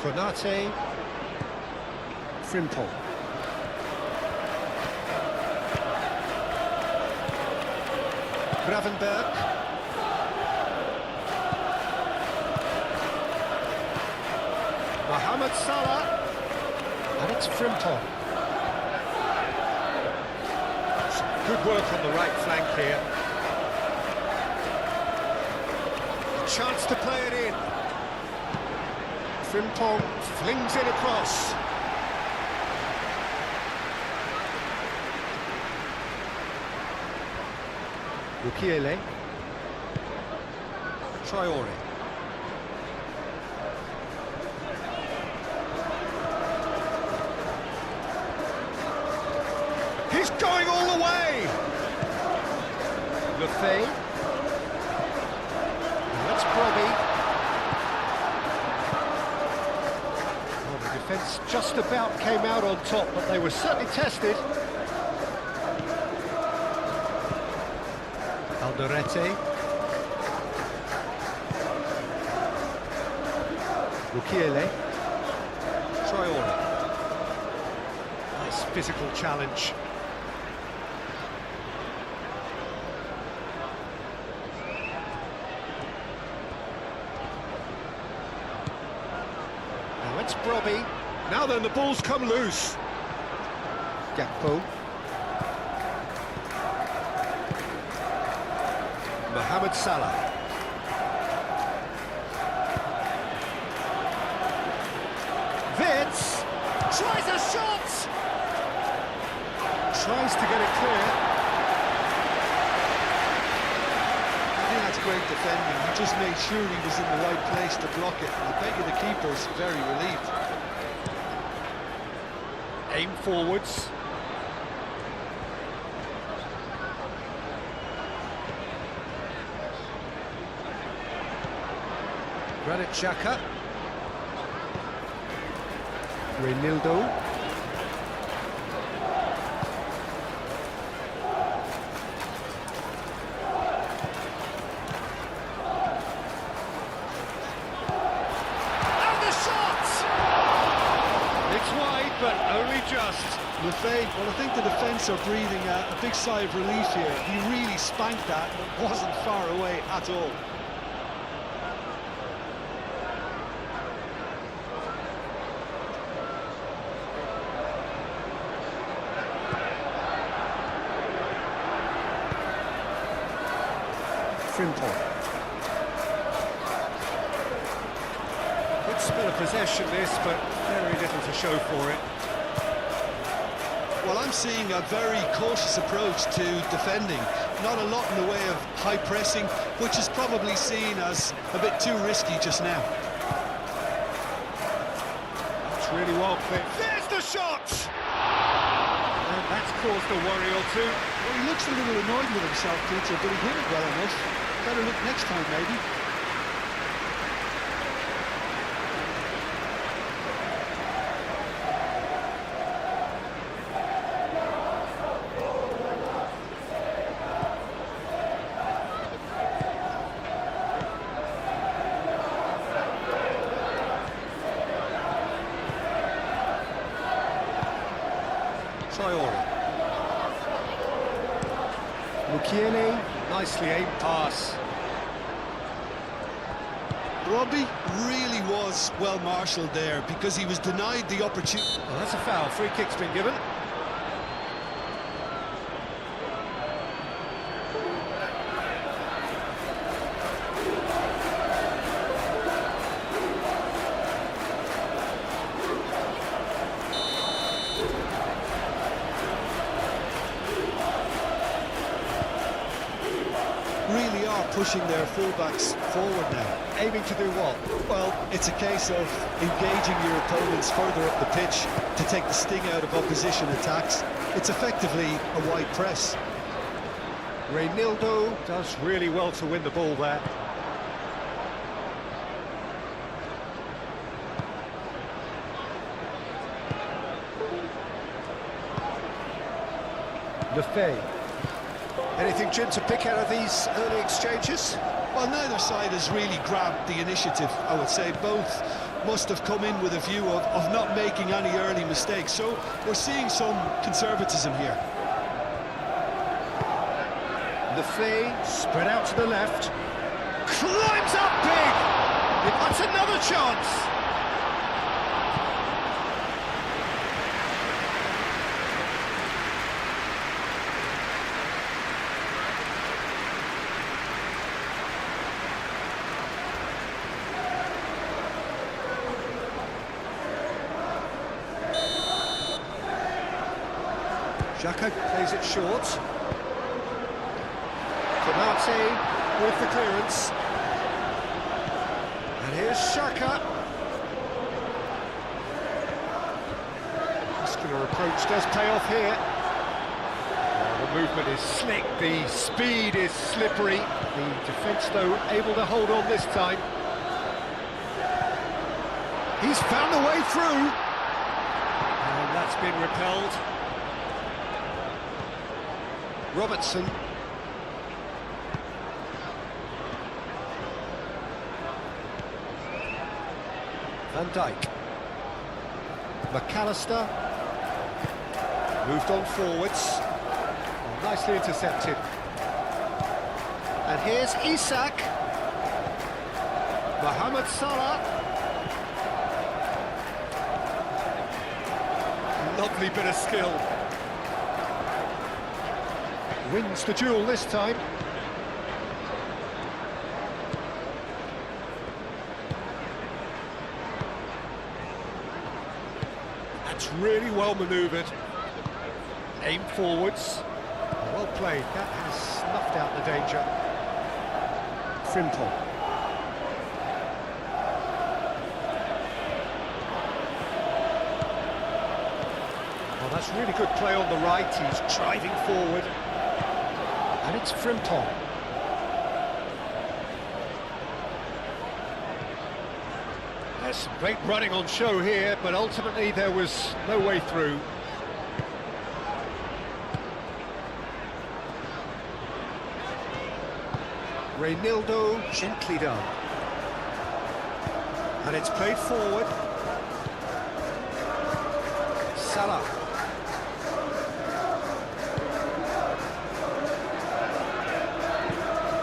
Konate. Frimpong. Gravenberg. Mohamed Salah. And it's Frimpong. Good work on the right flank here. A chance to play it in. Frimpong flings it across. Mukiele. Traore. He's going all the way! Lefebvre. That's Brobby. Well, the defence just about came out on top, but they were certainly tested. Alderete. Mukiele. Traore. Nice physical challenge. Now it's Brobby. Now then, the ball's come loose. Gakpo. Mohamed Salah. Wirtz tries a shot! Tries to get it clear. I think that's great defending. He just made sure he was in the right place to block it. I bet you the keeper's very relieved. Aim forwards. Granit Xhaka. Reinildo. And the shot! It's wide, but only just. Lefebvre, well, I think the defence are breathing a big sigh of relief here. He really spanked that, and it wasn't far away at all. Frimpong. Good spell of possession this, but very little to show for it. Well, I'm seeing a very cautious approach to defending. Not a lot in the way of high pressing, which is probably seen as a bit too risky just now. That's really well played. There's the shot! And that's caused a worry or two. Well, he looks a little annoyed with himself, Peter, but he hit it well enough. Better look next time, maybe. Mukiele, nicely aimed pass. Robbie really was well marshalled there because he was denied the opportunity. Well, that's a foul. Free kick's been given. Really are pushing their fullbacks forward now. Aiming to do what? Well, it's a case of engaging your opponents further up the pitch to take the sting out of opposition attacks. It's effectively a wide press. Reinildo does really well to win the ball there. Lefebvre. Anything, Jim, to pick out of these early exchanges? Well, neither side has really grabbed the initiative, I would say. Both must have come in with a view of not making any early mistakes. So we're seeing some conservatism here. Lefebvre spread out to the left. Climbs up big! That's another chance! Xhaka plays it short. Konate with the clearance. And here's Xhaka. Muscular approach does pay off here. Oh, the movement is slick, the speed is slippery. The defence, though, able to hold on this time. He's found a way through. And that's been repelled. Robertson. Van Dijk. McAllister. Moved on forwards. Oh, nicely intercepted. And here's Isak. Mohamed Salah. Lovely bit of skill. Wins the duel this time. That's really well manoeuvred. Aim forwards. Well played. That has snuffed out the danger. Frimpong. Oh, that's really good play on the right. He's driving forward. And it's Frimpong. There's some great running on show here, but ultimately there was no way through. Reynildo, gently done. And it's played forward. Salah.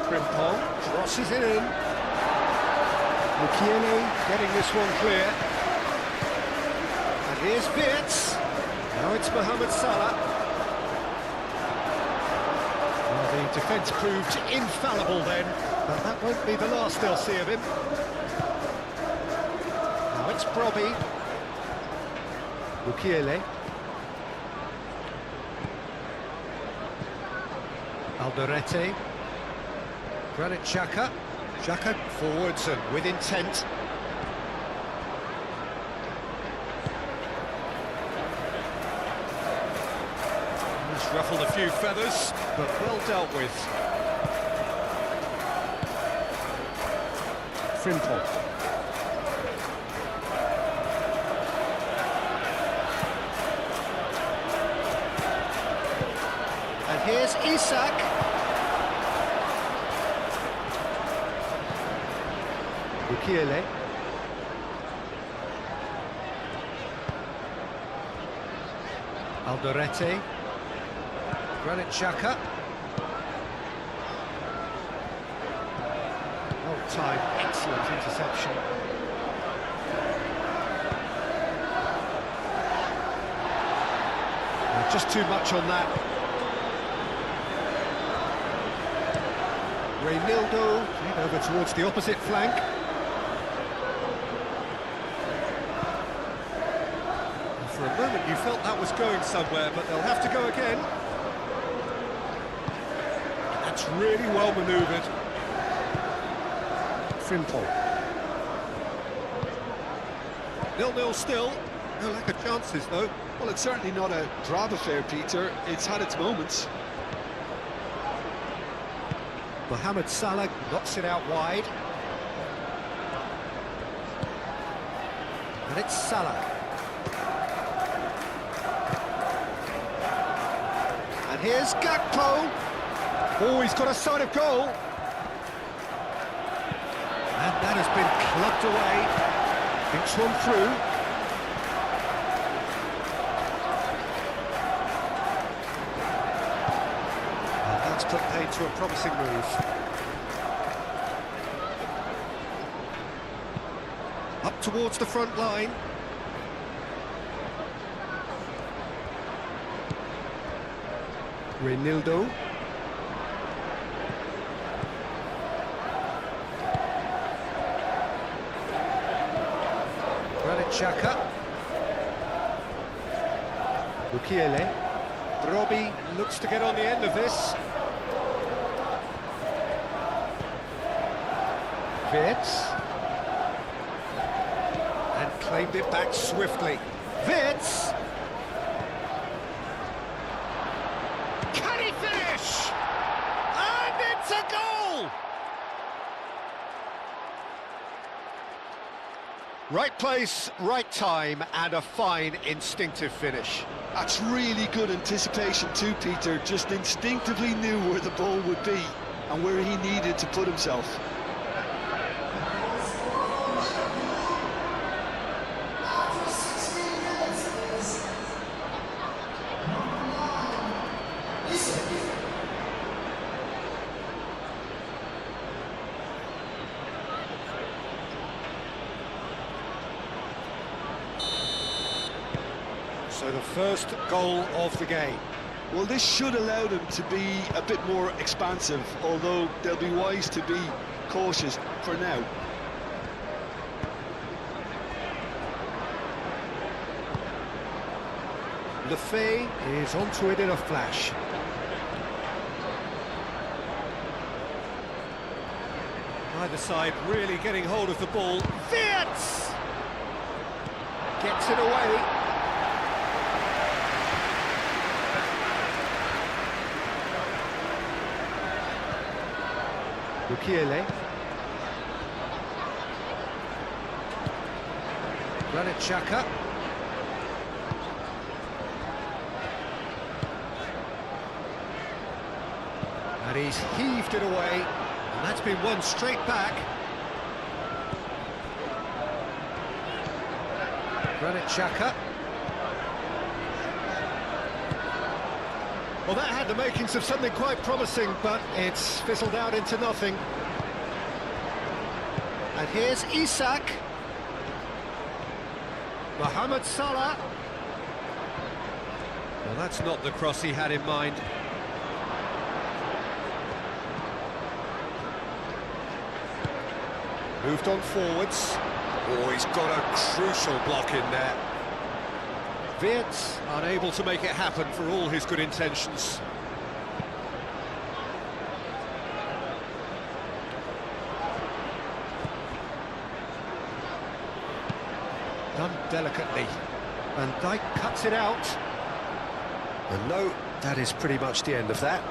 Frimpong crosses it in. Mukiele getting this one clear. And here's Wirtz. Now it's Mohamed Salah. Well, the defence proved infallible then, but that won't be the last they'll see of him. Now it's Brobbey. Mukiele. Alderete. Granit Xhaka. Xhaka forwards and with intent. He's ruffled a few feathers, but well dealt with. Frimpong. And here's Isak. Mukiele. Alderete. Granit Xhaka. Oh, time, excellent interception. Just too much on that. Reynildo, over towards the opposite flank. For a moment you felt that was going somewhere, but they'll have to go again. That's really well manoeuvred. Frimpong. 0-0 still. No lack of chances, though. Well, it's certainly not a drab affair, Peter. It's had its moments. Mohamed Salah knocks it out wide. And it's Salah. And here's Gakpo. Oh, he's got a sight of goal. And that has been clubbed away. Thinks one through. And that's put paid to a promising move. Up towards the front line. Reynildo. Granit Xhaka. Mukiele. Brobbey looks to get on the end of this. Wirtz. And claimed it back swiftly. Wirtz. Can he finish? And it's a goal! Right place, right time, and a fine instinctive finish. That's really good anticipation too, Peter. Just instinctively knew where the ball would be and where he needed to put himself. So the first goal of the game. Well, this should allow them to be a bit more expansive, although they'll be wise to be cautious for now. Lefebvre is onto it in a flash. Either side really getting hold of the ball. Wirtz! Gets it away. Mukiele. Granit Xhaka. And he's heaved it away, and that's been won straight back. Granit Xhaka. Well, that had the makings of something quite promising, but it's fizzled out into nothing. And here's Isak. Mohamed Salah. Well, that's not the cross he had in mind. Moved on forwards. Oh, he's got a crucial block in there. Wirtz unable to make it happen for all his good intentions. Done delicately. Van Dijk cuts it out. And no, that is pretty much the end of that.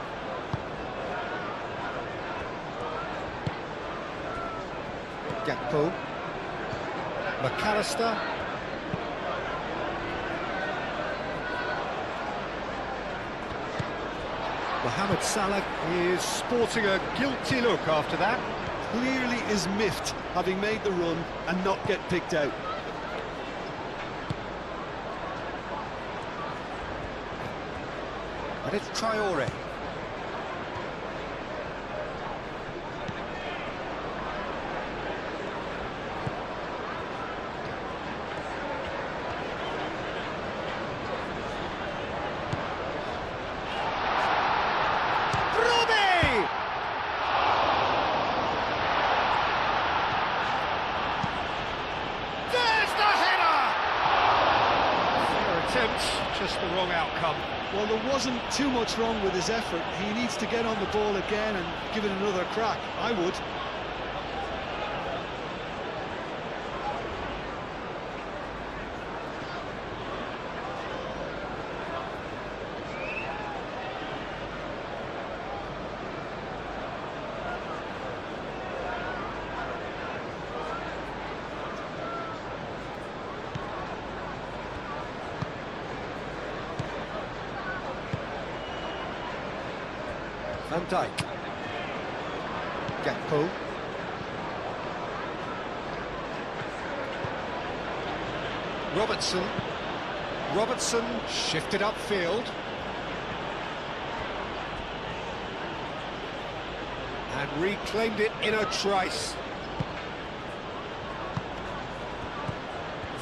Gakpo. McAllister. Mohamed Salah is sporting a guilty look after that. Clearly is miffed, having made the run and not get picked out. And it's Traore. Just the wrong outcome. Well, there wasn't too much wrong with his effort. He needs to get on the ball again and give it another crack. I would. Van Dijk. Gakpo. Robertson shifted upfield. And reclaimed it in a trice.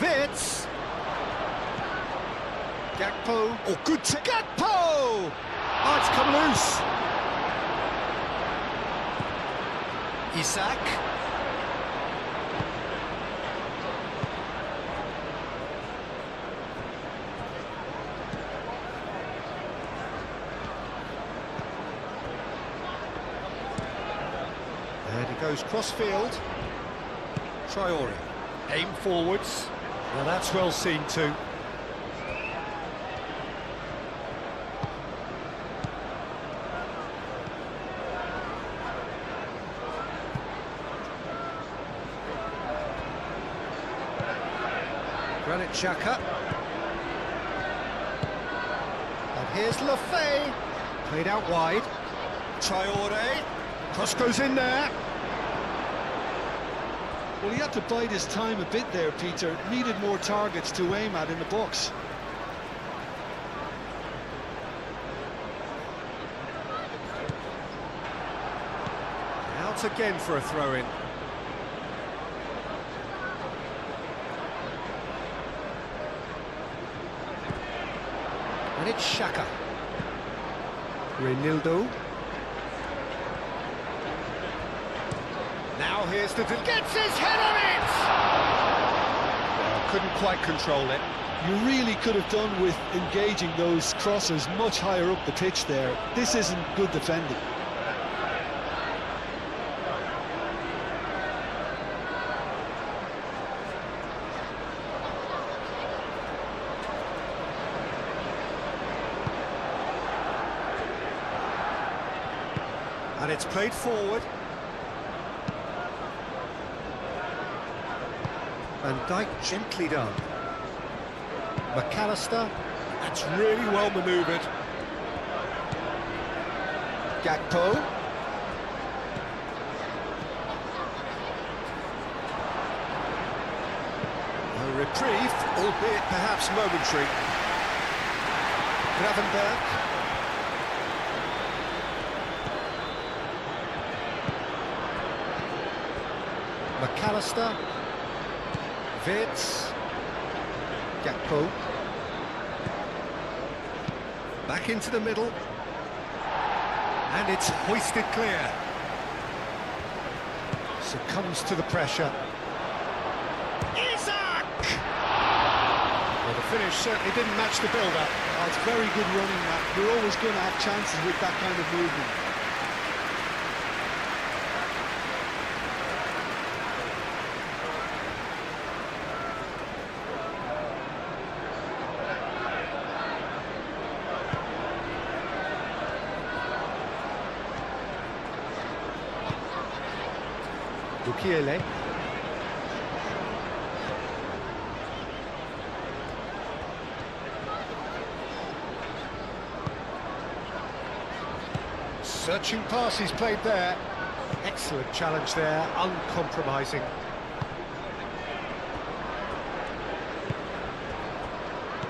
Wirtz. Gakpo. Oh, good to Gakpo! Oh, it's come loose. Isak. And he goes cross-field. Traore. Aim forwards. Well, that's well seen too. Granit Xhaka. And here's Lafay. Played out wide. Traore. Cross goes in there. Well, he had to bide his time a bit there, Peter. Needed more targets to aim at in the box. Out again for a throw-in. And it's Xhaka. Reinildo. Now here's the... Gets his head on it! Couldn't quite control it. You really could have done with engaging those crosses much higher up the pitch there. This isn't good defending. And it's played forward. Van Dijk gently done. McAllister, that's really well manoeuvred. Gakpo. A reprieve, albeit perhaps momentary. Gravenberg. McAllister. Wirtz. Gakpo. Back into the middle. And it's hoisted clear. Succumbs to the pressure. Isak! Well, the finish certainly didn't match the build-up. Oh, it's very good running, Matt. You're always going to have chances with that kind of movement. Bukiele. Searching pass he's played there. Excellent challenge there, uncompromising.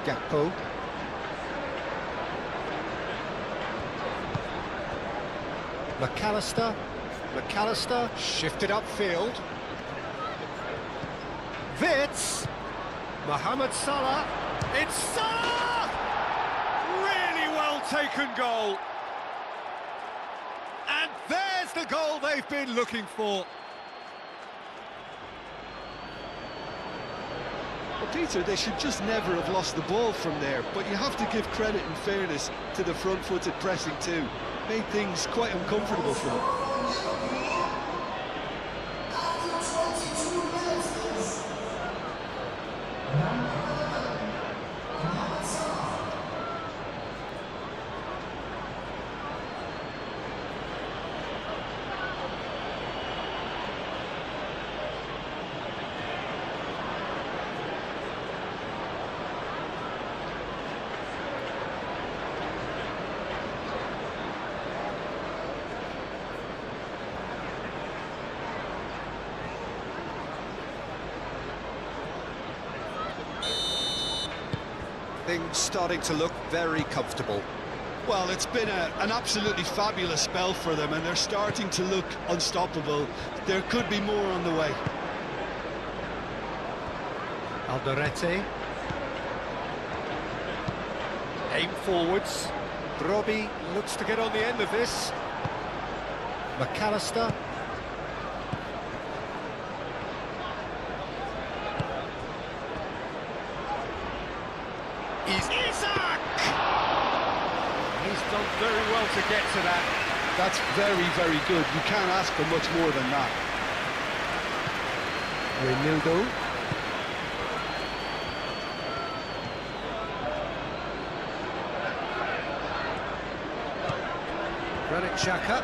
Gakpo. McAllister. McAllister shifted upfield. Wirtz. Mohamed Salah. It's Salah! Really well taken goal. And there's the goal they've been looking for. Well, Peter, they should just never have lost the ball from there, but you have to give credit and fairness to the front-footed pressing too. Made things quite uncomfortable for them. Things starting to look very comfortable. Well, it's been an absolutely fabulous spell for them, and they're starting to look unstoppable. There could be more on the way. Alderete. Aim forwards. Brobbey looks to get on the end of this. McAllister. Isak! He's done very well to get to that. That's very, very good. You can't ask for much more than that. Reinildo. Granit Xhaka.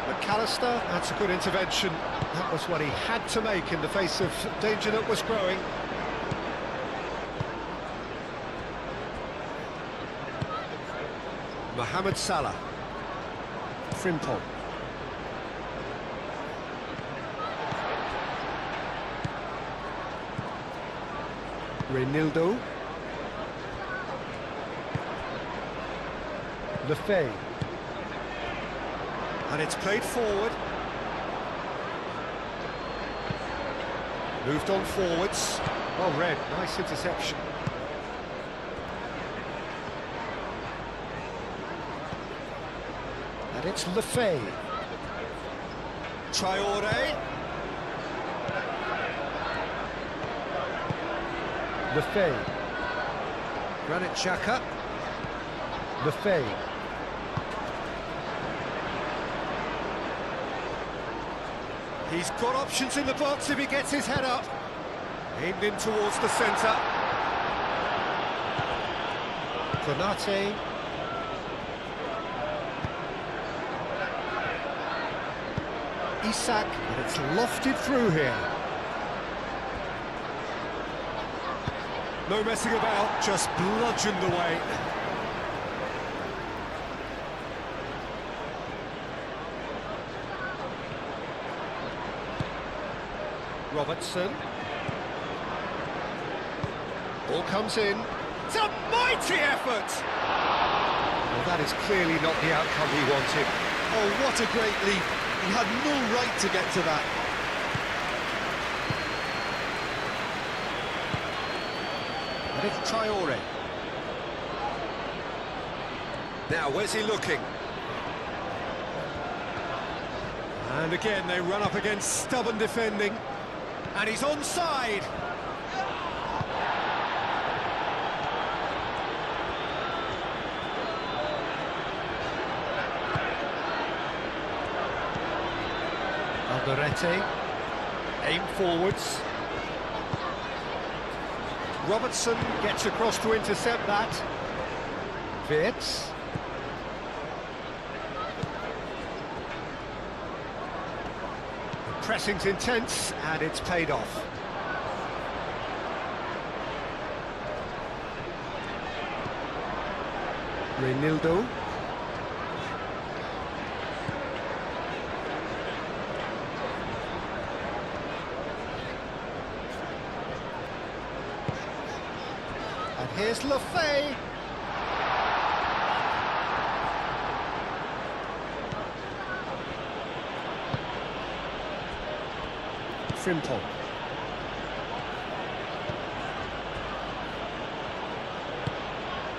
McAllister, that's a good intervention. That was what he had to make in the face of danger that was growing. Mohamed Salah. Frimpong. Reinildo. Lefebvre. And it's played forward. Moved on forwards. Well read, nice interception. And it's Lefebvre. Traore. Lefebvre. Granit Xhaka. Lefebvre. He's got options in the box if he gets his head up. Aimed in towards the centre. Konate. Isak, and it's lofted through here. No messing about, just bludgeoned away. Robertson. Ball comes in. It's a mighty effort! Well, that is clearly not the outcome he wanted. Oh, what a great leap. He had no right to get to that. And it's Traore. Now, where's he looking? And again, they run up against stubborn defending. And he's onside. Alderete. Aim forwards. Robertson gets across to intercept that. Wirtz. The pressing's intense, and it's paid off. Reinildo. And here's Lefay. Frimpong.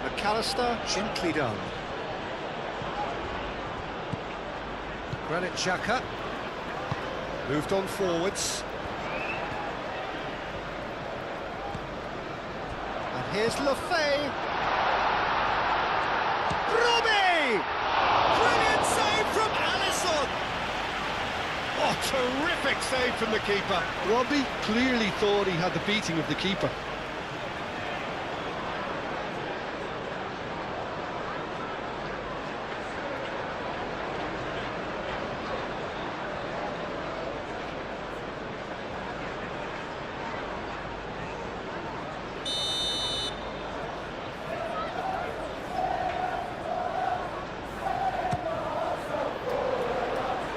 McAllister, gently done. Granit Xhaka. Moved on forwards. And here's Lefay. Robbie! Brilliant save from Alisson! Oh, terrific save from the keeper. Robbie clearly thought he had the beating of the keeper.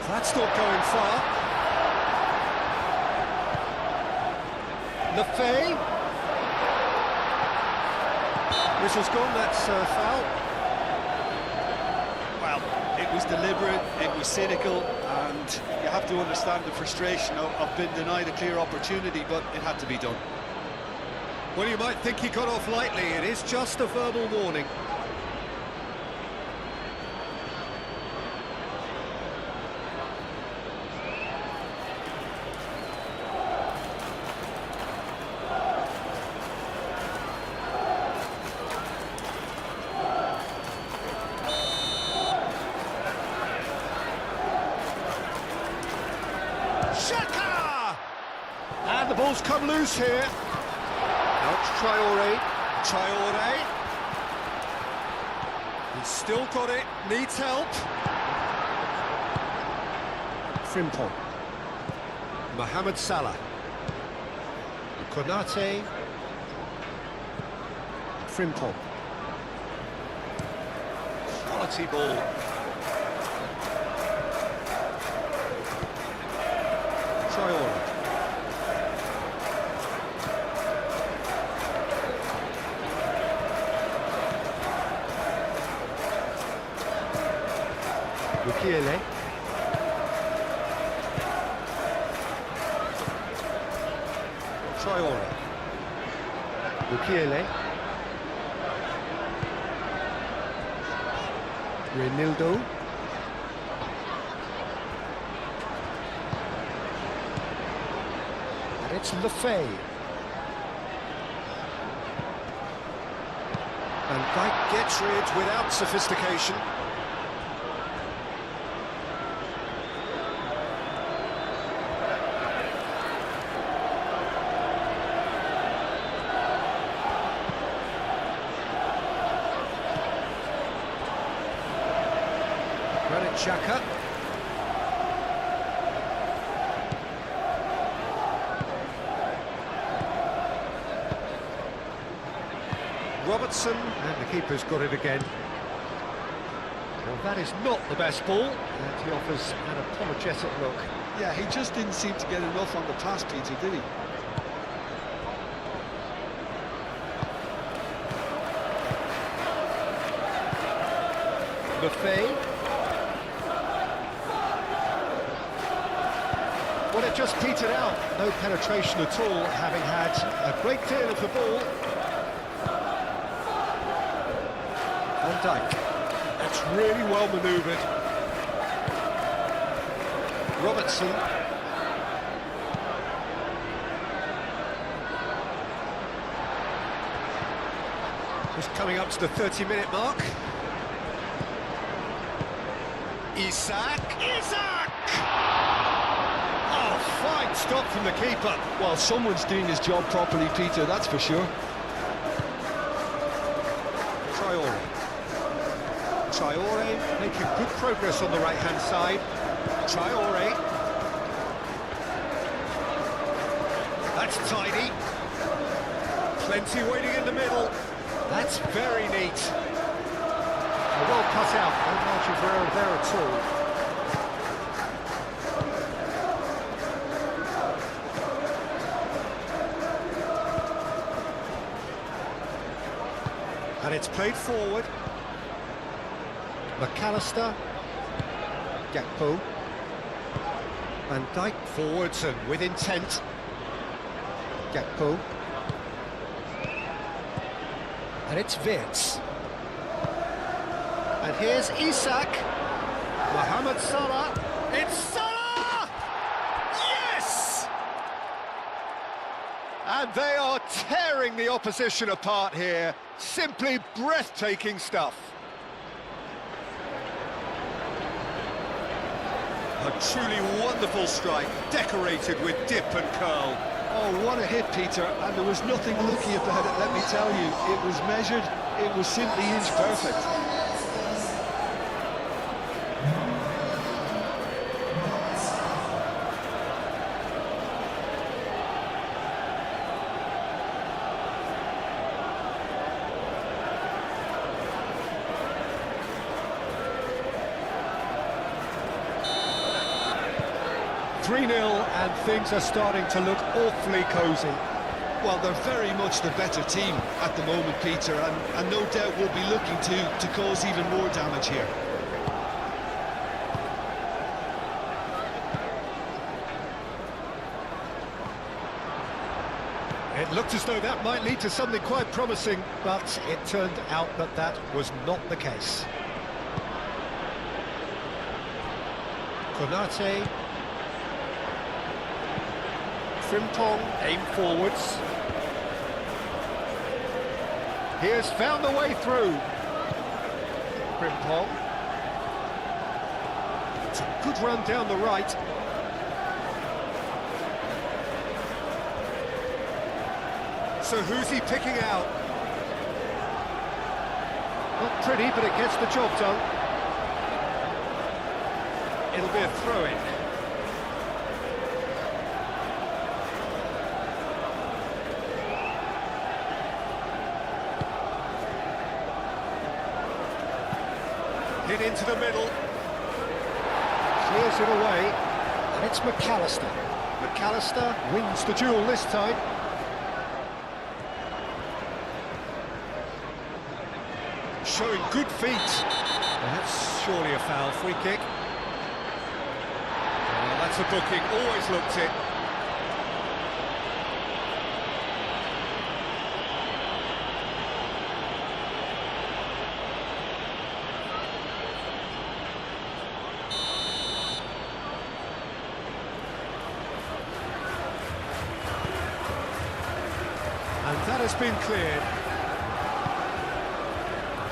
That's not going far. Lefay. Whistle's gone, that's foul. Well, it was deliberate, it was cynical, and you have to understand the frustration of being denied a clear opportunity, but it had to be done. Well, you might think he got off lightly. It is just a verbal warning. Xhaka! And the ball's come loose here. Now it's Traore. Traore. He's still got it, needs help. Frimpong. Mohamed Salah. Konate. Frimpong. Quality ball. Traore. Mukiele. Traore. Mukiele. Reinildo. And it's Lefay. And that gets rid without sophistication. Granit Xhaka. Robertson, and the keeper's got it again. Well, that is not the best ball, and he offers an apologetic look. Yeah, he just didn't seem to get enough on the pass, Peter, did he? Buffet. Well, it just petered out. No penetration at all, having had a great deal of the ball. Van Dijk. That's really well manoeuvred. Robertson. Just coming up to the 30-minute mark. Isak! Oh, fine stop from the keeper. Well, someone's doing his job properly, Peter, that's for sure. Traore making good progress on the right-hand side. Traore. That's tidy. Plenty waiting in the middle. That's very neat. Well cut out, no margin for error there at all. And it's played forward. McAllister. Gakpo. Van Dijk forwards and with intent. Gakpo. And it's Wirtz. And here's Isak. Mohamed Salah. It's Salah! Yes! And they are tearing the opposition apart here. Simply breathtaking stuff. A truly wonderful strike, decorated with dip and curl. Oh, what a hit, Peter, and there was nothing lucky about it, let me tell you. It was measured, it was simply inch perfect. 3-0 and things are starting to look awfully cosy. Well, they're very much the better team at the moment, Peter, and no doubt will be looking to cause even more damage here. It looked as though that might lead to something quite promising, but it turned out that that was not the case. Konate. Frimpong, aim forwards. He has found the way through. Frimpong. It's a good run down the right. So who's he picking out? Not pretty, but it gets the job done. It'll be a throw-in. Hit into the middle. Clears it away. And it's McAllister. McAllister wins the duel this time. Showing good feet. Well, that's surely a foul. Free kick. Well, that's a booking. Always looked it. And that has been cleared.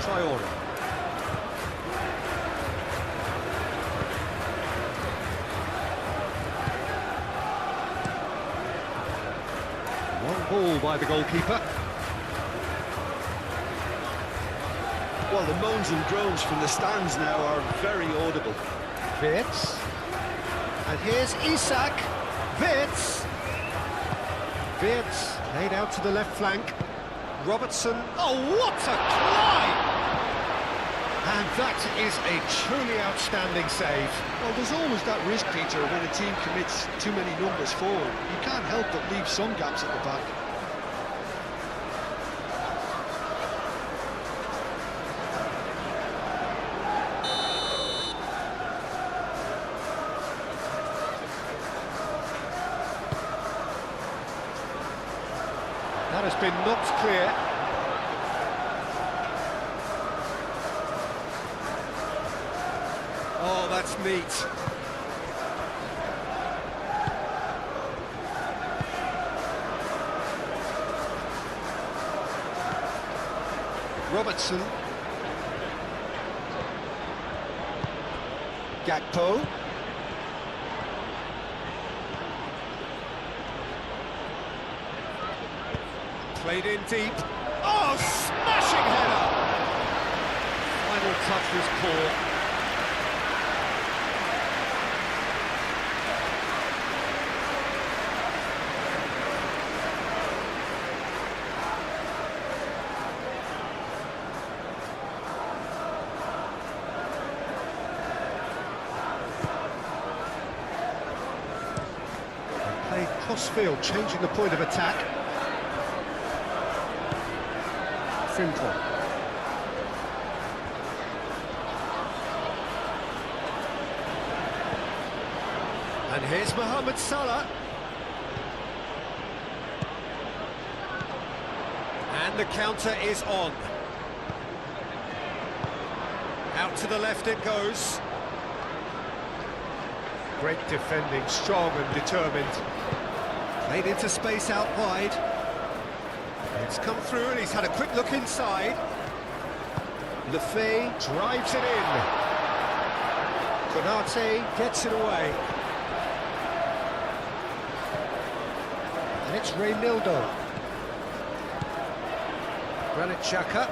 Traore. One ball by the goalkeeper. Well, the moans and groans from the stands now are very audible. Wirtz. And here's Isak. Wirtz. Wirtz laid out to the left flank. Robertson. Oh, what a climb! And that is a truly outstanding save. Well, there's always that risk, Peter, when a team commits too many numbers forward. You can't help but leave some gaps at the back. That has been knocked clear. Oh, that's neat. Robertson. Gakpo. Played in deep. Oh, smashing header! Final touch was poor. Played cross-field, changing the point of attack. Frimpong. And here's Mohamed Salah. And the counter is on. Out to the left it goes. Great defending, strong and determined. Played into space out wide. It's come through and he's had a quick look inside. Lefay drives it in. Konate gets it away. And it's Reynildo. Granit Xhaka.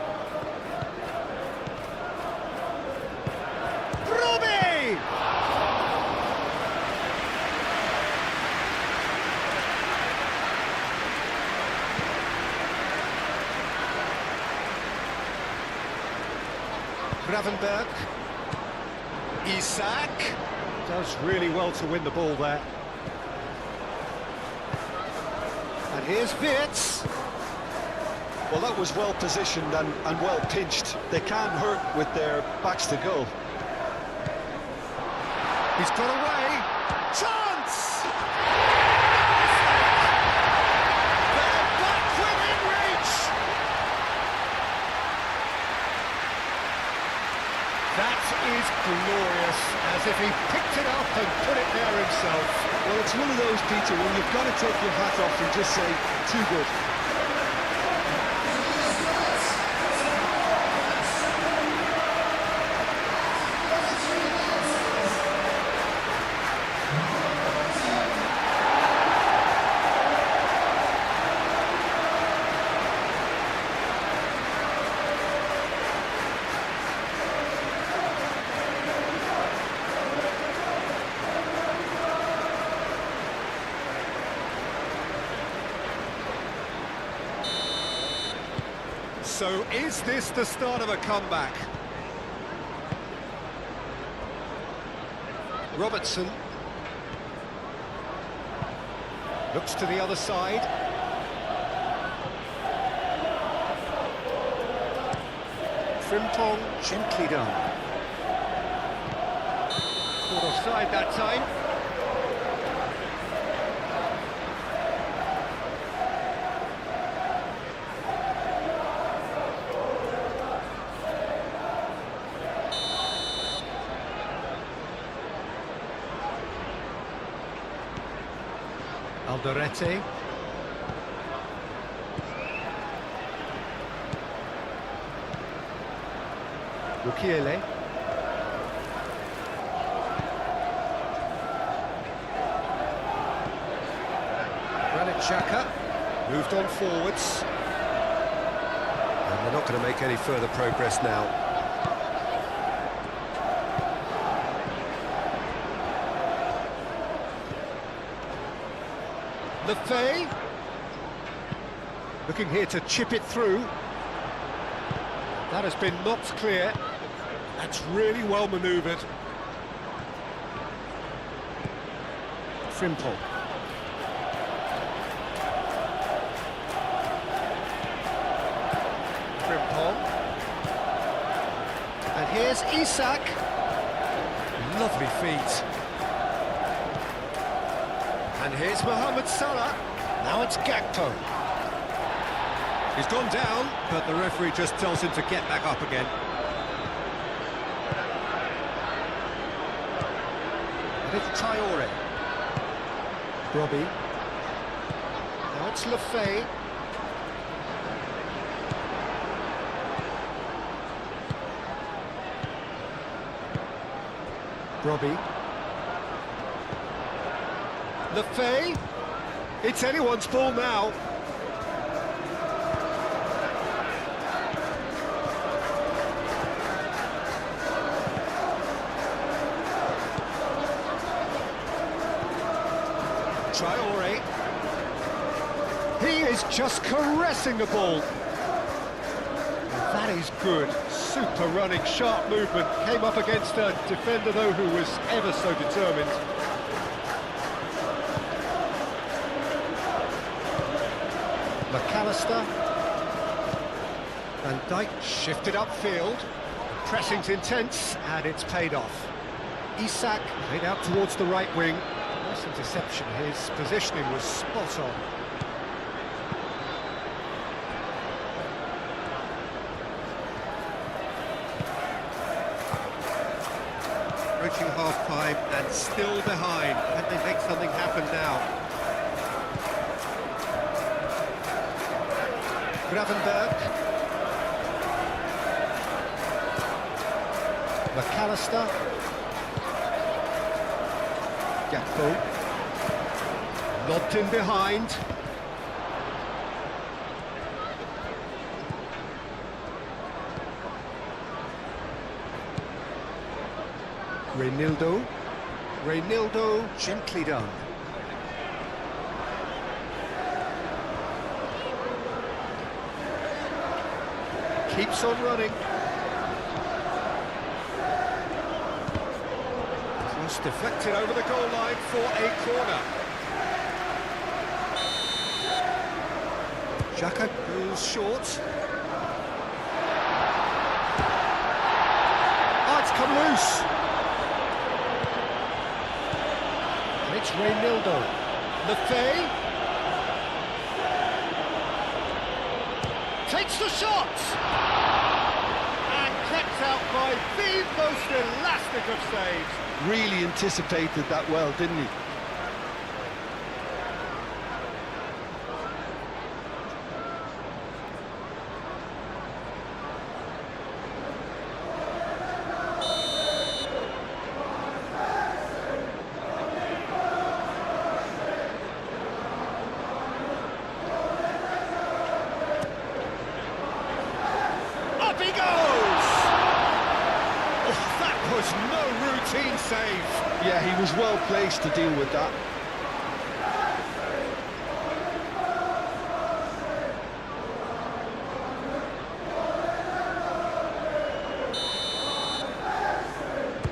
Robbie! Gravenberg. Isak. Does really well to win the ball there. And here's Wirtz. Well, that was well positioned and well pinched. They can't hurt with their backs to goal. He's got away. Chance! They're back within reach! That is glorious, as if he picked it up and put it there himself. Well, it's one of those, Peter, when you've got to take your hat off and just say, too good. So is this the start of a comeback? Robertson looks to the other side. Frimpong gently done. Caught offside that time. Alderete. Mukiele. Granit Xhaka moved on forwards. And they're not going to make any further progress now. Lefay. Looking here to chip it through. That has been knocked clear. That's really well manoeuvred. Frimpong. Frimpong. And here's Isak. Lovely feet. And here's Mohamed Salah. Now it's Gakpo. He's gone down, but the referee just tells him to get back up again. And it's Traore. Robbie. Now it's Lefay. Robbie. Lefay. It's anyone's ball now. Traore. He is just caressing the ball. That is good. Super running, sharp movement. Came up against a defender, though, who was ever so determined. McAllister. Van Dijk shifted upfield. Pressing's intense, and it's paid off. Isak played out towards the right wing. Nice interception. His positioning was spot on. Approaching half-time and still behind. Can they make something happen now? Gravenberg. McAllister. Gakpo. Lobbed in behind. Reynildo gently done. Keeps on running. Cross deflected over the goal line for a corner. Xhaka goes short. Oh, it's come loose. And it's Reynildo. Lefay. Takes the shot! And kept out by the most elastic of saves. Really anticipated that well, didn't he? He goes! Oh, that was no routine save. Yeah, he was well placed to deal with that.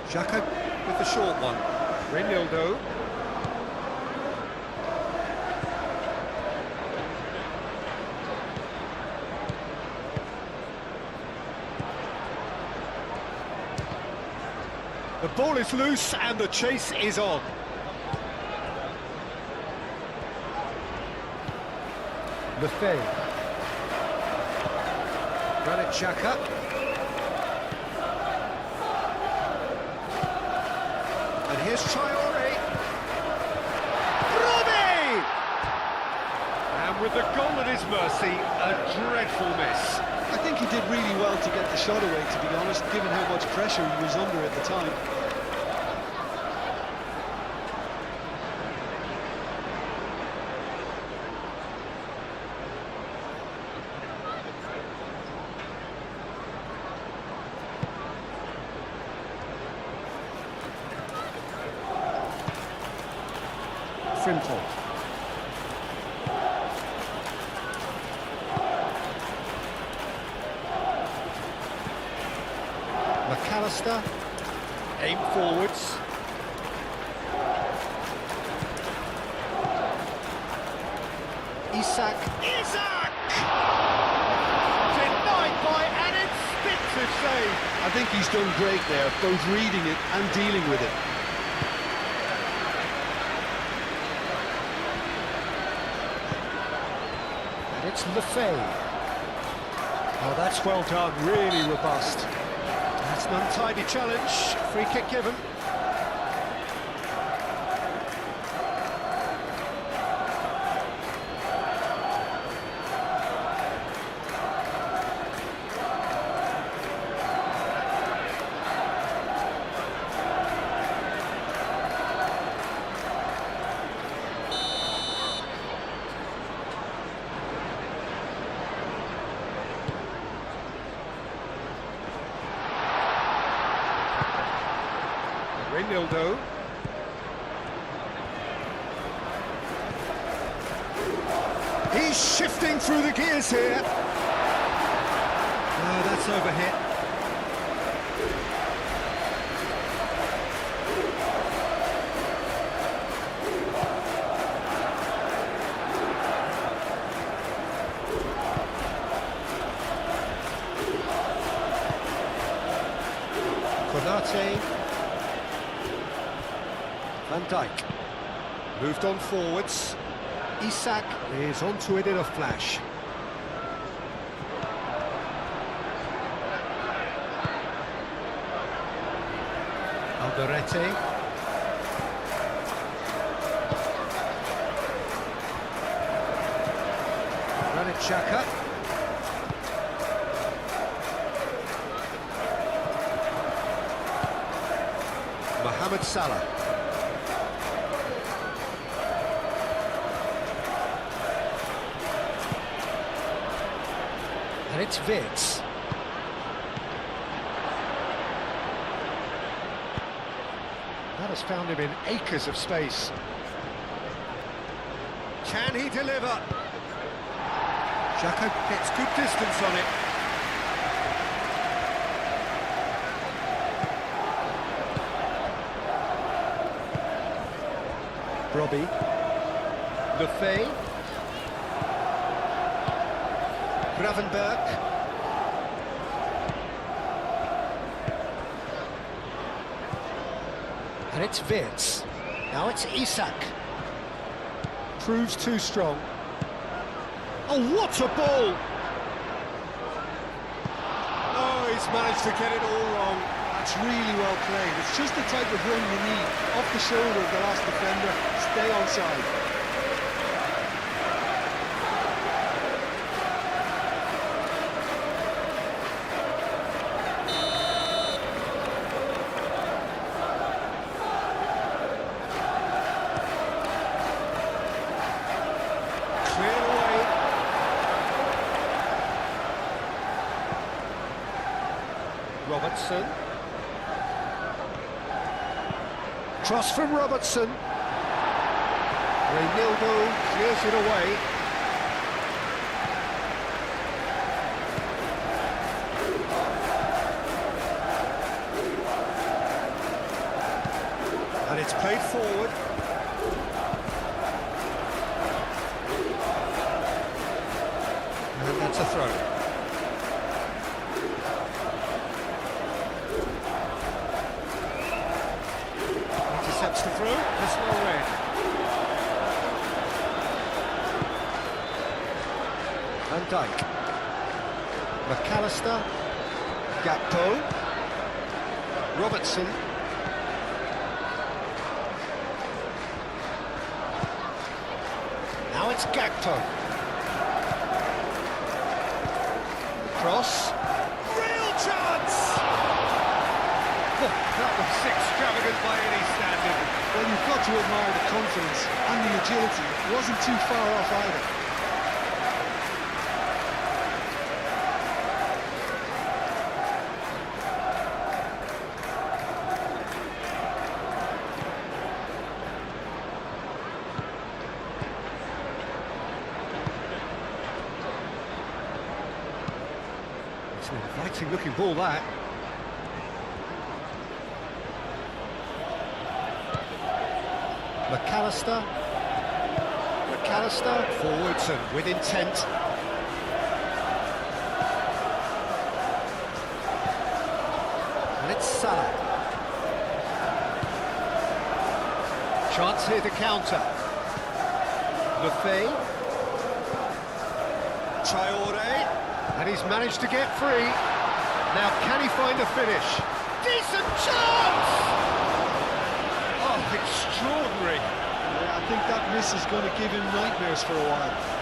Xhaka with the short one. Reynildo. The ball is loose and the chase is on. Lefay. Granit Xhaka. And here's Traore. Robbie! And with the goal at his mercy, a dreadful miss. I think he did really well to get the shot away, to be honest, given how much pressure he was under at the time. Frimpong. McAllister, aim forwards. Isak. Denied by an instinctive save. I think he's done great there, both reading it and dealing with it. And it's Lefebvre. Oh, that's well done, really robust. That's an untidy challenge, free kick given. Ronaldo. He's shifting through the gears here. No, that's overhit. Konate. Van Dijk. Moved on forwards. Isak is onto it in a flash. Alderete. Granit Xhaka. Mohamed Salah. And it's Vitz. That has found him in acres of space. Can he deliver? Xhaka gets good distance on it. Robbie. Lefebvre. Gravenberg. And it's Vitz. Now it's Isak. Proves too strong. Oh, what a ball! Oh, he's managed to get it all wrong. That's really well played. It's just the type of run you need. Off the shoulder of the last defender, stay onside. Robertson. Cross from Robertson. Ronaldo clears it away. And it's played forward. And that's a throw. Intercepts the throw, that's well read. Van Dijk. McAllister. Gakpo. Robertson. Now it's Gakpo. Cross. Real chance! That was extravagant by any standard. Well, you've got to admire the confidence and the agility. It wasn't too far off either. It's an inviting looking ball, that. McAllister. McAllister forwards and with intent. And it's Salah. Chance here to counter. Lefay. Traore. And he's managed to get free. Now can he find a finish? Decent chance! Oh, extraordinary. Yeah, I think that miss is going to give him nightmares for a while.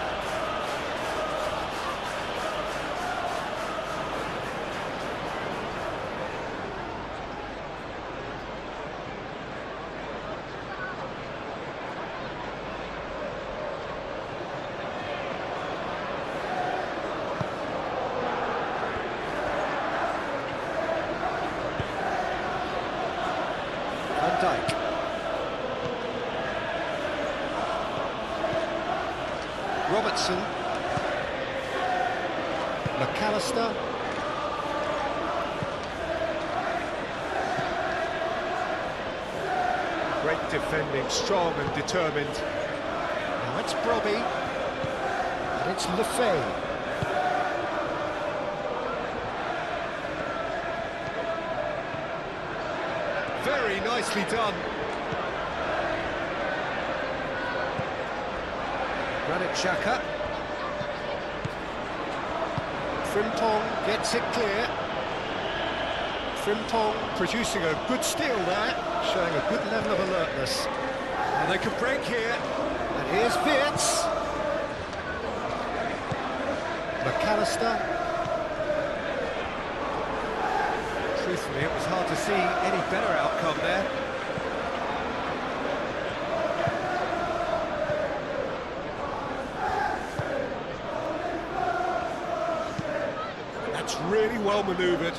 Van Dijk. Robertson. McAllister. Great defending, strong and determined. Now it's Brobby. And it's Lefay. Very nicely done. Granit Xhaka. Frimpong gets it clear. Frimpong producing a good steal there, showing a good level of alertness. And they can break here. And here's Wirtz. McAllister. Truthfully, it was hard to see any better outcome there. That's really well manoeuvred.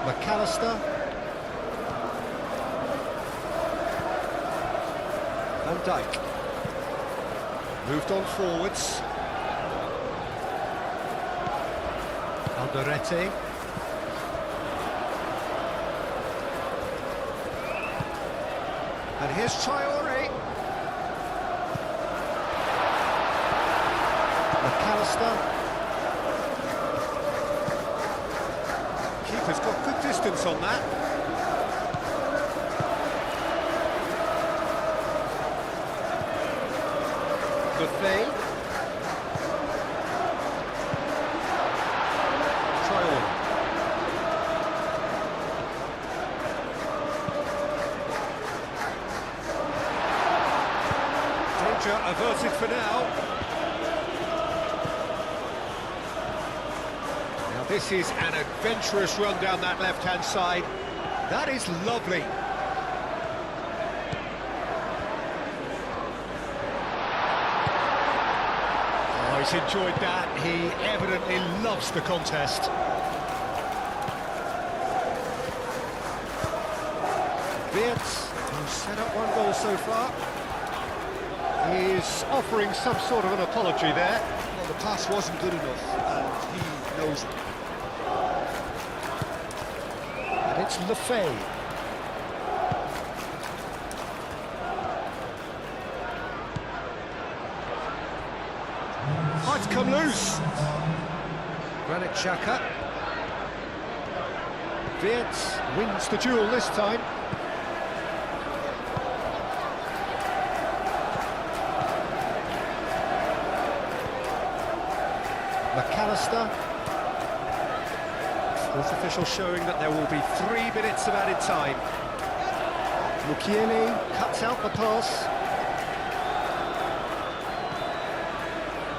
McAllister. Van Dijk. Moved on forwards. Alderete. And here's Traore. McAllister. Keeper's got good distance on that. Lefay. Traore. Danger averted for now. Now this is an adventurous run down that left-hand side. That is lovely. Oh, he's enjoyed that. He evidently loves the contest. Wirtz, who's set up one goal so far, is offering some sort of an apology there. Well, the pass wasn't good enough, and he knows it. And it's Lefay. Oh, it's come loose. Granit Xhaka. Wirtz wins the duel this time. McAllister. Fourth official showing that there will be 3 minutes of added time. Mukiele cuts out the pass.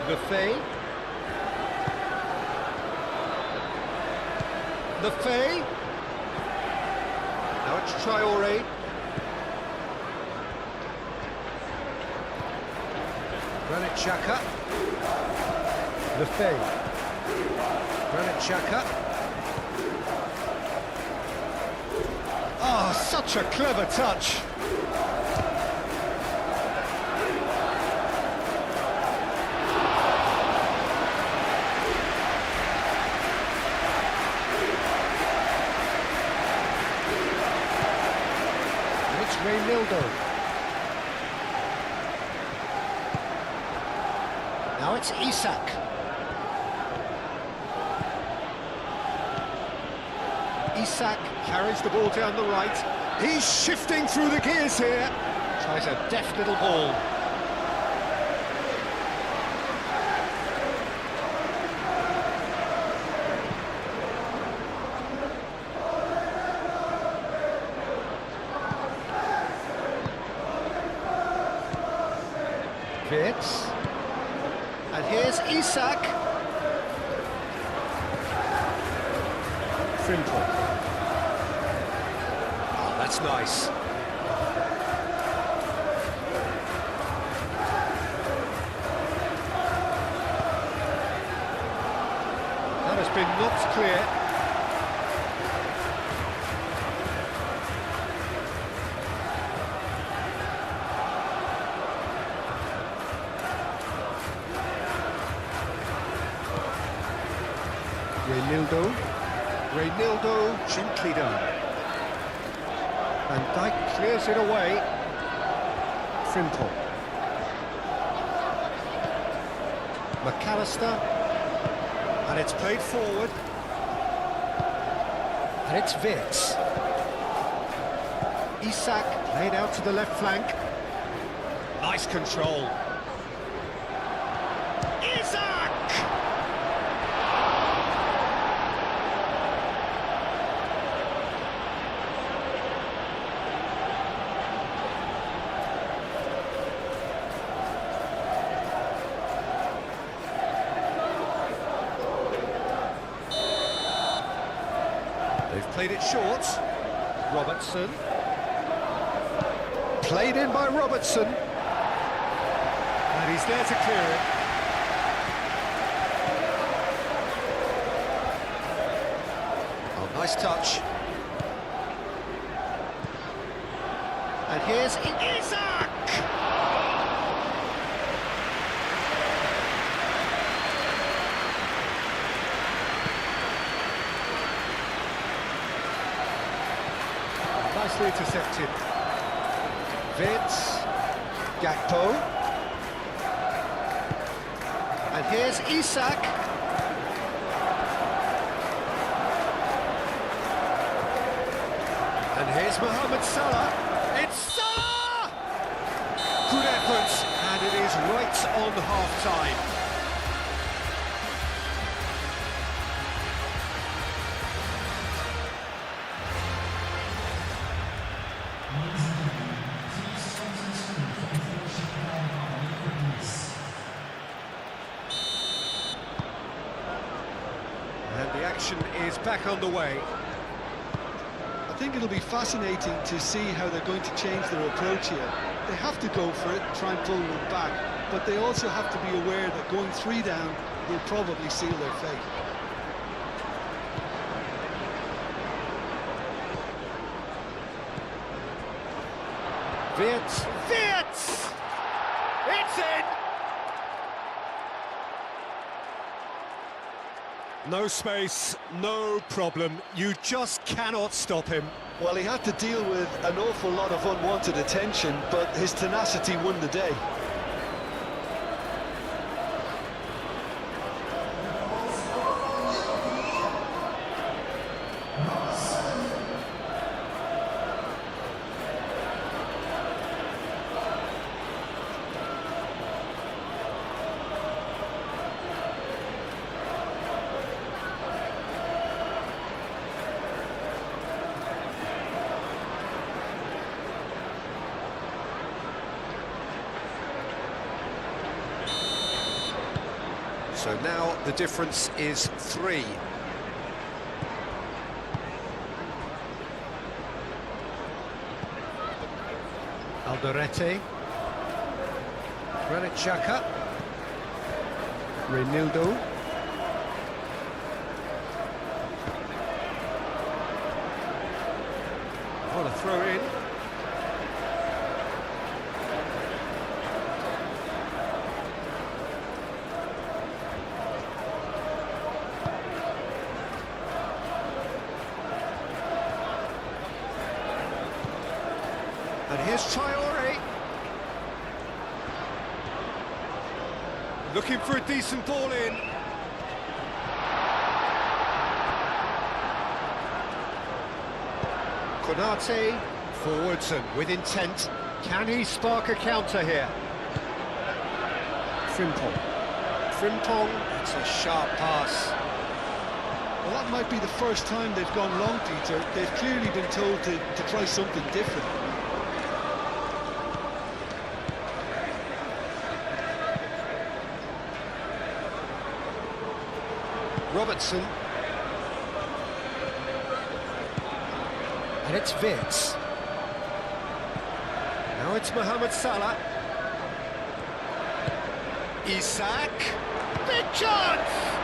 Lefay. Lefay. Now it's Traore. Granit Xhaka. Lefay. Granit Xhaka. Oh, such a clever touch. Reynildo. Now it's Isak. Isak carries the ball down the right. He's shifting through the gears here. Tries a deft little ball. Fits. And here's Isak. Frimple. Oh, that's nice. That has been knocked clear. Reynildo gently done. Van Dijk clears it away. Frimple. McAllister. And it's played forward. And it's Wirtz. Isak played out to the left flank. Nice control. Isak! They've played it short. Robertson. Played in by Robertson. And he's there to clear it. Oh, nice touch. And here's Isak! Nicely intercepted. Wirtz, Gakpo, and here's Isak. And here's Mohamed Salah. It's Salah! Good effort, and it is right on half-time. And the action is back on the way. I think it'll be fascinating to see how they're going to change their approach here. They have to go for it, try and pull it back, but they also have to be aware that going 3 down will probably seal their fate. Wirtz! It's in! No space, no problem. You just cannot stop him. Well, he had to deal with an awful lot of unwanted attention, but his tenacity won the day. So now the difference is 3. Alderete. Granit Xhaka. Reynildo. What a throw in. And Here's Traore. Looking for a decent ball in. Konate, forwards and with intent. Can he spark a counter here? Frimpong, it's a sharp pass. Well, that might be the first time they've gone long, Peter. They've clearly been told to try something different. Robertson. And it's Wirtz. Now it's Mohamed Salah. Isak. Big chance!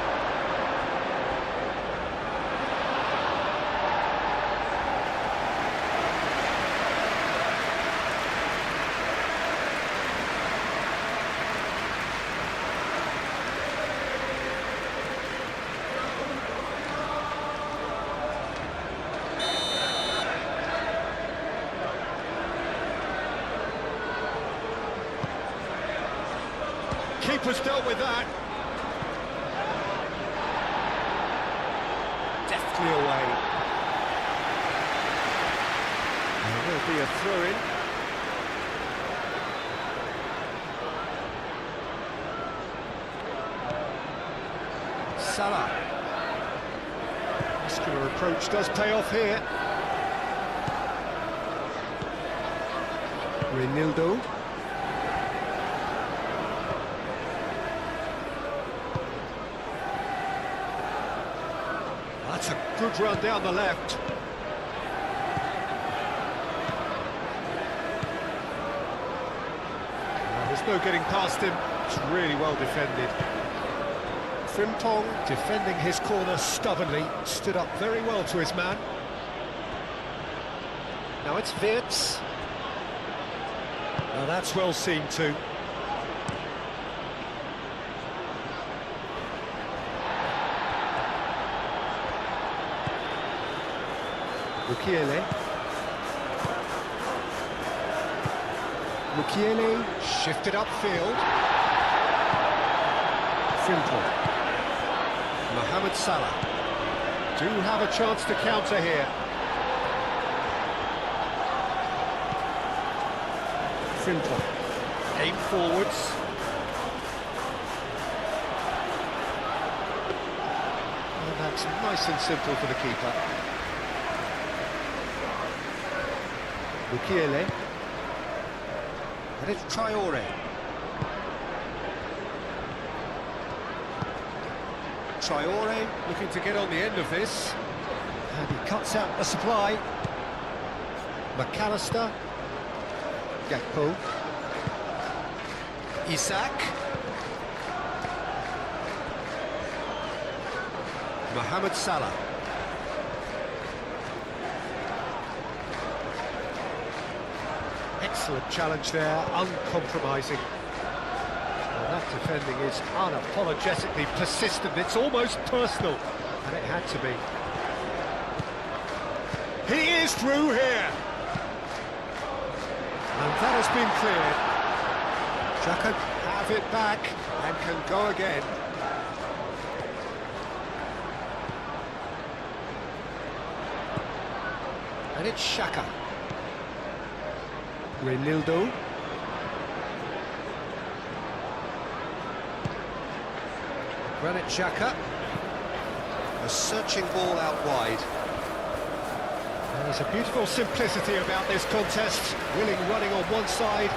Keeper's dealt with that. Deftly away. There will be a throw-in. Salah. Muscular approach does pay off here. Reinildo. That's a good run down the left. There's no getting past him. It's really well defended. Frimpong defending his corner stubbornly, stood up very well to his man. Now it's Wirtz. Now that's well seen too. Mukiele shifted upfield. Frimpong. Mohamed Salah do have a chance to counter here. Frimpong. Aim forwards. And that's nice and simple for the keeper. Mukiele. And it's Traore. Traore looking to get on the end of this. And he cuts out the supply. McAllister. Gakpo. Isak. Mohamed Salah. Excellent challenge there, uncompromising. Well, that defending is unapologetically persistent, it's almost personal, and it had to be. He is through here! And that has been cleared. Xhaka have it back and can go again. And it's Xhaka. Reinildo. Granit Xhaka. A searching ball out wide. And there's a beautiful simplicity about this contest. Willing running on one side,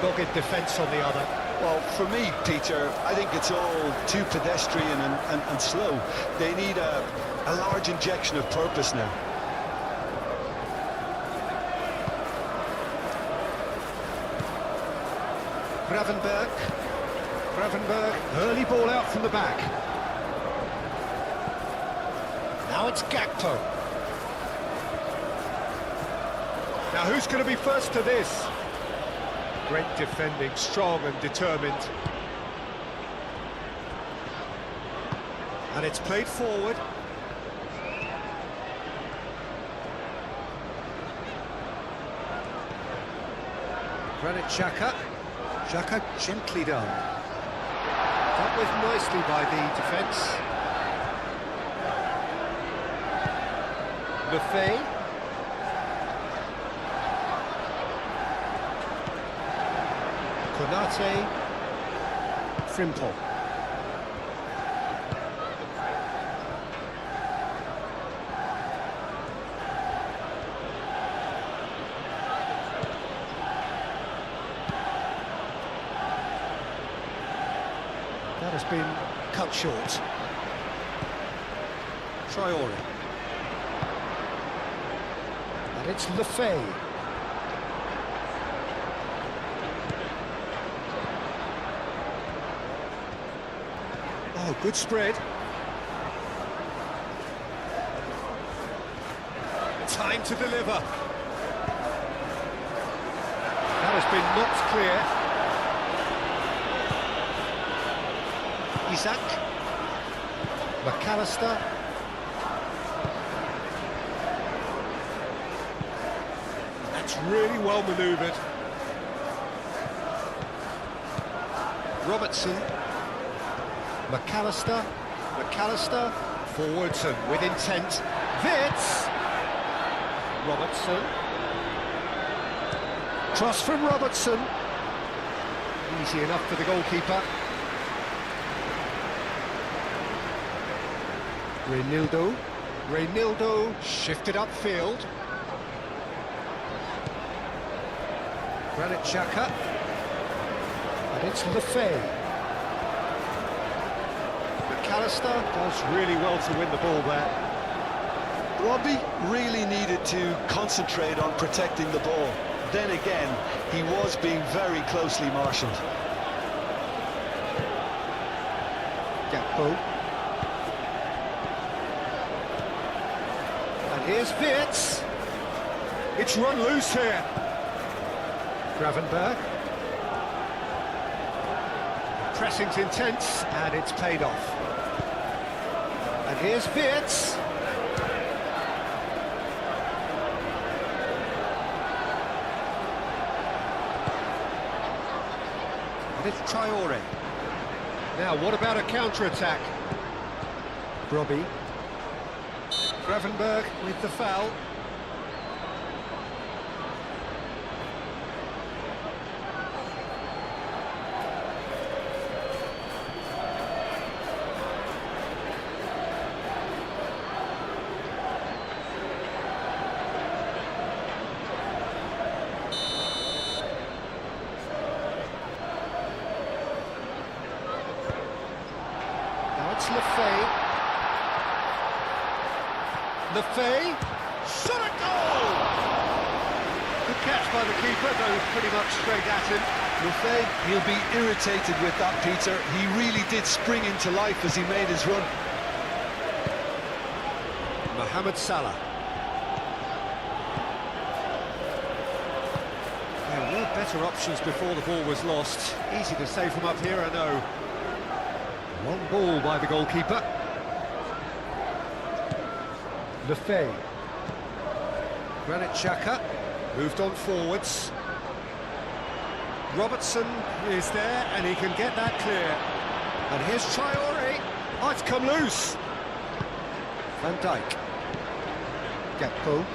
dogged defence on the other. Well, for me, Peter, I think it's all too pedestrian and slow. They need a large injection of purpose now. Gravenberg, early ball out from the back. Now it's Gakpo. Now who's going to be first to this? Great defending, strong and determined. And it's played forward. Granit Xhaka. Xhaka gently done. Dealt with nicely by the defence. Lefebvre. Konate. Frimpong. That has been cut short. Traore. And it's Lefebvre. Oh, good spread. Time to deliver. That has been knocked clear. Isak. McAllister. That's really well manoeuvred. Robertson. McAllister. McAllister. Forwards and with intent. Wits. Robertson. Cross from Robertson. Easy enough for the goalkeeper. Reynildo shifted upfield. Granit Xhaka. And it's Lefebvre. McAllister does really well to win the ball there. Robbie really needed to concentrate on protecting the ball. Then again, he was being very closely marshalled. Gakpo. And here's Wits. It's run loose here. Gravenberg. Pressing's intense, and it's paid off. And here's Wits. And it's Traore. Now, what about a counter-attack? Robbie. Gravenberg with the foul. Now it's Lefebvre. Lefebvre, shot a goal! Good catch by the keeper, though pretty much straight at him. Lefebvre, he'll be irritated with that, Peter. He really did spring into life as he made his run. Mohamed Salah. There were better options before the ball was lost. Easy to save from up here, I know. Long ball by the goalkeeper. Lefebvre. Granit Xhaka moved on forwards. Robertson is there and he can get that clear. And here's Traore. Oh, it's come loose. Van Dijk. Gakpo.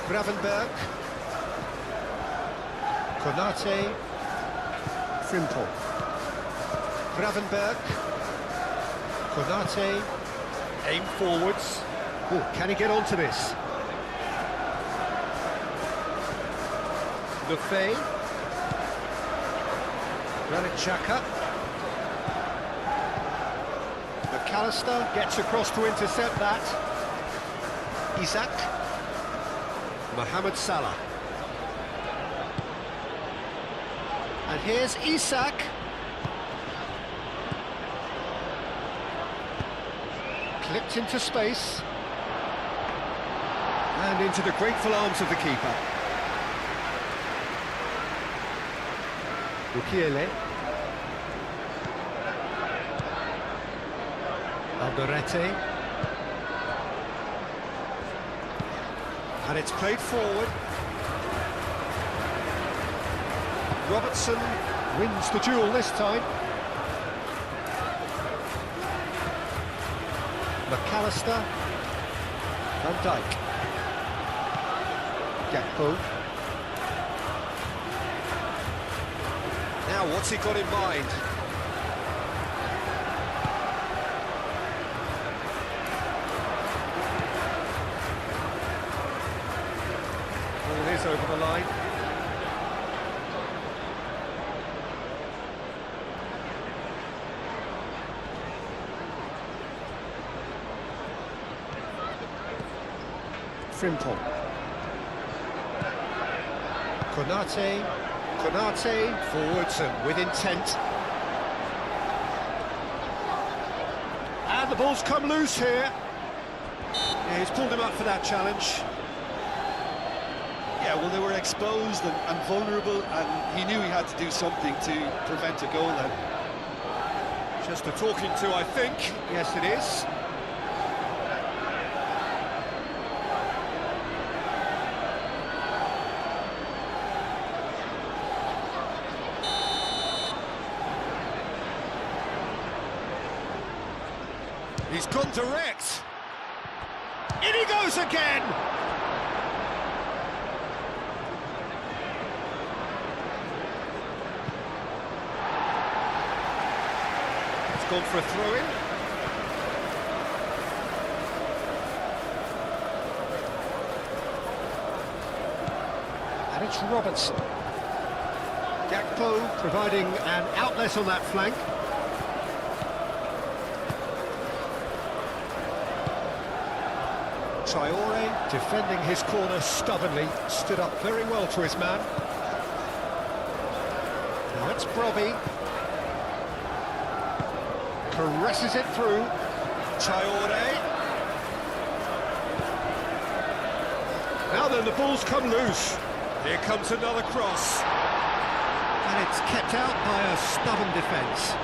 Gravenberg. Konate. Frimpong. Gravenberg. Konate. Aim forwards. Oh, can he get onto this? Lefebvre. Granit Xhaka. McAllister gets across to intercept that. Isak. Mohamed Salah. And here's Isak. Clipped into space. And into the grateful arms of the keeper. Mukiele. Alderete. And it's played forward. Robertson wins the duel this time. McAllister. Van Dijk. Gakpo. Now, what's he got in mind? Ball is over the line. Frimpong. Konate forwards and with intent. And the ball's come loose here. Yeah, he's pulled him up for that challenge. Yeah, well, they were exposed and vulnerable, and he knew he had to do something to prevent a goal then. Just a talking to, I think. Yes, it is. He's gone direct. In he goes again. It's gone for a throw-in. And it's Robertson. Gakpo providing an outlet on that flank. Traore, defending his corner stubbornly, stood up very well to his man. Now it's Brobbey. Caresses it through. Traore. Now then, the ball's come loose. Here comes another cross. And it's kept out by a stubborn defence.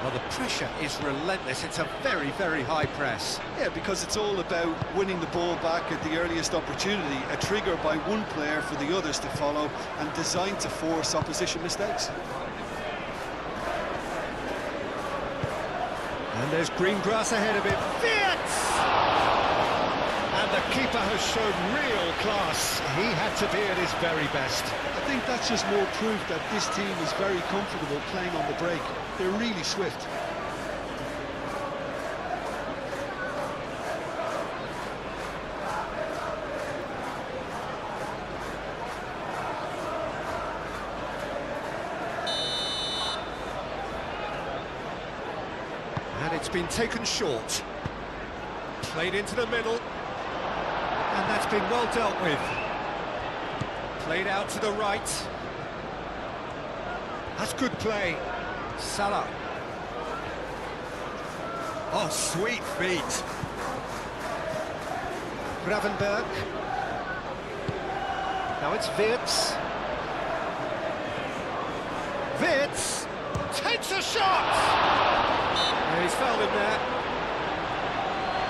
Well, the pressure is relentless. It's a very, very high press. Yeah, because it's all about winning the ball back at the earliest opportunity, a trigger by one player for the others to follow, and designed to force opposition mistakes. And there's green grass ahead of it. Fits! And the keeper has shown real class. He had to be at his very best. I think that's just more proof that this team is very comfortable playing on the break. They're really swift. And it's been taken short. Played into the middle. And that's been well dealt with. Played out to the right. That's good play. Salah. Oh, sweet feet. Gravenberg. Now it's Wirtz. Wirtz takes a shot! Yeah, he's fouled him there.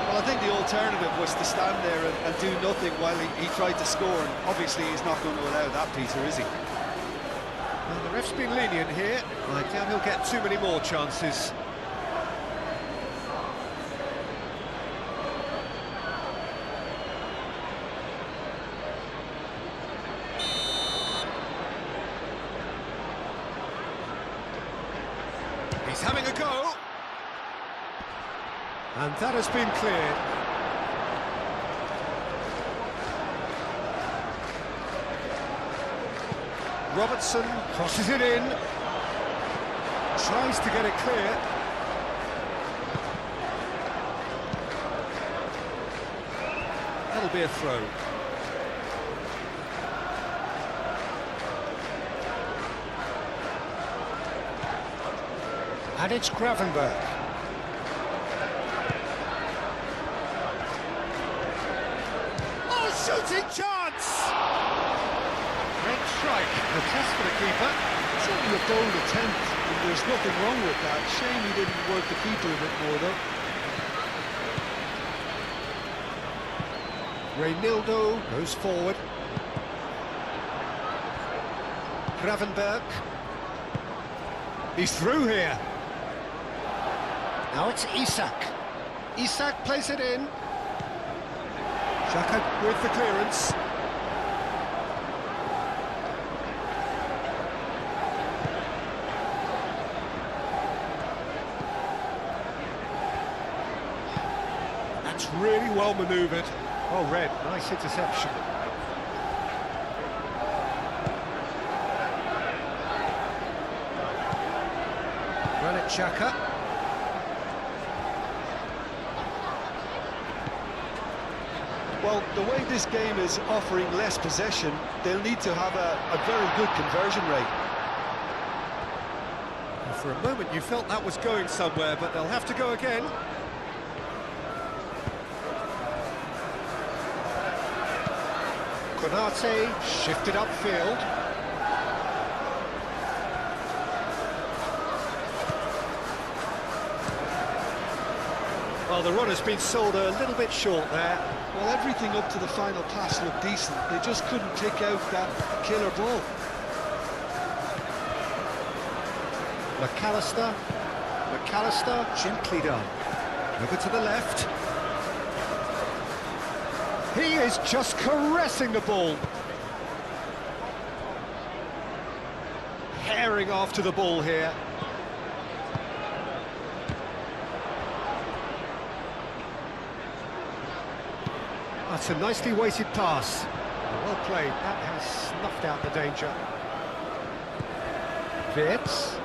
Well, I think the alternative was to stand there and do nothing while he tried to score, and obviously he's not going to allow that, Peter, is he? Well, the ref's been lenient here. I doubt he'll get too many more chances. He's having a go. And that has been cleared. Robertson crosses it in. Tries to get it clear. That'll be a throw. And it's Gravenberg. Oh, shooting chance! Great strike. A test for the keeper. Certainly a bold attempt, and there's nothing wrong with that. Shame he didn't work the keeper a bit more, though. Reynildo goes forward. Gravenberg. He's through here. Now it's Isak. Isak plays it in. Xhaka with the clearance. That's really well manoeuvred. Oh, Red, nice interception. Granit Xhaka. Well, the way this game is offering less possession, they'll need to have a very good conversion rate. For a moment you felt that was going somewhere, but they'll have to go again. Konate shifted upfield. Well, the run has been sold a little bit short there. Well, everything up to the final pass looked decent. They just couldn't pick out that killer ball. McAllister, gently done. Over to the left. He is just caressing the ball. Herring after the ball here. That's a nicely weighted pass. Well played. That has snuffed out the danger. Wirtz.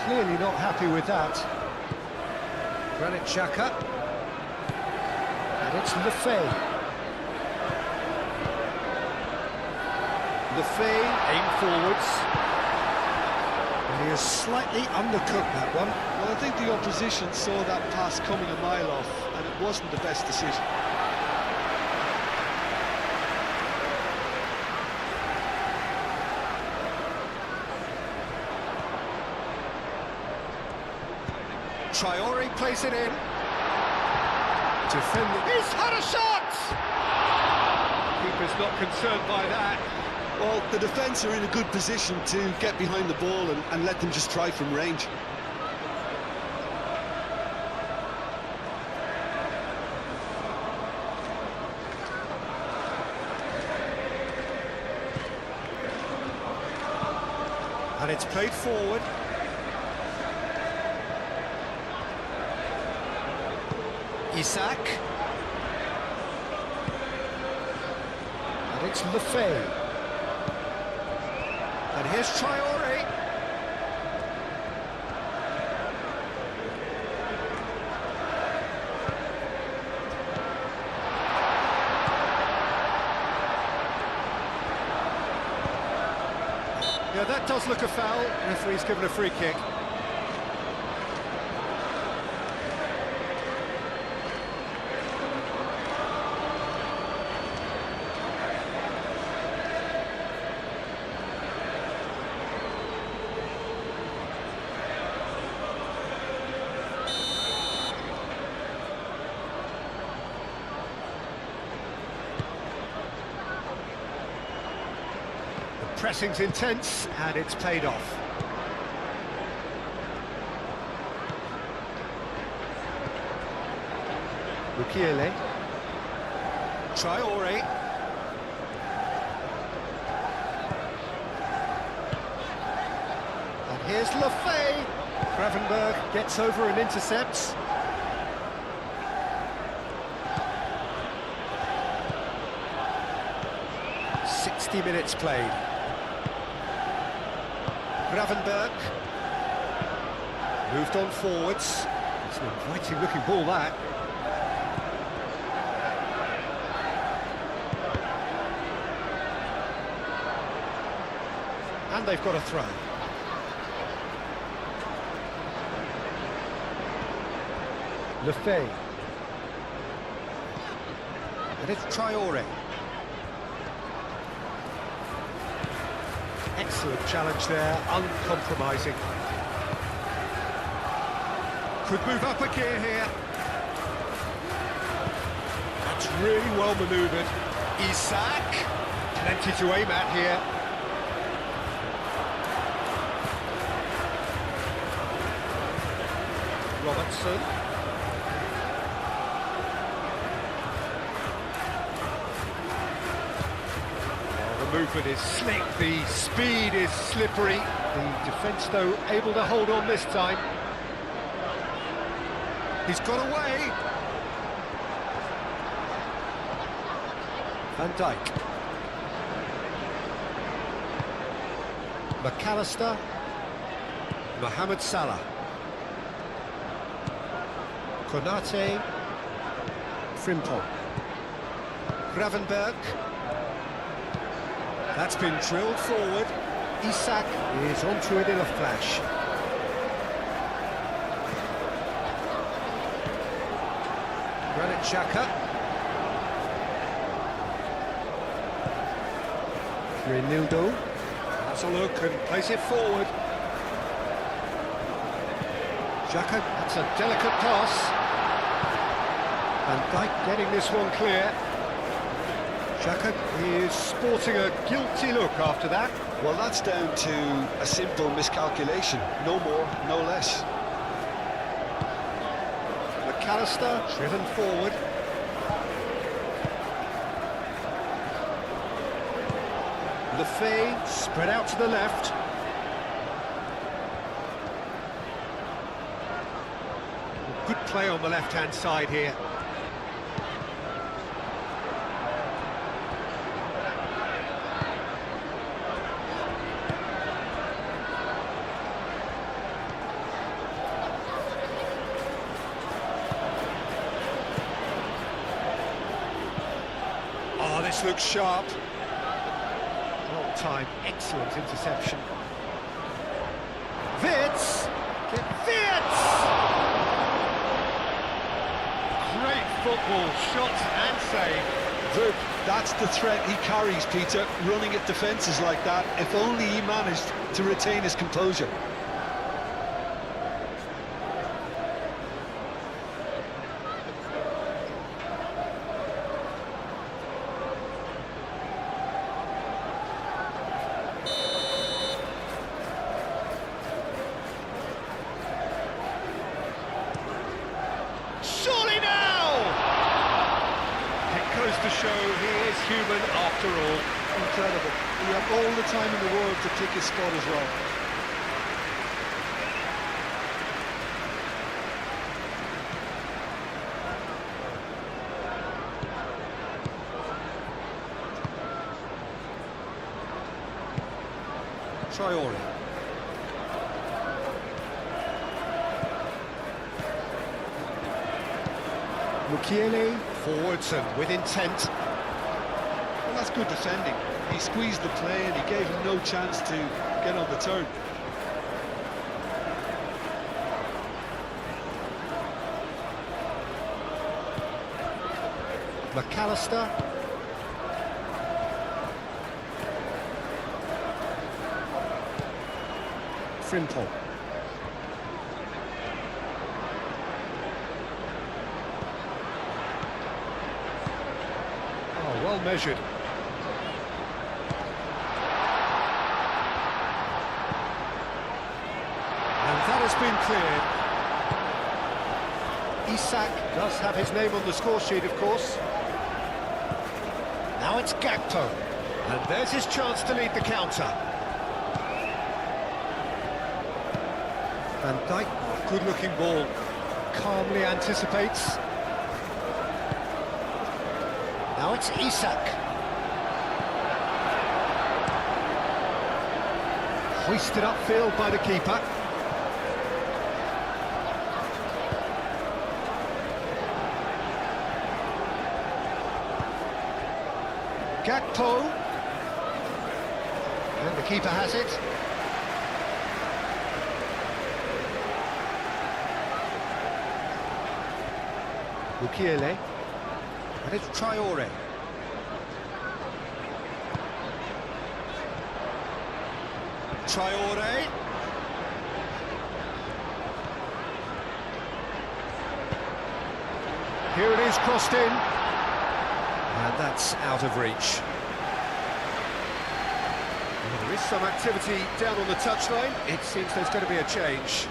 Clearly not happy with that. Granit Xhaka. And it's Lefay. Lefay aim forwards. And he has slightly undercooked that one. Well, I think the opposition saw that pass coming a mile off, and it wasn't the best decision. Traore plays it in. Defending. He's had a shot! Keeper's not concerned by that. Well, the defence are in a good position to get behind the ball and let them just try from range. And it's played forward. Isak. And it's Lefay. And here's Traore. Yeah, that does look a foul. Referee's given a free kick. Pressing's intense, and it's paid off. Mukiele. Traore. And here's Lefay. Gravenberg gets over and intercepts. Minutes played. Gravenberg moved on forwards. It's an inviting looking ball, that. And they've got a throw. Lefay. And it's Traore. Excellent challenge there, uncompromising. Could move up a gear here. And It's really well manoeuvred. Isak, plenty to aim at here. Robertson. Well, the movement is slick, the speed is slippery. The defence, though, able to hold on this time. He's got away. Van Dijk. McAllister. Mohamed Salah. Konate. Frimpong. Gravenberg. That's been drilled forward. Isak is onto it in a flash. Granit Xhaka. Reinildo. Has a look and plays it forward. Xhaka, that's a delicate pass. Van Dijk getting this one clear. Xhaka is sporting a guilty look after that. Well, that's down to a simple miscalculation. No more, no less. McAllister driven forward. Lefay spread out to the left. Good play on the left-hand side here. Oh, this looks sharp. Well timed, excellent interception. Wirtz! Wirtz! Great football, shot and save. That's the threat he carries, Peter, running at defences like that. If only he managed to retain his composure. Surely now! It goes to show he is human after all. Incredible. He had all the time in the world to pick his spot as well. Traore. Mukiele forwards and with intent. Well, that's good defending. He squeezed the play and he gave him no chance to get on the turn. McAllister. Frimpong. Oh, well measured. And that has been cleared. Isak does have his name on the score sheet, of course. Now it's Gakpo. And there's his chance to lead the counter. Van Dijk, good-looking ball, calmly anticipates. Now it's Isak. Hoisted upfield by the keeper. Gakpo. And the keeper has it. Mukiele. And it's Traore. Traore. Here it is, crossed in. And that's out of reach. Well, there is some activity down on the touchline. It seems there's going to be a change.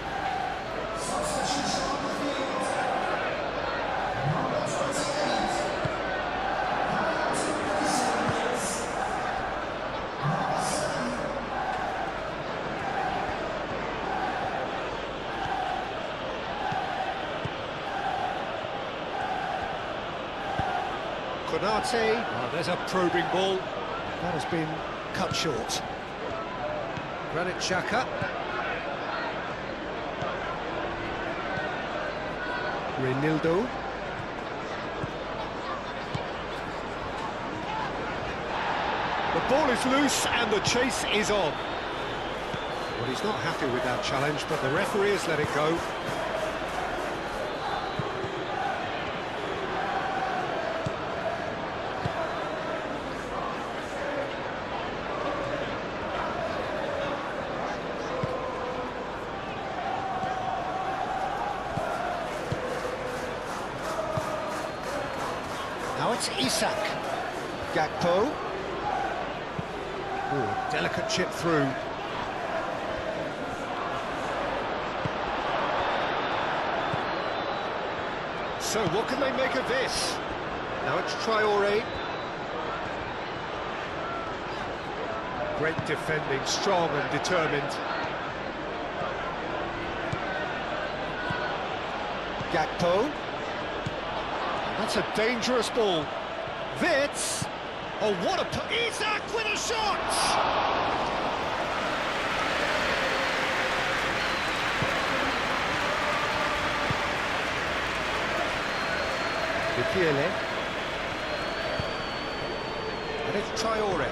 Konate, oh, there's a probing ball. That has been cut short. Granit Xhaka. Reinildo. The ball is loose and the chase is on. Well, he's not happy with that challenge, but the referee has let it go. Now it's Isak. Gakpo. Ooh, delicate chip through. So what can they make of this? Now it's Traoré. Great defending, strong and determined. Gakpo. That's a dangerous ball. Wits. Oh, what a... Isak with a shot! Depiele. And it's Traoré.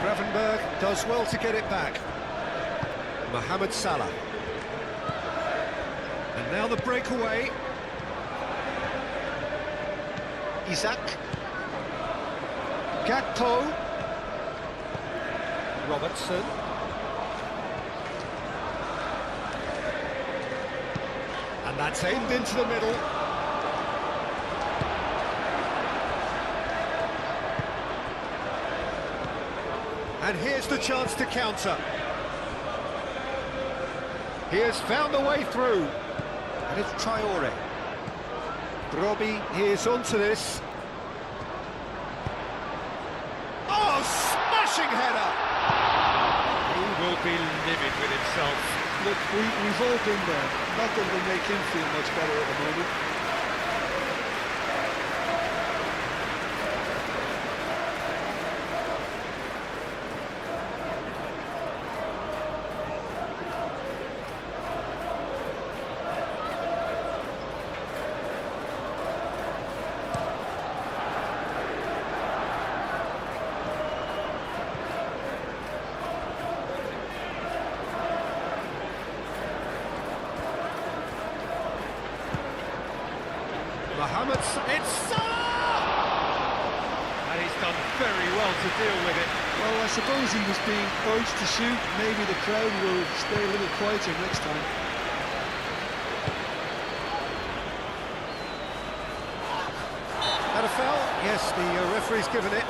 Gravenberg does well to get it back. Mohamed Salah. And now the breakaway. Isak. Gakpo. Robertson. And that's aimed into the middle. And here's the chance to counter. He has found a way through. And it's Traoré. Brobbey is onto this. Oh, smashing header! He will be livid with himself. Look, we've all been there. Not that it'll make him feel much better at the moment. Mohamed, it's Salah! And he's done very well to deal with it. Well, I suppose he was being urged to shoot. Maybe the crowd will stay a little quieter next time. Had a foul? Yes, the referee's given it.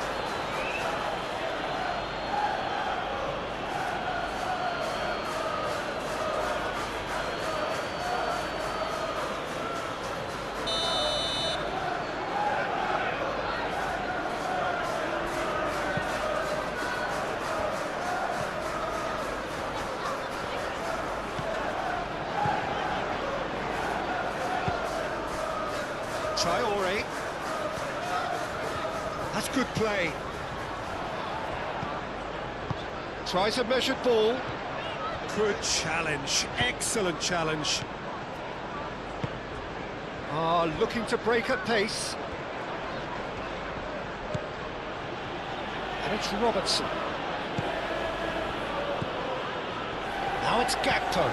Traoré. That's good play. Tries a measured ball. Good challenge. Excellent challenge. Looking to break at pace. And it's Robertson. Now it's Gakpo.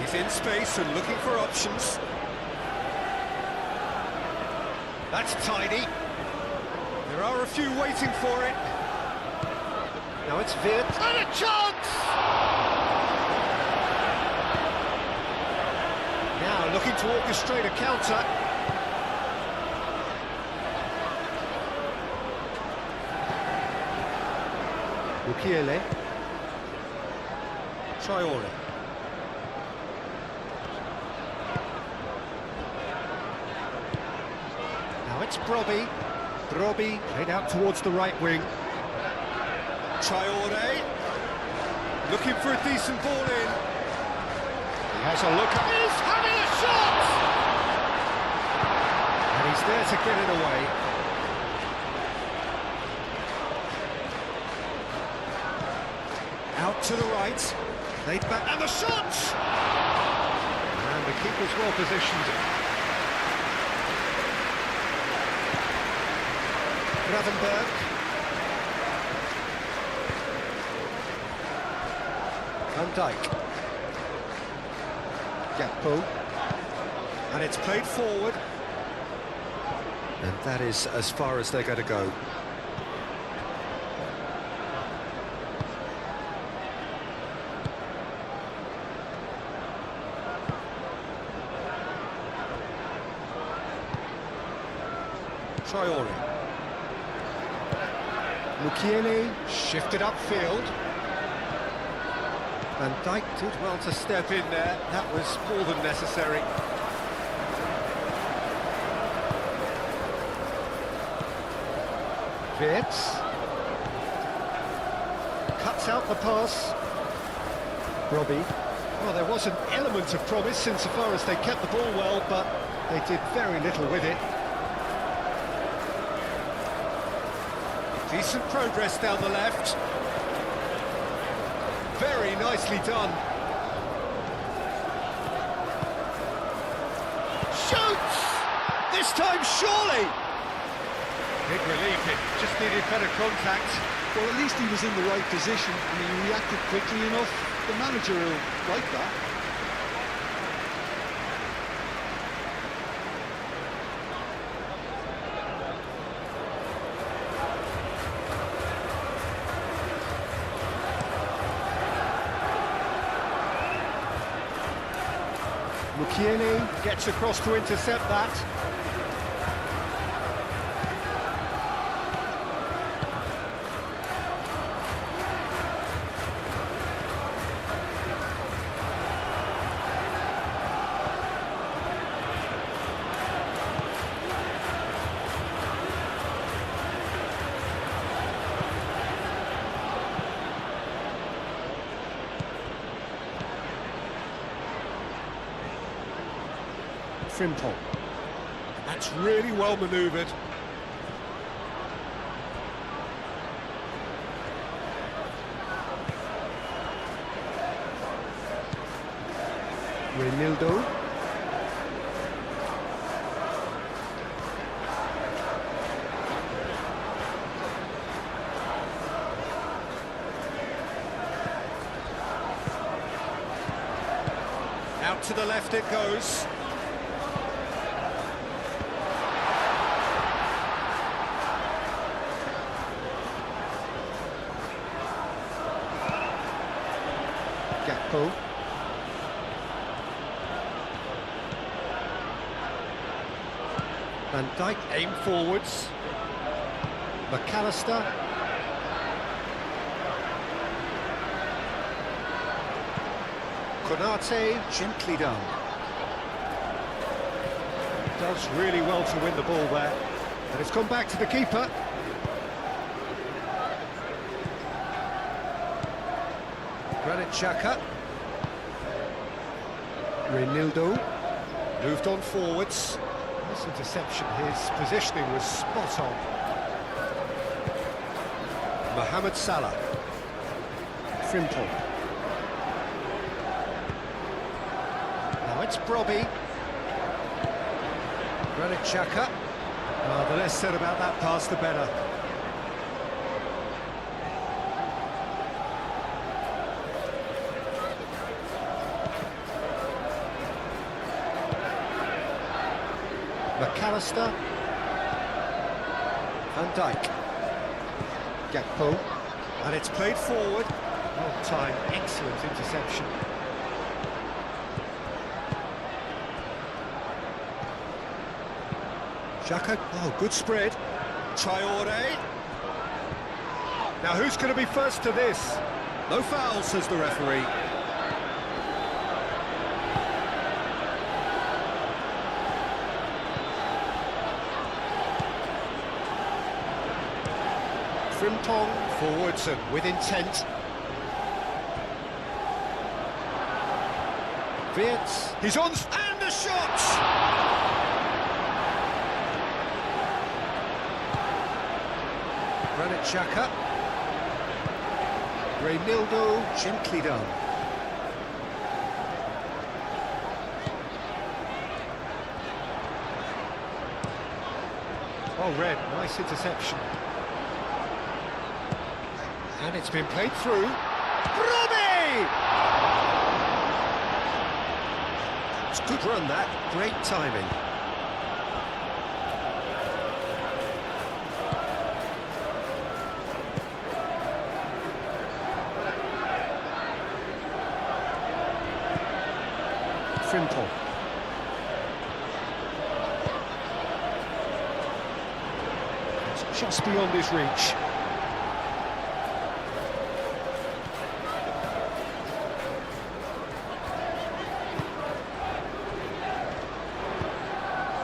He's in space and looking for options. That's tidy. There are a few waiting for it. Now it's Wirt. And a chance! looking to orchestrate a counter. Mukiele. Traore. Now it's Brobbey. Brobbey played out towards the right wing. Traore. Looking for a decent ball in. He has a look. He's having a shot! And he's there to get it away. Out to the right. Laid back. And the shot! And the keeper's well positioned. Gravenberg. Van Dijk. Gakpo. And it's played forward. And that is as far as they're going to go. Traore. Mukiele shifted upfield. Van Dijk did well to step in there. That was more than necessary. Wirtz cuts out the pass. Brobbey. Well, there was an element of promise insofar as they kept the ball well, but they did very little with it. Decent progress down the left. Very nicely done. Shoots! This time, surely! Big relief, it just needed better contact. Well, at least he was in the right position and he reacted quickly enough. The manager will like that. Mukiele gets across to intercept that. Frimpong. That's really well manoeuvred. Reinildo. Out to the left it goes. Gakpo. Van Dijk aim forwards. McAllister. Konate, gently done. Does really well to win the ball there. And it's gone back to the keeper. Granit Xhaka. Reinildo. Moved on forwards. This interception, his positioning was spot on. Mohamed Salah. Frimpong. Now it's Brobbey. Granit Xhaka. The less said about that pass, the better. McAllister. Van Dijk. Gakpo. And it's played forward. Well timed, excellent interception. Xhaka, oh, good spread. Traore. Now who's going to be first to this? No foul, says the referee. Frimpong forwards and with intent. Wirtz, he's on, and the shot! Granit Xhaka. Reynildo, gently done. Oh, Red, nice interception. And it's been played through. Robbie! It's a good run, that. Great timing. Frimpong. It's just beyond his reach.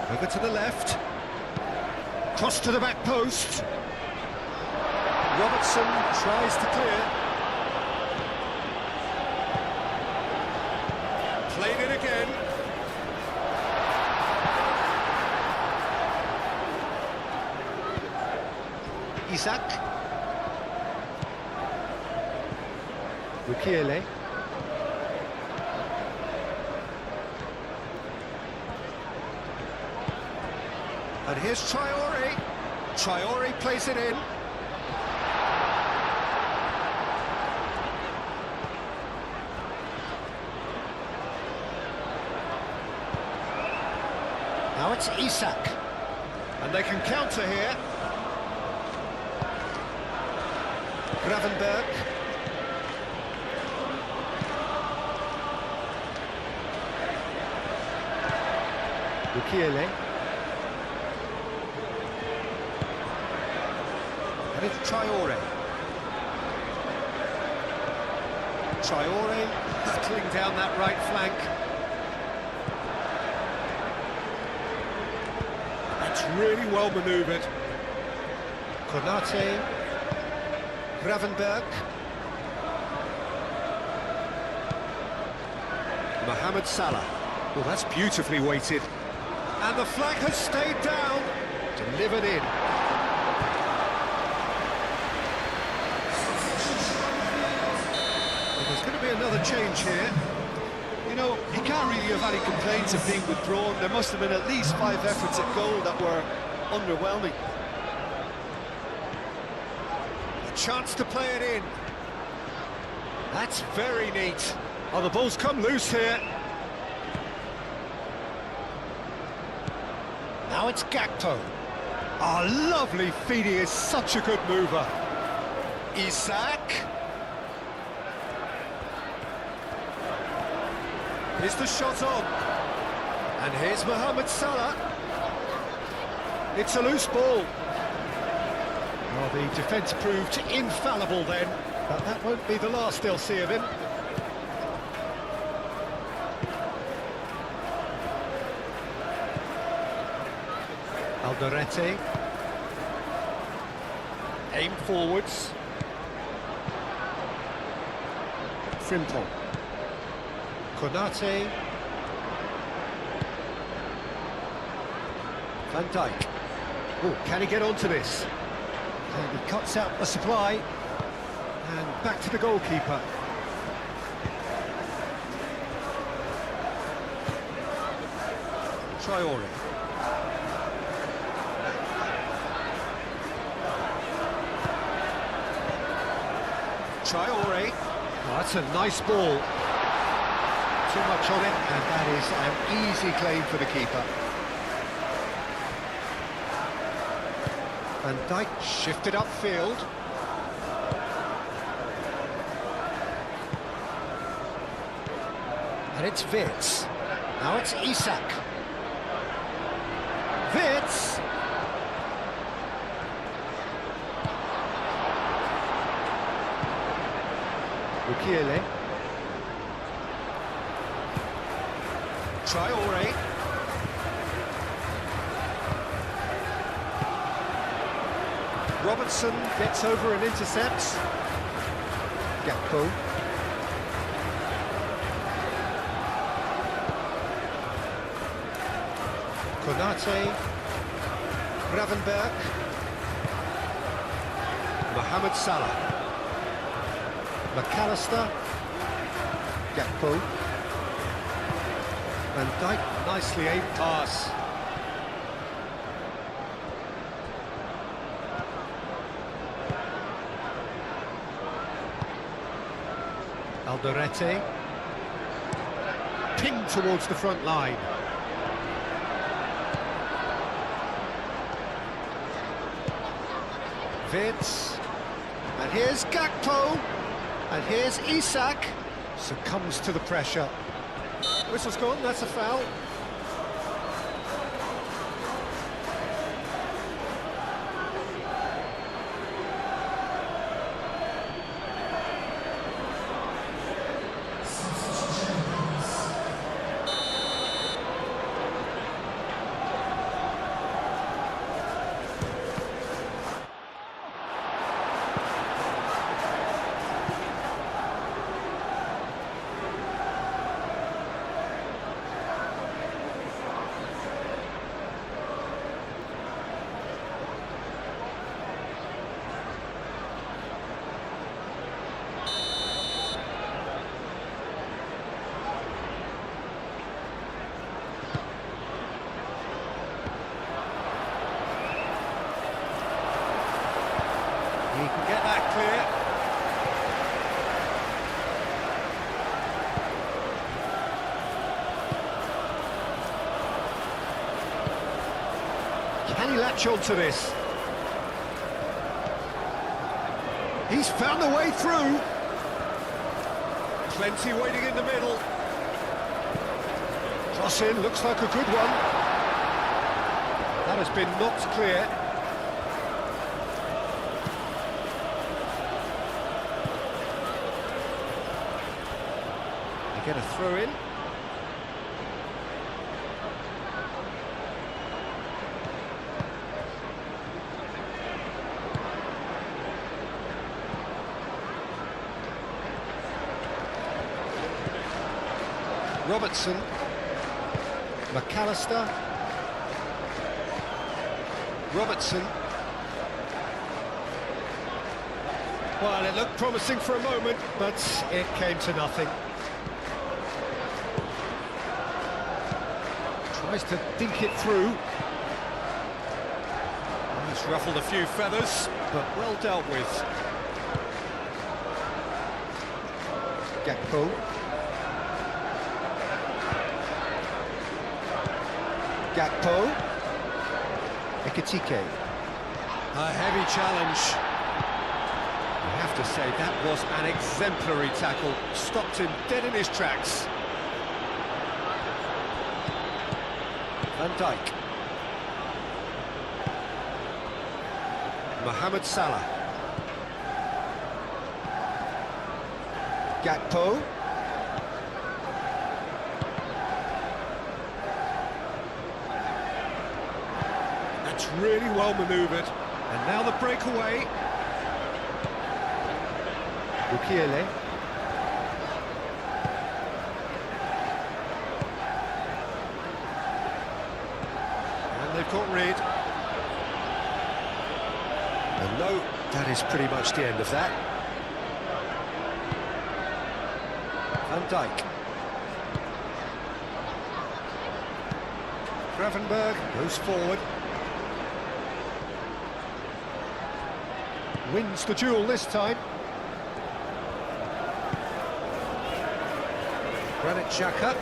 Over to the left. Cross to the back post. Robertson tries to clear. Played it again. Isak. Mukiele. And here's Traore. Traore plays it in. Now it's Isak. And they can counter here. Gravenberg. Mukiele. And it's Traore. Traore battling down that right flank. That's really well manoeuvred. Konate. Gravenberg. Mohamed Salah. Well, that's beautifully weighted. And the flag has stayed down. Delivered in. Well, there's going to be another change here. You know, he can't really have any complaints of being withdrawn. There must have been at least 5 efforts at goal that were underwhelming. A chance to play it in. That's very neat. Oh, the ball's come loose here. Now it's Gakpo. Oh, lovely feed, he is such a good mover. Isak. Here's the shot on. And here's Mohamed Salah. It's a loose ball. Well, the defence proved infallible then, but that won't be the last they'll see of him. Alderete. Aim forwards. Frimpong. Konate. Van Dijk. Oh, can he get onto this? And he cuts out the supply. And back to the goalkeeper. Traore. Traore. Oh, that's a nice ball. Too much on it, and that is an easy claim for the keeper. Van Dijk shifted upfield. And it's Wirtz. Now it's Isak. Wirtz. Mukiele. Traore. Robertson gets over and intercepts. Gakpo. Konate. Gravenberg. Mohamed Salah. McAllister. Gakpo. Van Dijk, nicely aimed pass. Alderete. Pinged towards the front line. Vids. And here's Gakpo. And here's Isak. Succumbs to the pressure. Whistle's gone, that's a foul. He can get that clear. Can he latch on to this? He's found a way through. Plenty waiting in the middle. Cross in, looks like a good one. That has been knocked clear. Get a throw in. Robertson. McAllister. Robertson. Well, it looked promising for a moment, but it came to nothing. Tries to dink it through. He's ruffled a few feathers, but well dealt with. Gakpo. Gakpo. Ekitike. A heavy challenge. I have to say, that was an exemplary tackle. Stopped him dead in his tracks. Van Dijk. Mohamed Salah. Gakpo. That's really well manoeuvred. And now the breakaway. Mukiele. They've got rid. And no, that is pretty much the end of that. Van Dijk. Gravenberg goes forward. Wins the duel this time. Granit Xhaka.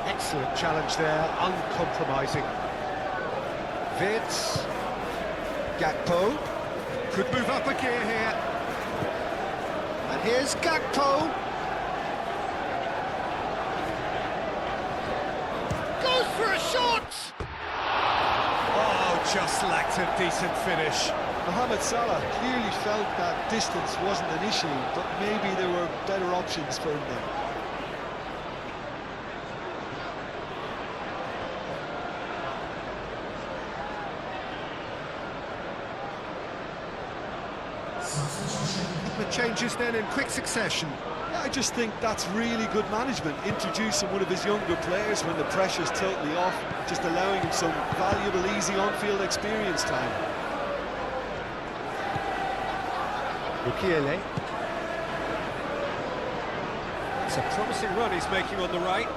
Excellent challenge there, uncompromising. Vids. Gakpo. Could move up a gear here. And here's Gakpo. Goes for a shot! Oh, just lacked a decent finish. Mohamed Salah clearly felt that distance wasn't an issue, but maybe there were better options for him there. The changes then in quick succession. Yeah, I just think that's really good management, introducing one of his younger players when the pressure's totally off, just allowing him some valuable, easy on-field experience time. Mukiele. It's a promising run he's making on the right.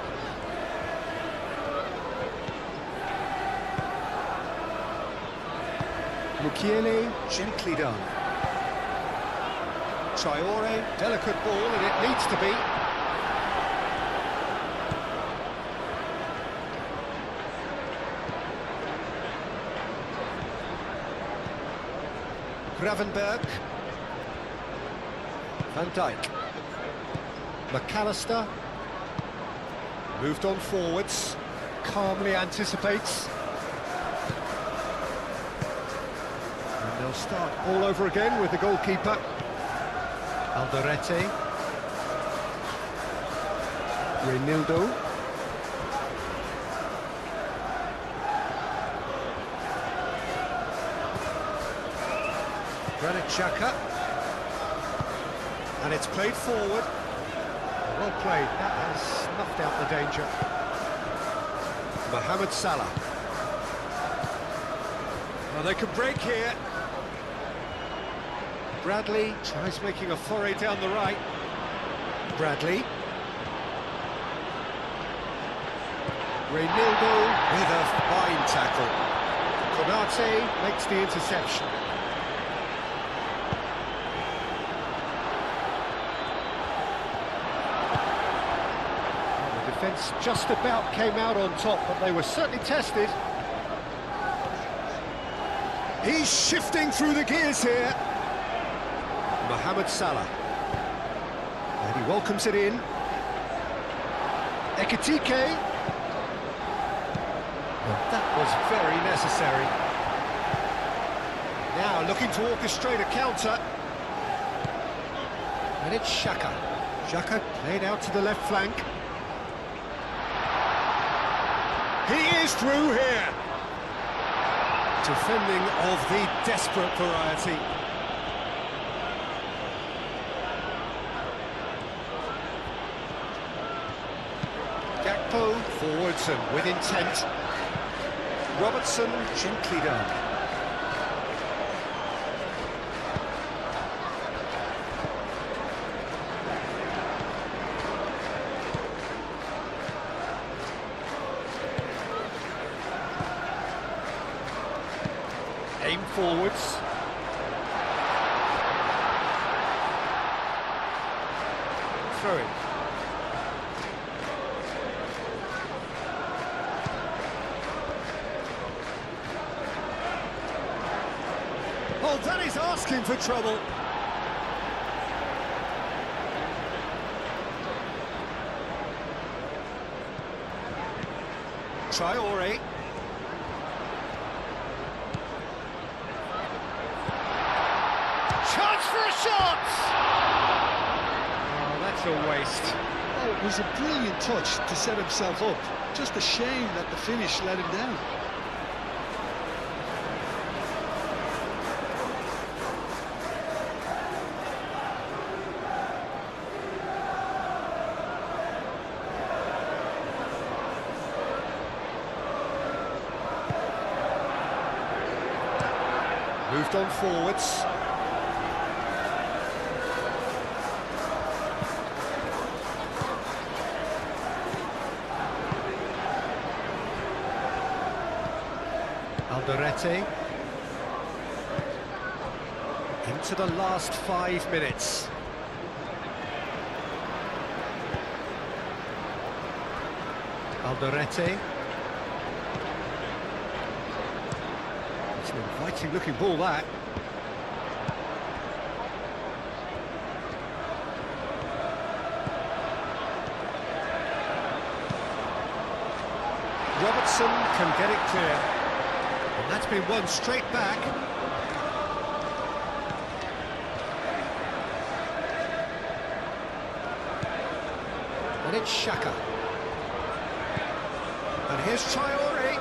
Mukiele, gently done. Traore, delicate ball, and it needs to be. Gravenberg. Van Dijk. McAllister. Moved on forwards. Calmly anticipates. And they'll start all over again with the goalkeeper. Alderete. Reinildo. Granit Xhaka. And it's played forward. Well played, that has snuffed out the danger. Mohamed Salah. Well, they can break here. Bradley tries making a foray down the right. Bradley. Reinildo with a fine tackle. Konate makes the interception. The defence just about came out on top, but they were certainly tested. He's shifting through the gears here. Mohamed Salah. And he welcomes it in. Ekitike. Well, that was very necessary. Now looking to orchestrate a counter. And it's Xhaka. Xhaka played out to the left flank. He is through here. Defending of the desperate variety. Gakpo forwards and with intent. Robertson gently done. Aim forwards. Throw it. Oh, that is asking for trouble. Traore. Chance for a shot! Oh, that's a waste. Oh, it was a brilliant touch to set himself up. Just a shame that the finish let him down. Moved on forwards. Alderete. Into the last 5 minutes. Alderete. It's an inviting looking ball, that. Robertson can get it clear. And that's been won straight back. And it's Xhaka. And here's Traore.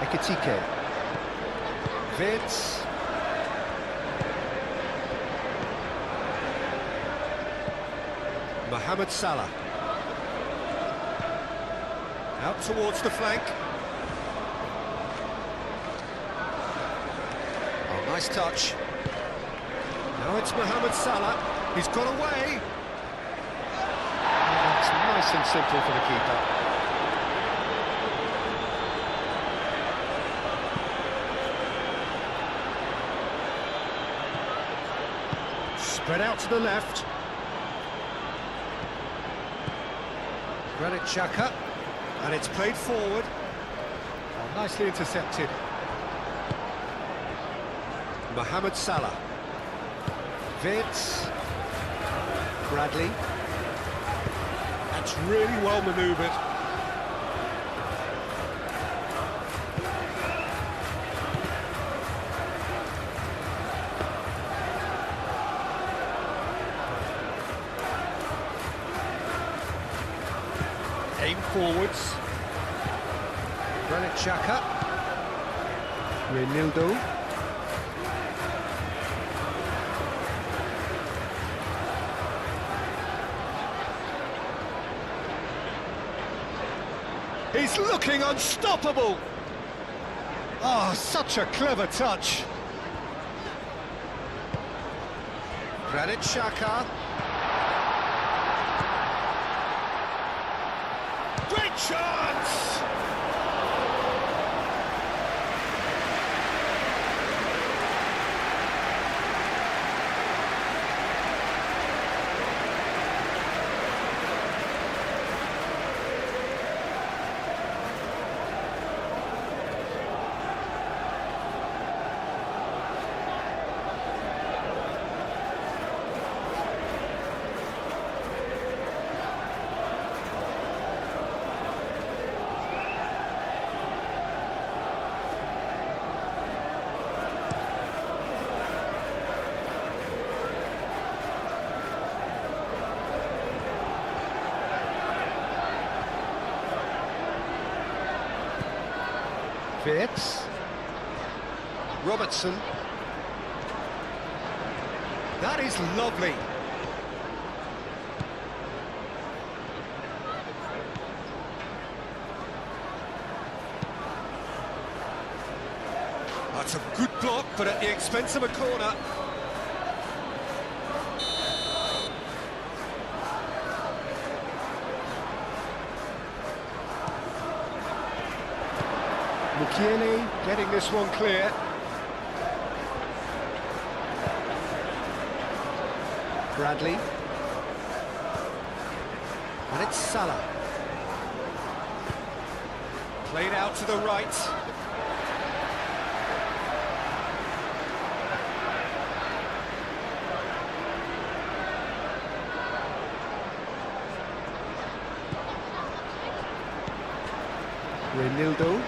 Ekitike. Vince. Mohamed Salah. Out towards the flank. Oh, nice touch. Now it's Mohamed Salah. He's got away. Oh, that's nice and simple for the keeper. Spread out to the left. Granit Xhaka, and it's played forward. Oh, nicely intercepted. Mohamed Salah. Vince. Bradley. That's really well manoeuvred. Aim forwards. Granit Xhaka. Renildo. He's looking unstoppable. Oh, such a clever touch. Granit Xhaka. Great chance! Fitz. Robertson. That is lovely. That's a good block, but at the expense of a corner. Mukiele getting this one clear. Bradley. And it's Salah. Played out to the right. Renildo.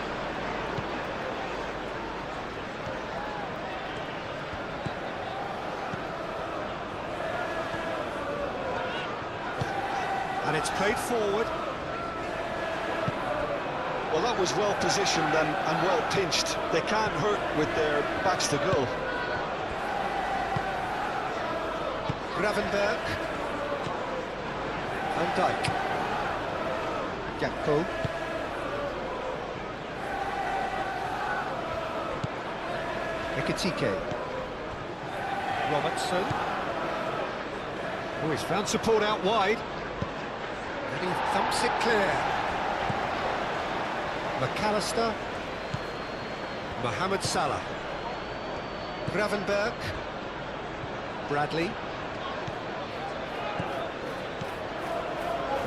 And it's played forward. Well, that was well positioned and well pinched. They can't hurt with their backs to goal. Gravenberg. Van Dijk. Gakpo. Ekitike. Robertson. Oh, he's found support out wide. And he thumps it clear. McAllister. Mohamed Salah. Gravenberg. Bradley.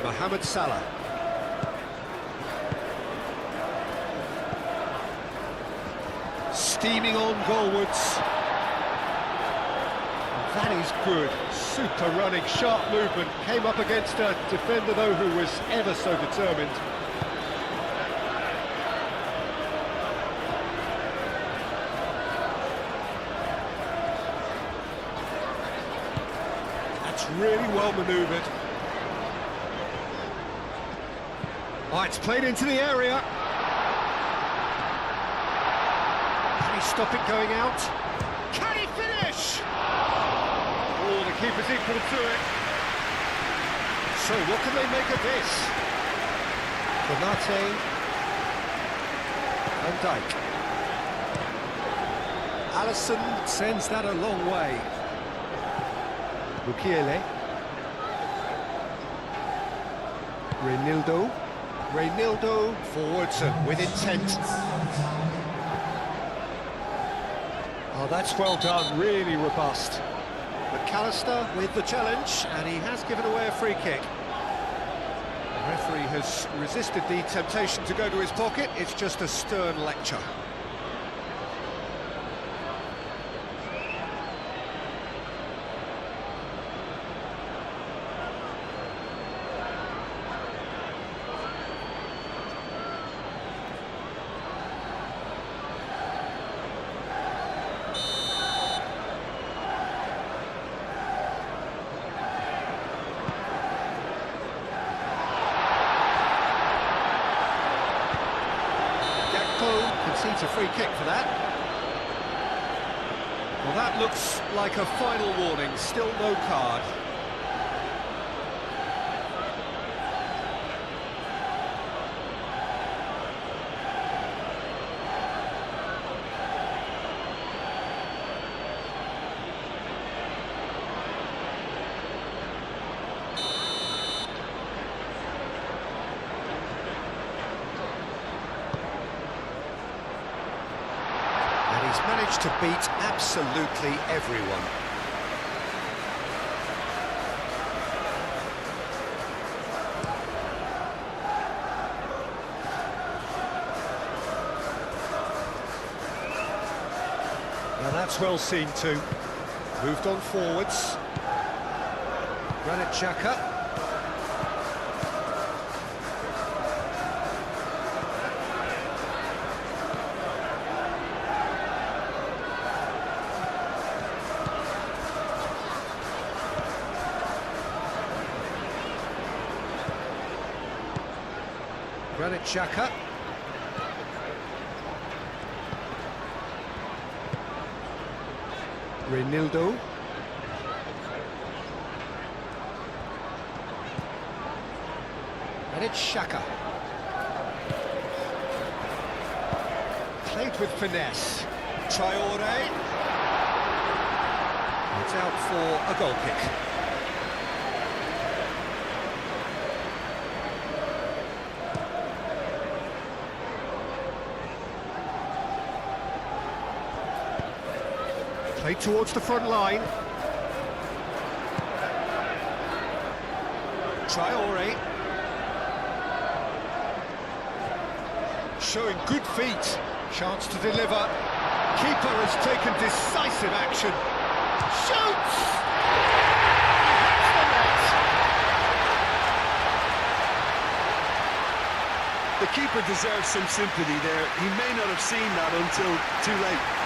Mohamed Salah. Steaming on goalwards. That That is good. Super running, sharp movement. Came up against a defender, though, who was ever so determined. That's really well manoeuvred. Oh, it's played into the area. Can he stop it going out? Can he finish? Oh, the keeper's equal to it. So, what can they make of this? Konate. Van Dijk. Alisson sends that a long way. Mukiele. Reynildo forwards and with intent. Oh, that's well done, really robust. McAllister with the challenge, and he has given away a free kick. The referee has resisted the temptation to go to his pocket. It's just a stern lecture. Concedes a free kick for that. Well, that looks like a final warning, still no card. He's managed to beat absolutely everyone. Now that's well seen too. Moved on forwards. Granit Xhaka. Granit Xhaka. Reynildo. And it's Xhaka. Played with finesse. Traore. It's out for a goal kick. Played towards the front line. Traore. Showing good feet. Chance to deliver. Keeper has taken decisive action. Shoots! The keeper deserves some sympathy there. He may not have seen that until too late.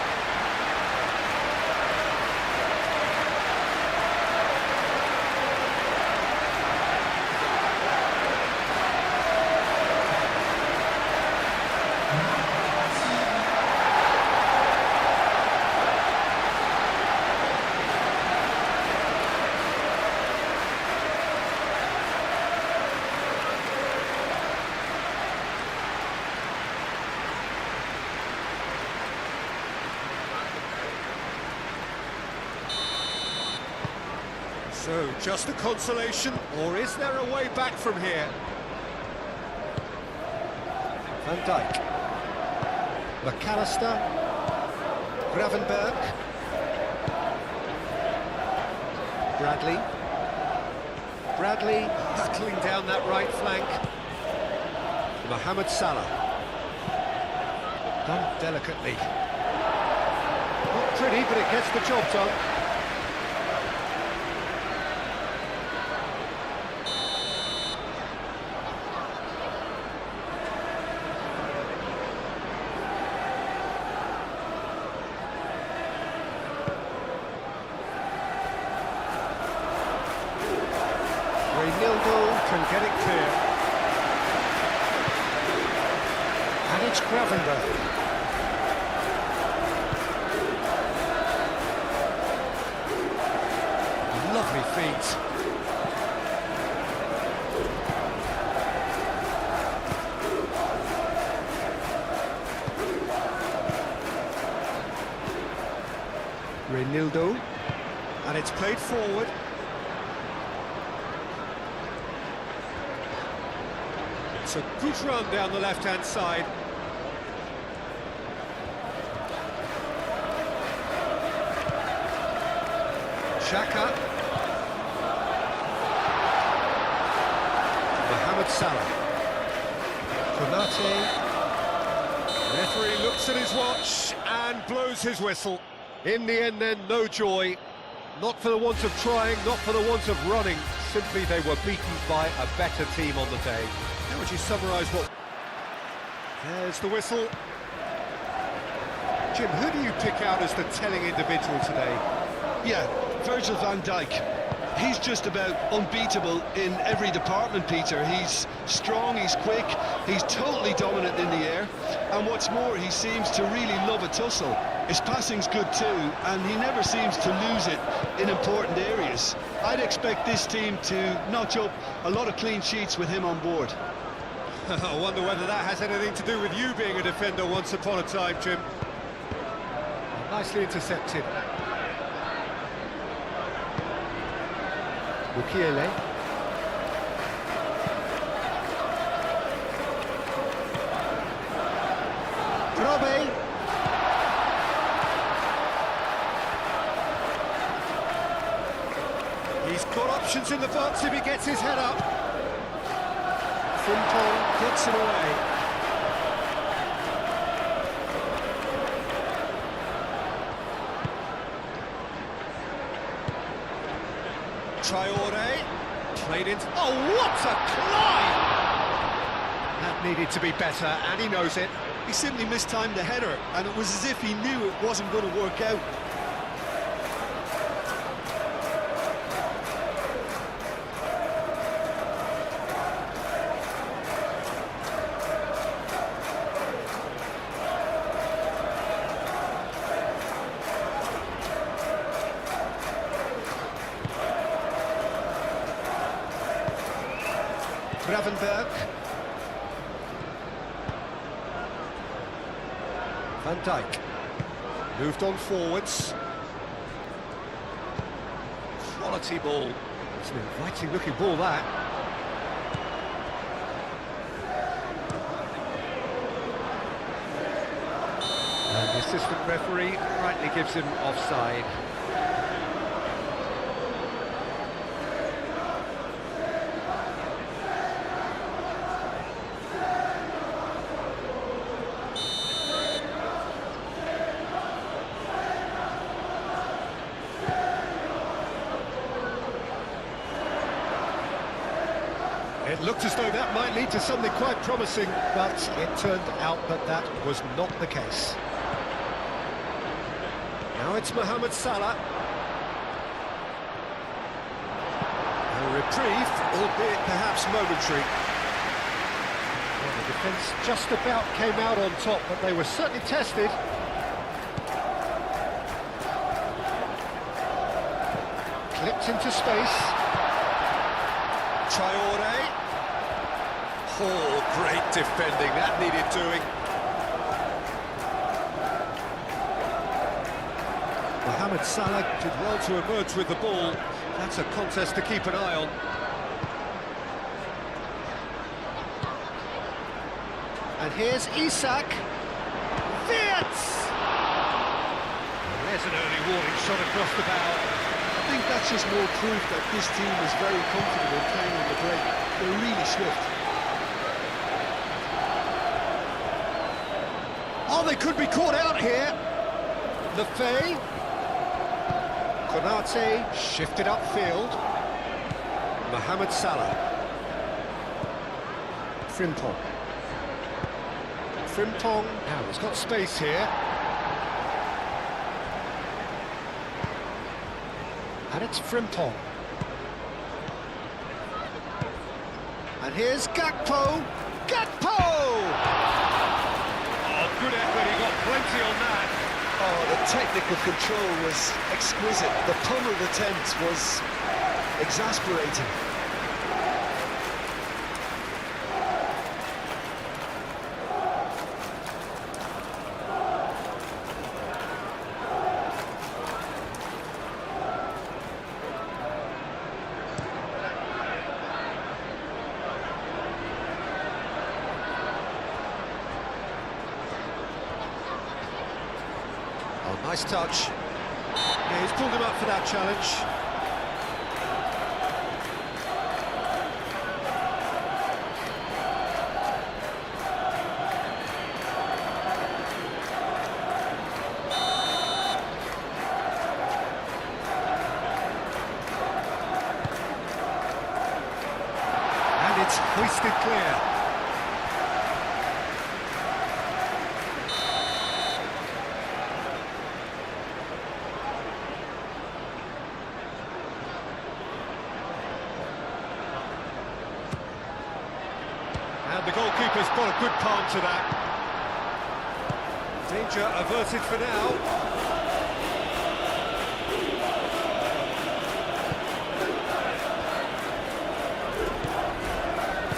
So, just a consolation, or is there a way back from here? Van Dijk. McAllister. Gravenberg. Bradley battling down that right flank. Mohamed Salah. Done delicately. Not pretty, but it gets the job done. it's Gravenberch. Lovely feet. Reinildo, and it's played forward. It's a good run down the left-hand side. Xhaka. Mohamed Salah. Konate. Referee looks at his watch and blows his whistle. In the end then, no joy. Not for the want of trying, not for the want of running. Simply they were beaten by a better team on the day. How would you summarise what... There's the whistle. Jim, who do you pick out as the telling individual today? Yeah, Virgil van Dijk. He's just about unbeatable in every department, Peter. He's strong, he's quick, he's totally dominant in the air, and what's more, he seems to really love a tussle. His passing's good too, and he never seems to lose it in important areas. I'd expect this team to notch up a lot of clean sheets with him on board. I wonder whether that has anything to do with you being a defender once upon a time, Jim. Nicely intercepted. Mukiele. Robe. He's got options in the box if he gets his head up. Frimpong gets it away. Traore, played into... Oh, what a climb! That needed to be better, and he knows it. He simply mistimed the header, and it was as if he knew it wasn't going to work out. Gravenberch. Van Dijk. Moved on forwards. Quality ball. It's an inviting looking ball, that. And the assistant referee rightly gives him offside. It looked as though that might lead to something quite promising, but it turned out that that was not the case. Now it's Mohamed Salah. A reprieve, albeit perhaps momentary. Well, the defence just about came out on top, but they were certainly tested. Clipped into space. Traore. Oh, great defending, that needed doing. Mohamed Salah did well to emerge with the ball. That's a contest to keep an eye on. And here's Isak. Wirtz! There's an early warning shot across the bow. I think that's just more proof that this team is very comfortable playing on the break. They're really swift. Oh, they could be caught out here. Lefay. Konate shifted upfield. Mohamed Salah. Frimpong. Frimpong. Now he's got space here. And it's Frimpong. And here's Gakpo. Gakpo! technical control was exquisite. The pummeled attempt was exasperating. Oh, nice touch. Yeah, he's pulled him up for that challenge. And it's hoisted clear. And the goalkeeper's put a good palm to that. Danger averted for now.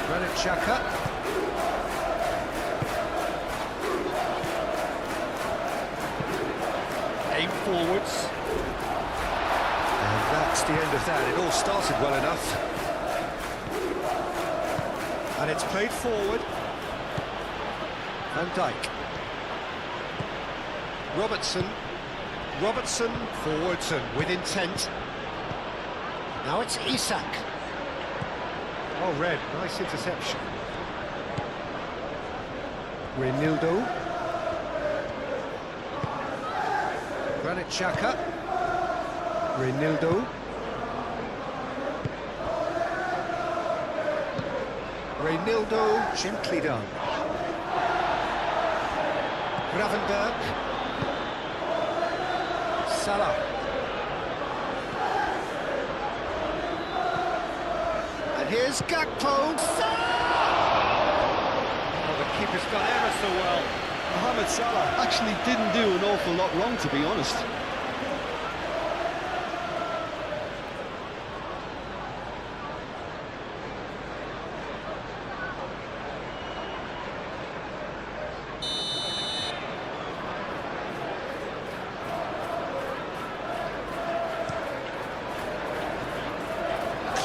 Granit Xhaka. Aim forwards. And that's the end of that. It all started well enough. And it's played forward. Van Dijk. Robertson forwards and with intent. Now it's Isak. Oh, red, nice interception. Reinildo. Granit Xhaka. Reinildo. Reinildo, gently done. Gravenberg. Salah. And here's Gakpo. Oh, the keeper's done ever so well. Mohamed Salah actually didn't do an awful lot wrong, to be honest.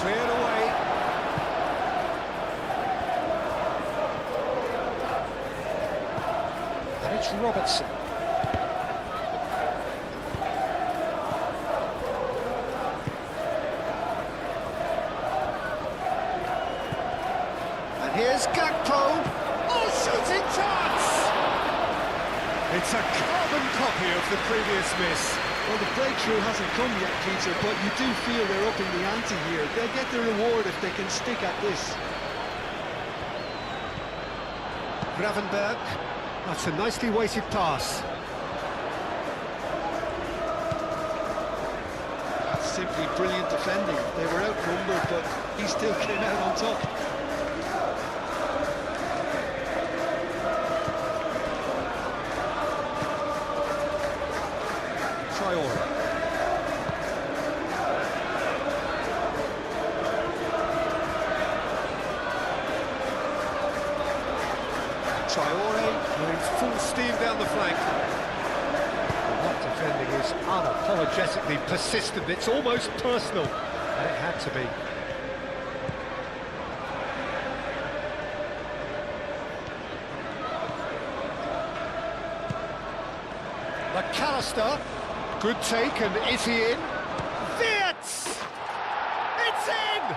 Cleared away. And it's Robertson. And here's Gakpo. Oh, shooting chance! It's a carbon copy of the previous miss. Well, the breakthrough hasn't come yet, Peter, but you do feel they're up in the ante here. They'll get the reward if they can stick at this. Gravenberg. That's a nicely weighted pass. That's simply brilliant defending. They were outnumbered, but he still came out on top. Traore going full steam down the flank. And that defending is unapologetically persistent. It's almost personal, and it had to be. McAllister, good take, and is he in? Wirtz! It's in!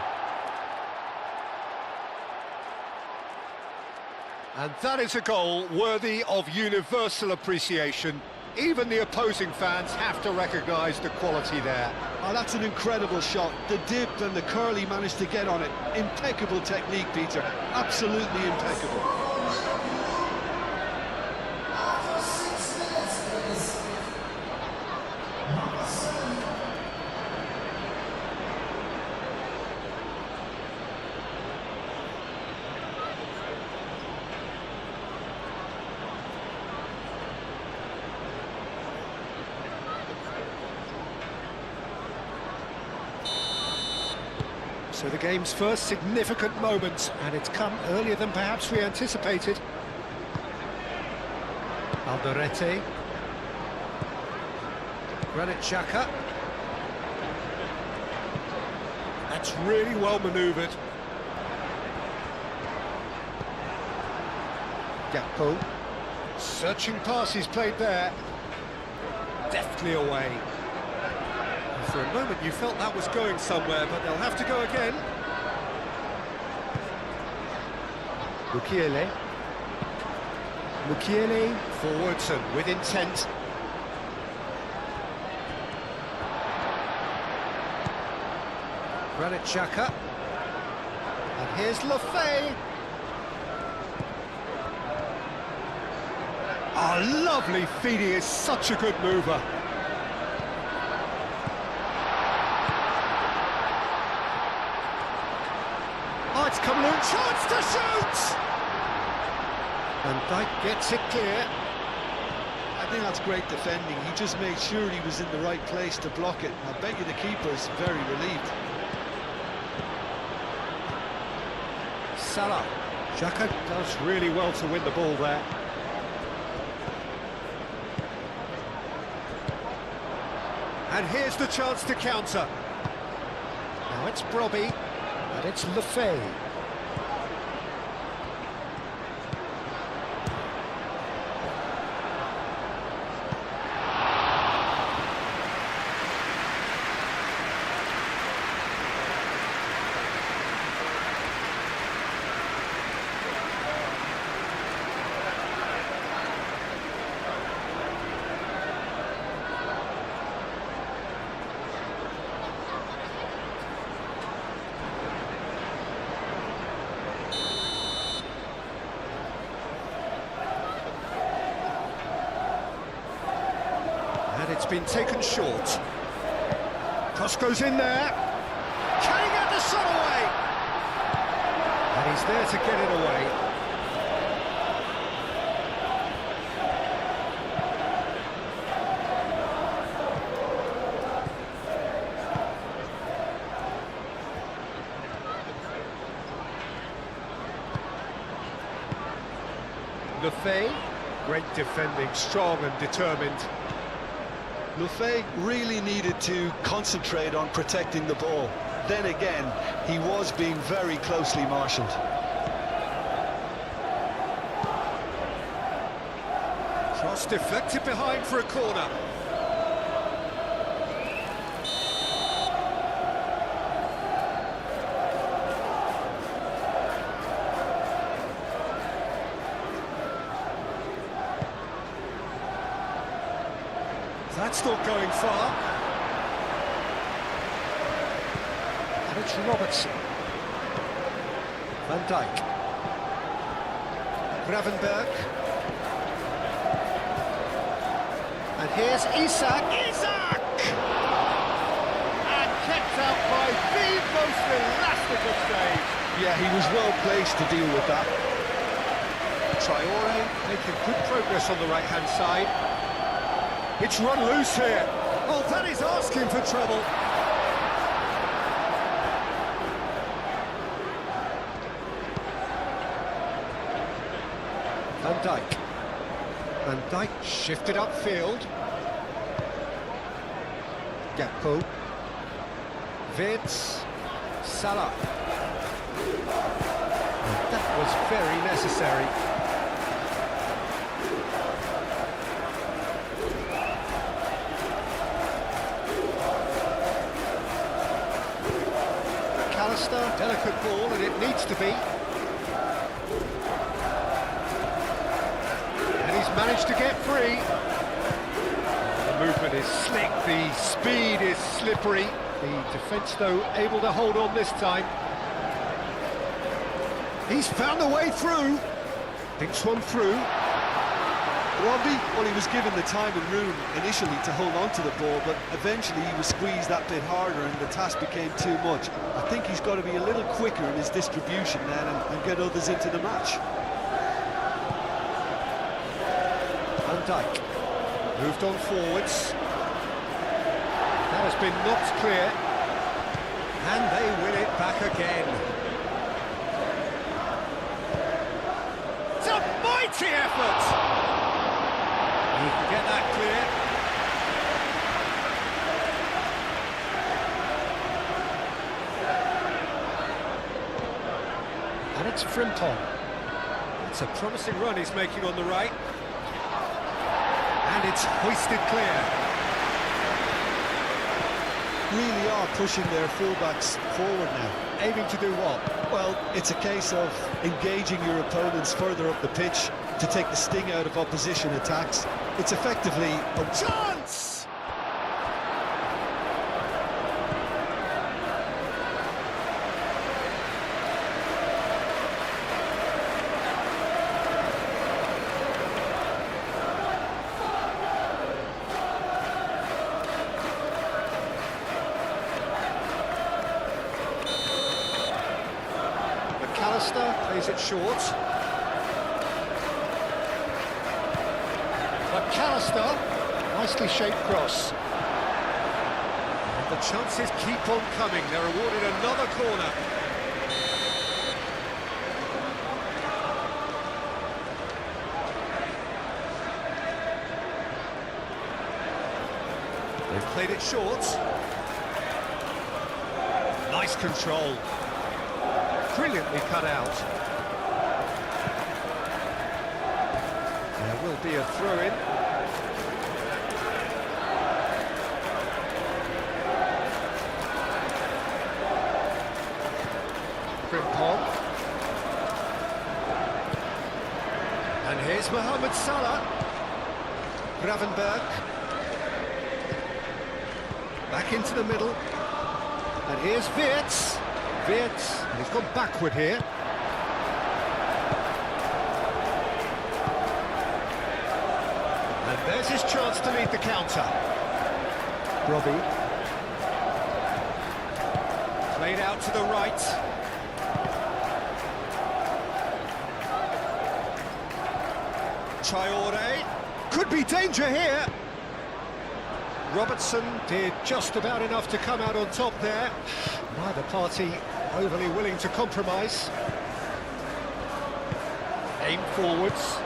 And that is a goal worthy of universal appreciation. Even the opposing fans have to recognise the quality there. Oh, that's an incredible shot. The dip and the curl he managed to get on it. Impeccable technique, Peter. Absolutely impeccable. So the game's first significant moment, and it's come earlier than perhaps we anticipated. Alderete. Granit Xhaka. That's really well manoeuvred. Gakpo. Searching passes played there. Deftly away. For a moment you felt that was going somewhere, but they'll have to go again. Mukiele. Mukiele forwards and with intent. Granit Xhaka. And here's Lefay. Oh, lovely feed, he is such a good mover. Oh, it's coming in, chance to shoot! Van Dijk gets it clear. I think that's great defending. He just made sure he was in the right place to block it. I bet you the keeper's very relieved. Salah. Xhaka does really well to win the ball there. And here's the chance to counter. Now it's Brobbey, and it's Lefay. And it's been taken short. Cross goes in there. Can he get the shot away? And he's there to get it away. Lefay, great defending, strong and determined. Lefay really needed to concentrate on protecting the ball. Then again, he was being very closely marshalled. Cross deflected behind for a corner. That's not going far. And it's Robertson. Van Dijk. Gravenberg. And here's Isak. Isak! And kept out by the most elastic of stage. Yeah, he was well placed to deal with that. Traore making good progress on the right-hand side. It's run loose here. Oh, that is asking for trouble. Van Dijk. Van Dijk shifted upfield. Gakpo. Vids. Salah. That was very necessary. Delicate ball, and it needs to be. And he's managed to get free. The movement is slick, the speed is slippery. The defence, though, able to hold on this time. He's found a way through. Thinks one through. Robbie, well, he was given the time and room initially to hold on to the ball, but eventually he was squeezed that bit harder and the task became too much. I think he's got to be a little quicker in his distribution then and get others into the match. Van Dijk moved on forwards. That has been knocked clear. And they win it back again. It's a mighty effort! You can get that clear. And it's Frimpong. It's a promising run he's making on the right. And it's hoisted clear. Really are pushing their fullbacks forward now. Aiming to do what? Well, it's a case of engaging your opponents further up the pitch to take the sting out of opposition attacks. It's effectively a Chance! McAllister plays it short. McAllister, nicely shaped cross. And the chances keep on coming. They're awarded another corner. They've played it short. Nice control. Brilliantly cut out. There will be a throw-in. Frimpong. And here's Mohamed Salah. Gravenberg. Back into the middle. And here's Wirtz. Wirtz, and he's gone backward here. And there's his chance to lead the counter. Robbie. Played out to the right. Traore. Could be danger here. Robertson did just about enough to come out on top there. Neither party overly willing to compromise. Aim forwards.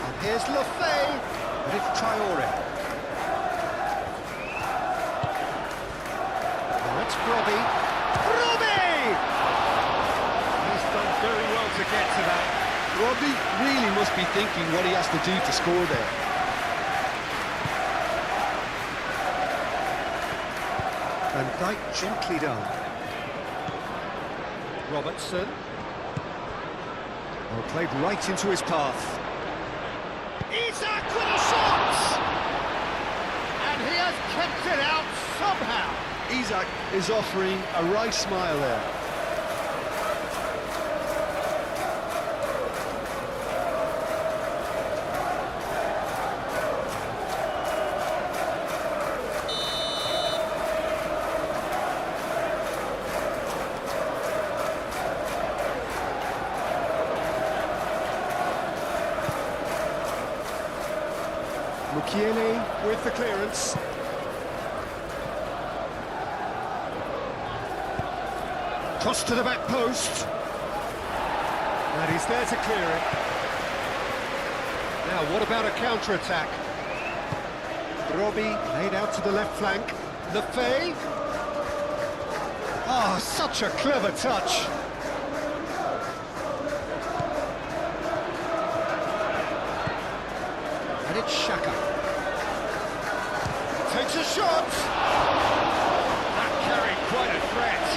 And here's Lefay with Traore. And that's Robbie. Robbie! He's done very well to get to that. Robbie really must be thinking what he has to do to score there. And Dyke gently done. Robertson. Well, played right into his path. Isak with a shot! And he has kept it out somehow. Isak is offering a wry smile there. Mukiele with the clearance. Cross to the back post. And he's there to clear it. Now, what about a counter-attack? Robbie laid out to the left flank. Lefay. Ah, such a clever touch. And it's Xhaka. Takes a shot. That carried quite a threat.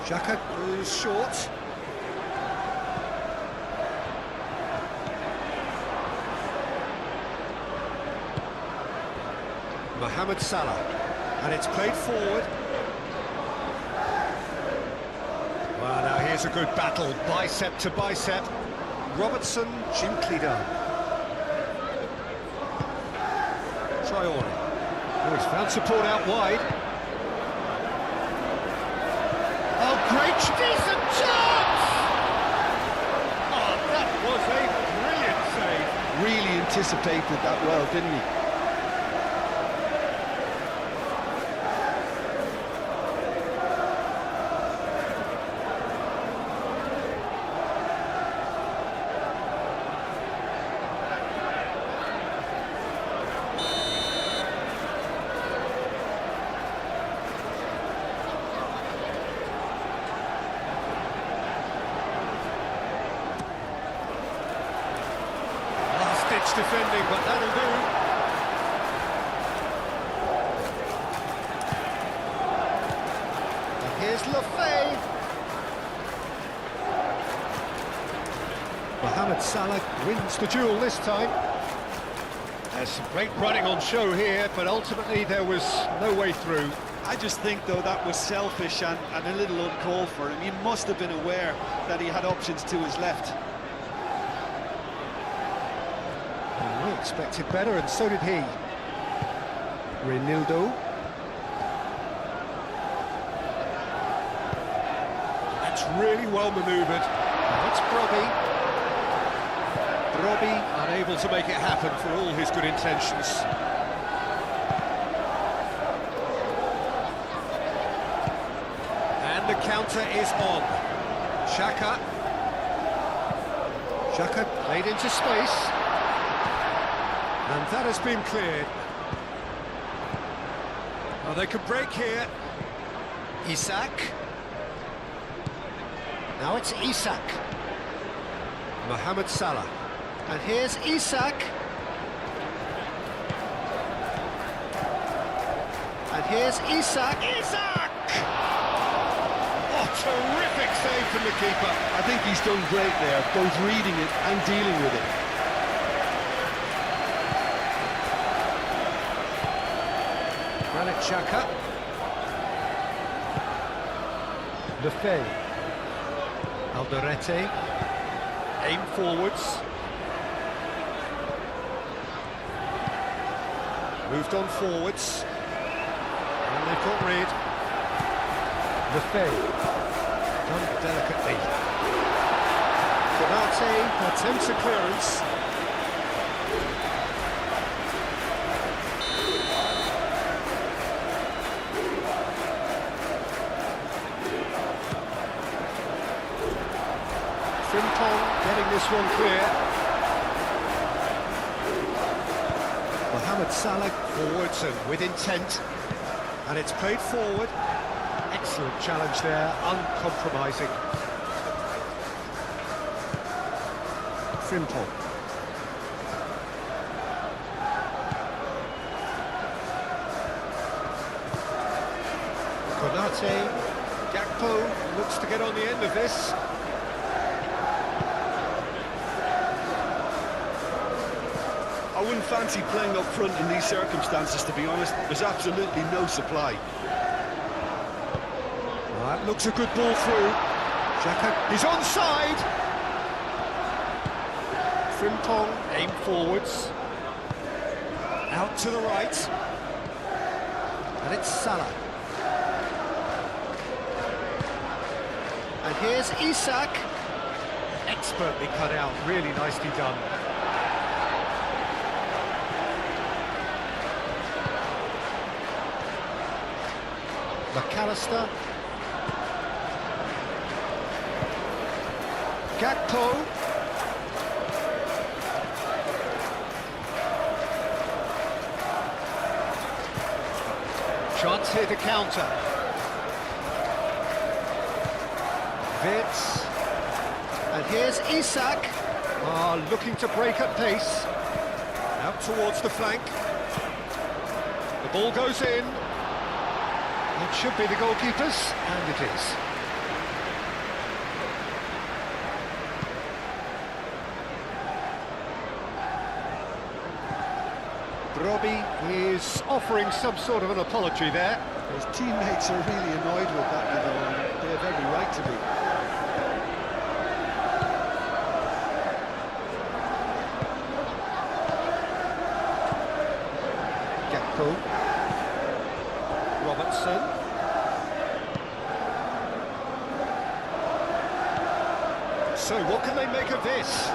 Xhaka goes short. Mohamed Salah, and it's played forward. Well, now here's a good battle, bicep to bicep. Robertson gently done. Traore. Oh, he's found support out wide. Oh, great, decent chance! Oh, that was a brilliant save. Really anticipated that well, didn't he? Defending, but that'll do. And here's Lafay. Mohamed Salah wins the duel this time. There's some great running on show here, but ultimately there was no way through. I just think, though, that was selfish and a little uncalled for him. He must have been aware that he had options to his left. We expected better, and so did he. Reinildo. That's really well manoeuvred. That's Brobby. Brobby unable to make it happen for all his good intentions. And the counter is on. Xhaka. Xhaka played into space. And that has been cleared. Oh, they could break here. Isak. Now it's Isak. Mohamed Salah. And here's Isak. And here's Isak. Isak! Oh, terrific save from the keeper. I think he's done great there, both reading it and dealing with it. Xhaka. Lafay. Alderete. Aim forwards. Moved on forwards. And they've got rid. Lafay. Done delicately. Konate attempts a clearance. Getting this one clear. Mohamed Salah forwards and with intent. And it's played forward. Excellent challenge there, uncompromising. Frimpong. Konate. Gakpo looks to get on the end of this. I wouldn't fancy playing up front in these circumstances, to be honest. There's absolutely no supply. That looks a good ball through. Xhaka, he's onside! Frimpong, aim forwards. Out to the right. And it's Salah. And here's Isak. Expertly cut out, really nicely done. McAllister. Gakpo. Chance here to counter. Vitz. And here's Isak. Looking to break at pace. Out towards the flank. The ball goes in. It should be the goalkeepers, and it is. Brobby is offering some sort of an apology there. His teammates are really annoyed with that, you know, and they have every right to be. Gakpo. Robertson. So what can they make of this?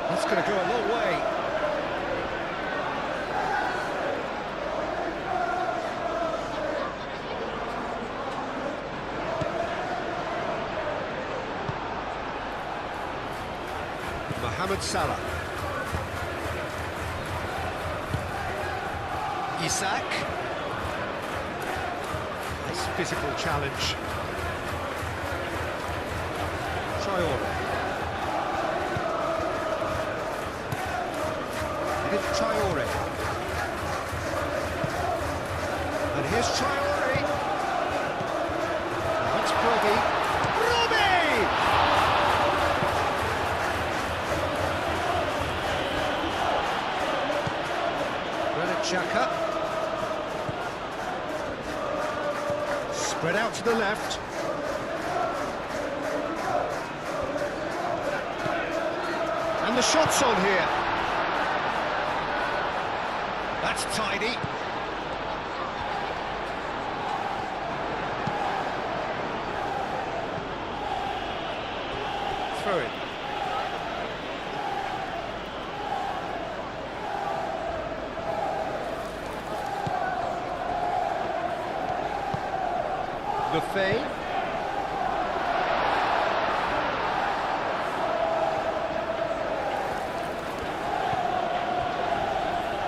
That's going to go a long way. Mohamed Salah. Isak. Nice physical challenge. Traore. It's Traore. And here's Traore. Now it's Brobbey. Brobbey! Granit Xhaka. Spread out to the left. And the shot's on here. That's tidy. Throw it. Buffet.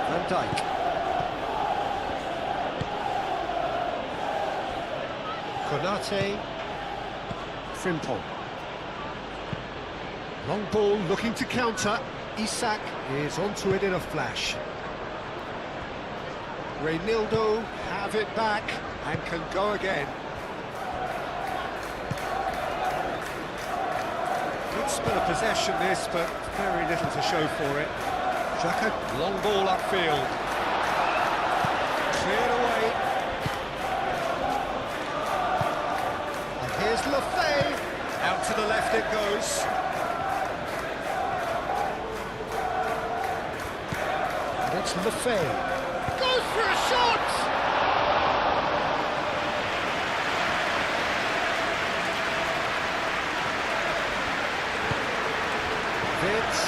Van Dijk. Konate. Frimpong. Long ball looking to counter. Isak is onto it in a flash. Reynildo have it back and can go again. Good spell of possession this, but very little to show for it. Xhaka, long ball upfield. Cleared away. And here's Lefay. Out to the left it goes. And it's Lefay. Goes for a shot! Vitz.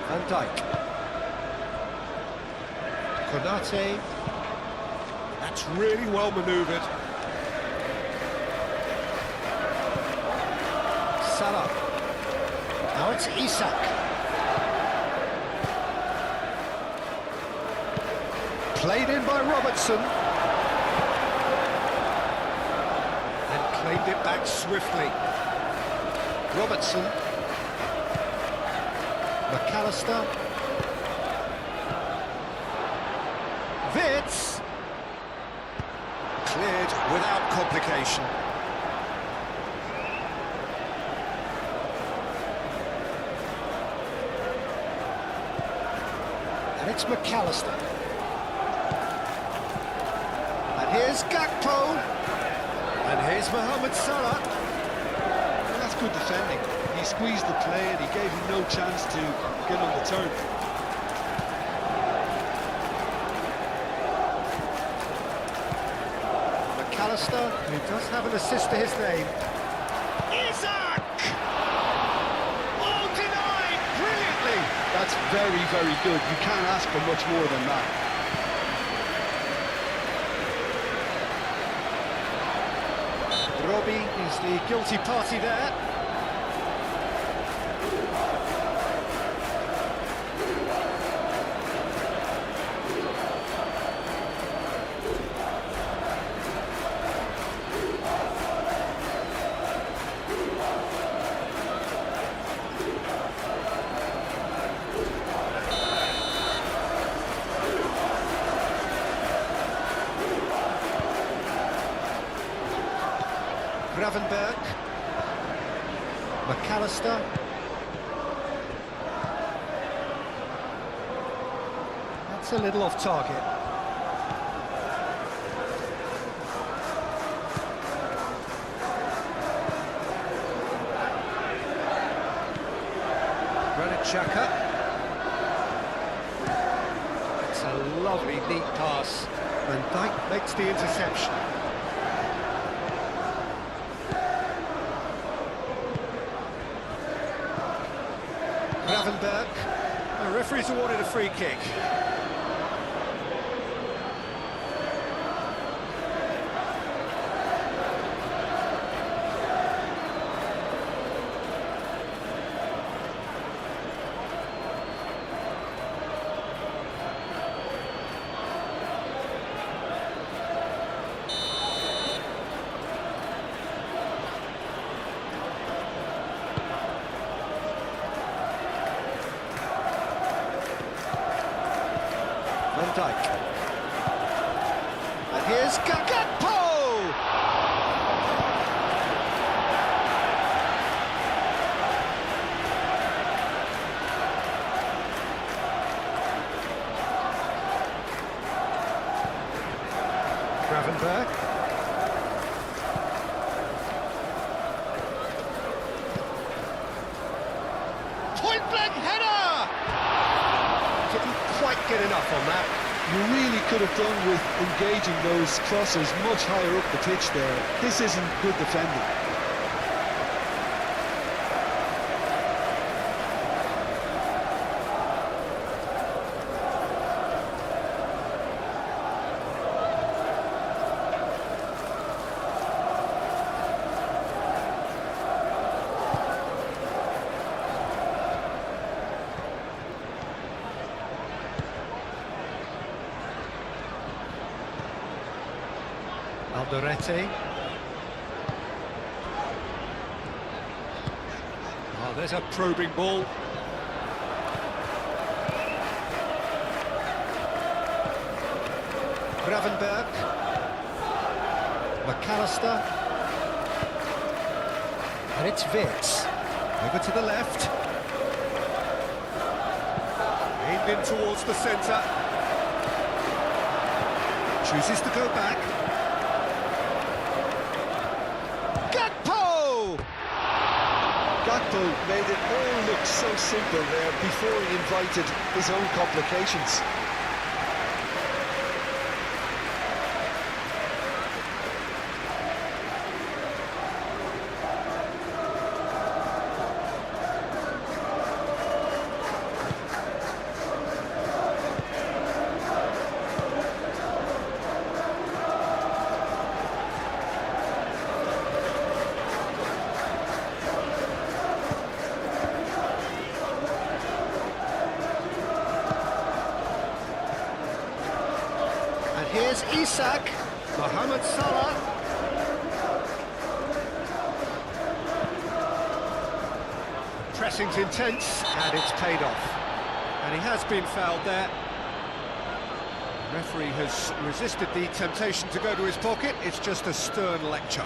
Van Dijk. Konate. That's really well manoeuvred. Salah. Now it's Isak. Played in by Robertson. And claimed it back swiftly. Robertson. McAllister. Vitz. Cleared without complication. And it's McAllister. And here's Gakpo. And here's Mohamed Salah. Well, that's good defending. He squeezed the play and he gave him no chance to get on the turn. McAllister, who does have an assist to his name. Isak! Oh, denied brilliantly! That's very, very good. You can't ask for much more than that. Robbie is the guilty party there. Gravenberg. McAllister. That's a little off target. Granit Xhaka. It's a lovely, neat pass. Van Dijk makes the interception. Gravenberg. The referee's awarded a free kick. Van Dijk. And here's Gakpo! Gravenberg. Point-blank header! Didn't quite get enough on that. You really could have done with engaging those crosses much higher up the pitch there. This isn't good defending. Alderete. Oh, there's a probing ball. Gravenberg. McAllister. And it's Vitz. Over to the left. Aimed in towards the centre. Chooses to go back. Gakpo made it all look so simple there before he invited his own complications. Here's Isak, Mohamed Salah. Pressing's intense, and it's paid off. And he has been fouled there. The referee has resisted the temptation to go to his pocket. It's just a stern lecture.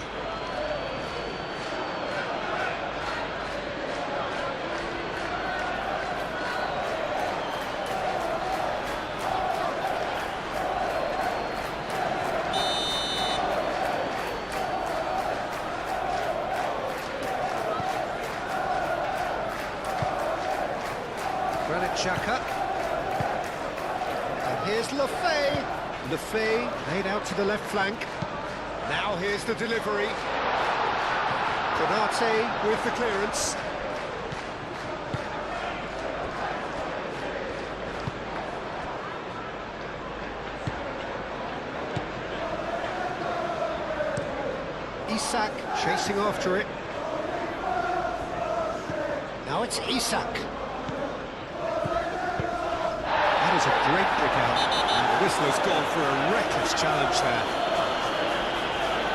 Granit Xhaka. And here's Lefay. Lefay laid out to the left flank. Now here's the delivery. Konate with the clearance. Isak chasing after it. Now it's Isak. That is a great kick out. And the whistler's gone for a reckless challenge there.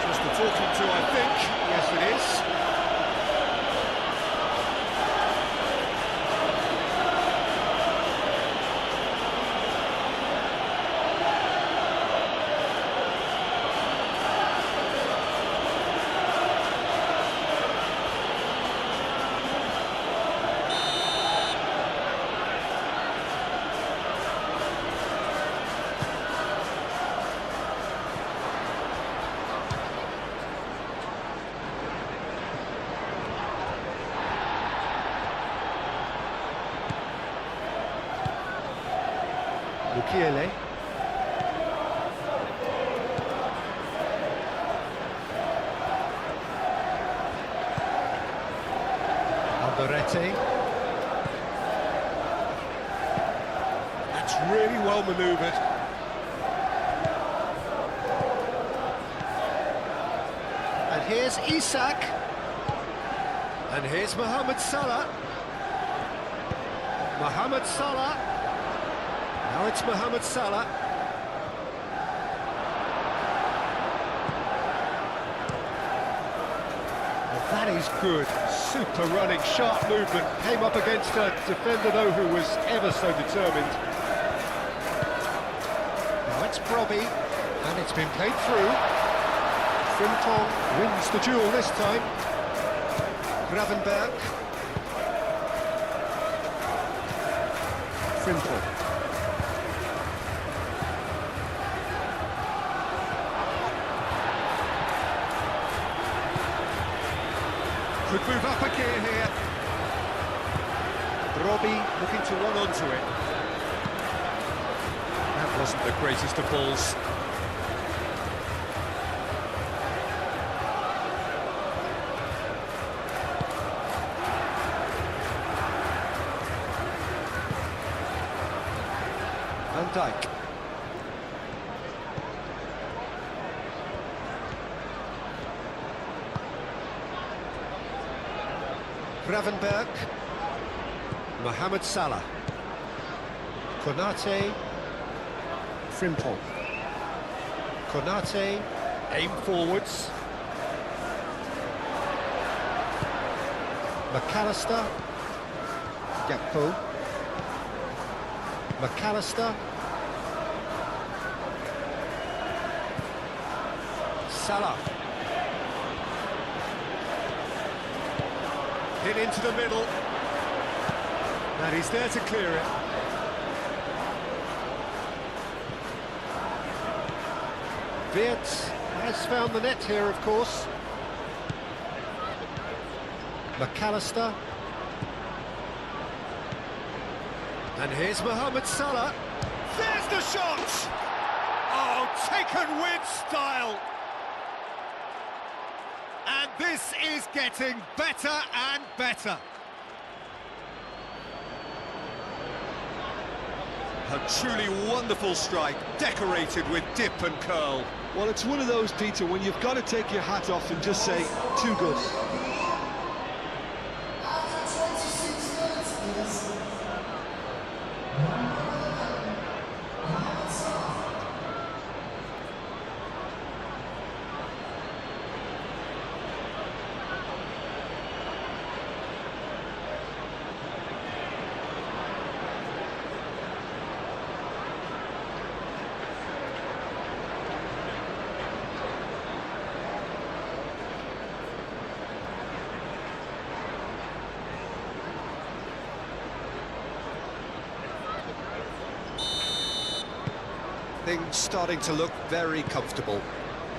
Just the talking to, I think. Yes, it is. Mukiele. Alderete. That's really well manoeuvred. And here's Isak. And here's Mohamed Salah. Mohamed Salah. Now it's Mohamed Salah. Well, that is good. Super running, sharp movement. Came up against a defender, though, who was ever so determined. Now it's Brobbey. And it's been played through. Frimpong wins the duel this time. Gravenberg. Frimpong. Could move up a gear here. Brobbey looking to run onto it. That wasn't the greatest of balls. Van Dijk. Gravenberg. Mohamed Salah. Konate. Frimpong. Konate. Aim forwards. McAllister. Gakpo. McAllister. Salah. Hit into the middle. And he's there to clear it. Wirtz has found the net here, of course. McAllister. And here's Mohamed Salah. There's the shot! Oh, taken with style! And this is getting better and better. A truly wonderful strike, decorated with dip and curl. Well, it's one of those, Peter, when you've got to take your hat off and just say, too good. Things starting to look very comfortable.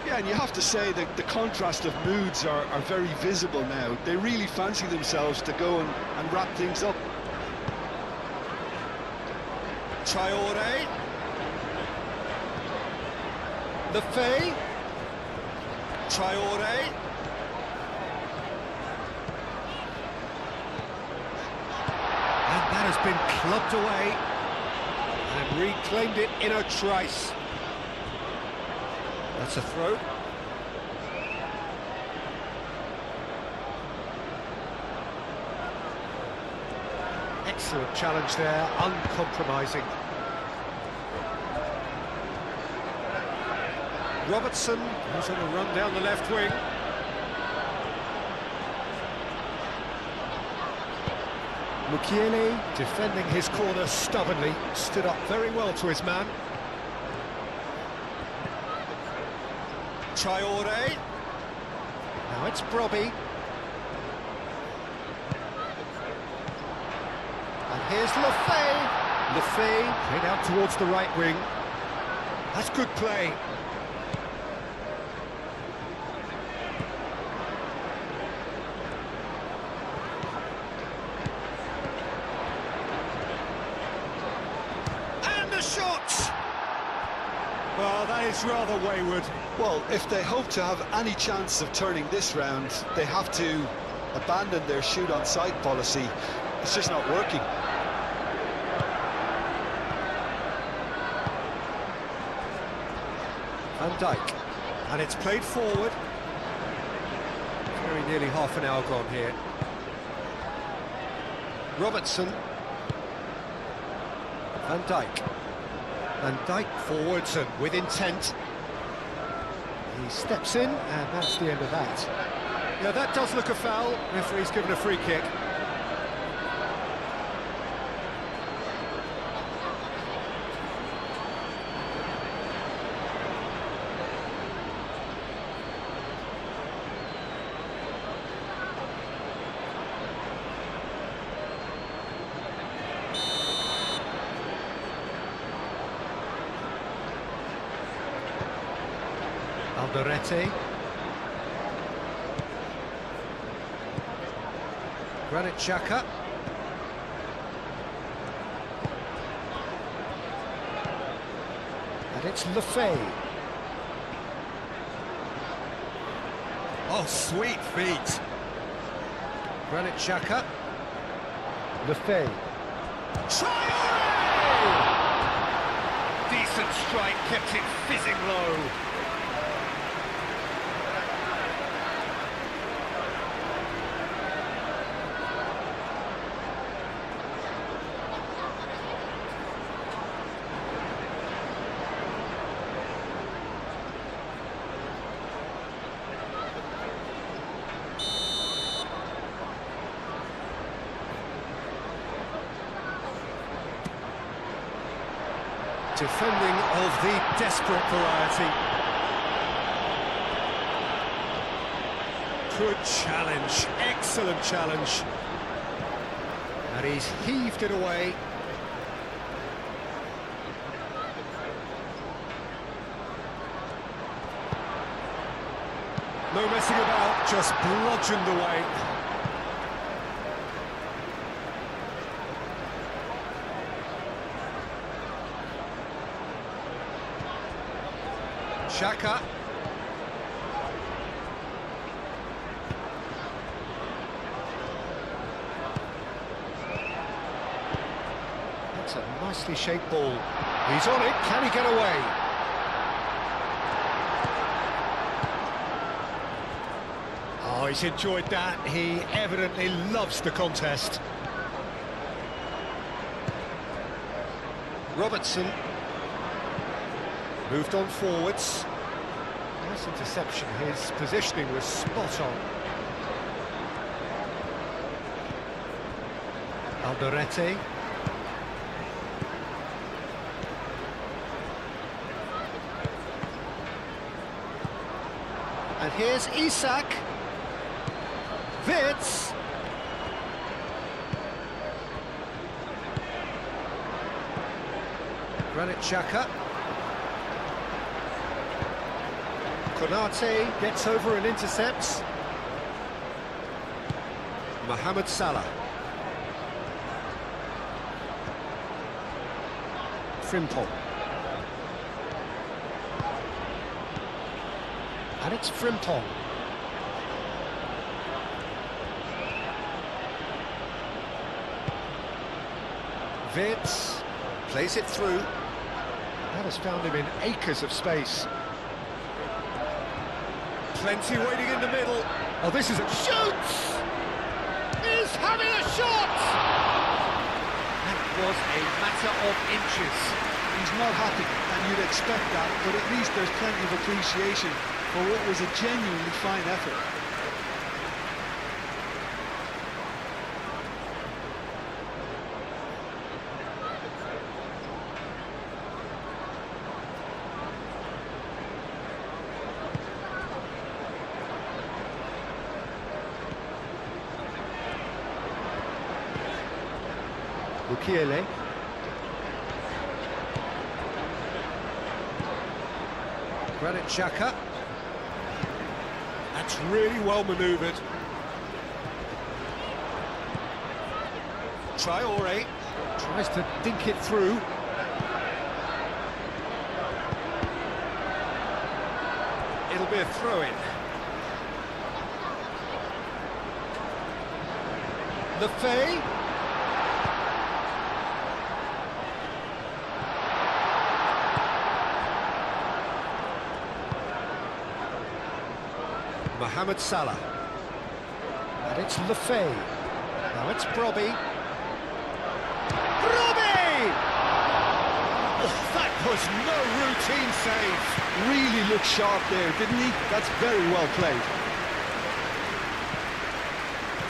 Yeah, and you have to say that the contrast of moods are very visible now. They really fancy themselves to go and wrap things up. Traore. Lefebvre. Traore. And that has been clubbed away. And reclaimed it in a trice. That's a throw. Excellent challenge there, uncompromising. Robertson, who's on a run down the left wing. Mukiele, defending his corner stubbornly, stood up very well to his man. Traore. Now it's Brobbey. And here's Lefebvre. Lefebvre played out towards the right wing. That's good play. And the shot! Well, that is rather wayward. Well, if they hope to have any chance of turning this round, they have to abandon their shoot-on-sight policy. It's just not working. Van Dijk, and it's played forward. Very nearly half an hour gone here. Robertson. Van Dijk. Van Dijk forwards and with intent. He steps in, and that's the end of that. Yeah, that does look a foul. Referee's given a free kick. Alderete. Granit Xhaka. And it's Lefay. Oh, sweet feet. Granit Xhaka. Lefay. Traore! Decent strike, kept it fizzing low. Defending of the desperate variety. Good challenge, excellent challenge. And he's heaved it away. No messing about, just bludgeoned away. Xhaka. That's a nicely shaped ball. He's on it, can he get away? Oh, he's enjoyed that. He evidently loves the contest. Robertson. Moved on forwards. Nice interception. His positioning was spot on. Alderete. And here's Isak. Wits. Granit Xhaka. Konate gets over and intercepts. Mohamed Salah. Frimpong. And it's Frimpong. Wits plays it through. That has found him in acres of space. Plenty waiting in the middle. Oh, this is a shoots! He's having a shot! That was a matter of inches. He's not happy, and you'd expect that, but at least there's plenty of appreciation for what was a genuinely fine effort. Mukiele. Granit Xhaka. That's really well manoeuvred. Traore tries to dink it through. be a throw-in. Lefay. Mohamed Salah. And it's Lefay. Now it's Brobbey. Brobbey! Oh, that was no routine save. Really looked sharp there, didn't he? That's very well played.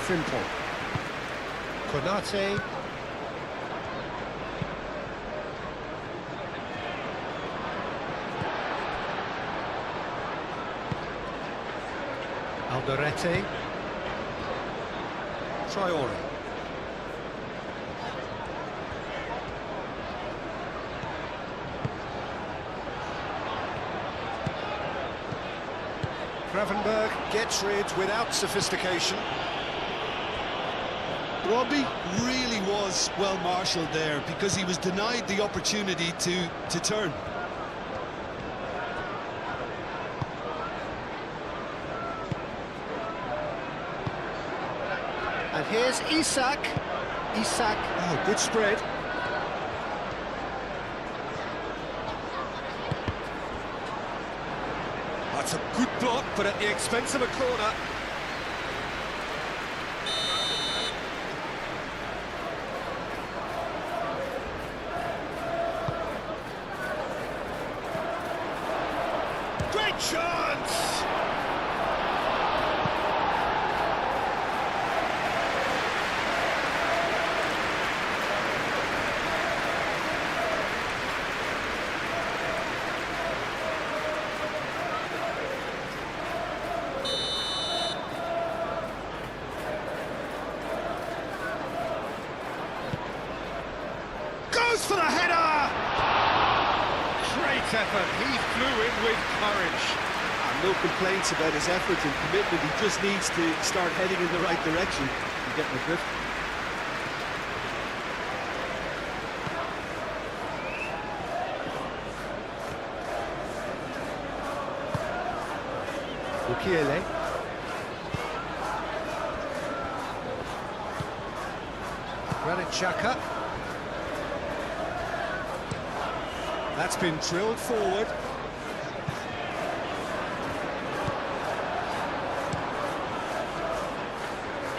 Simple. Konate. Alderete. Traore. Gravenberg gets rid without sophistication. Robbie really was well marshalled there because he was denied the opportunity to turn. And here's Isak. Isak. Oh, good spread. That's a good block, but at the expense of a corner. Great chance! Goes for the header! Great effort, he flew in with courage. And no complaints about his effort and commitment. He just needs to start heading in the right direction and getting the drift. Mukiele. Granit Xhaka. That's been drilled forward.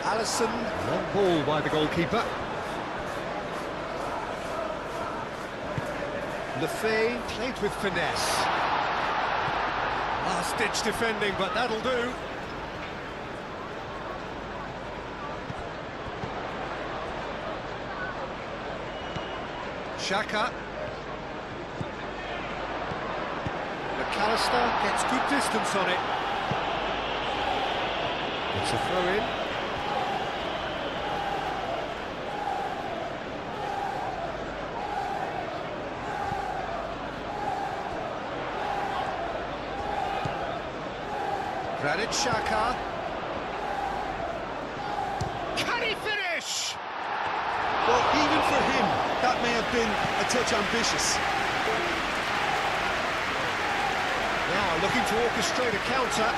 Alisson, long ball by the goalkeeper. Lefay played with finesse. Last-ditch defending, but that'll do. Xhaka. McAllister gets good distance on it. It's a throw-in. Granit Xhaka. Can he finish? Well, even for him, that may have been a touch ambitious. Now looking to orchestrate a counter.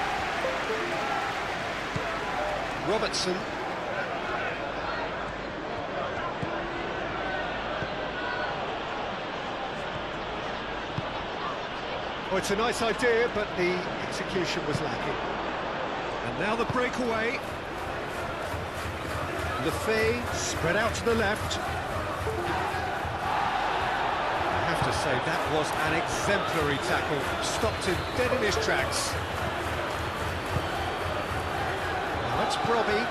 Robertson. Oh, it's a nice idea, but the execution was lacking. And now the breakaway. Lefay spread out to the left. I have to say, that was an exemplary tackle. Stopped him dead in his tracks. Now it's Brobbey.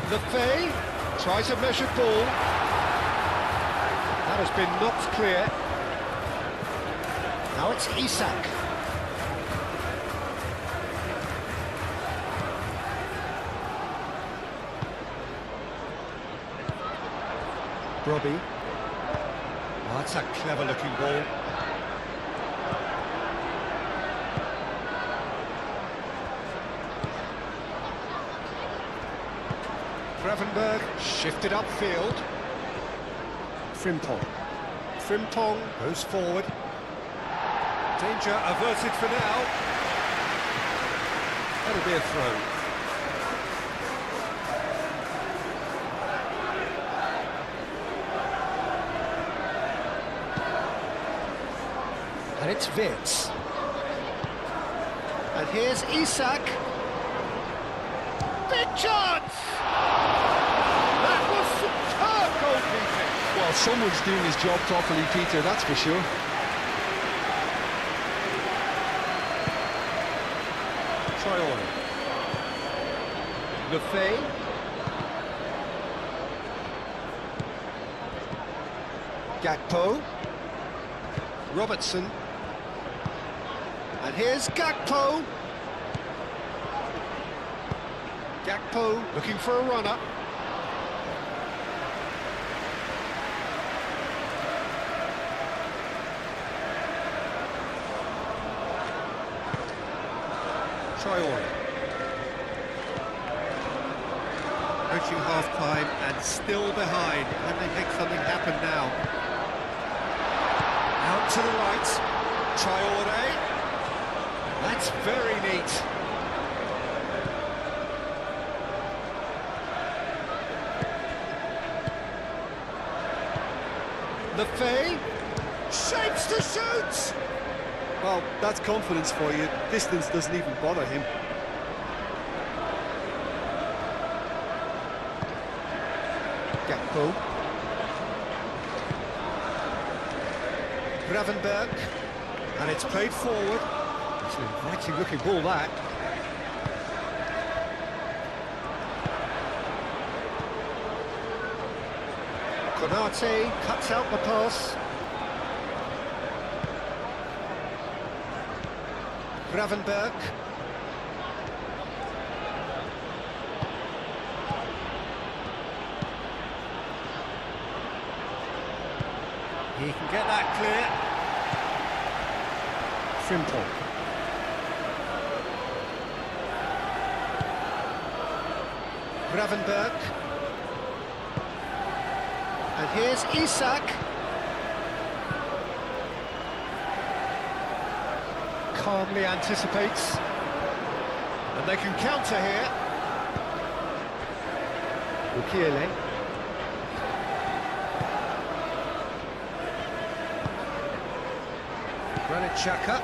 Lefay tries a measured ball. That has been knocked clear. Now it's Isak. Brobbey. Oh, that's a clever-looking ball. Gravenberg shifted upfield. Frimpong. Frimpong goes forward. Danger averted for now. That'll be a throw. And it's Vitz. And here's Isak. Big chance! That was superb goalkeeping. Well, someone's doing his job properly, Peter, that's for sure. Traore. Lefebvre. Gakpo. Robertson. And here's Gakpo. Gakpo looking for a runner. Traore. Approaching half-time and still behind. Can they make something happen now? Out to the right. Traore. That's very neat. Lefebvre. Shapes to shoot! Well, that's confidence for you. Distance doesn't even bother him. Gakpo. Gravenberg. And it's played forward. It's an inviting looking ball, that. Konate cuts out the pass. Gravenberg. He can get that clear. Simple. Gravenberg. And here's Isak. Calmly anticipates. And they can counter here. Ukiele. Granit Xhaka.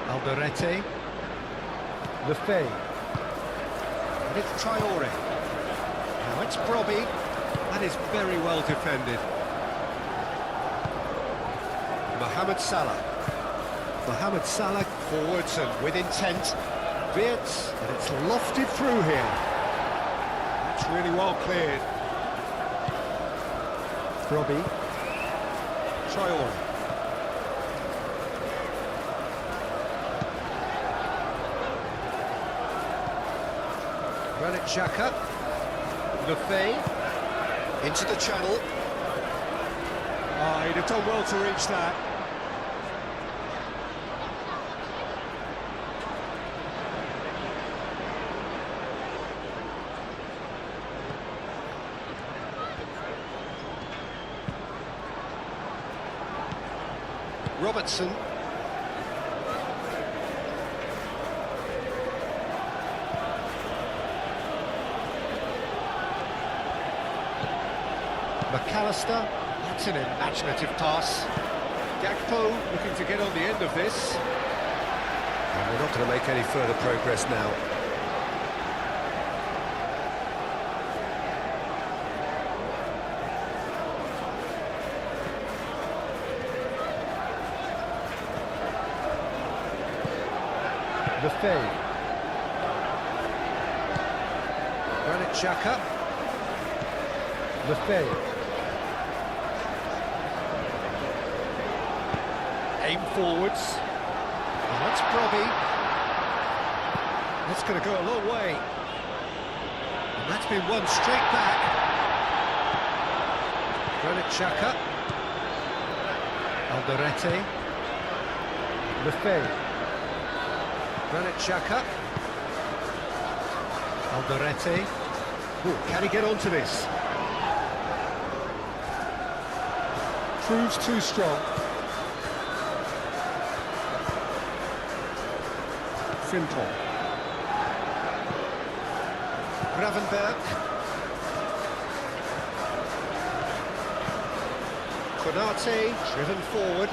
Alderete. Lefebvre. And it's Traore. Now it's Brobbey. That is very well defended. Mohamed Salah. Mohamed Salah forwards and with intent. Vitz, and it's lofted through here. That's really well cleared. Brobbey. Traore. Granit Xhaka. Lefebvre. Into the channel. Oh, he'd have done well to reach that. Robertson. McAllister. That's an imaginative pass. Gakpo looking to get on the end of this. And we're not going to make any further progress now. Lefebvre. Granit Xhaka. Lefebvre. Aim forwards. And that's Brobbey. That's going to go a long way. And that's been won straight back. Granit Xhaka. Alderete. Lefebvre. Granit Xhaka. Alderete. Ooh, can he get onto this? Proves too strong. Frimpong. Gravenberg. Konate, driven forward.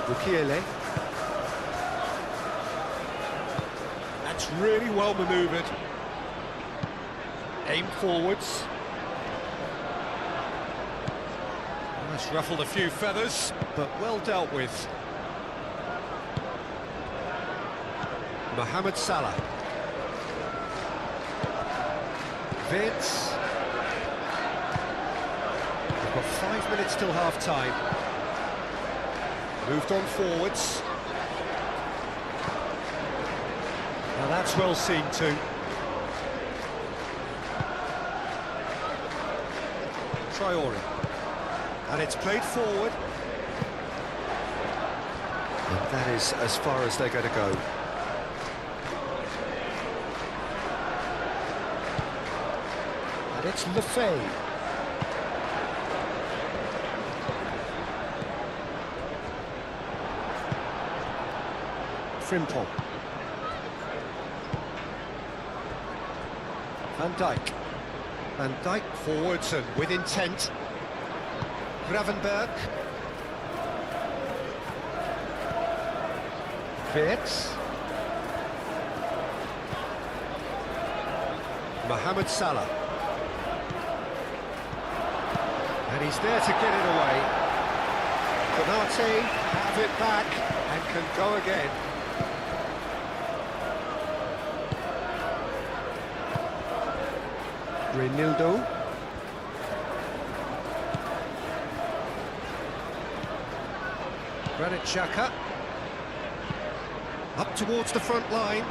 Bukiele. That's really well manoeuvred. Aim forwards. Almost ruffled a few feathers, but well dealt with. Mohamed Salah. Vince. We've got 5 minutes till half-time. Moved on forwards. Now that's well seen too. Traore. And it's played forward. And that is as far as they're going to go. And it's Lefebvre. Frimpong. Van Dijk. Van Dijk forwards and with intent. Gravenberg. Wirtz. Mohamed Salah. And he's there to get it away. Konate have it back and can go again. Reinildo. Granit Xhaka. Up towards the front line.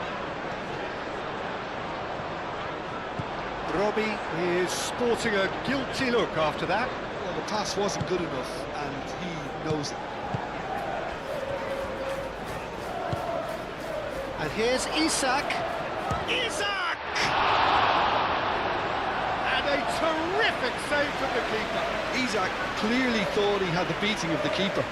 Robbie is sporting a guilty look after that. Well, the pass wasn't good enough, and he knows it. And here's Isak. Isak! And a terrific save from the keeper. Isak clearly thought he had the beating of the keeper.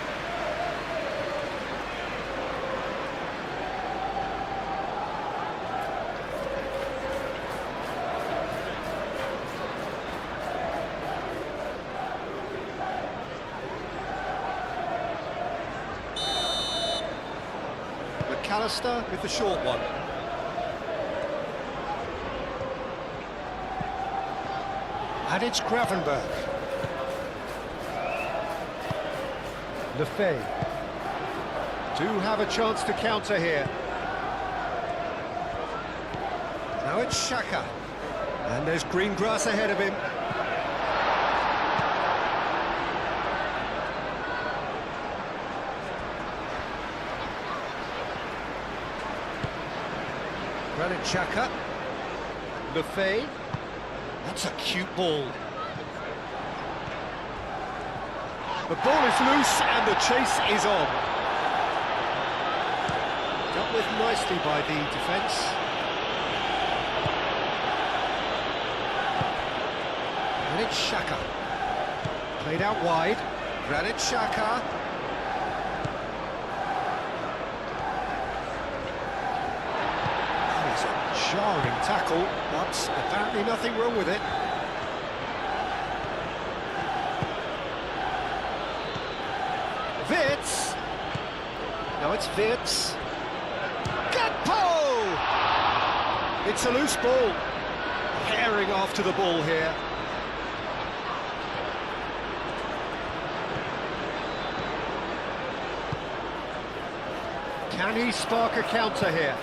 McAllister with the short one. And it's Gravenberg. Lefebvre. Do have a chance to counter here. Now it's Xhaka. And there's green grass ahead of him. Granit Xhaka. Lefebvre. That's a cute ball. The ball is loose and the chase is on. Dealt with nicely by the defence. And it's Xhaka. Played out wide. Granit Xhaka. That is a jarring tackle, but apparently nothing wrong with it. Wirtz. Now it's Wirtz. Gakpo! It's a loose ball. Herring after the ball here. Can he spark a counter here?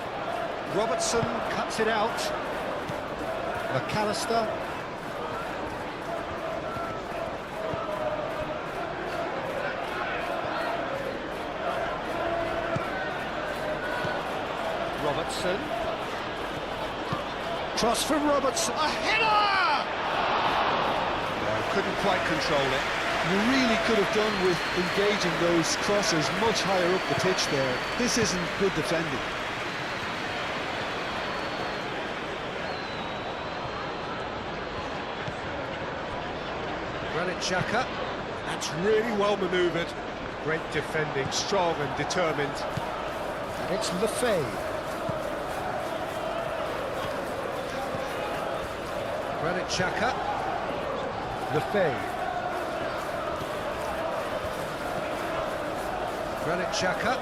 Robertson cuts it out. McAllister. Robertson. Cross from Robertson. A header! No, couldn't quite control it. You really could have done with engaging those crosses much higher up the pitch there. This isn't good defending. Granit Xhaka. That's really well manoeuvred. Great defending, strong and determined. And it's Lefebvre. Granit Xhaka. Lefebvre. Granit Xhaka.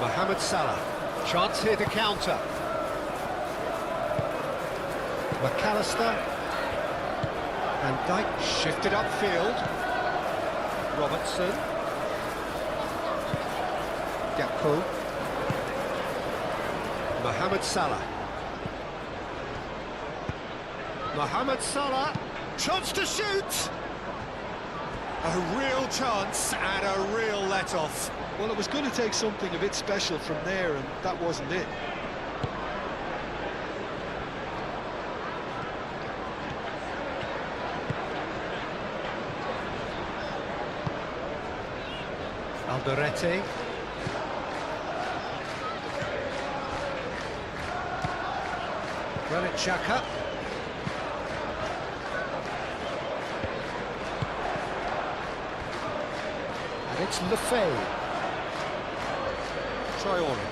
Mohamed Salah. Chance here to counter. McAllister. Van Dijk shifted upfield. Robertson. Gakpo. Mohamed Salah. Mohamed Salah. Chance to shoot! A real chance and a real let-off. Well, it was going to take something a bit special from there, and that wasn't it. Alderete. Granit Xhaka. And it's Lefebvre. Traore.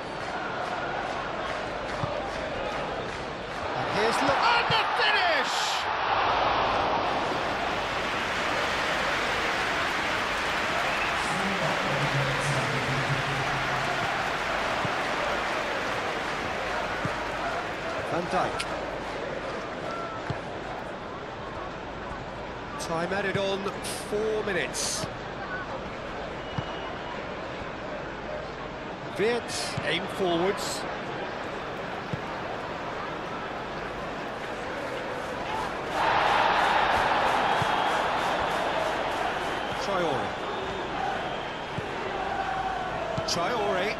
And here's and the finish! Van Dijk. Time added on 4 minutes. Wirtz, aim forwards. Traore. Traore.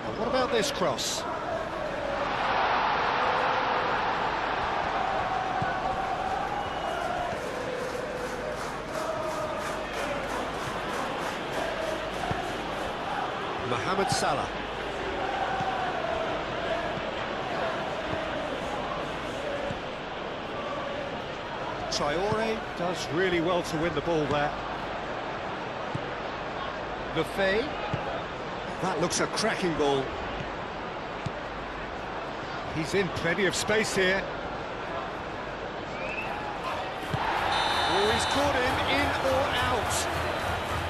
Now what about this cross? Mohamed Salah. Traore does really well to win the ball there. Lefebvre. That looks a cracking ball. He's in plenty of space here. Oh, he's caught him in or out.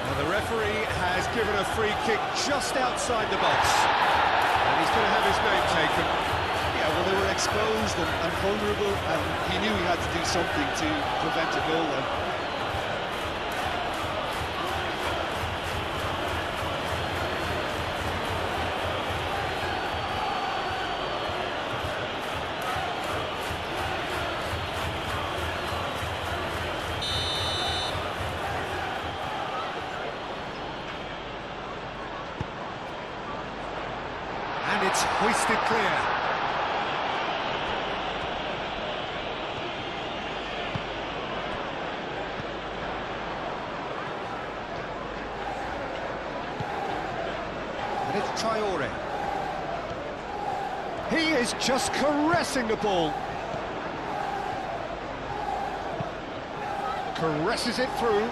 Now the referee has given a free kick just outside the box. And he's going to have his name taken. Yeah, well, they were exposed and vulnerable, and he knew he had to do something to prevent a goal then. And it's hoisted clear. And it's Traore. He is just caressing the ball. Caresses it through.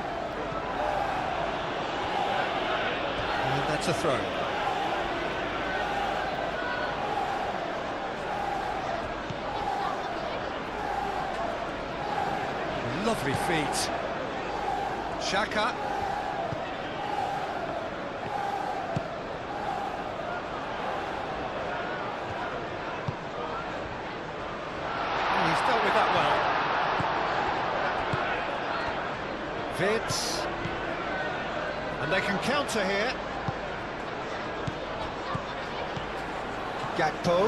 And that's a throw. Lovely feet. Xhaka. Oh, he's dealt with that well. Wirtz. And they can counter here. Gakpo.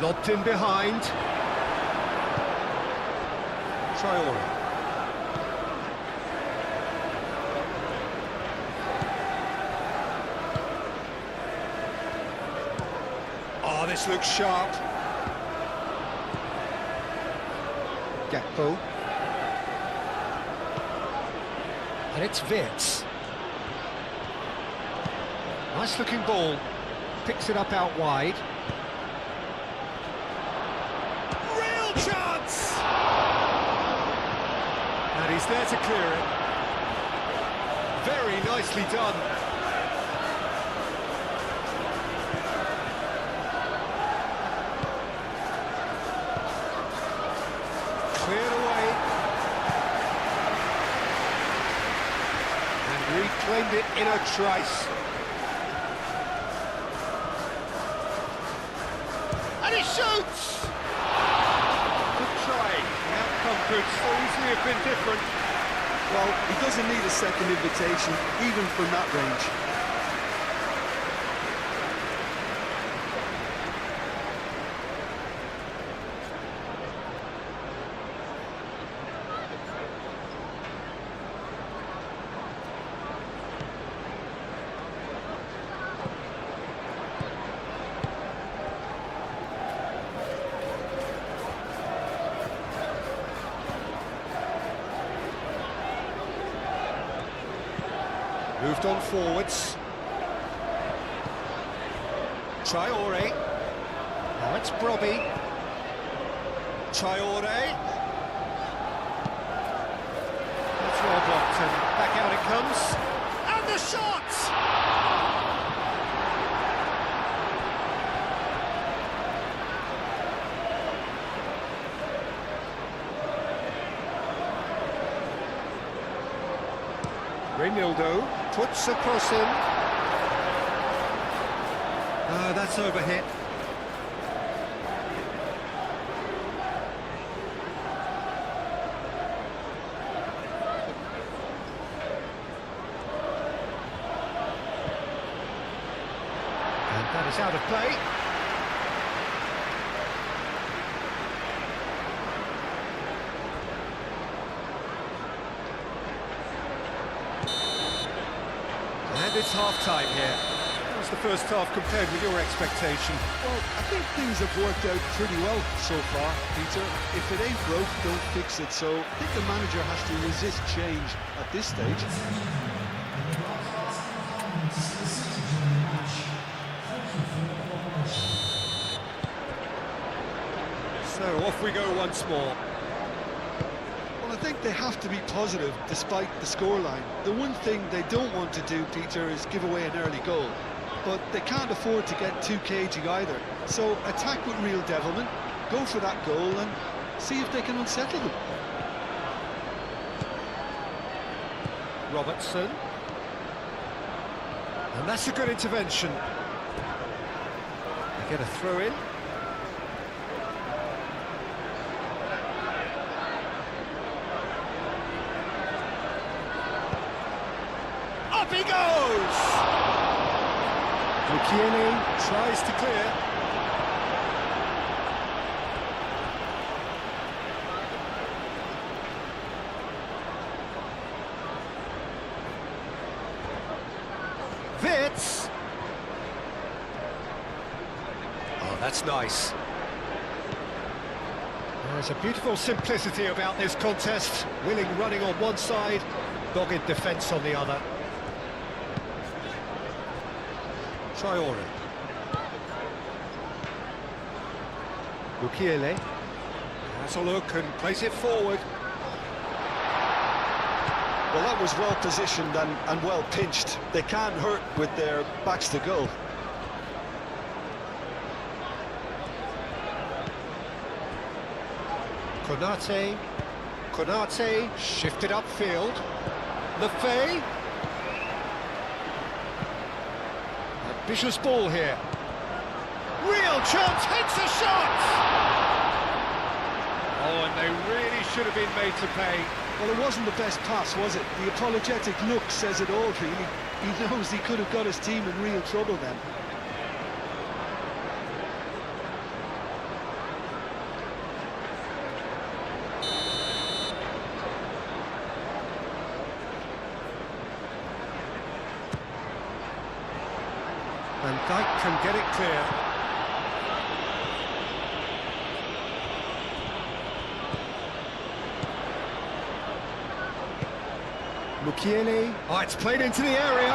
Lobbed in behind. Traore. this looks sharp. Gakpo. And it's Wirtz. Nice looking ball. Picks it up out wide. Real chance! And he's there to clear it. Very nicely done. Cleared away. And reclaimed it in a trice. And he shoots! Good try. The outcome could so easily have been different. Well, he doesn't need a second invitation, even from that range. Moved on forwards. Traore. Now it's Brobby. Traore. That's well blocked, and back out it comes. And the shot! Reinildo puts across him. That's overhit. And that is out of play. And it's half-time here. How was the first half compared with your expectation? Well, I think things have worked out pretty well so far, Peter. If it ain't broke, don't fix it. So I think the manager has to resist change at this stage. So off we go once more. Well, I think they have to be positive despite the scoreline. The one thing they don't want to do, Peter, is give away an early goal. But they can't afford to get too cagey either. So attack with real devilment, go for that goal and see if they can unsettle them. Robertson. And that's a good intervention. They get a throw in. Up he goes! Lukiele tries to clear. Wirtz. Oh, that's nice. There's a beautiful simplicity about this contest. Willing running on one side, dogged defence on the other. Traore. Lukiele. Has a look and plays it forward. Well, that was well positioned and well pinched. They can't hurt with their backs to goal. Konate shifted upfield. Lefebvre. Ambitious ball here. Real chance, hits a shot! Oh, and they really should have been made to pay. Well, it wasn't the best pass, was it? The apologetic look says it all, really. He knows he could have got his team in real trouble then. And Dijk can get it clear. Mukiele. Oh, it's played into the area.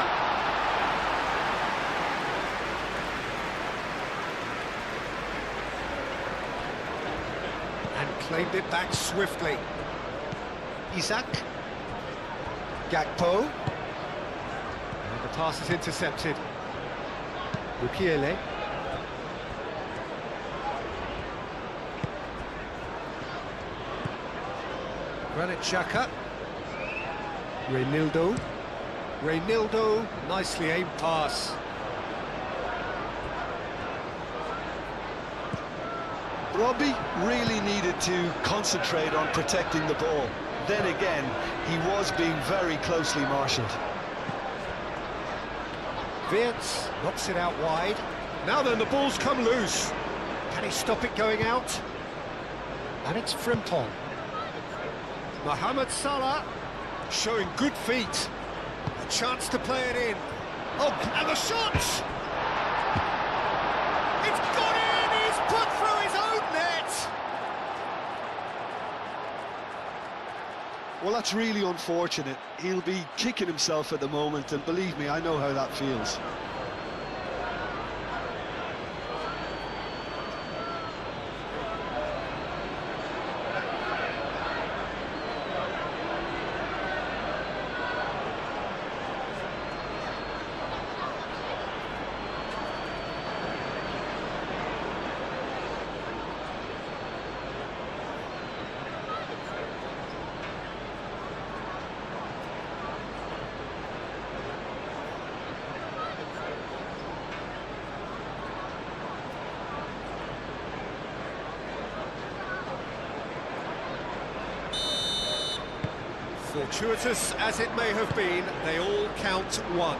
And claimed it back swiftly. Isak. Gakpo. And the pass is intercepted. Mukiele. Granit Xhaka. Reynildo, nicely aimed pass. Robbie really needed to concentrate on protecting the ball. Then again, he was being very closely marshalled. Wirtz knocks it out wide. Now then, the ball's come loose. Can he stop it going out? And it's Frimpong. Mohamed Salah showing good feet. A chance to play it in. Oh, and the shot! It's gone in! He's put through his own net! Well, that's really unfortunate. He'll be kicking himself at the moment, and believe me, I know how that feels. Fortuitous as it may have been, they all count one.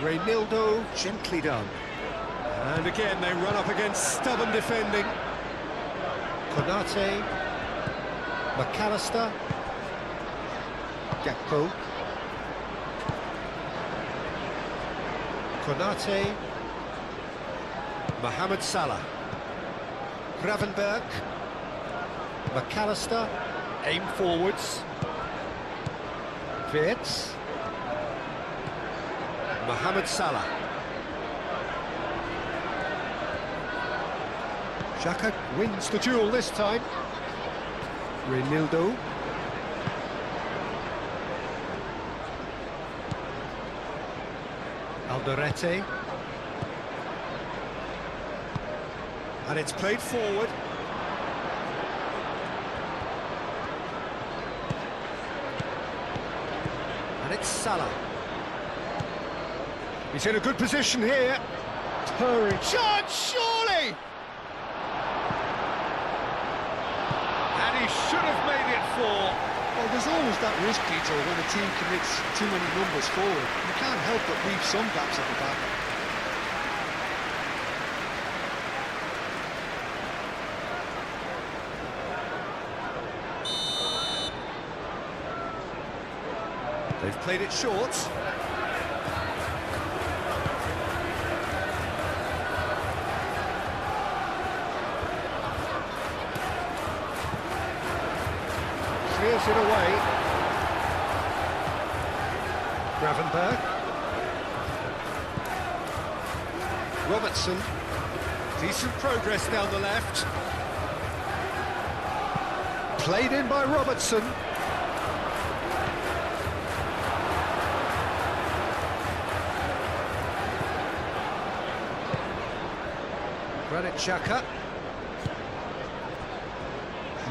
Reynildo, gently done. And again they run up against stubborn defending. Konate, McAllister, Gakpo. Konate, Mohamed Salah, Gravenberch, McAllister, aim forwards, Wirtz, Mohamed Salah, Xhaka wins the duel this time, Reynildo. Alderete. And it's played forward. And it's Salah. He's in a good position here. Hurry. Shot, surely! And he should have made it 4. Well, there's always that risk, Peter, when a team commits too many numbers forward. You can't help but leave some gaps at the back. They've played it short. Clears it away. Gravenberch. Robertson. Decent progress down the left. Played in by Robertson. Granit Xhaka.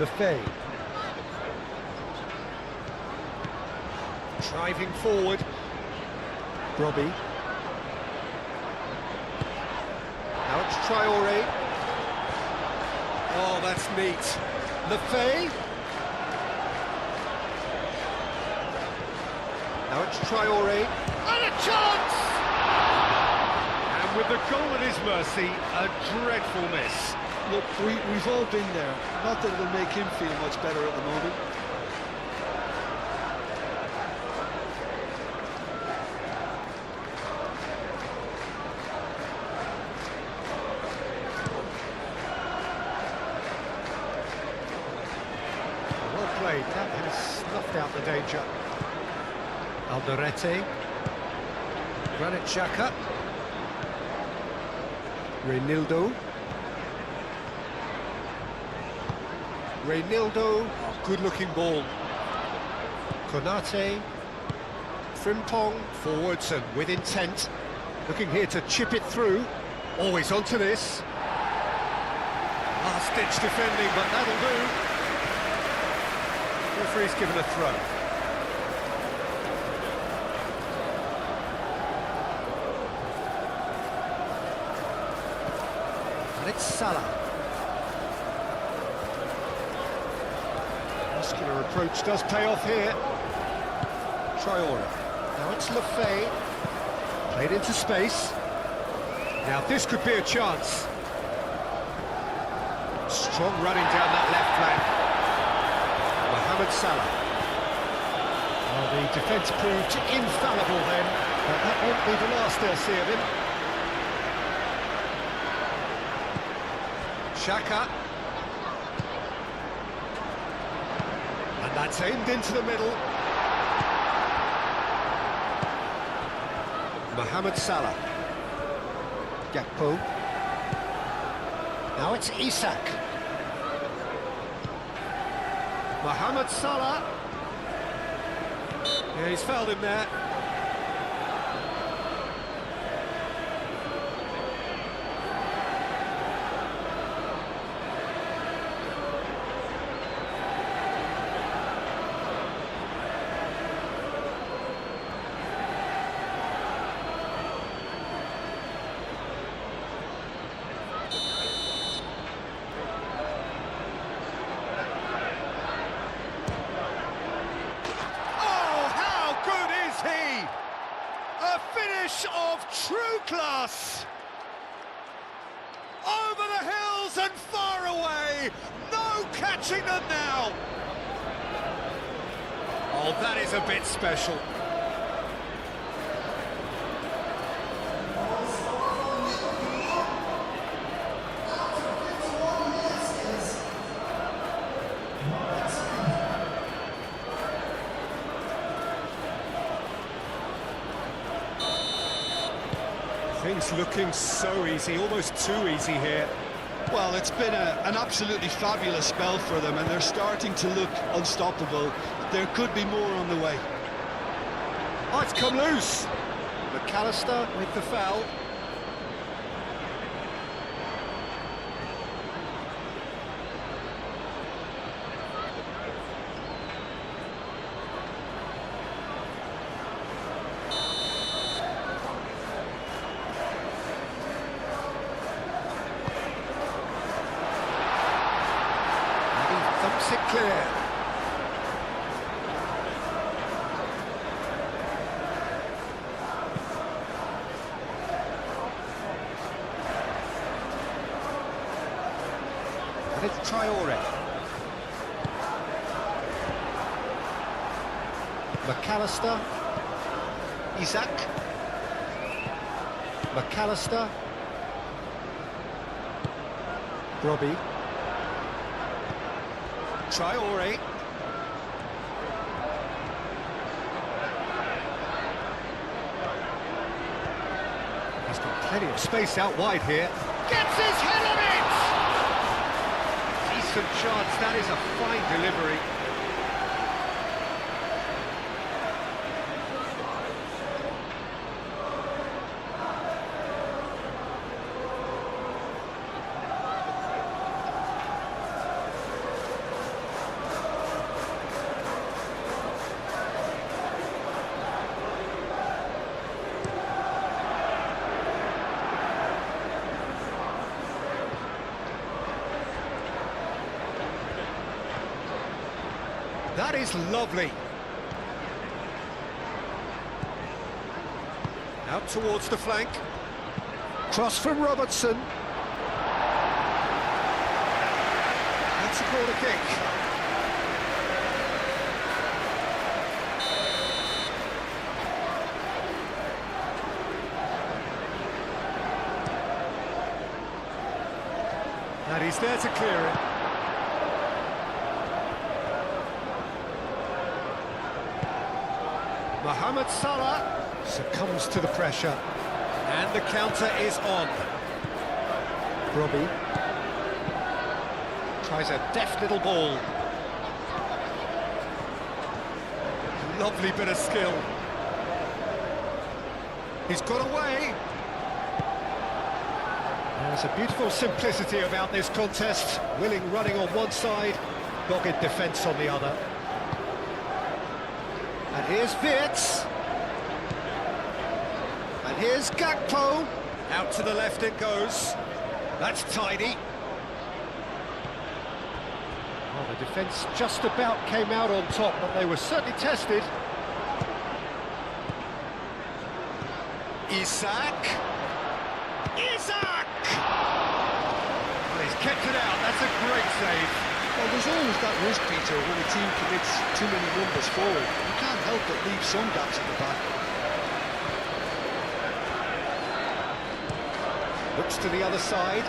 Lefebvre. Driving forward. Robbie. Now it's Traore. Oh, that's neat. Lefebvre. Now it's Traore. And a chance! And with the goal at his mercy, a dreadful miss. Look, we've all been there. Not that it'll make him feel much better at the moment. played. That has snuffed out the danger. Alderete. Granit Xhaka. Reinildo. Reinildo. Oh, good-looking ball. Konate. Frimpong. Forwards and with intent. Looking here to chip it through. Always onto this. Last-ditch defending, but that'll do. Referee's given a throw. And it's Salah. Muscular approach does pay off here. Traore. Now it's Lefay. Played into space. Now this could be a chance. Strong running down that left flank. Mohamed Salah. Well, the defence proved infallible then, but that won't be the last they'll see of him. Xhaka. And that's aimed into the middle. Mohamed Salah. Gakpo. Now it's Isak. Mohamed Salah. Yeah, he's fouled him there. A finish of true class! Over the hills and far away! No catching them now! Oh, that is a bit special. Things looking so easy, almost too easy here. Well, it's been an absolutely fabulous spell for them, and they're starting to look unstoppable. There could be more on the way. Oh, it's come loose. McAllister with the foul. Thumps it clear. And it's Traore. McAllister. Isak. McAllister. Robbie. Traore. He's got plenty of space out wide here. Gets his head on it! Decent chance, that is a fine delivery. That is lovely. Out towards the flank. Cross from Robertson. That's a corner kick. And he's there to clear it. Mohamed Salah succumbs to the pressure. And the counter is on. Robbie tries a deft little ball. Lovely bit of skill. He's got away. There's a beautiful simplicity about this contest. Willing running on one side, dogged defence on the other. And here's Wirtz. And here's Gakpo. Out to the left it goes. That's tidy. Well, the defence just about came out on top, but they were certainly tested. Isak! Well, he's kept it out, that's a great save. Well, there's always that risk, Peter, when a team commits too many numbers forward. You can't help but leave some gaps at the back. Looks to the other side.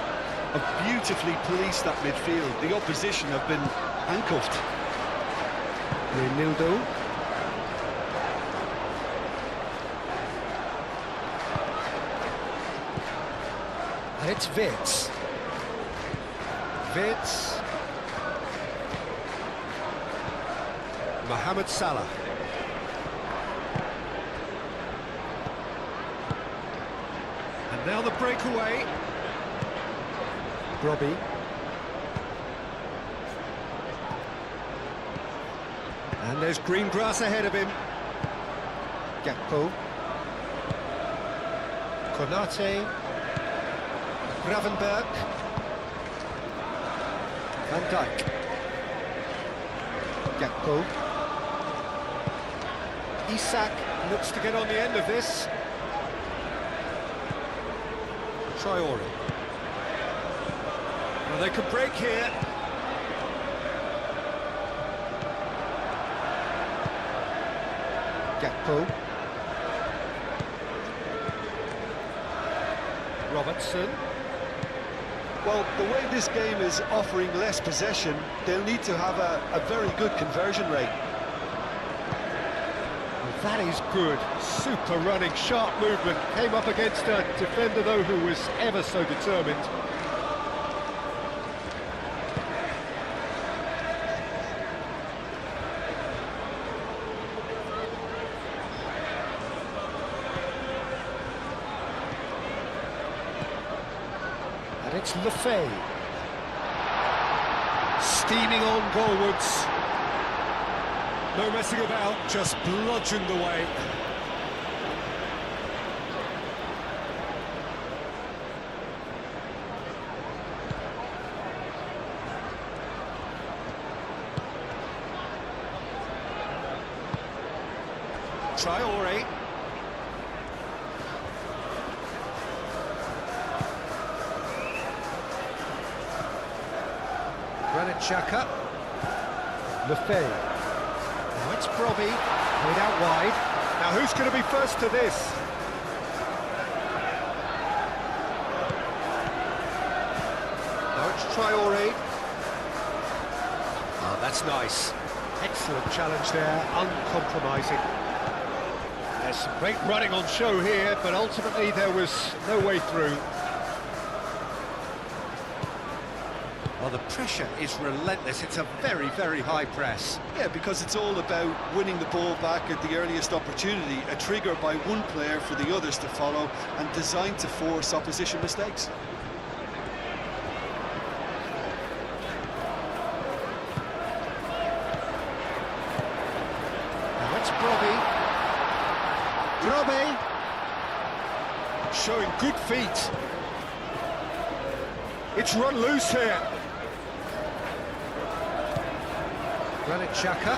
Have beautifully policed that midfield. The opposition have been handcuffed. Renildo. And it's Wirtz. Wirtz. Mohamed Salah. And now the breakaway. Robbie. And there's green grass ahead of him. Gakpo. Konate. Gravenberg. Van Dijk. Gakpo. Isak looks to get on the end of this. Traore. Well, they could break here. Gakpo. Robertson. Well, the way this game is offering less possession, they'll need to have a very good conversion rate. Well, that is good. Super running, sharp movement. Came up against a defender, though, who was ever so determined. It's Lefay. Steaming on goalwards. No messing about, just bludgeoned away. Traore. Granit Xhaka. Lefay. Now it's Brobbey, played out wide. Now who's going to be first to this? Now it's Traore. Oh, that's nice. Excellent challenge there, uncompromising. There's some great running on show here, but ultimately there was no way through. Well, the pressure is relentless. It's a very, very high press. Yeah, because it's all about winning the ball back at the earliest opportunity, a trigger by one player for the others to follow, and designed to force opposition mistakes. Now it's Brobbey. Brobbey! Showing good feet. It's run loose here. Granit Xhaka.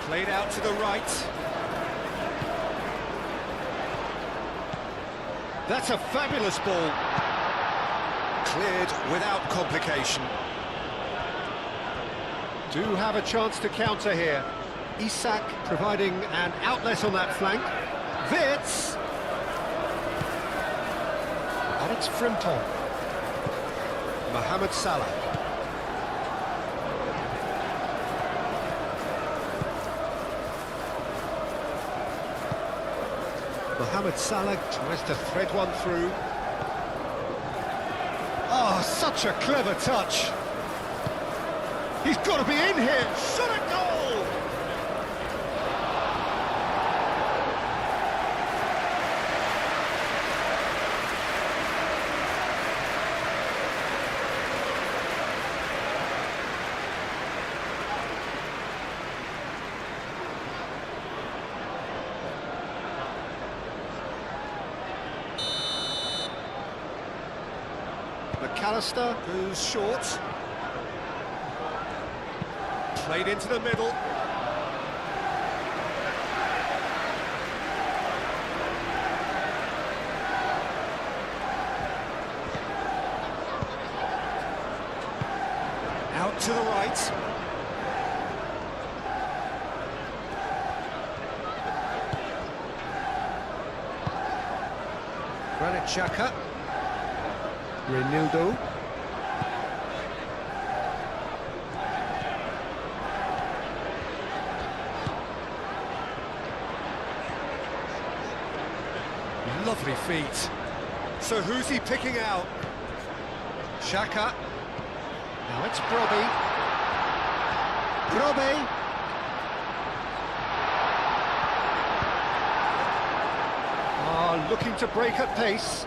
Played out to the right. That's a fabulous ball. Cleared without complication. Do have a chance to counter here. Isak providing an outlet on that flank. Wirtz. And it's Frimpong. Mohamed Salah. Mohamed Salah tries to thread one through. Oh, such a clever touch. He's got to be in here. Shot a goal! McAllister goes short. Played into the middle. Out to the right. Granit Xhaka. Reinildo. Lovely feet. So who's he picking out? Xhaka. Now it's Brobbey. Brobbey. Ah, looking to break at pace.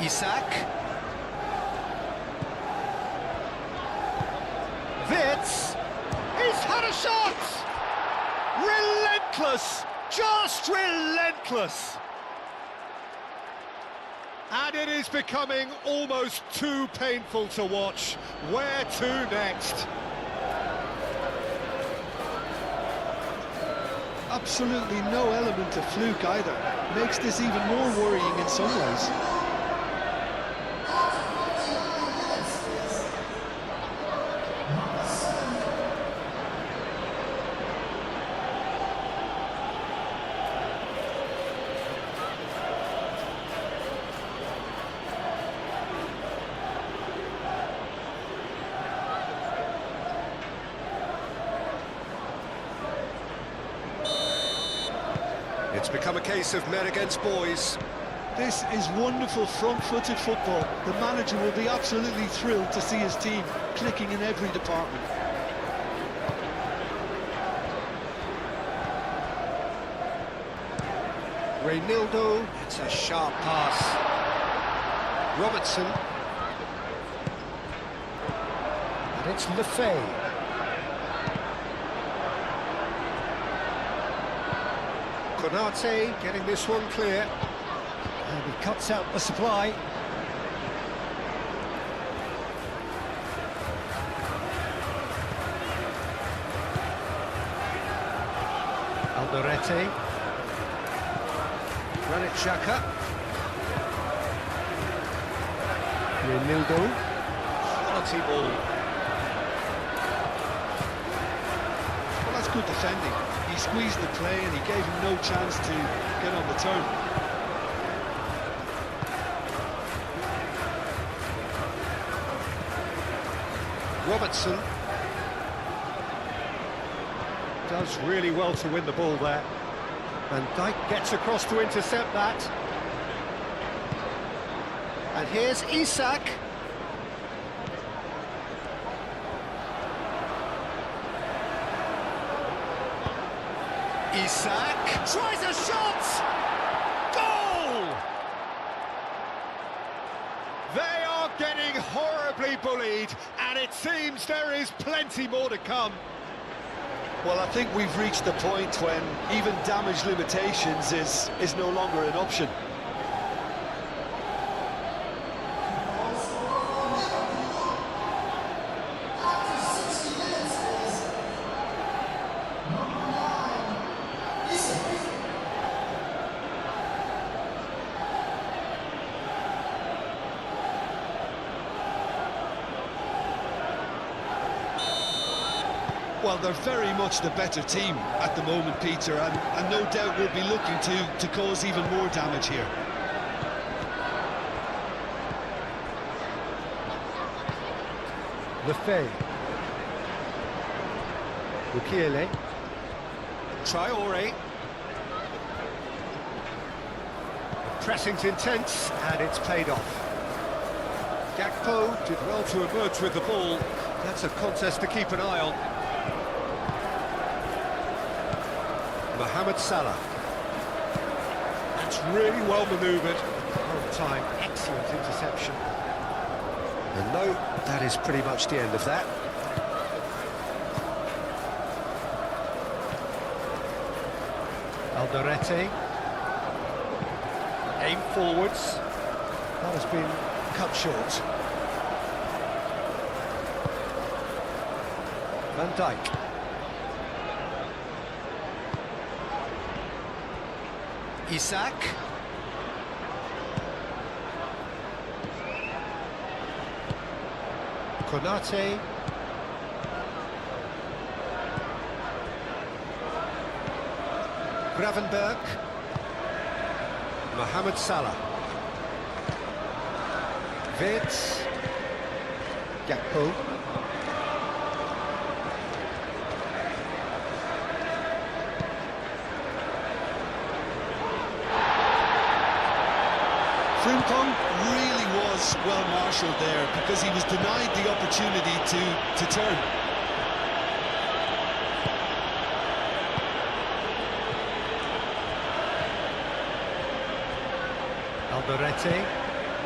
Isak. Wits. He's had a shot! Relentless! Just relentless! And it is becoming almost too painful to watch. Where to next? Absolutely no element of fluke either. Makes this even more worrying in some ways. It's become a case of men against boys. This is wonderful front-footed football. The manager will be absolutely thrilled to see his team clicking in every department. Reinildo, it's a sharp pass. Robertson. And it's Lefay. Konate getting this one clear. And he cuts out the supply. Alderete. Granit Xhaka. Reinildo. Quality ball. Well, that's good defending. He squeezed the play and he gave him no chance to get on the turn. Robertson does really well to win the ball there. And Dijk gets across to intercept that. And here's Isak. Isak tries a shot! Goal! They are getting horribly bullied, and it seems there is plenty more to come. Well, I think we've reached the point when even damage limitations is no longer an option. Well, they're very much the better team at the moment, Peter, and no doubt will be looking to cause even more damage here. Lefebvre. Mukiele. Traore. Pressing's intense, and it's paid off. Gakpo did well to emerge with the ball. That's a contest to keep an eye on. Mohamed Salah. That's really well manoeuvred. On time, excellent interception. And no, that is pretty much the end of that. Alderete. Aim forwards. That has been cut short. Van Dijk. Isak. Konate. Gravenberg. Mohamed Salah. Wirtz. Gakpo. Frimpong really was well marshalled there because he was denied the opportunity to turn. Alderete,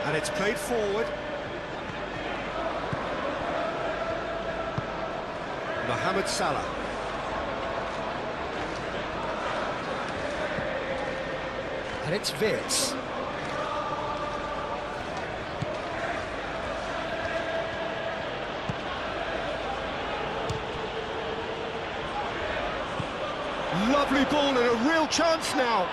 and it's played forward. Mohamed Salah. And it's Wirtz. Lovely ball and a real chance now.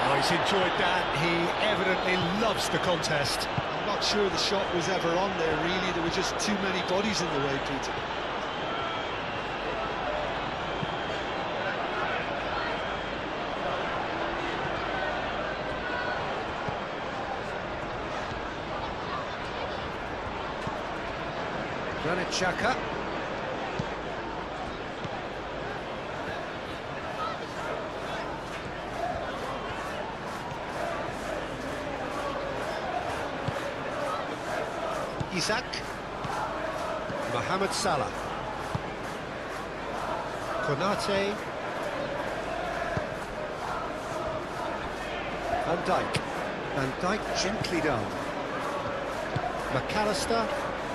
Oh, he's enjoyed that. He evidently loves the contest. I'm not sure the shot was ever on there, really. There were just too many bodies in the way, Peter. Granit Xhaka. Isak. Mohamed Salah. Konate. Van Dijk. Van Dijk gently down. McAllister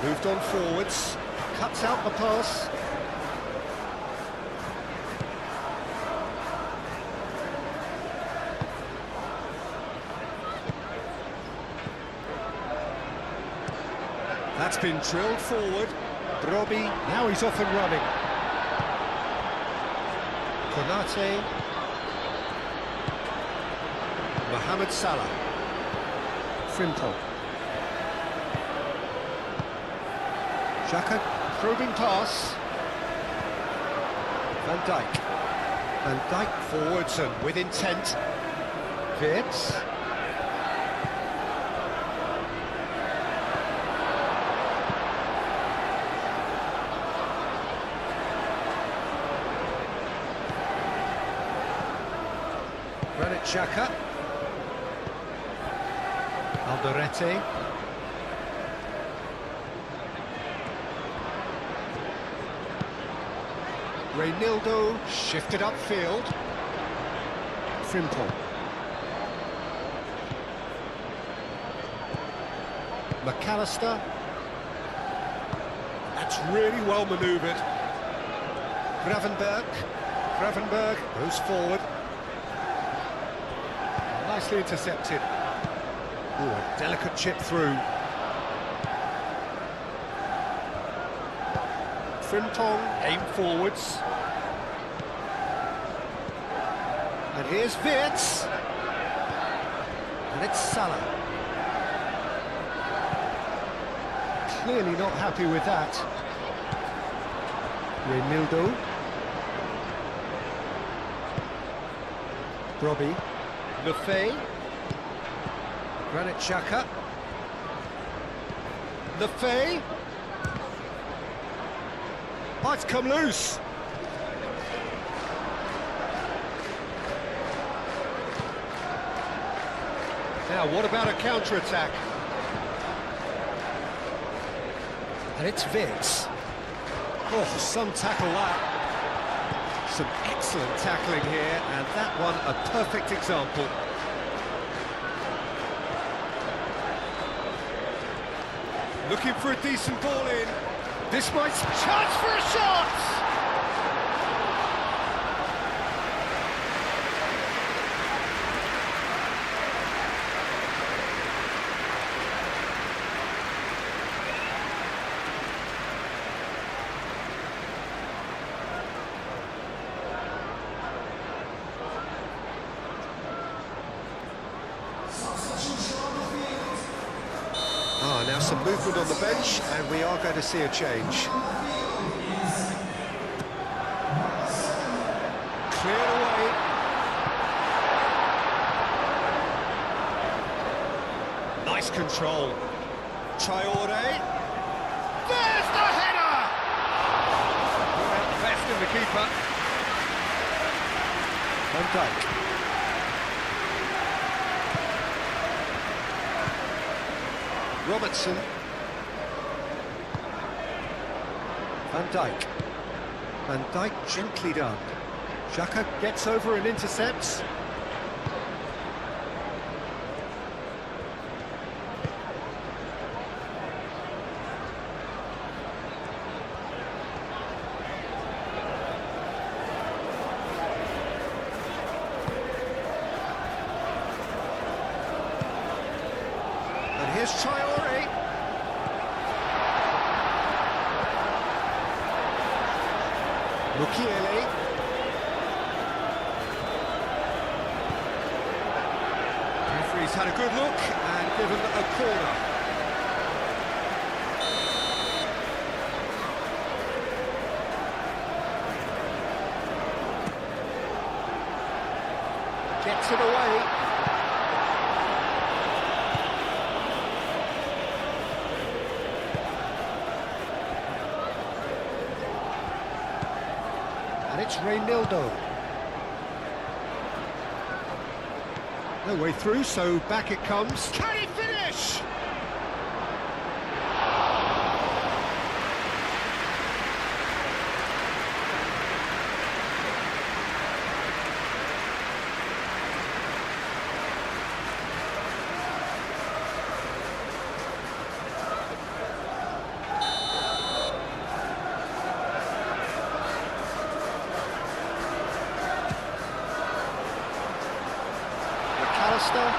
moved on forwards, cuts out the pass. That's been drilled forward. Brobbey, now he's off and running. Konate. Mohamed Salah. Frimpong. Xhaka, probing pass. Van Dijk. Van Dijk forwards and with intent. Wirtz. Granit Xhaka. Alderete. Reynildo shifted upfield. Frimpong. McAllister. That's really well manoeuvred. Gravenberg goes forward. Nicely intercepted. Ooh, a delicate chip through. Frimpong, aim forwards. And here's Wirtz. And it's Salah. Clearly not happy with that. Reynildo. Brobbey. Lefebvre. Granit Xhaka. Lefay. Oh, it's come loose. Now, what about a counter-attack? And it's Vitz. Oh, some tackle that. Some excellent tackling here, and that one a perfect example. Looking for a decent ball in. This might... Chance for a shot! Now some movement on the bench, and we are going to see a change. Cleared away. Nice control. Traore. There's the header! Without the best in the keeper. Van Dijk. Robertson. Van Dijk. Van Dijk gently done. Xhaka gets over and intercepts. And here's Traore. Mukiele. Referee's had a good look and given a corner. Gets it away. And it's Reynildo. No way through, so back it comes. Can he finish?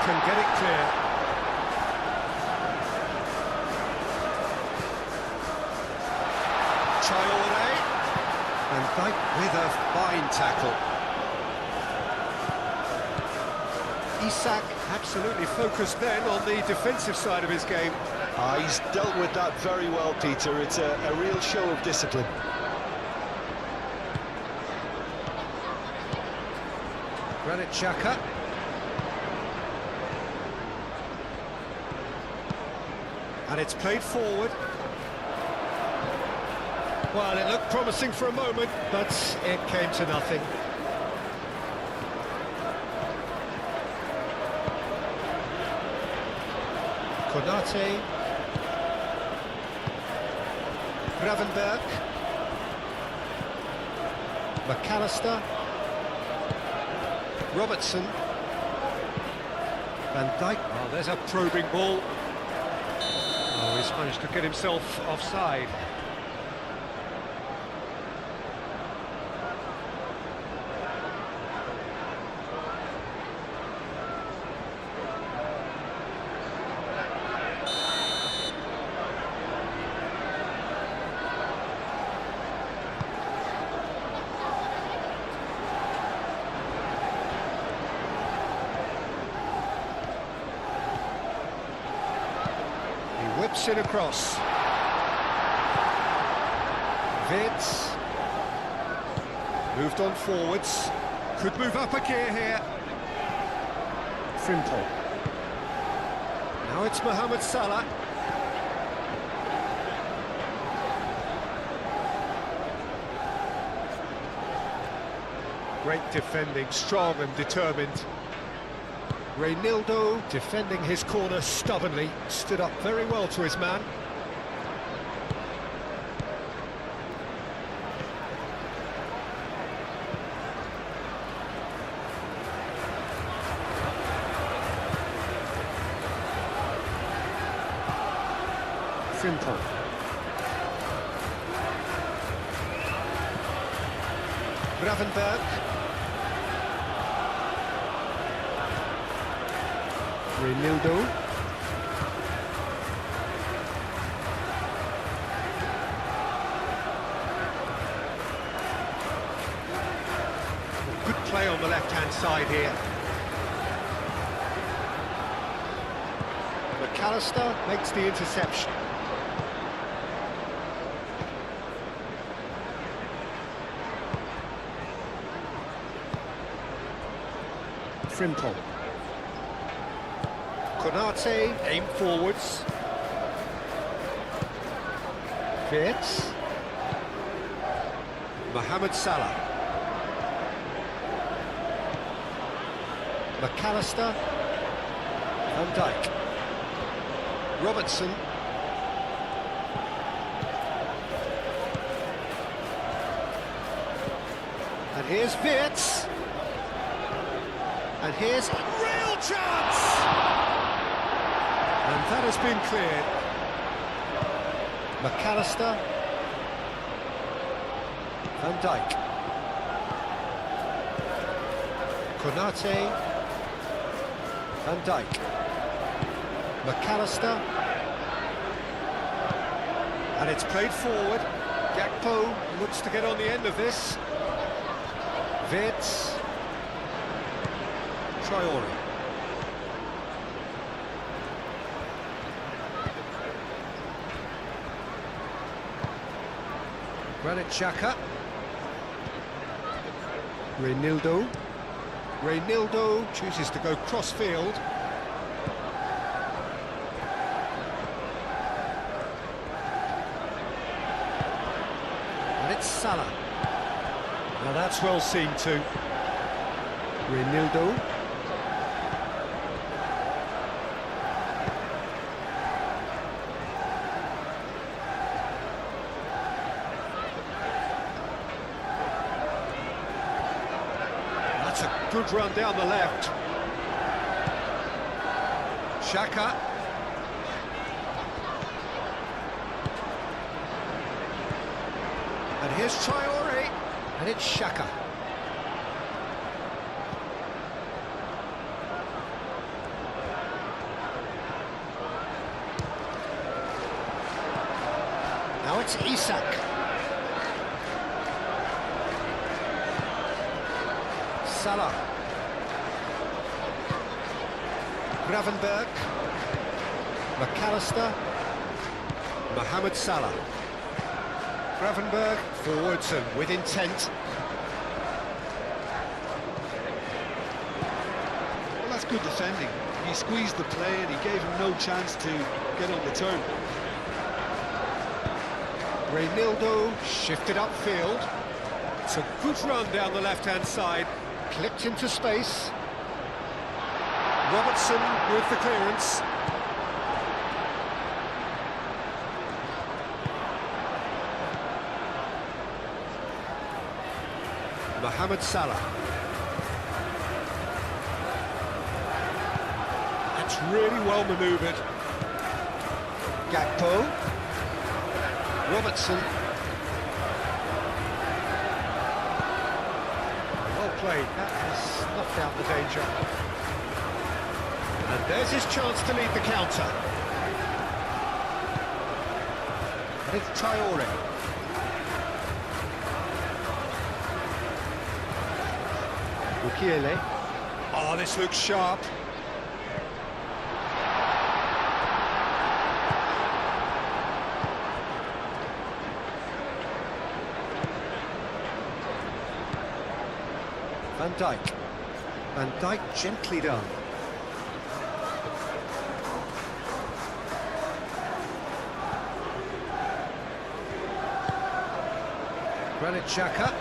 Can get it clear. Traore. And Dijk with a fine tackle. Isak absolutely focused then on the defensive side of his game. He's dealt with that very well, Peter. It's a real show of discipline. Granit Xhaka. And it's played forward. Well, it looked promising for a moment, but it came to nothing. Konate. Gravenberg. McAllister. Robertson. Van Dijk. Oh, there's a probing ball. Oh, he's managed to get himself offside. Whips it across. Vitz. Moved on forwards. Could move up a gear here. Frimpong. Now it's Mohamed Salah. Great defending, strong and determined. Reynildo defending his corner stubbornly, stood up very well to his man. Frimpong. Gravenberg. Reynildo. Good play on the left-hand side here. McAllister makes the interception. Frimpong. Konate, aim forwards. Fitz. Mohamed Salah. McAllister. Van Dijk. Robertson. And here's Fitz. And here's a real chance! And that has been cleared. McAllister. Van Dijk. Konate. Van Dijk. McAllister. And it's played forward. Gakpo looks to get on the end of this. Vitz. Traore. Granit Xhaka. Reynildo. Reynildo chooses to go cross-field. And it's Salah. Now that's well seen too. Reynildo. Good run down the left. Xhaka. And here's Traore. And it's Xhaka. Now it's Isak. Salah. Gravenberg. McAllister. Mohamed Salah. Gravenberg forwards and with intent. Well, that's good defending. He squeezed the play and he gave him no chance to get on the turn. Reynildo shifted upfield. It's a good run down the left-hand side. Clipped into space. Robertson with the clearance. Mohamed Salah. That's really well manoeuvred. Gakpo. Robertson. Played. That has snuffed out the danger. And there's his chance to lead the counter. And it's Traore. Mukiele. Oh, this looks sharp. Van Dijk. Van Dijk gently done. Granit Xhaka.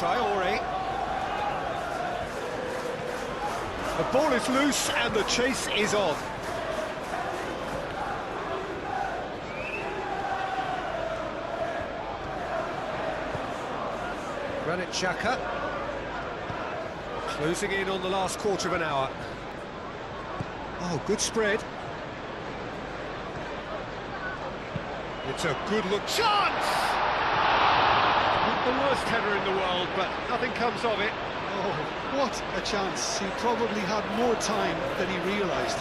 Traore. The ball is loose and the chase is on. Granit Xhaka. Closing in on the last quarter of an hour. Oh, good spread. It's a good look. Chance! Not the worst header in the world, but nothing comes of it. Oh, what a chance. He probably had more time than he realised.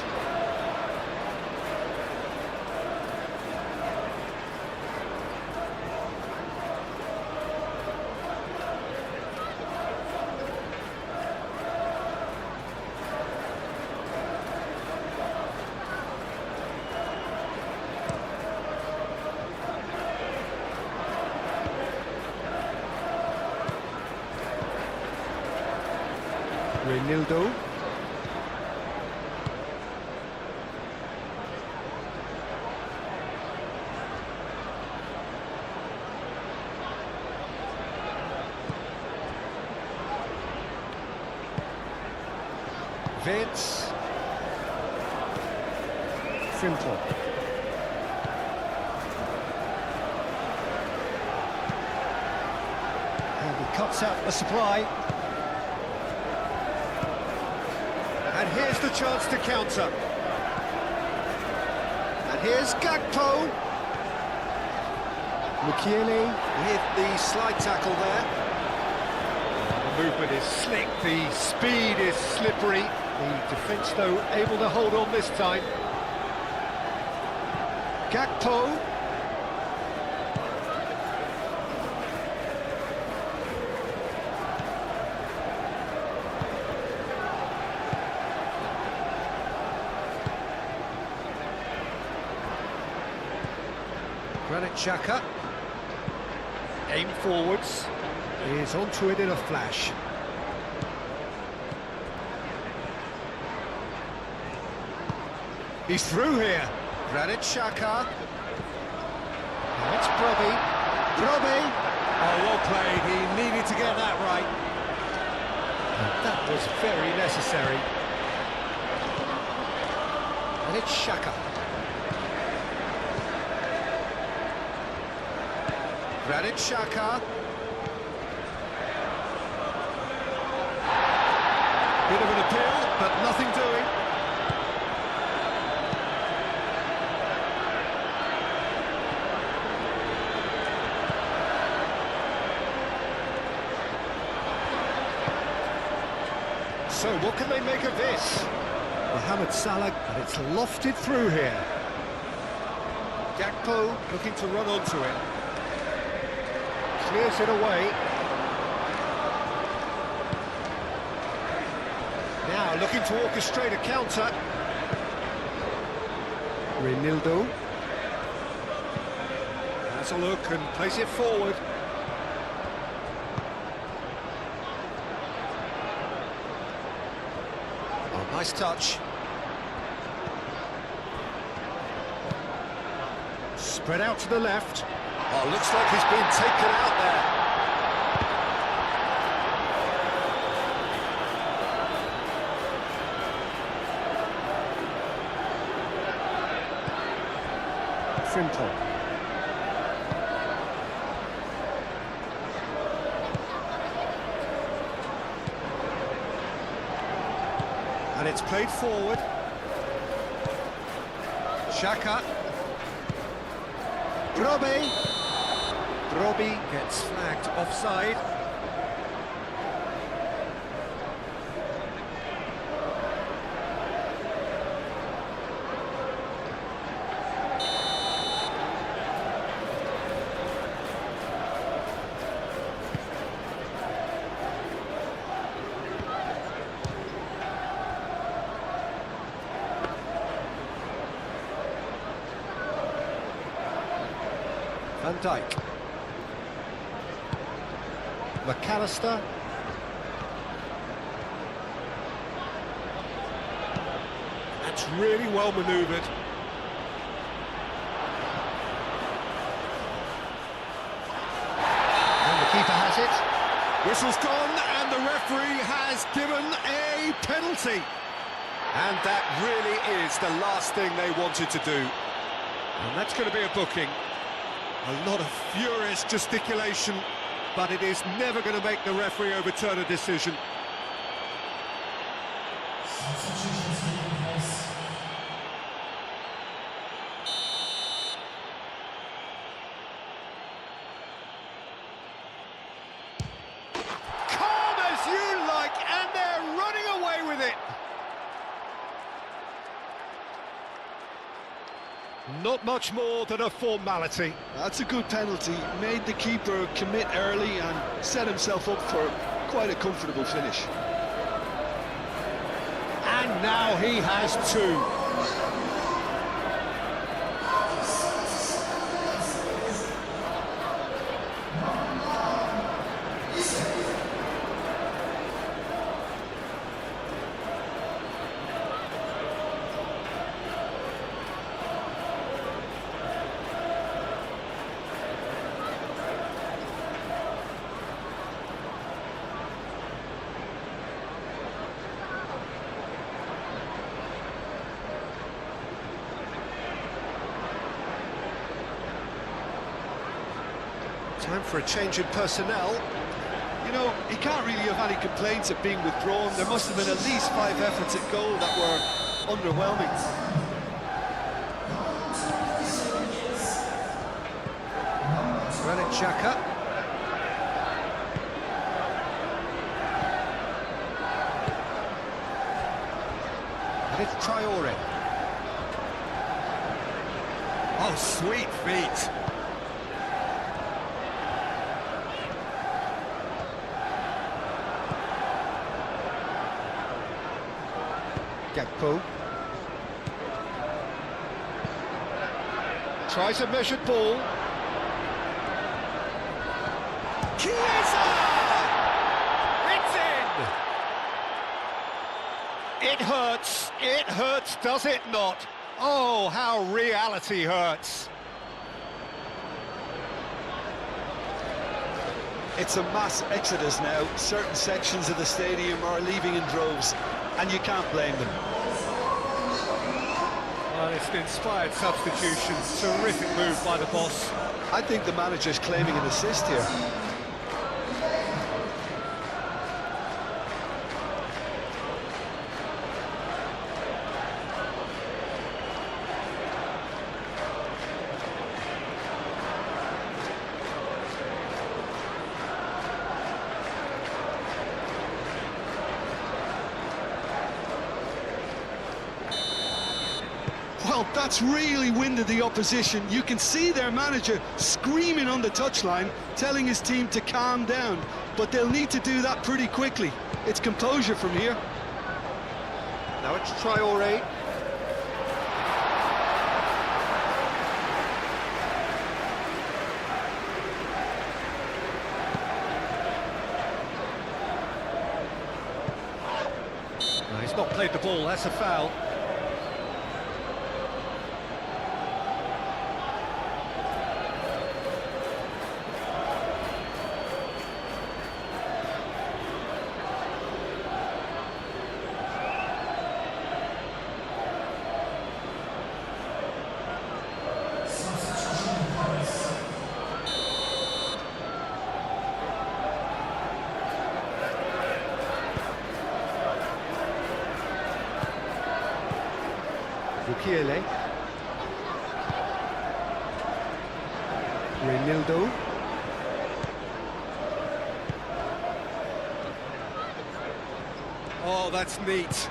Reinildo. Vince. Simple. And he cuts out the supply. And here's the chance to counter. And here's Gakpo. Mukiele with the slide tackle there. The movement is slick, the speed is slippery. The defence, though, able to hold on this time. Gakpo. Granit Xhaka, aim forwards, is onto it in a flash. He's through here. Granit Xhaka. Now it's Brobbey. Brobbey. Oh, well played. He needed to get that right. And that was very necessary. And it's Xhaka. Granit Xhaka. Bit of an appeal, but nothing doing. So what can they make of this? Mohamed Salah, and it's lofted through here. Gakpo looking to run onto it. Clears it away. Now looking to orchestrate a counter. Reinildo has a look and plays it forward. Oh, nice touch. Spread out to the left. Oh, looks like he's been taken out there. Simple. And it's played forward. Xhaka. Brobbey. Brobbey gets flagged offside. Van Dijk. McAllister. That's really well manoeuvred. And the keeper has it. Whistle's gone, and the referee has given a penalty. And that really is the last thing they wanted to do. And that's going to be a booking. A lot of furious gesticulation, but it is never going to make the referee overturn a decision. Calm as you like, and they're running away with it. Not much more than a formality. That's a good penalty. Made the keeper commit early and set himself up for quite a comfortable finish. And now he has two. Time for a change in personnel. You know, he can't really have any complaints of being withdrawn. There must have been at least 5 efforts at goal that were underwhelming. Granit Xhaka. And it's Traore. Oh, sweet feet. Gakpo. Tries a measured ball. Chiesa! It's in! It hurts, does it not? Oh, how reality hurts. It's a mass exodus now. Certain sections of the stadium are leaving in droves, and you can't blame them. Well, it's an inspired substitution. Terrific move by the boss. I think the manager's claiming an assist here. Well, that's really winded the opposition. You can see their manager screaming on the touchline, telling his team to calm down. But they'll need to do that pretty quickly. It's composure from here. Now it's Traore. No, he's not played the ball, that's a foul. Bukiele. Reinildo. Oh, that's neat.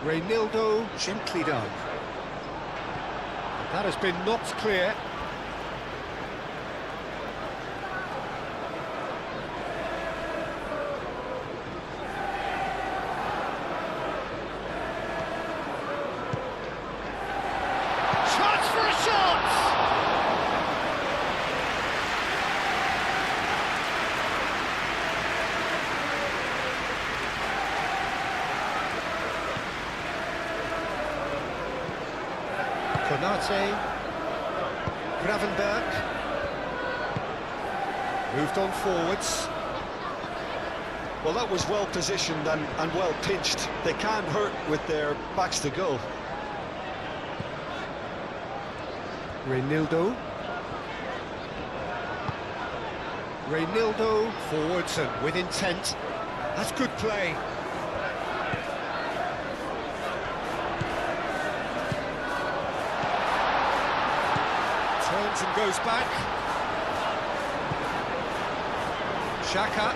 Reinildo gently done. That has been knocked clear. Konate, Gravenberg. Moved on forwards. Well, that was well positioned and well pitched. They can't hurt with their backs to goal. Reynildo. Reynildo forwards and with intent. That's good play. Turns and goes back. Xhaka.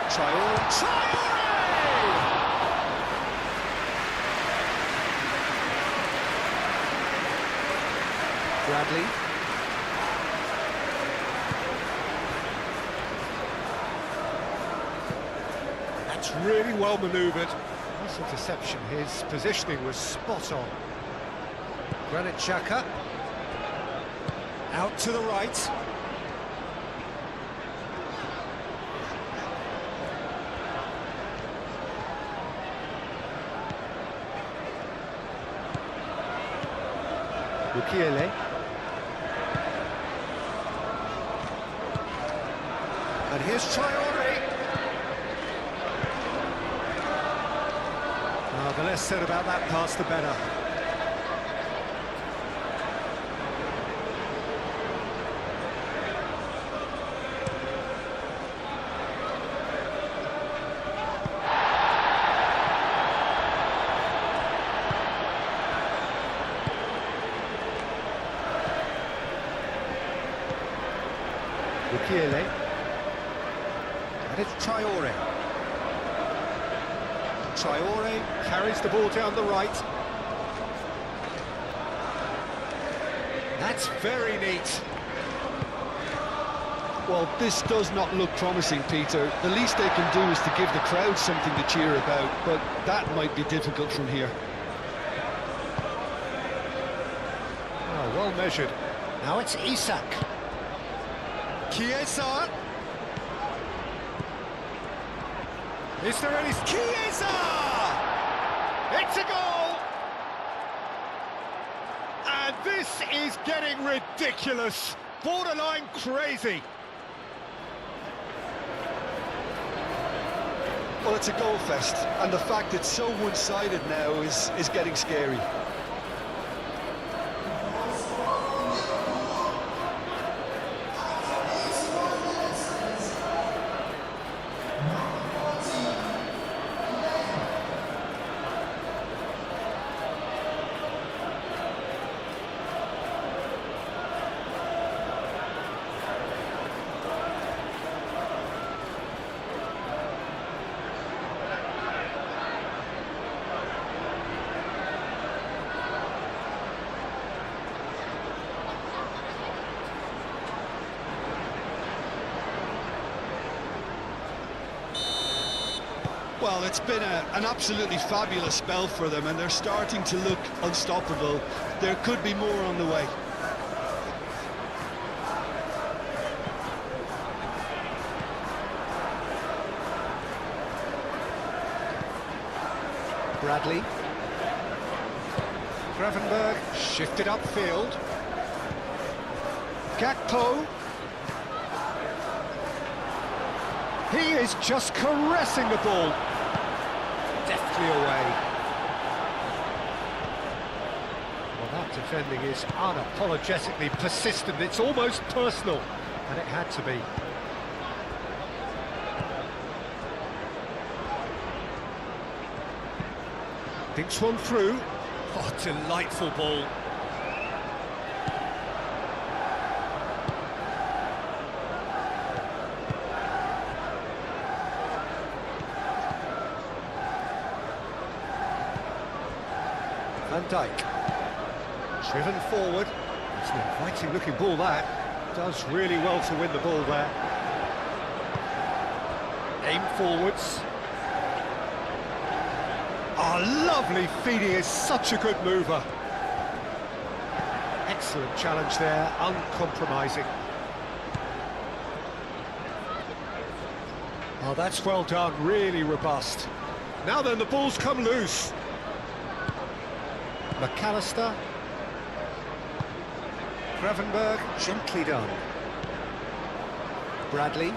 Traore. Bradley. That's really well manoeuvred. Nice interception. His positioning was spot on. Granit Xhaka. Out to the right. Mukiele. And here's Traore. The less said about that pass, the better. Mukiele. And it's Traore. Traore carries the ball down the right. That's very neat. Well, this does not look promising, Peter. The least they can do is to give the crowd something to cheer about, but that might be difficult from here. Oh, well measured. Now it's Isak. Chiesa. Is there any... Chiesa! It's a goal! And this is getting ridiculous. Borderline crazy. Well, it's a goal fest, and the fact it's so one-sided now is getting scary. Well, it's been an absolutely fabulous spell for them, and they're starting to look unstoppable. There could be more on the way. Bradley. Gravenberg shifted upfield. Gakpo. He is just caressing the ball. Deftly away. Well, that defending is unapologetically persistent. It's almost personal, and it had to be. Thinks one through. Oh, delightful ball. Van Dijk. Driven forward. It's an inviting looking ball that. Does really well to win the ball there. Aim forwards. Oh, lovely feed. He is such a good mover. Excellent challenge there, uncompromising. Oh, that's well done, really robust. Now then, the ball's come loose. McAllister. Gravenberg, gently done. Bradley.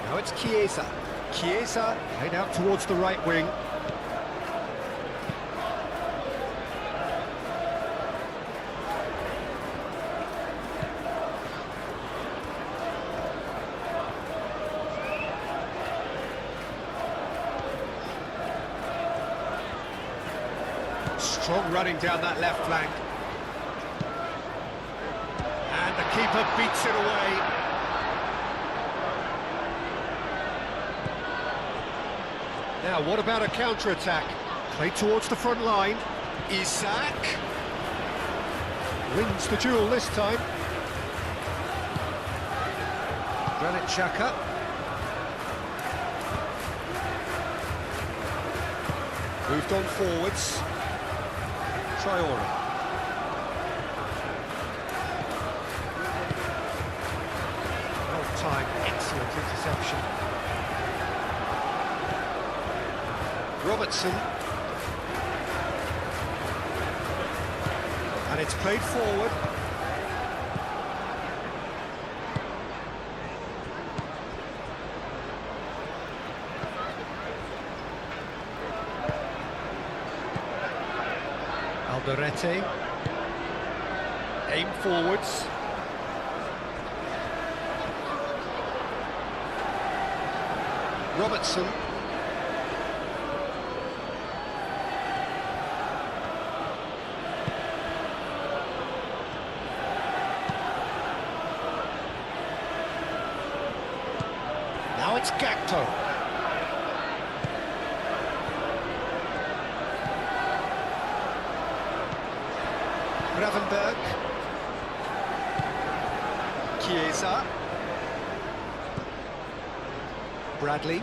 Now it's Chiesa. Chiesa played out towards the right wing. Strong running down that left flank. And the keeper beats it away. Now, what about a counter-attack? Played towards the front line. Isak wins the duel this time. Granit Xhaka. Moved on forwards. Traore. Well-timed, excellent interception. Robertson. And it's played forward. Alderete. Aim forwards. Robertson. Now it's Gakpo. Gravenberg. Chiesa. Bradley.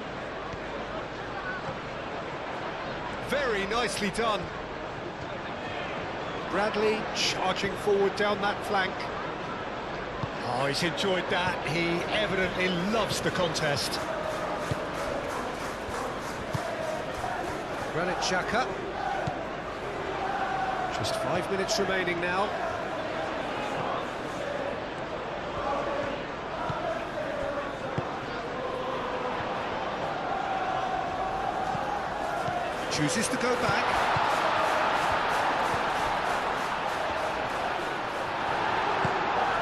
Very nicely done. Bradley charging forward down that flank. Oh, he's enjoyed that. He evidently loves the contest. Granit Xhaka. Just 5 minutes remaining now. Chooses to go back.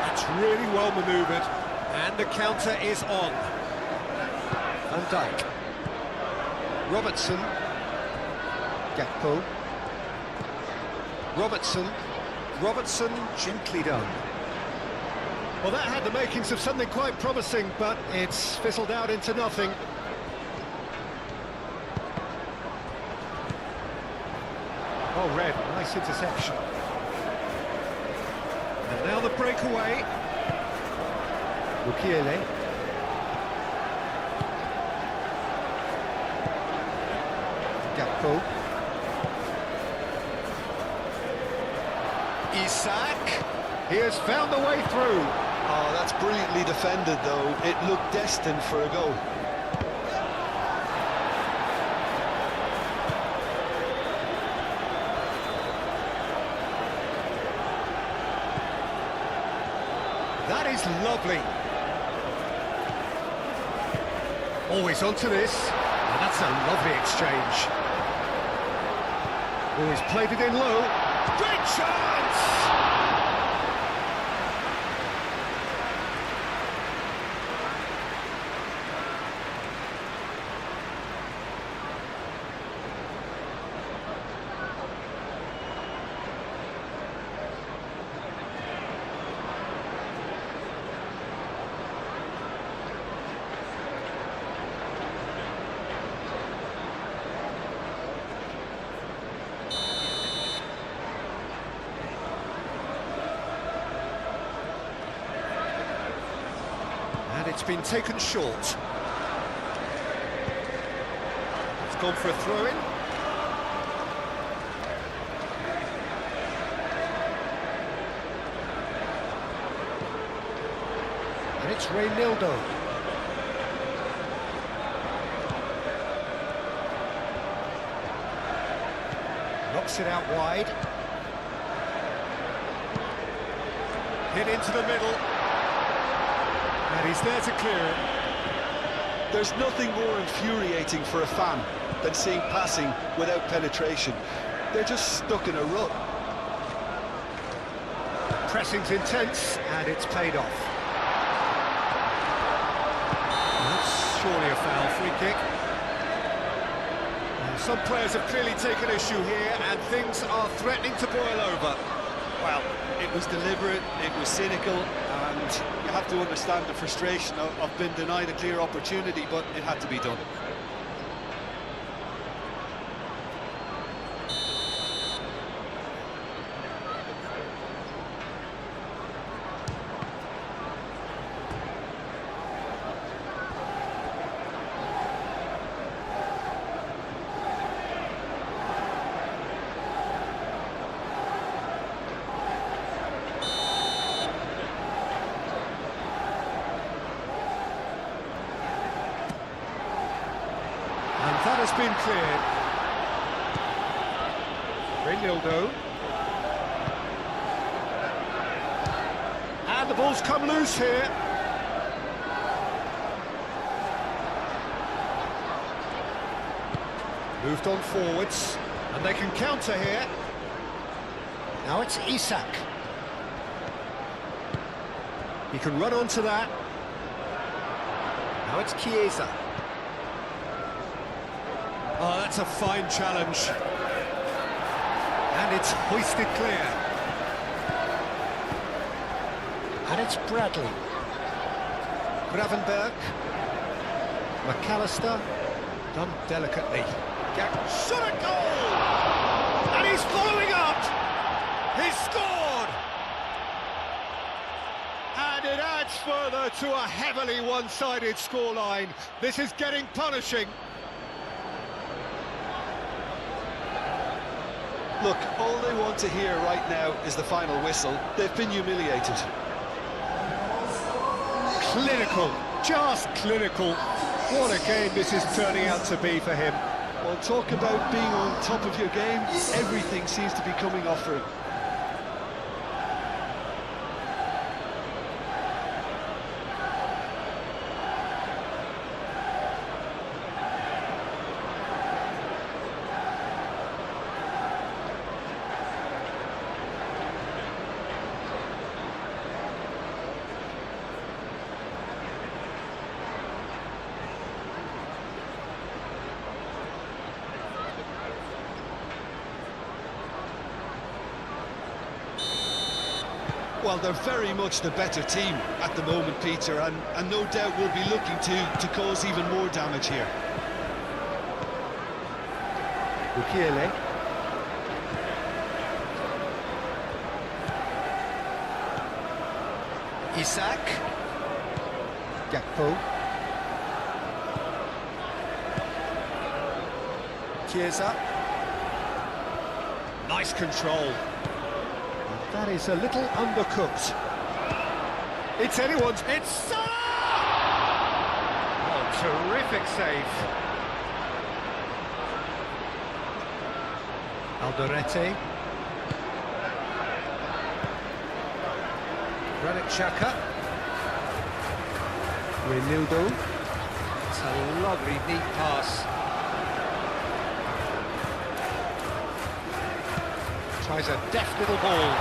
That's really well manoeuvred. And the counter is on. Van Dijk. Robertson. Gakpo. Robertson, gently done. Well, that had the makings of something quite promising, but it's fizzled out into nothing. Oh, Red, nice interception. And now the breakaway. Mukiele. Gakpo. Isak, he has found the way through. Oh, that's brilliantly defended, though. It looked destined for a goal. That is lovely. Always onto this, and that's a lovely exchange. Oh, he's played it in low. Great chance! It's been taken short. It's gone for a throw-in. And it's Reynaldo. Knocks it out wide. Hit into the middle. And he's there to clear it. There's nothing more infuriating for a fan than seeing passing without penetration. They're just stuck in a rut. Pressing's intense, and it's paid off. That's surely a foul. Free kick. And some players have clearly taken issue here, and things are threatening to boil over. Well, it was deliberate, it was cynical, and you have to understand the frustration of being denied a clear opportunity, but it had to be done. That has been cleared. Reynildo. And the ball's come loose here. Moved on forwards, and they can counter here. Now it's Isak. He can run onto that. Now it's Chiesa. Oh, that's a fine challenge. And it's hoisted clear. And it's Bradley. Gravenberg. McAllister. Done delicately. Shot a goal! And he's following up! He's scored! And it adds further to a heavily one-sided scoreline. This is getting punishing. Look, all they want to hear right now is the final whistle. They've been humiliated. Clinical, just clinical. What a game this is turning out to be for him. Well, talk about being on top of your game. Everything seems to be coming off for him. Well, they're very much the better team at the moment, Peter, and no doubt will be looking to cause even more damage here. Mukiele. Isak. Gakpo. Chiesa. Nice control. That is a little undercooked. It's anyone's. It's Salah! Oh, terrific save. Alderete. Granit Xhaka. Reynildo. It's a lovely, neat pass. Tries a deft little ball.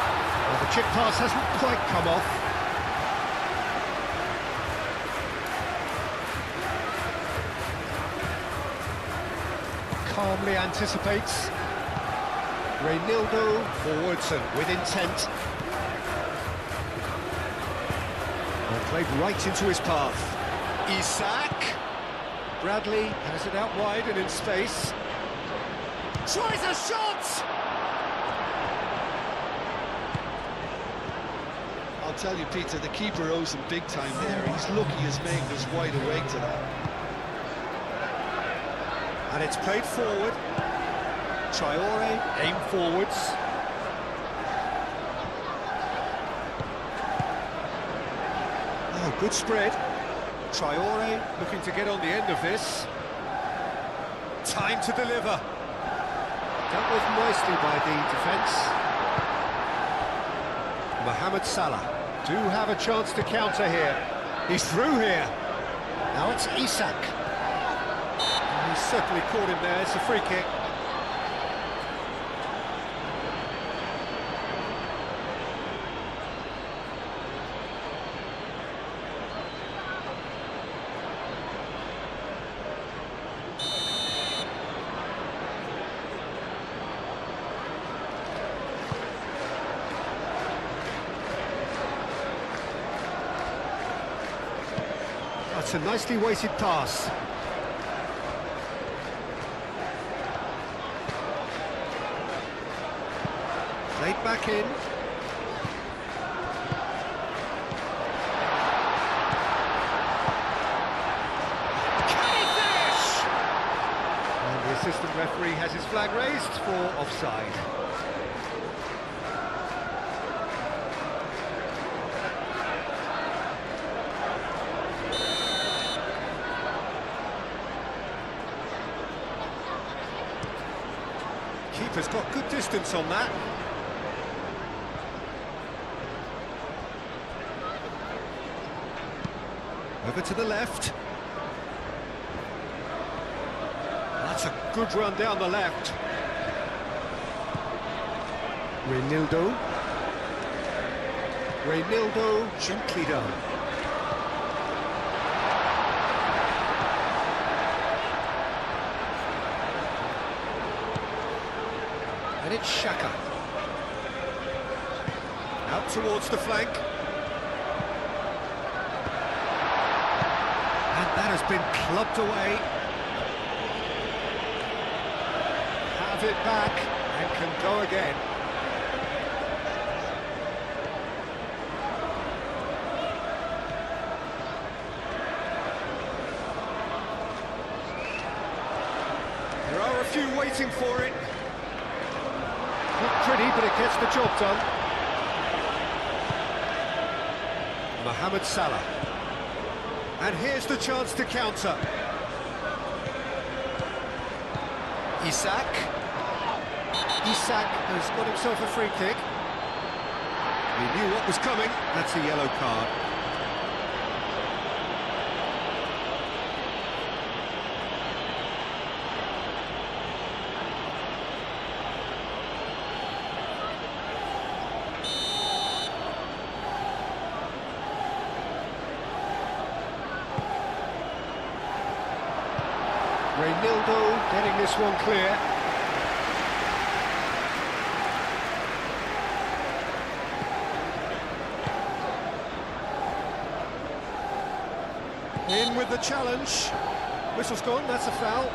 Well, the chip pass hasn't quite come off. Calmly anticipates. Reynildo forwards and with intent. And played right into his path. Isak. Bradley has it out wide and in space. Tries a shot! I'll tell you, Peter, the keeper owes him big time there. He's lucky his mate was wide awake to that. And it's played forward. Traore, aim forwards. Oh, good spread. Traore looking to get on the end of this. Time to deliver. That was nicely by the defence. Mohamed Salah do have a chance to counter here. He's through here. Now it's Isak. He's certainly caught him there. It's a free kick. That's a nicely weighted pass. Played back in. Can he finish? And the assistant referee has his flag raised for offside. Keeper's got good distance on that. Over to the left. That's a good run down the left. Reynildo, gently done. And it's Xhaka. Out towards the flank. And that has been clubbed away. Have it back and can go again. There are a few waiting for it. Not pretty, but it gets the job done. Mohamed Salah. And here's the chance to counter. Isak. Isak has got himself a free kick. He knew what was coming. That's a yellow card. Reynildo getting this one clear. In with the challenge. Whistle's gone, that's a foul.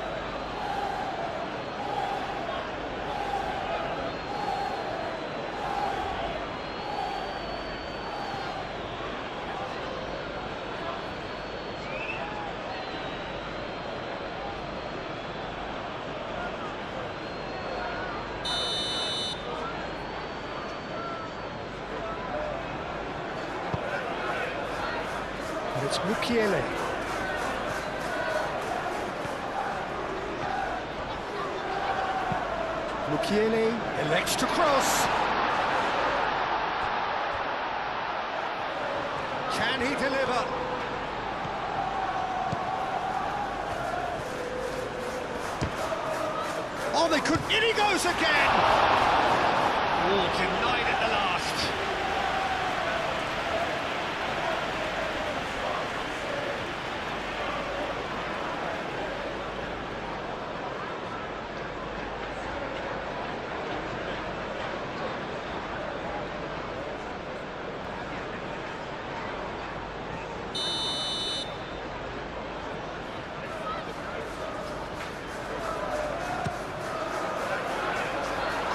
And it's Mukiele. Mukiele elects to cross. Can he deliver? Oh, they could. In he goes again! Oh, denied at the last.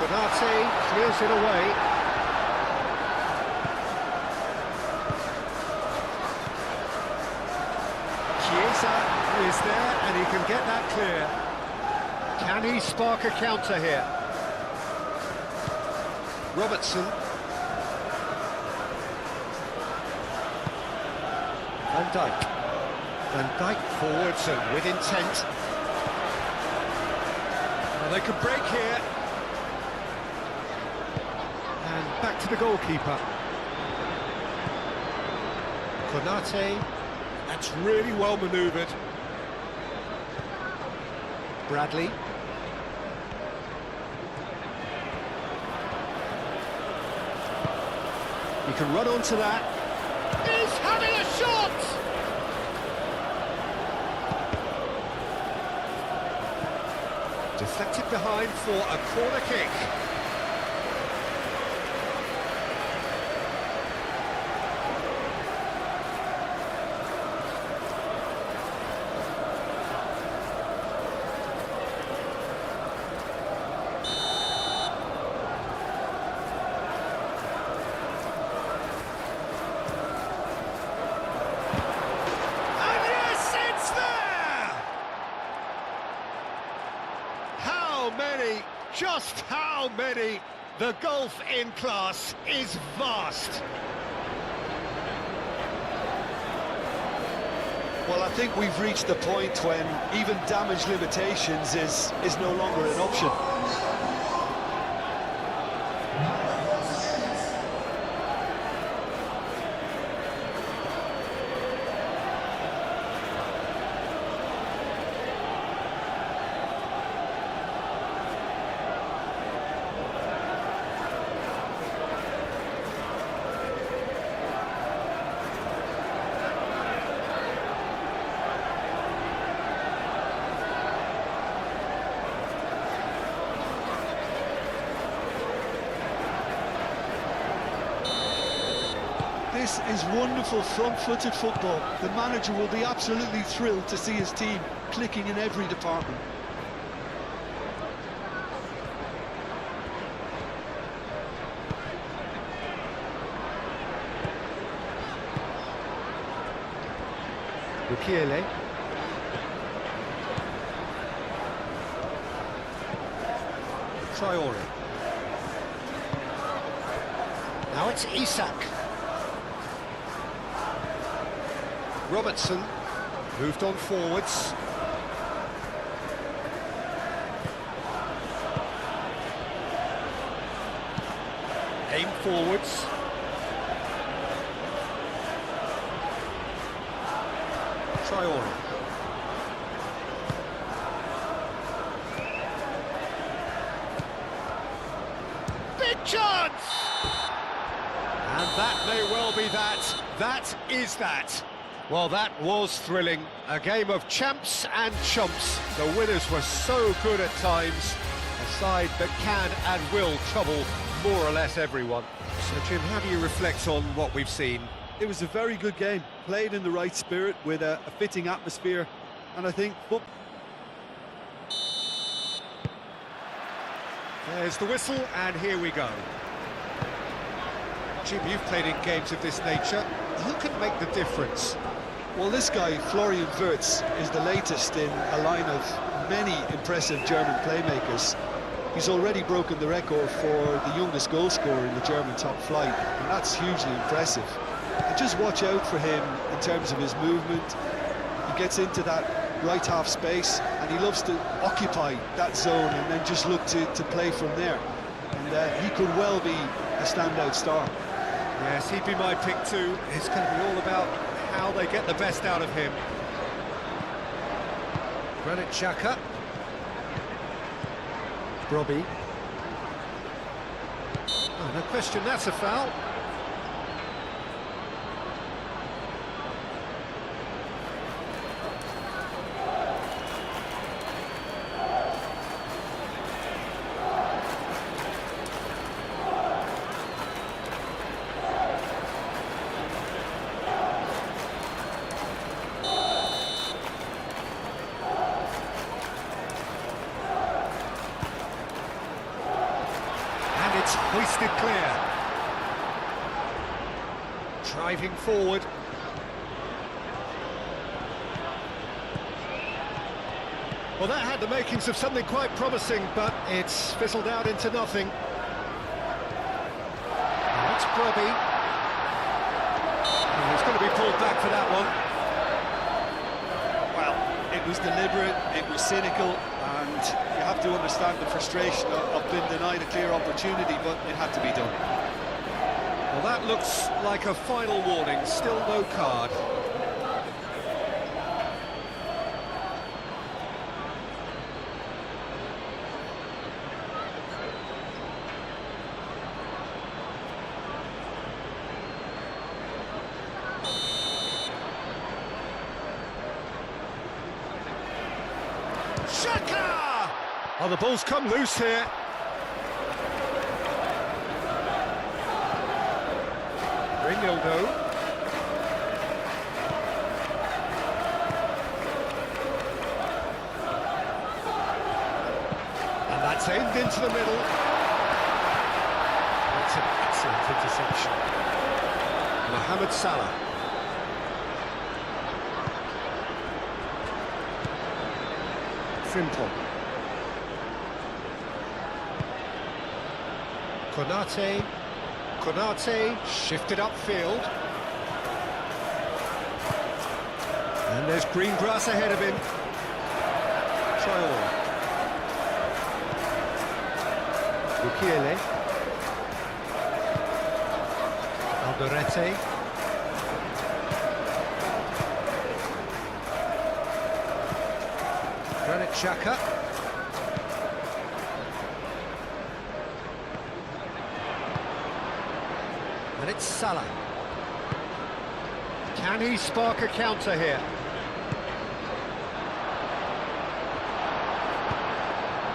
Konate clears it away. Chiesa is there and he can get that clear. Can he spark a counter here? Robertson. Van Dijk. Van Dijk forwards and with intent. Well, they could break here. And back to the goalkeeper. Konate. That's really well manoeuvred. Bradley. You can run onto that. He's having a shot! Deflected behind for a corner kick. Just how many? The gulf in class is vast. Well, I think we've reached the point when even damage limitations is no longer an option. This is wonderful front-footed football. The manager will be absolutely thrilled to see his team clicking in every department. Mukiele. Traore. Now it's Isak. Robertson moved on forwards. Aim forwards. Traore. Big chance! And that may well be that. That is that. Well, that was thrilling. A game of champs and chumps. The winners were so good at times. A side that can and will trouble more or less everyone. So, Jim, how do you reflect on what we've seen? It was a very good game, played in the right spirit with a fitting atmosphere, and I think football. There's the whistle, and here we go. Jim, you've played in games of this nature. Who can make the difference? Well, this guy, Florian Wirtz, is the latest in a line of many impressive German playmakers. He's already broken the record for the youngest goal scorer in the German top flight, and that's hugely impressive. And just watch out for him in terms of his movement. He gets into that right half space, and he loves to occupy that zone and then just look to play from there. And he could well be a standout star. Yes, he'd be my pick too. It's going to be all about how they get the best out of him. Granit Xhaka. Brobbey. Oh, no question, that's a foul. Hoisted clear. Driving forward. Well, that had the makings of something quite promising, but it's fizzled out into nothing. That's Brobbey. Oh, he's going to be pulled back for that one. Well, it was deliberate, it was cynical, and you have to understand the frustration of being denied a clear opportunity, but it had to be done. Well, that looks like a final warning, still no card. Shaka! Oh, the ball's come loose here. Ronaldo. And that's aimed into the middle. That's an excellent interception. Mohamed Salah. Frimpong. Konate shifted upfield. And there's green grass ahead of him. Traore. Mukiele. Alderete. Granit Xhaka. And it's Salah. Can he spark a counter here?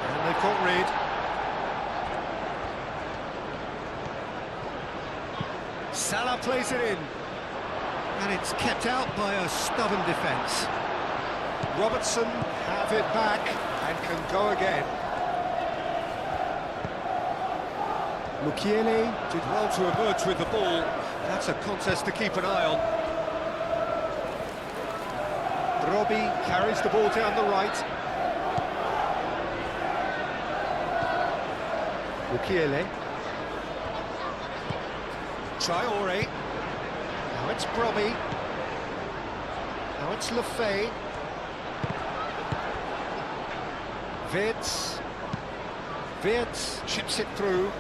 And they've got Reed. Salah plays it in. And it's kept out by a stubborn defence. Robertson have it back and can go again. Mukiele did well to emerge with the ball. That's a contest to keep an eye on. Robbie carries the ball down the right. Mukiele. Traore. Now it's Brobby. Now it's Lefay. Wirtz chips it through.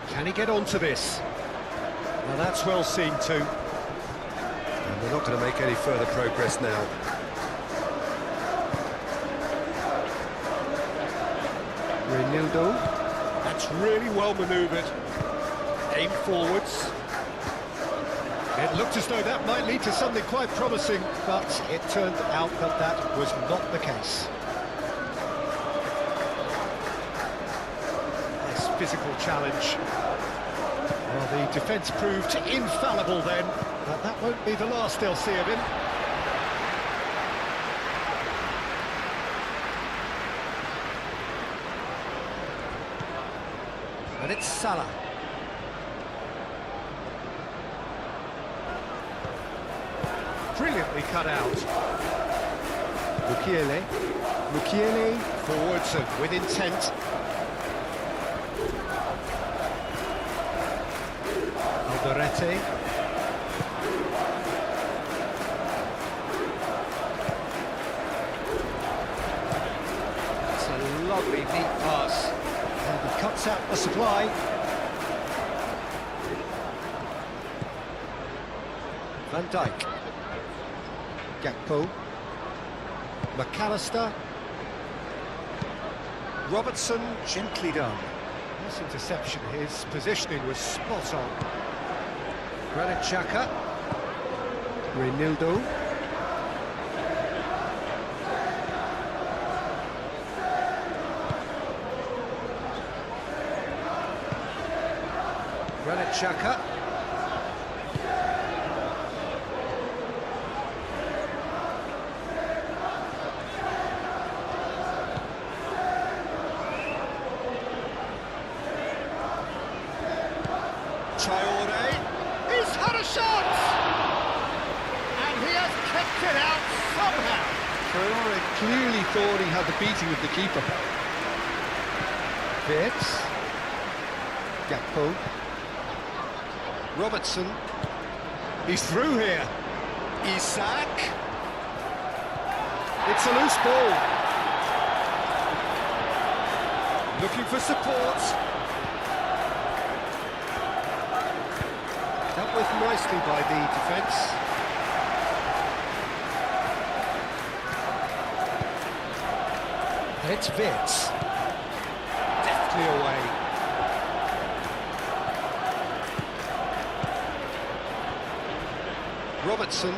Can he get onto this? Well, that's well seen too. And they're not going to make any further progress now. Ronaldo. That's really well manoeuvred. Aim forwards. It looked as though that might lead to something quite promising, but it turned out that that was not the case. Physical challenge. Well, the defence proved infallible then, but that won't be the last they'll see of him. And it's Salah. Brilliantly cut out. Mukiele forwards and with intent. Alderete. It's a lovely neat pass. And he cuts out the supply. Van Dijk. Gakpo. McAllister. Robertson, gently done. Nice interception, his positioning was spot on. Granit Xhaka. Ronaldo. Granit Xhaka. Traore, he's had a shot! And he has kept it out somehow. Traore clearly thought he had the beating of the keeper. Wirtz. Gakpo. Robertson. He's through here. Isak. It's a loose ball. Looking for support. with nicely by the defence. And it's Vitz. Deftly away. Robertson.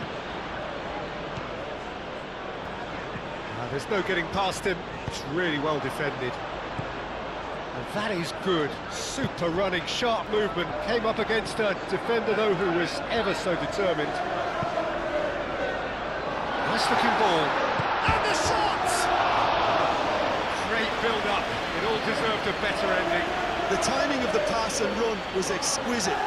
There's no getting past him. It's really well defended. And that is good. Super running, sharp movement. Came up against a defender, though, who was ever so determined. Nice looking ball. And the shot! Great build-up. It all deserved a better ending. The timing of the pass and run was exquisite.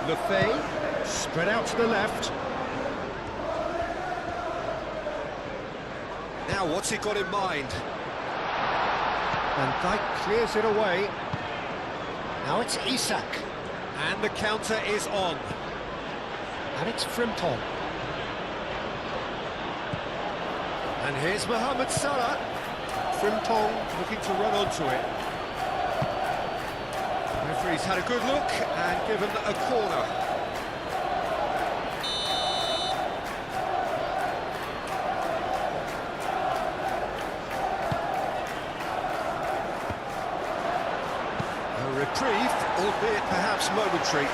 Lefay, spread out to the left. Now what's he got in mind? Van Dijk clears it away. Now it's Isak. And the counter is on. And it's Frimpong. And here's Mohamed Salah. Frimpong looking to run onto it. Referee's had a good look and given a corner. A reprieve, albeit perhaps momentary.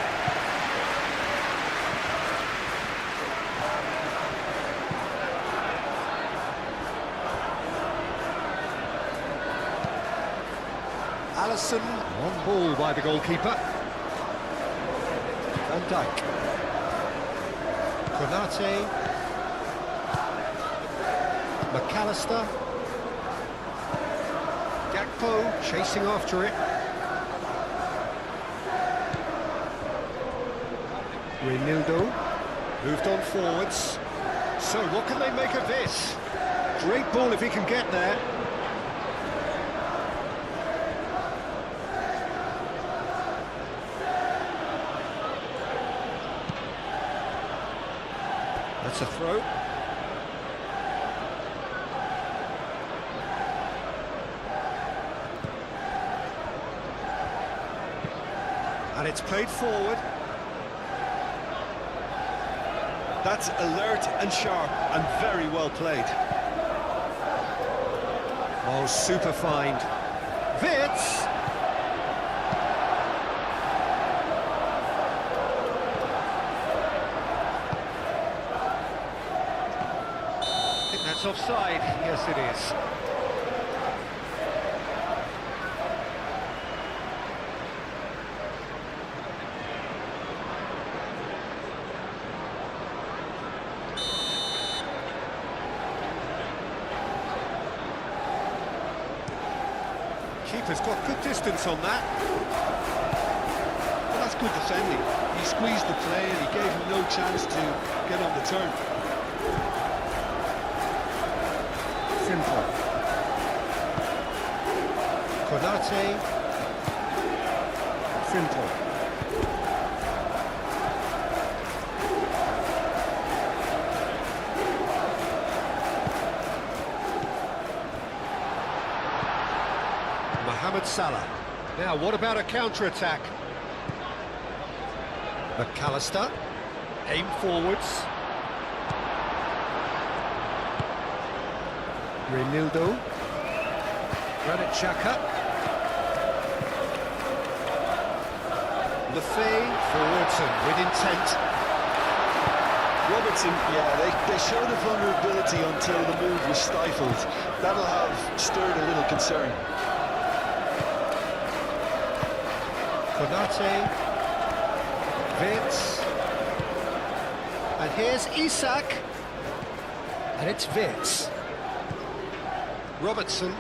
Alisson, on ball by the goalkeeper. Van Dijk. Konate. McAllister. Gakpo chasing after it. Reinildo moved on forwards. So what can they make of this? Great ball if he can get there. That's a throw. And it's played forward. That's alert and sharp and very well played. Oh, super find. Vitz! I think that's offside. Yes, it is. Keeper's got good distance on that. Well, that's good defending. He squeezed the play and he gave him no chance to get on the turn. Simple. Konate. Simple. Mohamed Salah. Now, what about a counter-attack? McAllister. Aim forwards. Reinildo. Granit Xhaka. Lefay forwards and with intent. Robertson, yeah, they showed a vulnerability until the move was stifled. That'll have stirred a little concern. Konate. Vitz. And here's Isak. And it's Vitz. Robertson.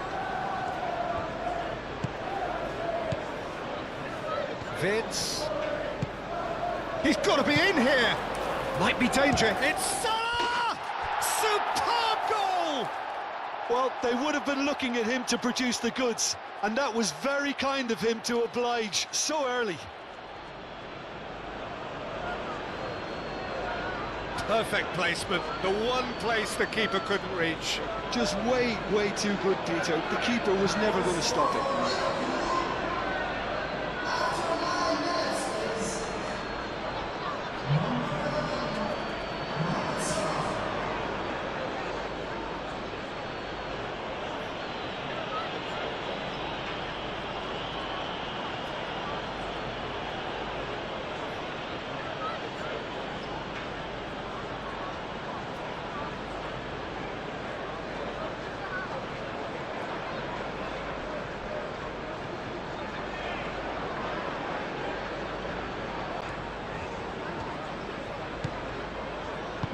Vitz. He's got to be in here. Might be danger. It's Salah! Superb goal! Well, they would have been looking at him to produce the goods, and that was very kind of him to oblige so early. Perfect placement, the one place the keeper couldn't reach. Just way too good, Peter. The keeper was never going to stop it.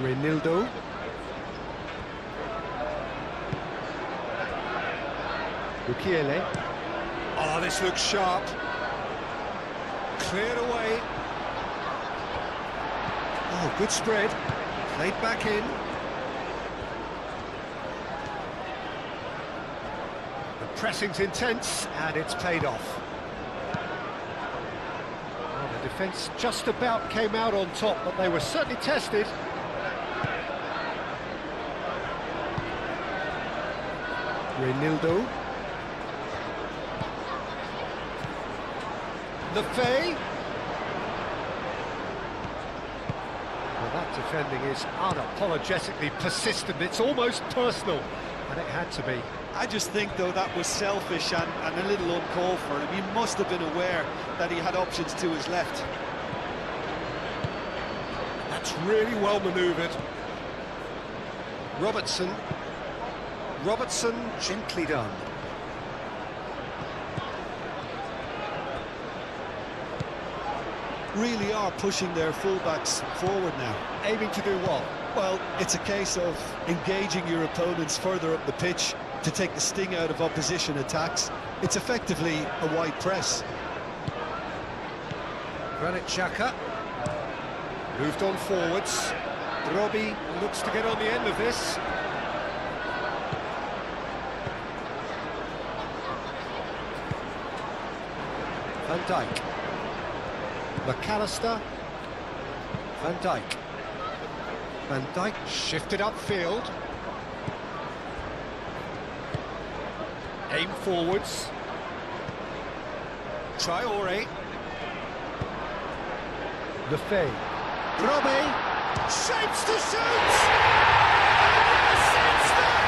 Reinildo. Mukiele. Oh, this looks sharp. Cleared away. Oh, good spread. Played back in. The pressing's intense, and it's paid off. Well, the defence just about came out on top, but they were certainly tested. Reinildo. Lefebvre. Well, that defending is unapologetically persistent. It's almost personal, and it had to be. I just think, though, that was selfish and a little uncalled for him. He must have been aware that he had options to his left. That's really well manoeuvred. Robertson, gently done. Really are pushing their fullbacks forward now. Aiming to do what? Well, it's a case of engaging your opponents further up the pitch to take the sting out of opposition attacks. It's effectively a wide press. Granit Xhaka moved on forwards. Robbie looks to get on the end of this. Van Dijk. McAllister. Van Dijk. Van Dijk shifted upfield. Aim forwards. Traore. Lefebvre. Robbie. Shapes to shoot! And yes, it's there!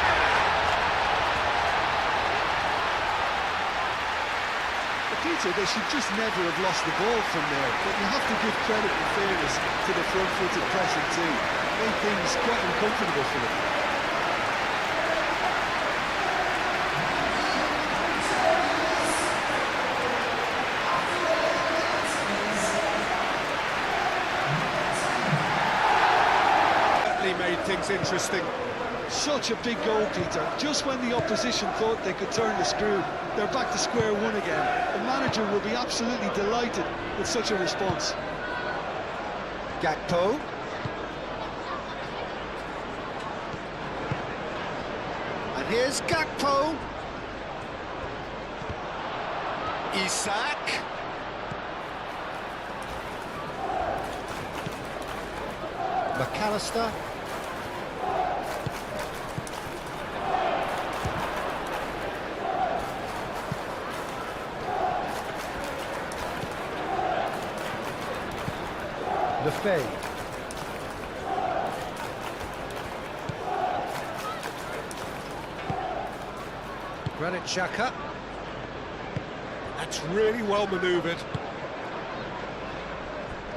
Peter, they should just never have lost the ball from there, but you have to give credit and fairness to the front-footed pressing too. Made things quite uncomfortable for them. Made things interesting. Such a big goal, Peter. Just when the opposition thought they could turn the screw, they're back to square one again. The manager will be absolutely delighted with such a response. Gakpo. And here's Gakpo. Isak. McAllister. Lefebvre. Granit Xhaka. That's really well manoeuvred.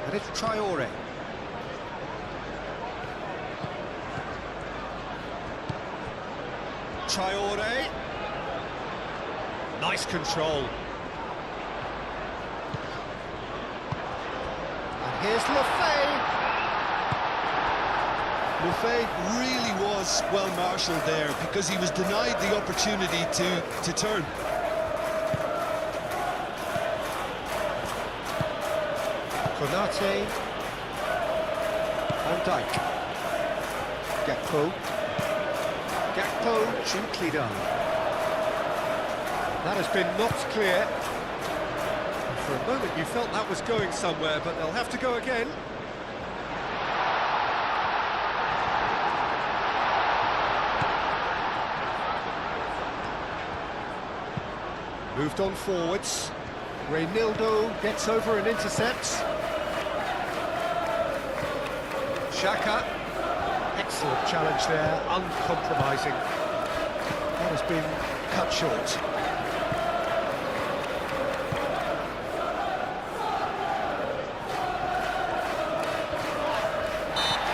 And it's Traore. Traore. Nice control. And here's Lefebvre. Lefebvre really was well marshalled there because he was denied the opportunity to turn. Konate. Van Dijk. Gakpo. Gakpo, gently done. That has been knocked clear. For a moment you felt that was going somewhere, but they'll have to go again. Moved on forwards. Reynildo gets over and intercepts. Xhaka. Excellent challenge there, uncompromising. That has been cut short.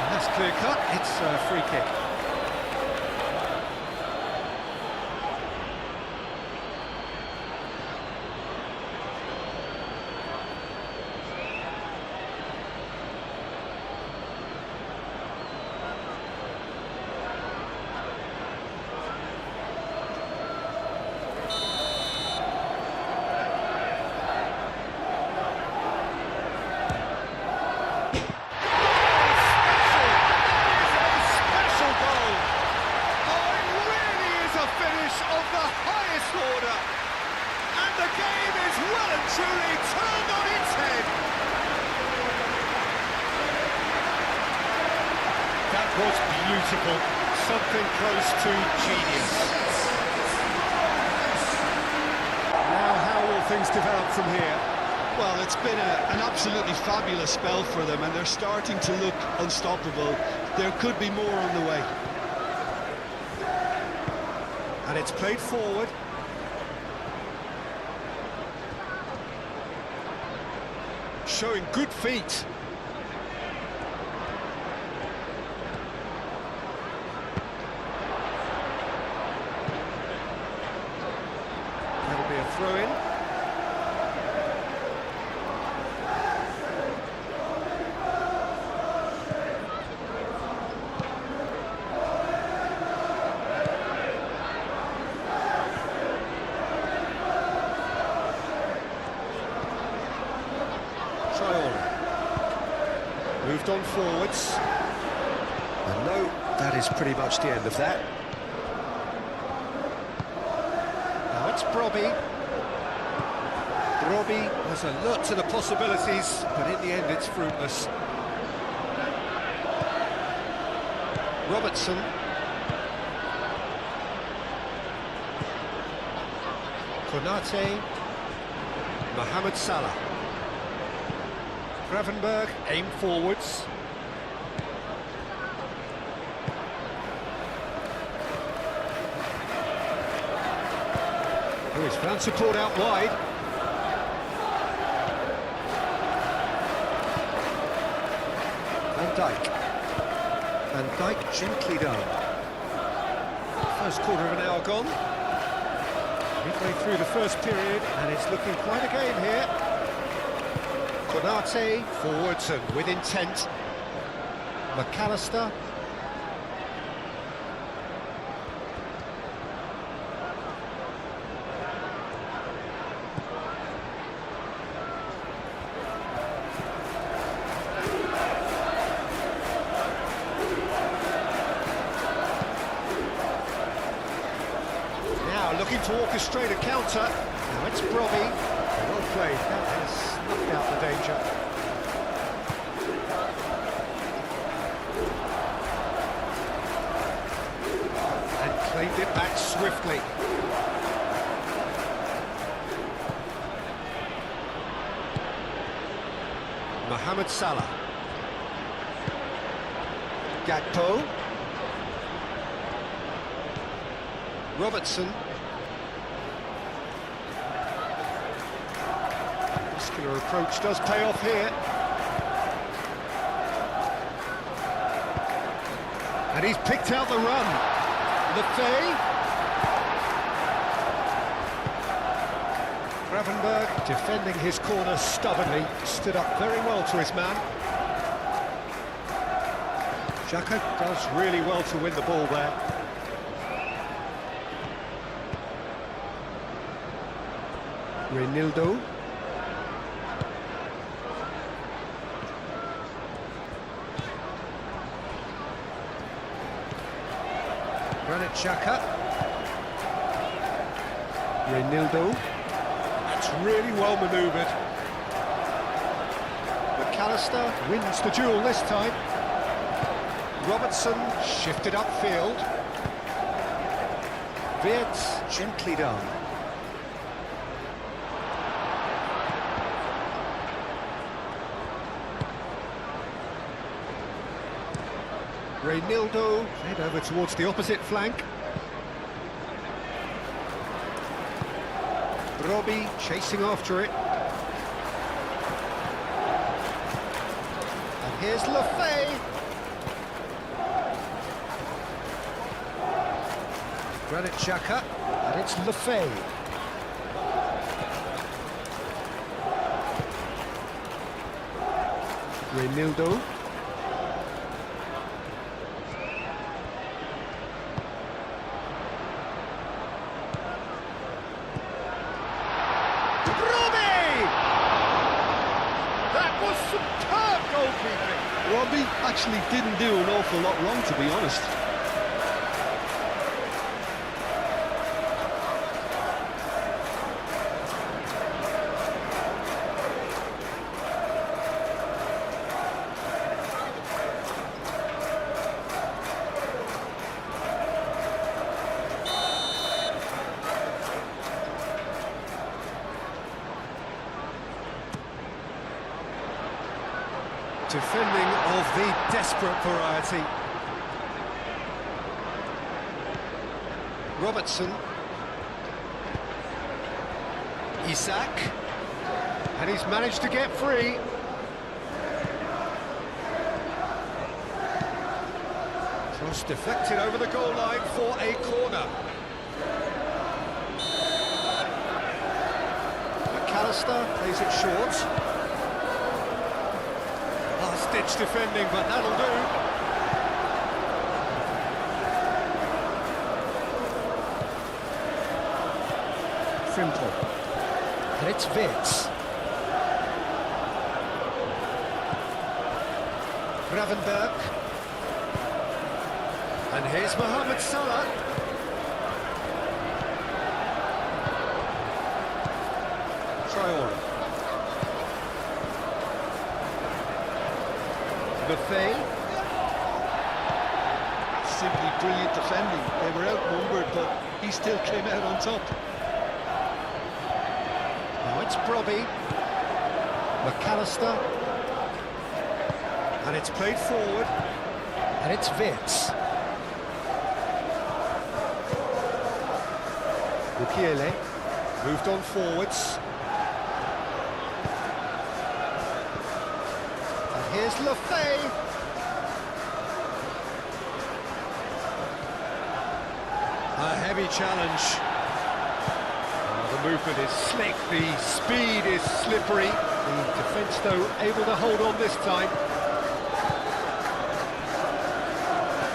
And that's clear cut, it's a free kick. Truly turned on its head. That was beautiful, something close to genius. Now how will things develop from here? Well, it's been an absolutely fabulous spell for them, and they're starting to look unstoppable. There could be more on the way. And it's played forward. Showing good feet. That'll be a throw-in. Moved on forwards. And no, that is pretty much the end of that. Now it's Brobbey. Brobbey was alert to the possibilities, but in the end it's fruitless. Robertson. Konate. Mohamed Salah. Gravenberg, aim forwards. Oh, he's found support out wide. Van Dijk. Van Dijk gently done. First quarter of an hour gone. Midway through the first period, and it's looking quite a game here. Konate, forwards and with intent. McAllister. Now looking to orchestrate a counter. Now it's Brobbey. Well played, that has snuffed out the danger. And claimed it back swiftly. Mohamed Salah. Gakpo. Robertson. Muscular approach does pay off here. And he's picked out the run. Lefay. Gravenberg defending his corner stubbornly, stood up very well to his man. Xhaka does really well to win the ball there. Reynildo. Granit Xhaka. Reinildo. That's really well manoeuvred. McAllister wins the duel this time. Robertson shifted upfield. Wirtz gently done. Reinildo head over towards the opposite flank. Robbie chasing after it. And here's Lefay. Granit Xhaka, and it's Lefay. Reinildo. Robbie actually didn't do an awful lot wrong, to be honest. Defending of the desperate variety. Robertson. Isak. And he's managed to get free. Cross deflected over the goal line for a corner. McAllister plays it short. Last-ditch defending, but that'll do. Frimpong. And it's Wirtz. Gravenberg. And here's Mohamed Salah. Traore. Lefay. Simply brilliant defending. They were outnumbered, but he still came out on top. Now it's Brobbey. McAllister. And it's played forward. And it's Wirtz. Mukiele moved on forwards. Here's Lefay. A heavy challenge. The movement is slick, the speed is slippery. The defence, though, able to hold on this time.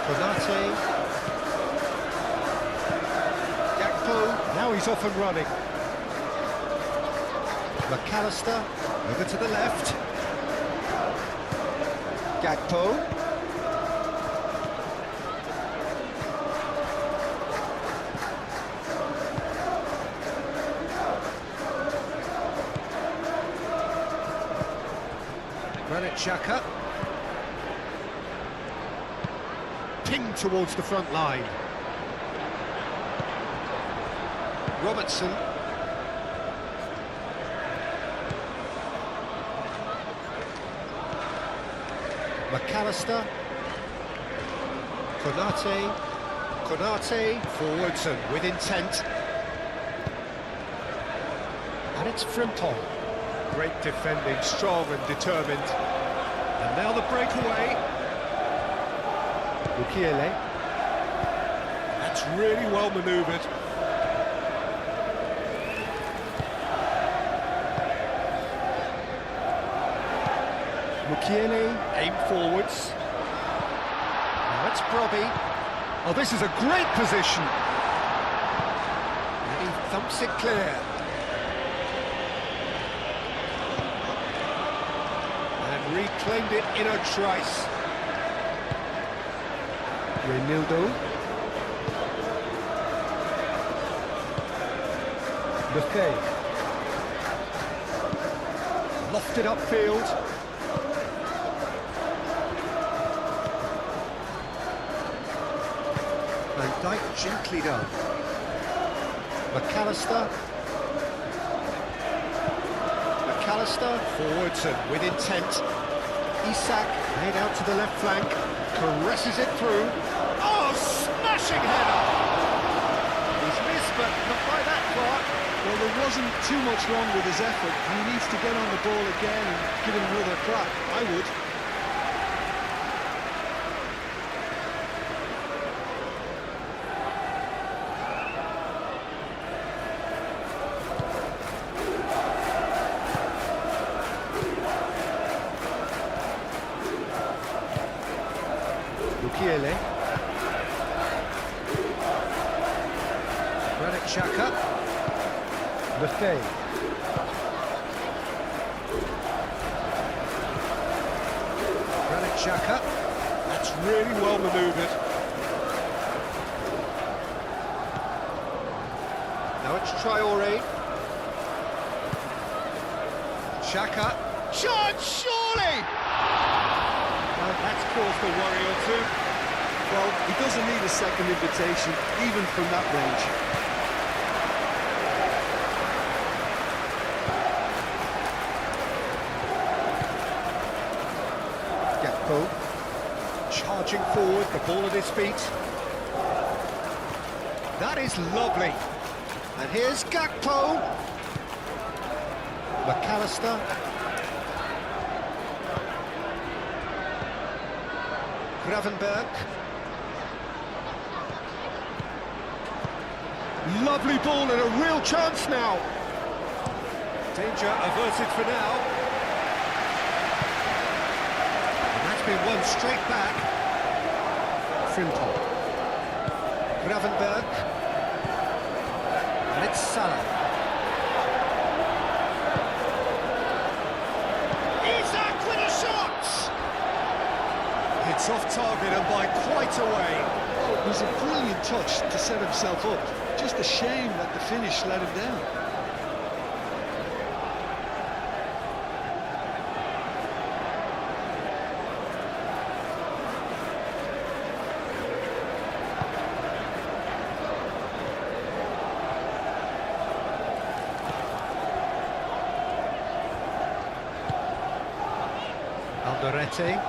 Konate. Gakpo, now he's off and running. McAllister, over to the left. Gakpo. Granit Xhaka. Ping towards the front line. Robertson. McAllister. Konate forwards and with intent. And it's Frimpong. Great defending, strong and determined. And now the breakaway. Mukiele. That's really well manoeuvred. Mukiele, aim forwards. Now it's Brobbey. Oh, this is a great position. And he thumps it clear. And reclaimed it in a trice. Reinildo. Lefebvre. Lofted upfield. Van Dijk gently done. McAllister. McAllister forwards and with intent. Isak made out to the left flank, caresses it through. Oh, smashing header! He's missed, but not by that far. Well, there wasn't too much wrong with his effort. He needs to get on the ball again and give it another crack. I would. Mukiele. Granit Xhaka. Lefebvre. Granit Xhaka. That's really well manoeuvred. Now it's Traore. Xhaka. Chance, surely! Well, that's caused a worry or two. Well, he doesn't need a second invitation, even from that range. Gakpo. Charging forward, the ball at his feet. That is lovely. And here's Gakpo. McAllister. Gravenberg. Lovely ball and a real chance now. Danger averted for now. And that's been won straight back. Frimpong. Gravenberg. And it's Salah. Isak with a shot! It's off target and by quite a way. Oh, it was a brilliant touch to set himself up. Just a shame that the finish let him down. Alderete.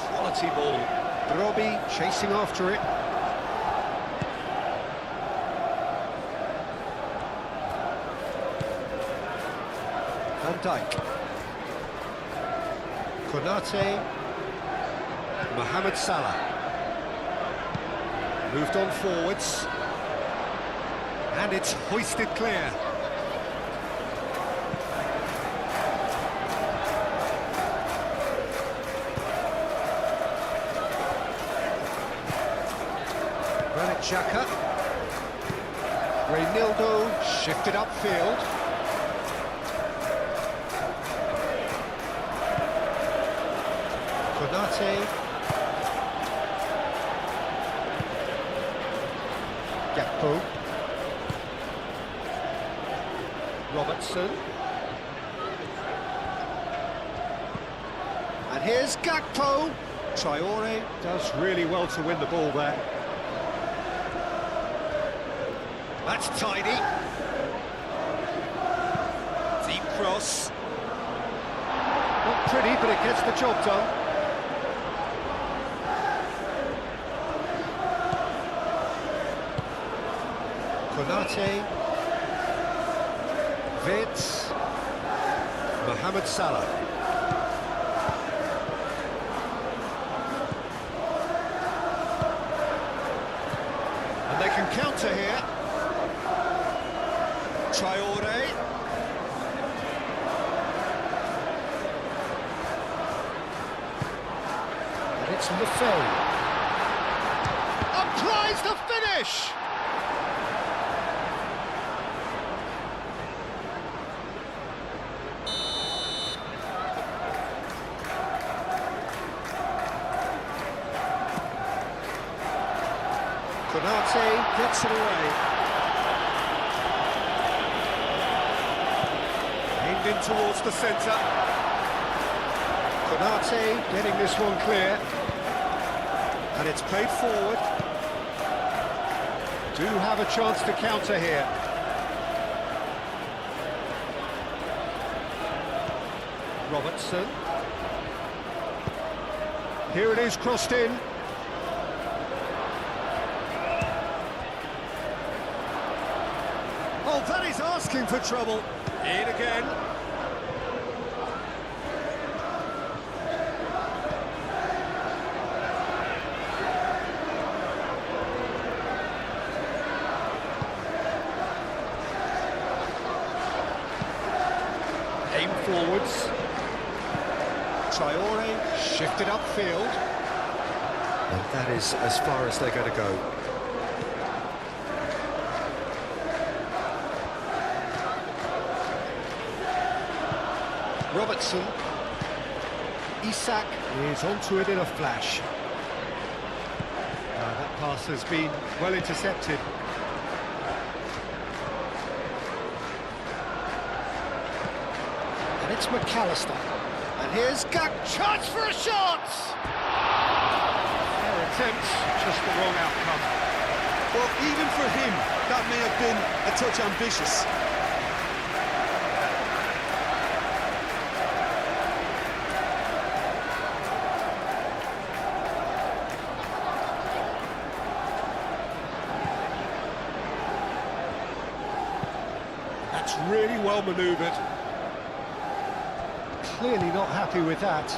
Quality ball. Robbie chasing after it. Van Dijk. Konate. Mohamed Salah. Moved on forwards. And it's hoisted clear. Granit Xhaka. Reynildo shifted upfield. Konate. Gakpo. Robertson. And here's Gakpo. Traore does really well to win the ball there. That's tidy. Deep cross. Not pretty, but it gets the job done. Konate. Vitz. Mohamed Salah. And they can counter here. Traore. And it's Lefebvre. Applies the finish! Konate gets it away. Aimed in towards the centre. Konate getting this one clear. And it's played forward. Do have a chance to counter here. Robertson. Here it is, crossed in. Oh, that is asking for trouble. In again. Aim forwards. Traore shifted upfield. And that is as far as they're going to go. Robertson. Isak is onto it in a flash. That pass has been well intercepted. And it's McAllister. And here's Gak, chance for a shot! Fair attempt, just the wrong outcome. Well, even for him, that may have been a touch ambitious. That's really well manoeuvred. Clearly not happy with that.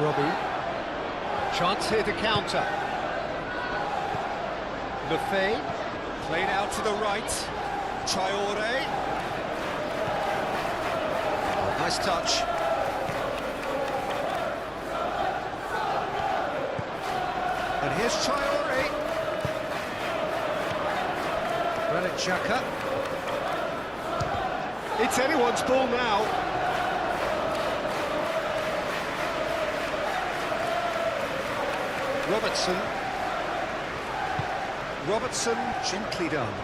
Robbie. Chance here to counter. Lefay. Played out to the right. Traore. Nice touch. And here's Traore. Granit Xhaka. It's anyone's ball now. Robertson. Robertson, gently done.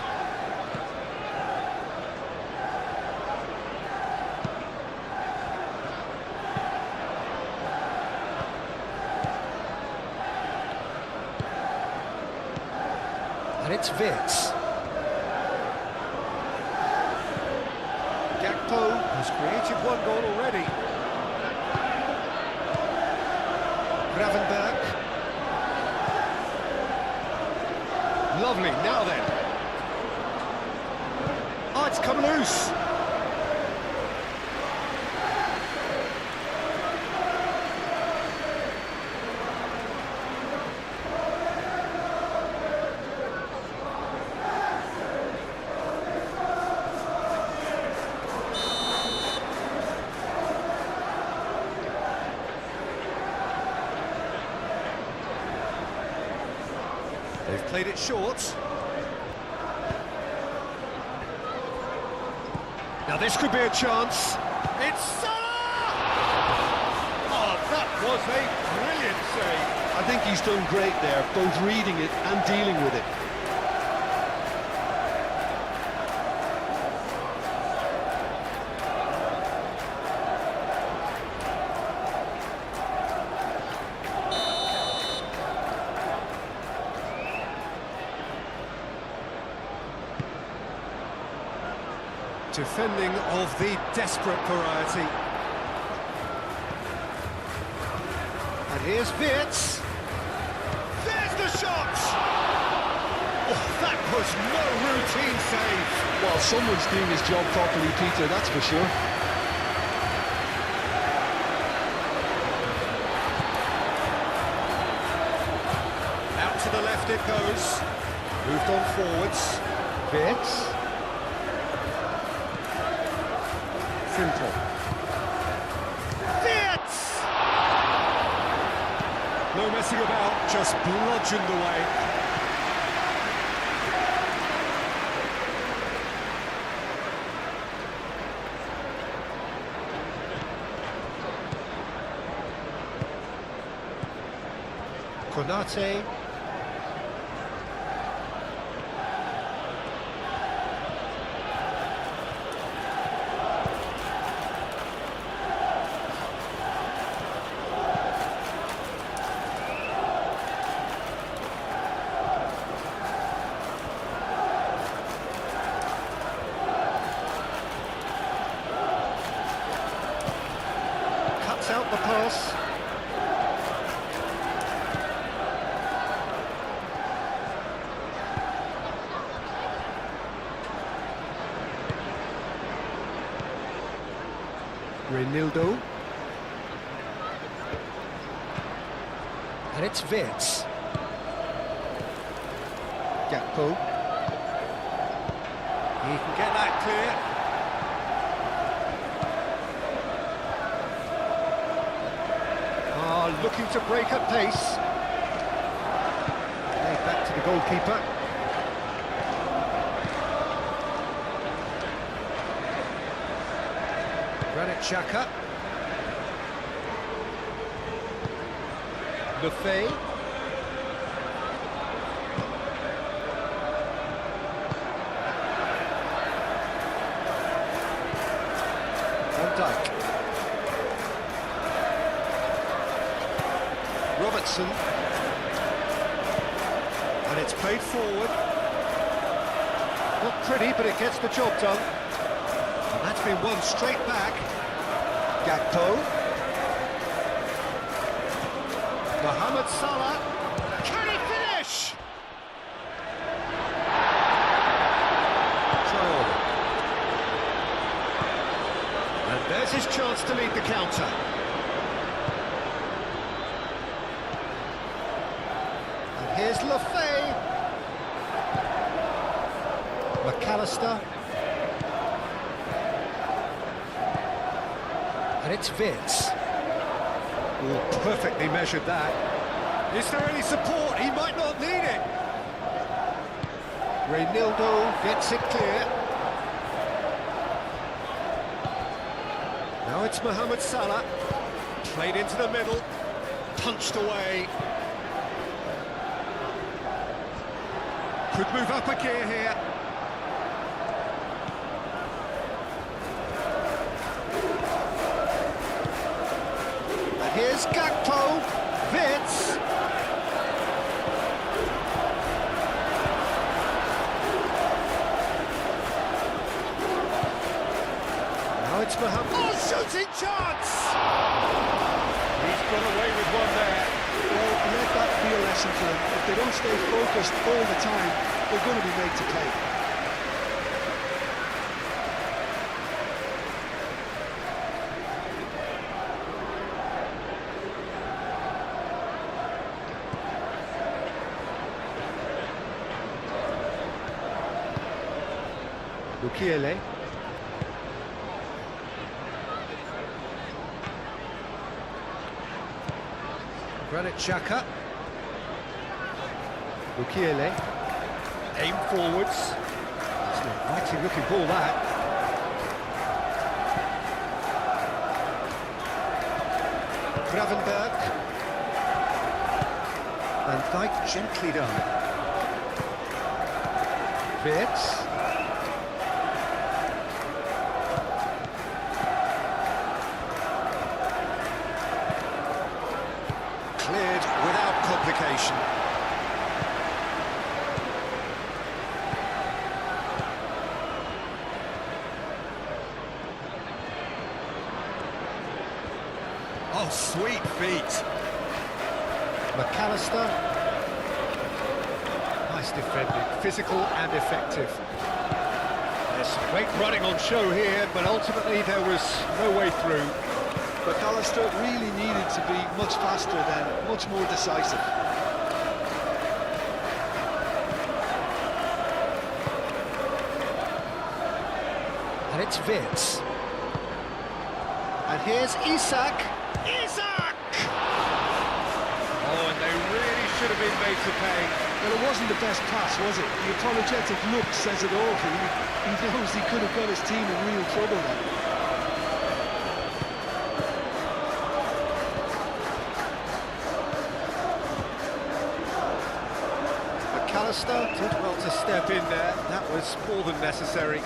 And it's Vitz. Gakpo has created one goal already. Gravenberch. Lovely, now then. Oh, it's come loose. They've played it short. Now this could be a chance. It's Salah! Oh, that was a brilliant save. I think he's done great there, both reading it and dealing with it. Defending of the desperate variety. And here's Vitz. There's the shot! Oh, that was no routine save. Well, someone's doing his job properly, Peter, that's for sure. Out to the left it goes. Moved on forwards. Vitz. Simple. Vitz! No messing about, just bludgeoned away. Konate. Cuts out the pass. Reinildo. And it's Wirtz. Gakpo. He can get that clear. Looking to break at pace. Played back to the goalkeeper. Granit Xhaka. Lefebvre. Van Dijk. Robertson. And it's played forward. Not pretty, but it gets the job done. And that's been won straight back. Gakpo. Mohamed Salah. Can he finish? Traore. And there's his chance to lead the counter. And here's Lefebvre. McAllister. And it's Wirtz. Oh, perfectly measured that. Is there any support? He might not need it. Reinildo gets it clear. Now it's Mohamed Salah. Played into the middle. Punched away. Could move up a gear here. Here's Gakpo, Wirtz. Now it's Mohamed. Oh, shooting chance! He's got away with one there. Well, let that be a lesson for them. If they don't stay focused all the time, they're going to be made to play. Mukiele. Granit Xhaka. Mukiele. Aim forwards. It's an inviting looking ball, that. Gravenberg. Van Dijk gently done. Wirtz. Cleared without complication. Oh, sweet feet. McAllister. Nice defending, physical and effective. There's some great running on show here, but ultimately there was no way through. McAllister really needed to be much faster then, much more decisive. And it's Wirtz. And here's Isak. Isak! Oh, and they really should have been made to pay. Well, it wasn't the best pass, was it? The apologetic look says it all for him. He knows he could have got his team in real trouble then. McAllister did well to step in there. That was more than necessary.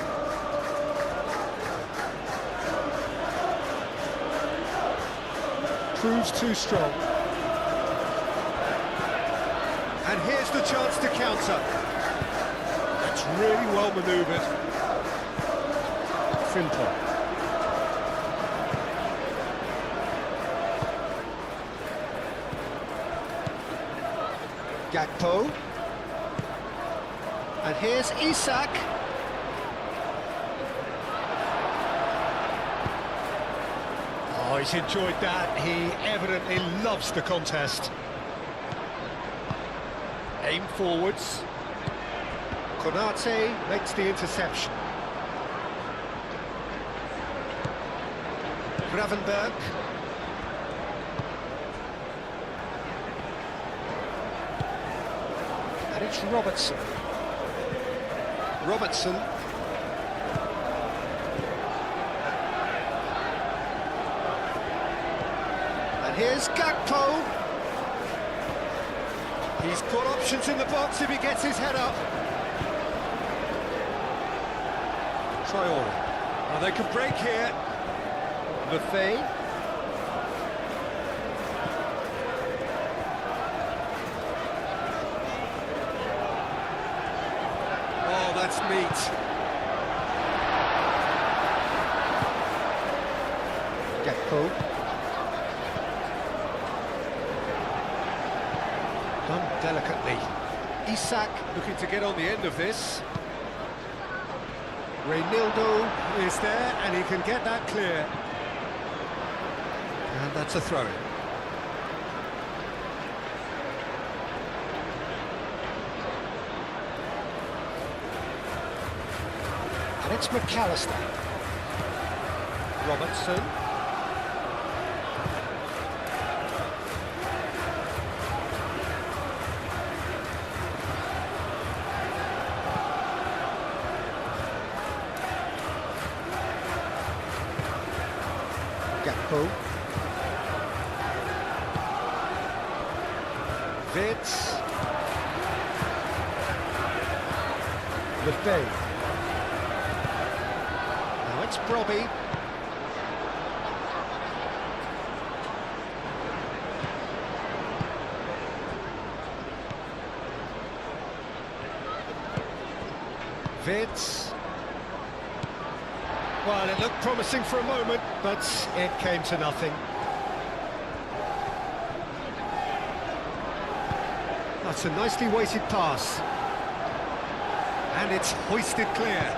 Proves too strong. And here's the chance to counter. That's really well manoeuvred. Frimpong. Gakpo. And here's Isak. Oh, he's enjoyed that. He evidently loves the contest. Aim forwards. Konate makes the interception. Gravenberg. And it's Robertson. Robertson. And here's Gakpo. He's got options in the box if he gets his head up. Traore. Oh, they could break here. Buffet. Oh, that's neat. Gakpo. Done delicately. Isak looking to get on the end of this. Reynildo is there and he can get that clear. And that's a throw-in. And it's McAllister. Robertson. Gakpo. Vitz. Buffet. Now it's Brobby. Vitz. Well, it looked promising for a moment, but it came to nothing. That's a nicely weighted pass. And it's hoisted clear.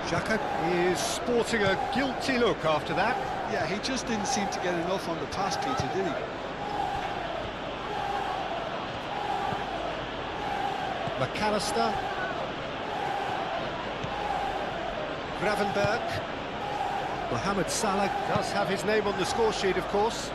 Xhaka is sporting a guilty look after that. Yeah, he just didn't seem to get enough on the pass, Peter, did he? McAllister. Gravenberg. Mohamed Salah does have his name on the score sheet, of course.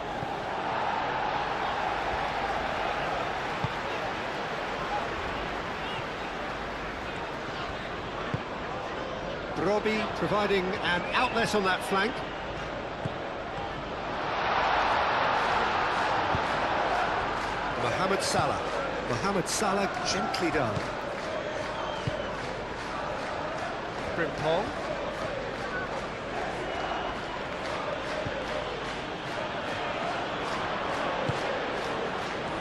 Brobby providing an outlet on that flank. Mohamed Salah. Mohamed Salah gently done. Frimpong.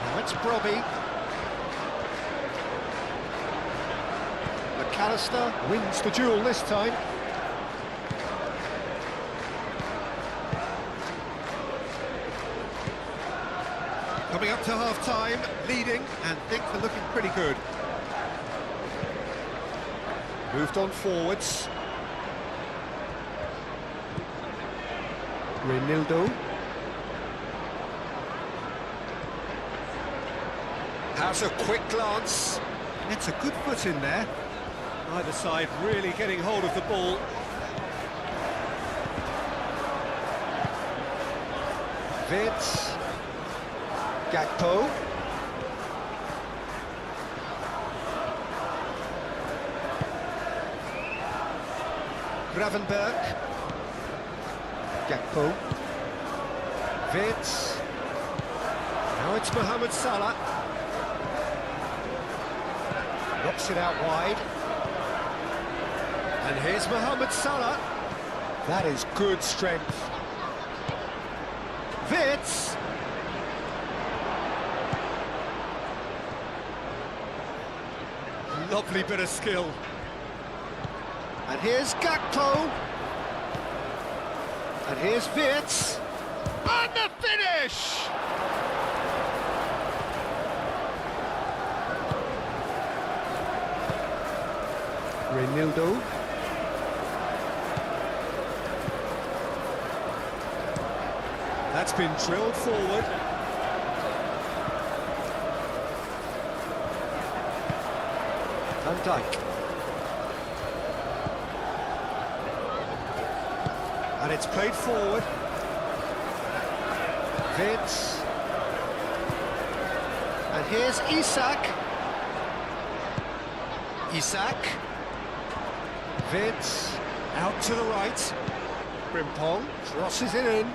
Now it's Brobby. McAllister wins the duel this time. Coming up to half-time, leading, and things are looking pretty good. Moved on forwards. Reynildo. Has a quick glance. It's a good foot in there. Either side really getting hold of the ball. Vitz. Gakpo. Gravenberg. Gakpo. Vitz. Now it's Mohamed Salah. Knocks it out wide. And here's Mohamed Salah. That is good strength. Vitz. Lovely bit of skill. And here's Gakpo. And here's Vitz. And the finish! Reinildo. That's been drilled forward. Van Dijk. And it's played forward. Vitz. And here's Isak. Isak. Vitz. Out to the right. Frimpong crosses it in.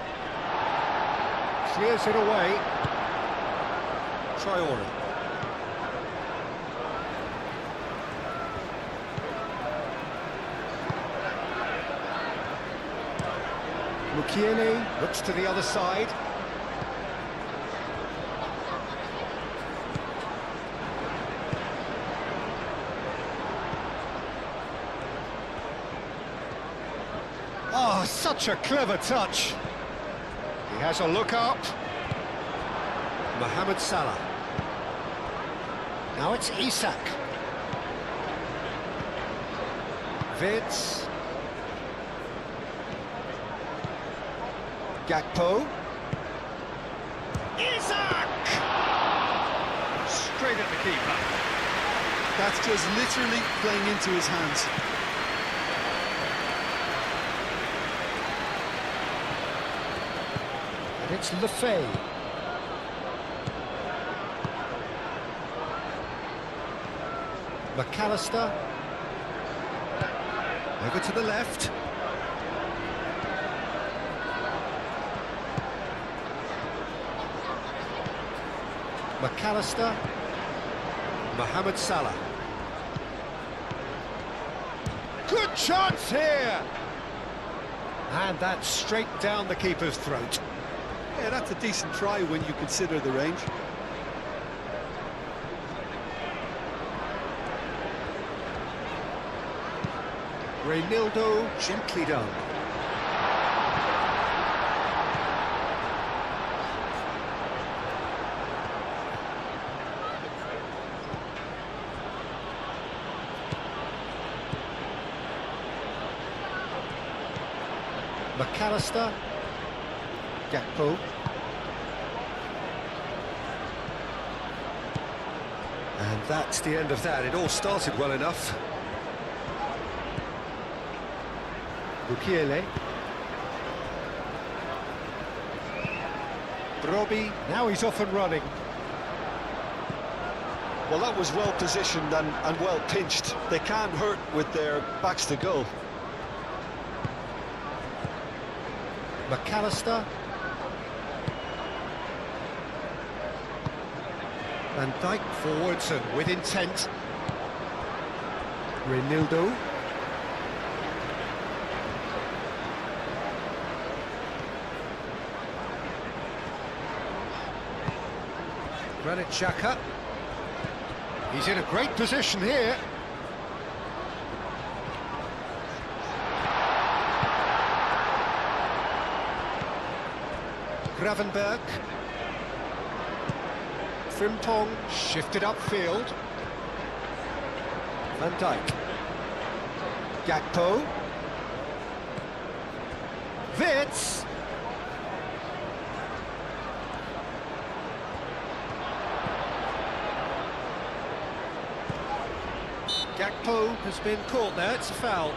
Clears it away. Traore. Mukiele looks to the other side. Oh, such a clever touch. He has a look up. Mohamed Salah. Now it's Isak. Vitz. Gakpo. Isak! Straight at the keeper. That's just literally playing into his hands. And it's Lefay. McAllister. Over to the left. McAllister. Mohamed Salah. Good chance here! And that's straight down the keeper's throat. Yeah, that's a decent try when you consider the range. Reinildo, gently done. McAllister. Gakpo. And that's the end of that. It all started well enough. Mukiele. Brobbey, now he's off and running. Well, that was well positioned and well pinched. They can't hurt with their backs to goal. McAllister. Van Dijk forwards and with intent. Reinildo. Granit Xhaka. He's in a great position here. Gravenberg. Frimpong shifted upfield. Van Dijk. Gakpo. Vitz. Gakpo has been caught there, it's a foul.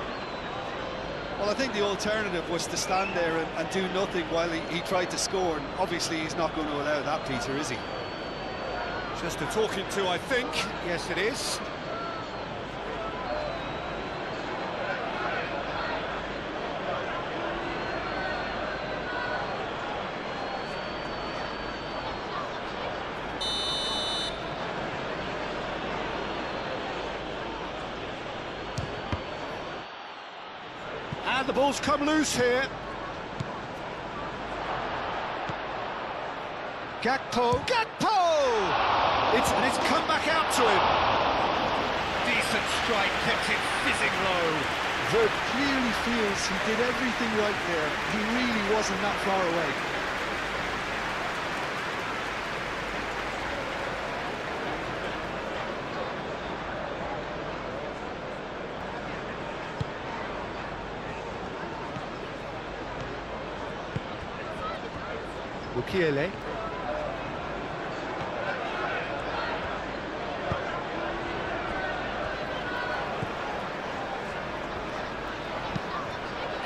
Well, I think the alternative was to stand there and do nothing while he tried to score, and obviously he's not going to allow that, Peter, is he? Just a talking to, I think. Yes, it is. And the ball's come loose here. Gakpo! It's come back out to him. Decent strike, kept it fizzing low. Verb clearly feels he did everything right there. He really wasn't that far away. Mukiele.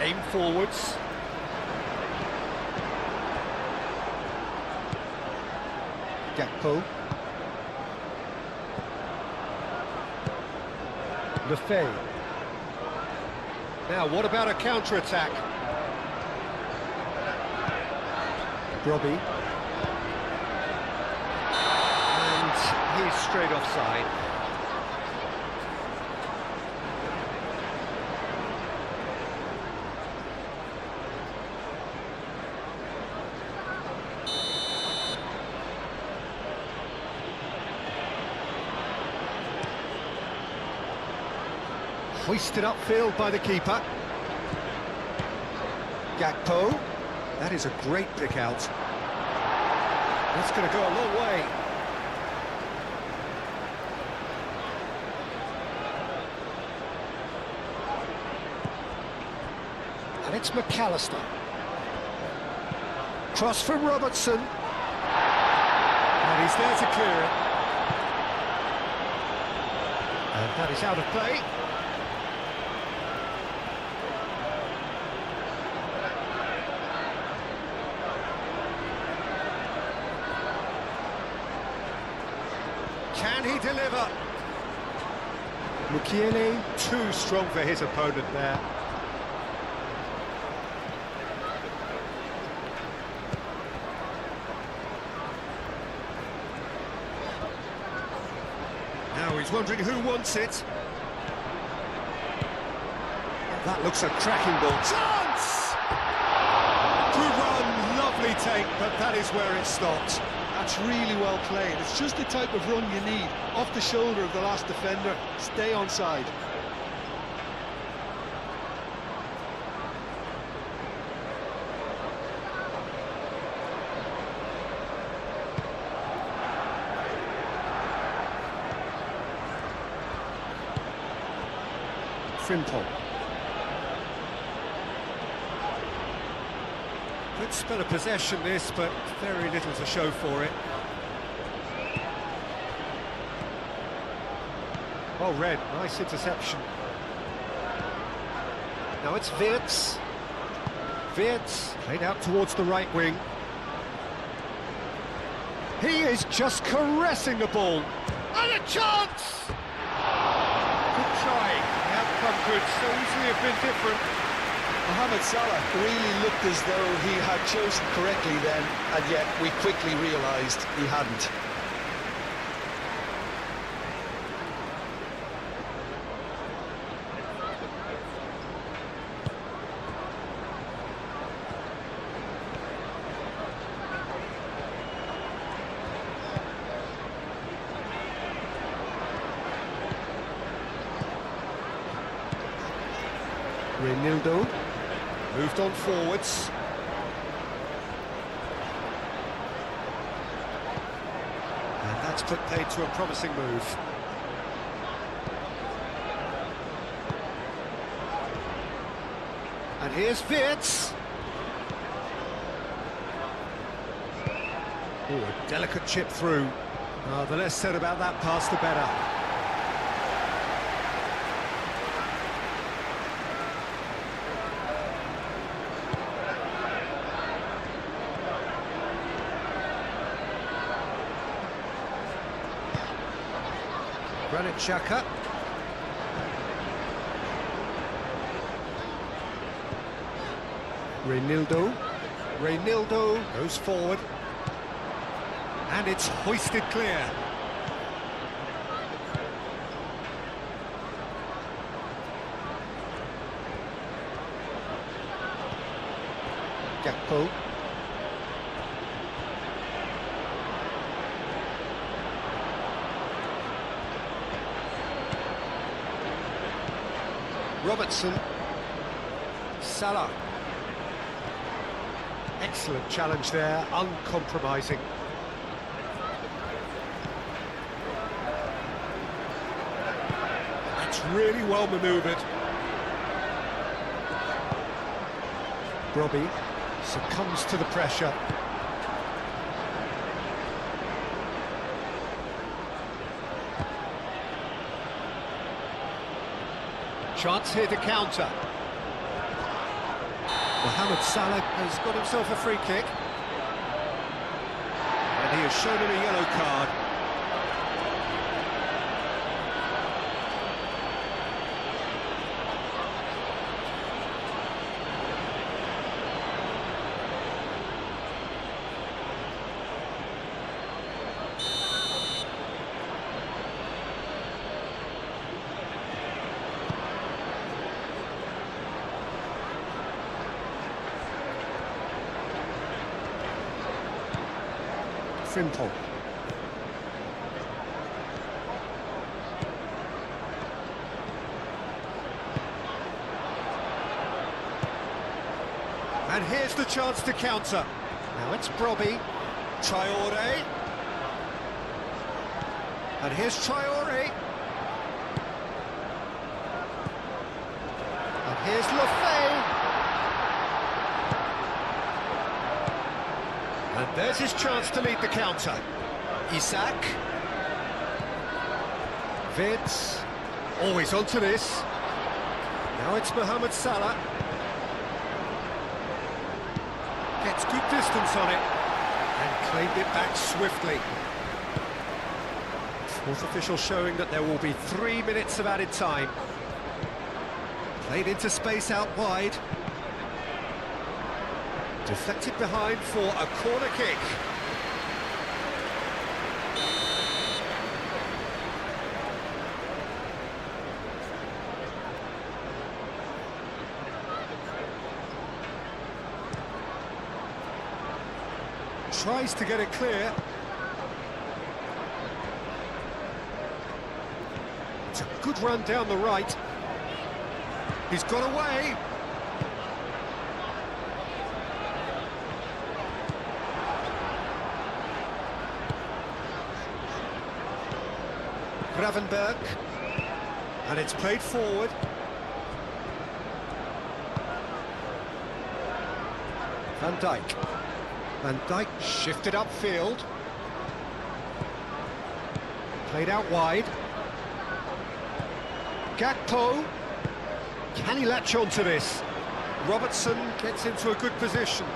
Aim forwards. Gakpo. Lefebvre. Now, what about a counter-attack? Robbie. And he's straight offside. Hoisted upfield by the keeper. Gakpo. That is a great pick out. That's going to go a long way. And it's McAllister. Cross from Robertson. And he's there to clear it. And that is out of play. Can he deliver? Mukiele, too strong for his opponent there. Now he's wondering who wants it. That looks a cracking ball. Chance! Good run, lovely take, but that is where it stopped. That's really well played. It's just the type of run you need. Off the shoulder of the last defender, stay onside. Frimpong. Good spell of possession this, but very little to show for it. Oh, Red, nice interception. Now it's Wirtz. Wirtz played out towards the right wing. He is just caressing the ball. And a chance! Good try. The outcome could so easily have been different. Mohamed Salah really looked as though he had chosen correctly then, and yet we quickly realised he hadn't. Reinildo moved on forwards. And that's put paid to a promising move. And here's Wirtz. Oh, a delicate chip through. Oh, the less said about that pass, the better. Granit Xhaka. Reinildo goes forward. And it's hoisted clear. Gakpo. Robertson. Salah. Excellent challenge there, uncompromising. That's really well manoeuvred. Robbie succumbs to the pressure. Chance here to counter. Mohamed Salah has got himself a free kick. And he has shown him a yellow card. Frimpong. And here's the chance to counter. Now it's Brobbey. Traore. And here's Traore. And here's Lefebvre. And there's his chance to lead the counter. Isak. Vitz. Always onto this. Now it's Mohamed Salah. Gets good distance on it. And claimed it back swiftly. Fourth official showing that there will be 3 minutes of added time. Played into space out wide. Deflected behind for a corner kick. Tries to get it clear. It's a good run down the right. He's got away. Gravenberg, and it's played forward. Van Dijk. Van Dijk shifted upfield. Played out wide. Gakpo. Can he latch onto this? Robertson gets into a good position.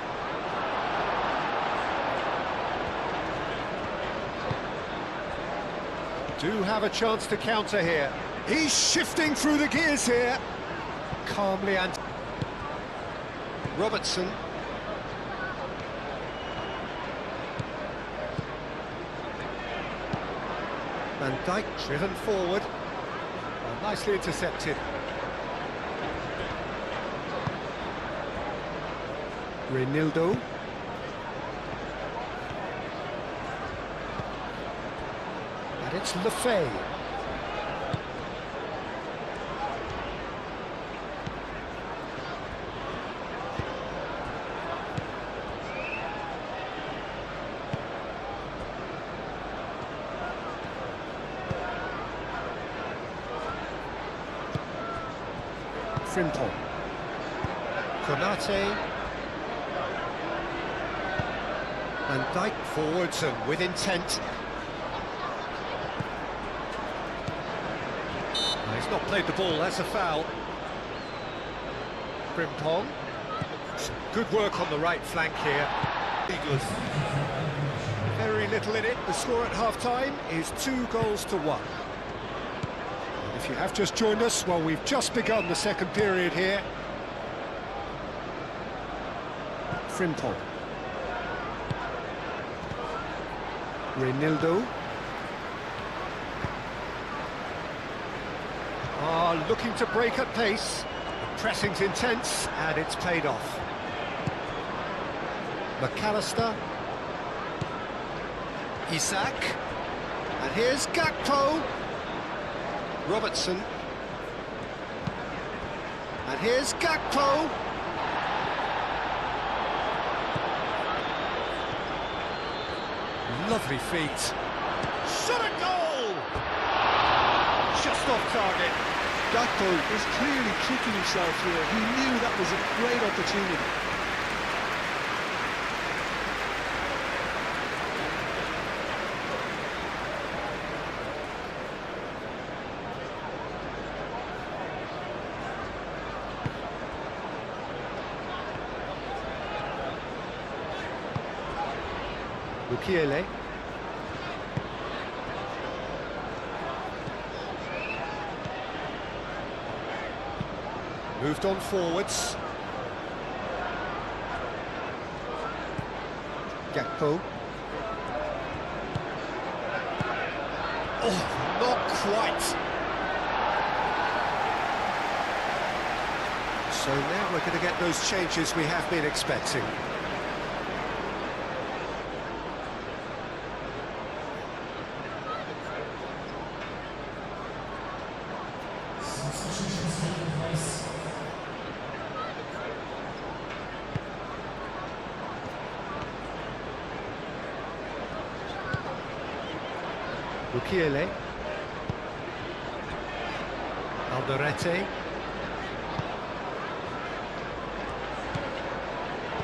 Do have a chance to counter here. He's shifting through the gears here. Calmly and Robertson. Van Dijk driven forward. Oh, nicely intercepted. Reinildo. And it's Lefebvre. Frimpong. Konate. Van Dijk forwards and with intent. No, he's not played the ball, that's a foul. Frimpong. Some good work on the right flank here. Eagles. Very little in it. The score at half-time is 2-1. If you have just joined us, well, we've just begun the second period here. Frimpong. Reinildo. Looking to break at pace. The pressing's intense, and it's paid off. McAllister. Isak. And here's Gakpo. Robertson. And here's Gakpo. Lovely feet. Shot a goal! Just off target. Gakpo is clearly kicking himself here. He knew that was a great opportunity. Mukiele. Moved on forwards. Gakpo. Oh, not quite. So now we're going to get those changes we have been expecting. Mukiele. Alderete.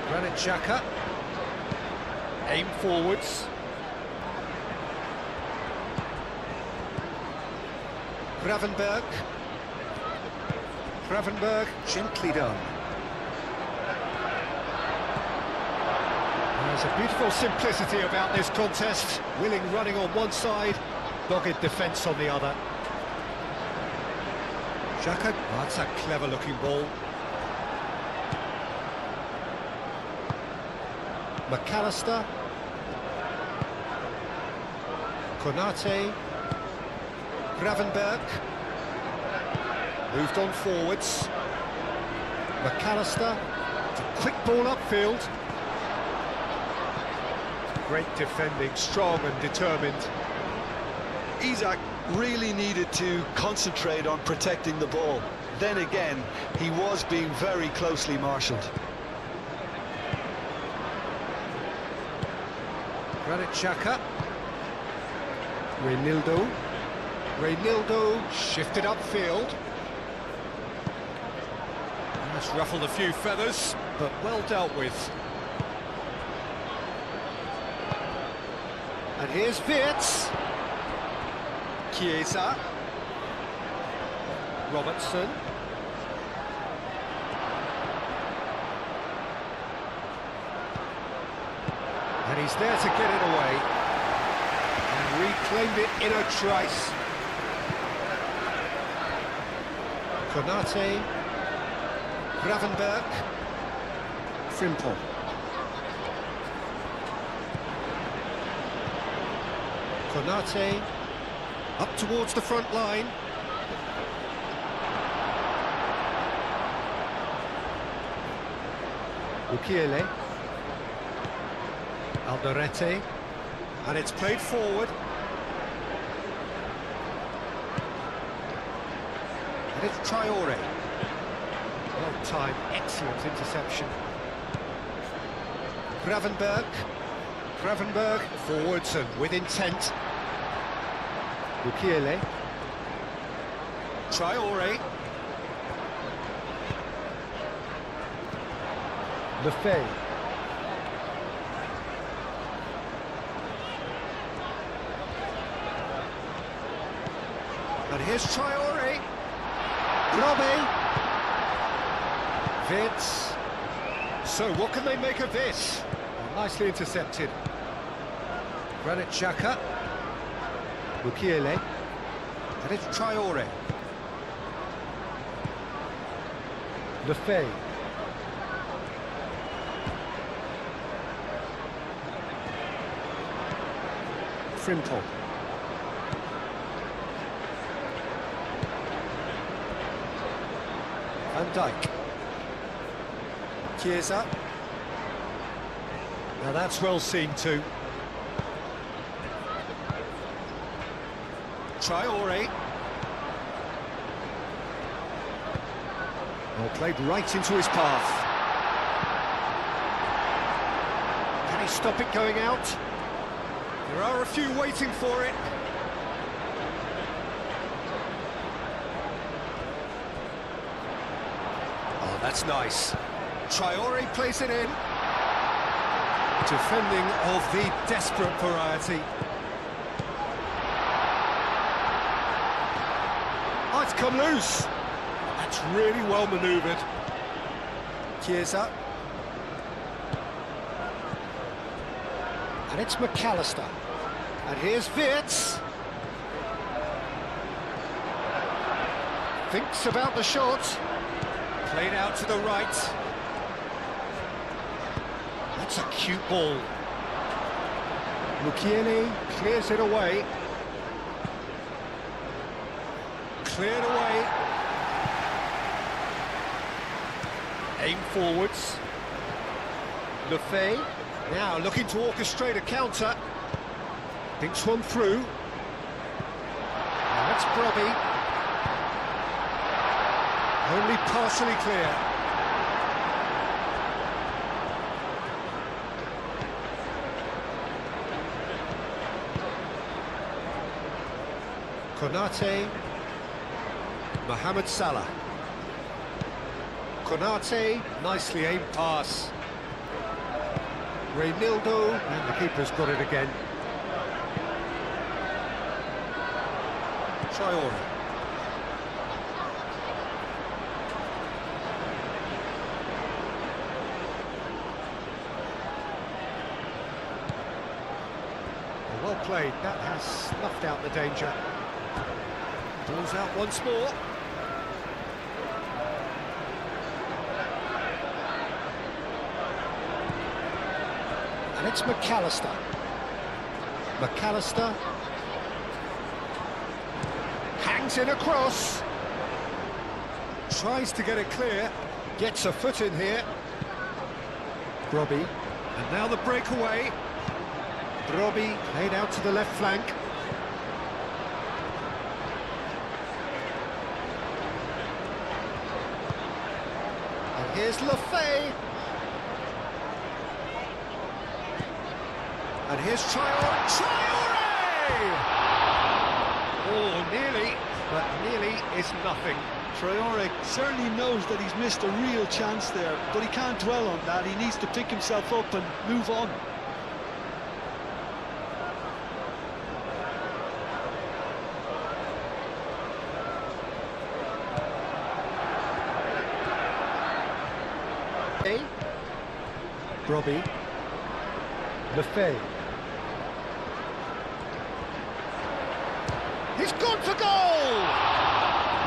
Granit Xhaka. Aim forwards. Gravenberg. Gravenberg, gently done. There's a beautiful simplicity about this contest. Willing running on one side, dogged defence on the other. Xhaka, oh, that's a clever-looking ball. McAllister. Konate. Gravenberg. Moved on forwards. McAllister. It's a quick ball upfield. Great defending, strong and determined. Isak really needed to concentrate on protecting the ball. Then again, he was being very closely marshalled. Granit Xhaka. Reynildo. Reynildo shifted upfield. That's ruffled a few feathers, but well dealt with. And here's Wirtz. Chiesa. Robertson. And he's there to get it away. And reclaimed it in a trice. Konate. Gravenberg. Frimpong. Konate. Up towards the front line. Mukiele. Alderete. And it's played forward. And it's Traore. Well timed, excellent interception. Gravenberg. Gravenberg forwards and with intent. Mukiele. Traore. Lefebvre. And here's Traore. Robbie. Wirtz. So what can they make of this? Well, nicely intercepted. Granit Xhaka. Mukiele. And it's Traore. Lefebvre. Frimpong. Van Dijk. Chiesa. Now that's well seen too. Traore. Well, played right into his path. Can he stop it going out? There are a few waiting for it. Oh, that's nice. Traore plays it in. Defending of the desperate variety. Oh, it's come loose. That's really well manoeuvred. Chiesa. And it's McAllister. And here's Wirtz. Thinks about the shot. Played out to the right. That's a cute ball. Mukiele clears it away. Cleared away. Aim forwards. Lefebvre now looking to orchestrate a counter. Thinks one through. And that's Brobbey. Only partially clear. Konate. Mohamed Salah. Konate, nicely aimed pass. Reynildo, and the keeper's got it again. Traore. Well played, that has snuffed out the danger. Ball's out once more. And it's McAllister. McAllister hangs in across. Tries to get it clear. Gets a foot in here. Brobbey. And now the breakaway. Brobbey played out to the left flank. And here's Lefebvre. And here's Traore. Traore! Oh, nearly, but nearly is nothing. Traore certainly knows that he's missed a real chance there, but he can't dwell on that. He needs to pick himself up and move on. Brobbey. Lefebvre. He's gone for goal!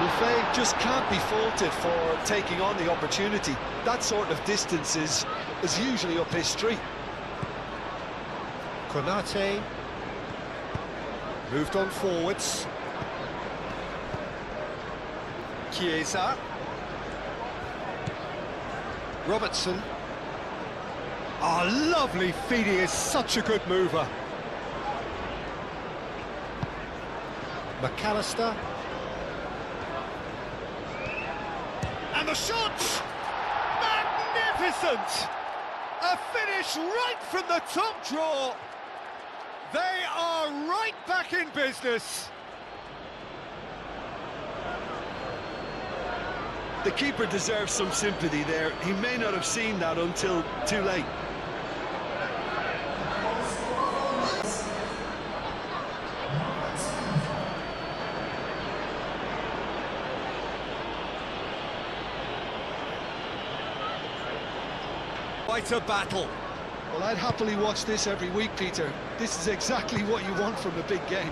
Lefebvre just can't be faulted for taking on the opportunity. That sort of distance is usually up his street. Konate. Moved on forwards. Chiesa. Robertson. Oh, lovely feed, he is such a good mover. McAllister. And the shot! Magnificent! A finish right from the top draw. They are right back in business. The keeper deserves some sympathy there. He may not have seen that until too late. Quite a battle. Well, I'd happily watch this every week, Peter. This is exactly what you want from a big game.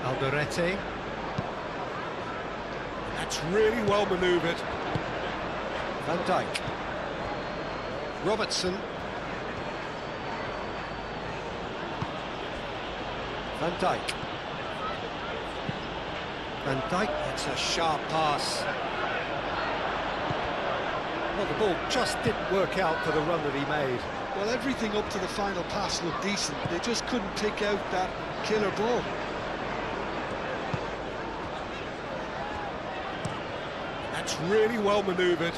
Alderete. That's really well manoeuvred. Van Dijk. Robertson. Van Dijk. Van Dijk, that's a sharp pass. Well, the ball just didn't work out for the run that he made. Well, everything up to the final pass looked decent. They just couldn't pick out that killer ball. That's really well manoeuvred.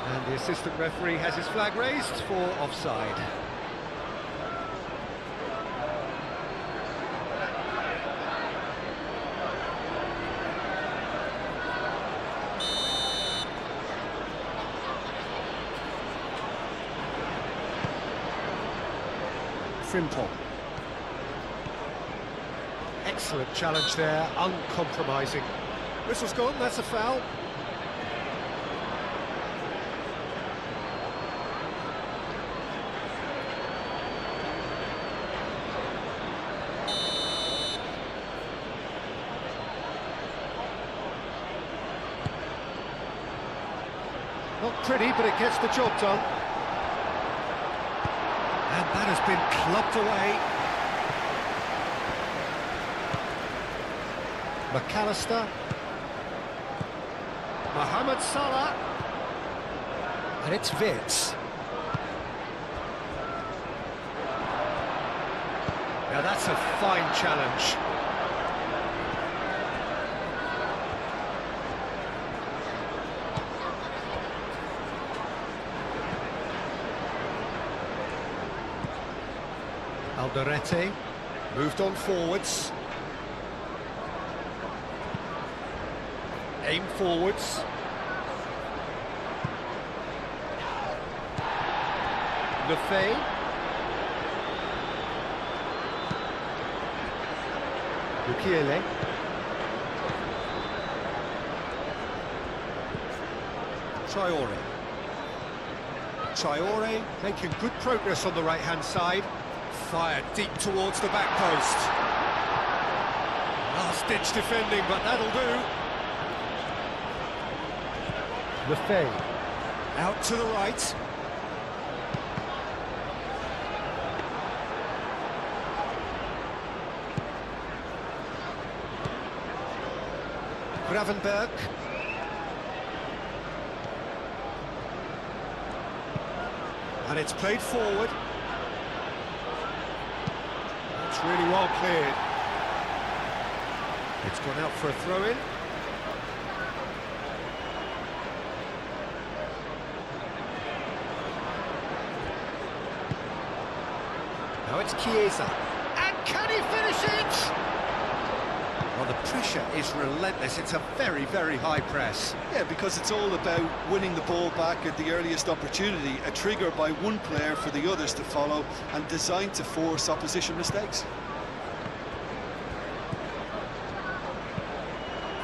And the assistant referee has his flag raised for offside. Frimpong. Excellent challenge there, uncompromising. Whistle's gone, that's a foul. Not pretty, but it gets the job done. And that has been clubbed away. McAllister. Mohamed Salah. And it's Vitz. Now that's a fine challenge. Alderete moved on forwards. Aim forwards. Lefay. Mukiele. Traore. Traore making good progress on the right-hand side. Fired deep towards the back post. Last-ditch defending, but that'll do. Lefay. Out to the right. Gravenberg. And it's played forward. It's really well cleared. It's gone out for a throw-in. Now it's Chiesa. And can he finish it? Well, the pressure is relentless. It's a very, very high press. Yeah, because it's all about winning the ball back at the earliest opportunity, a trigger by one player for the others to follow, and designed to force opposition mistakes.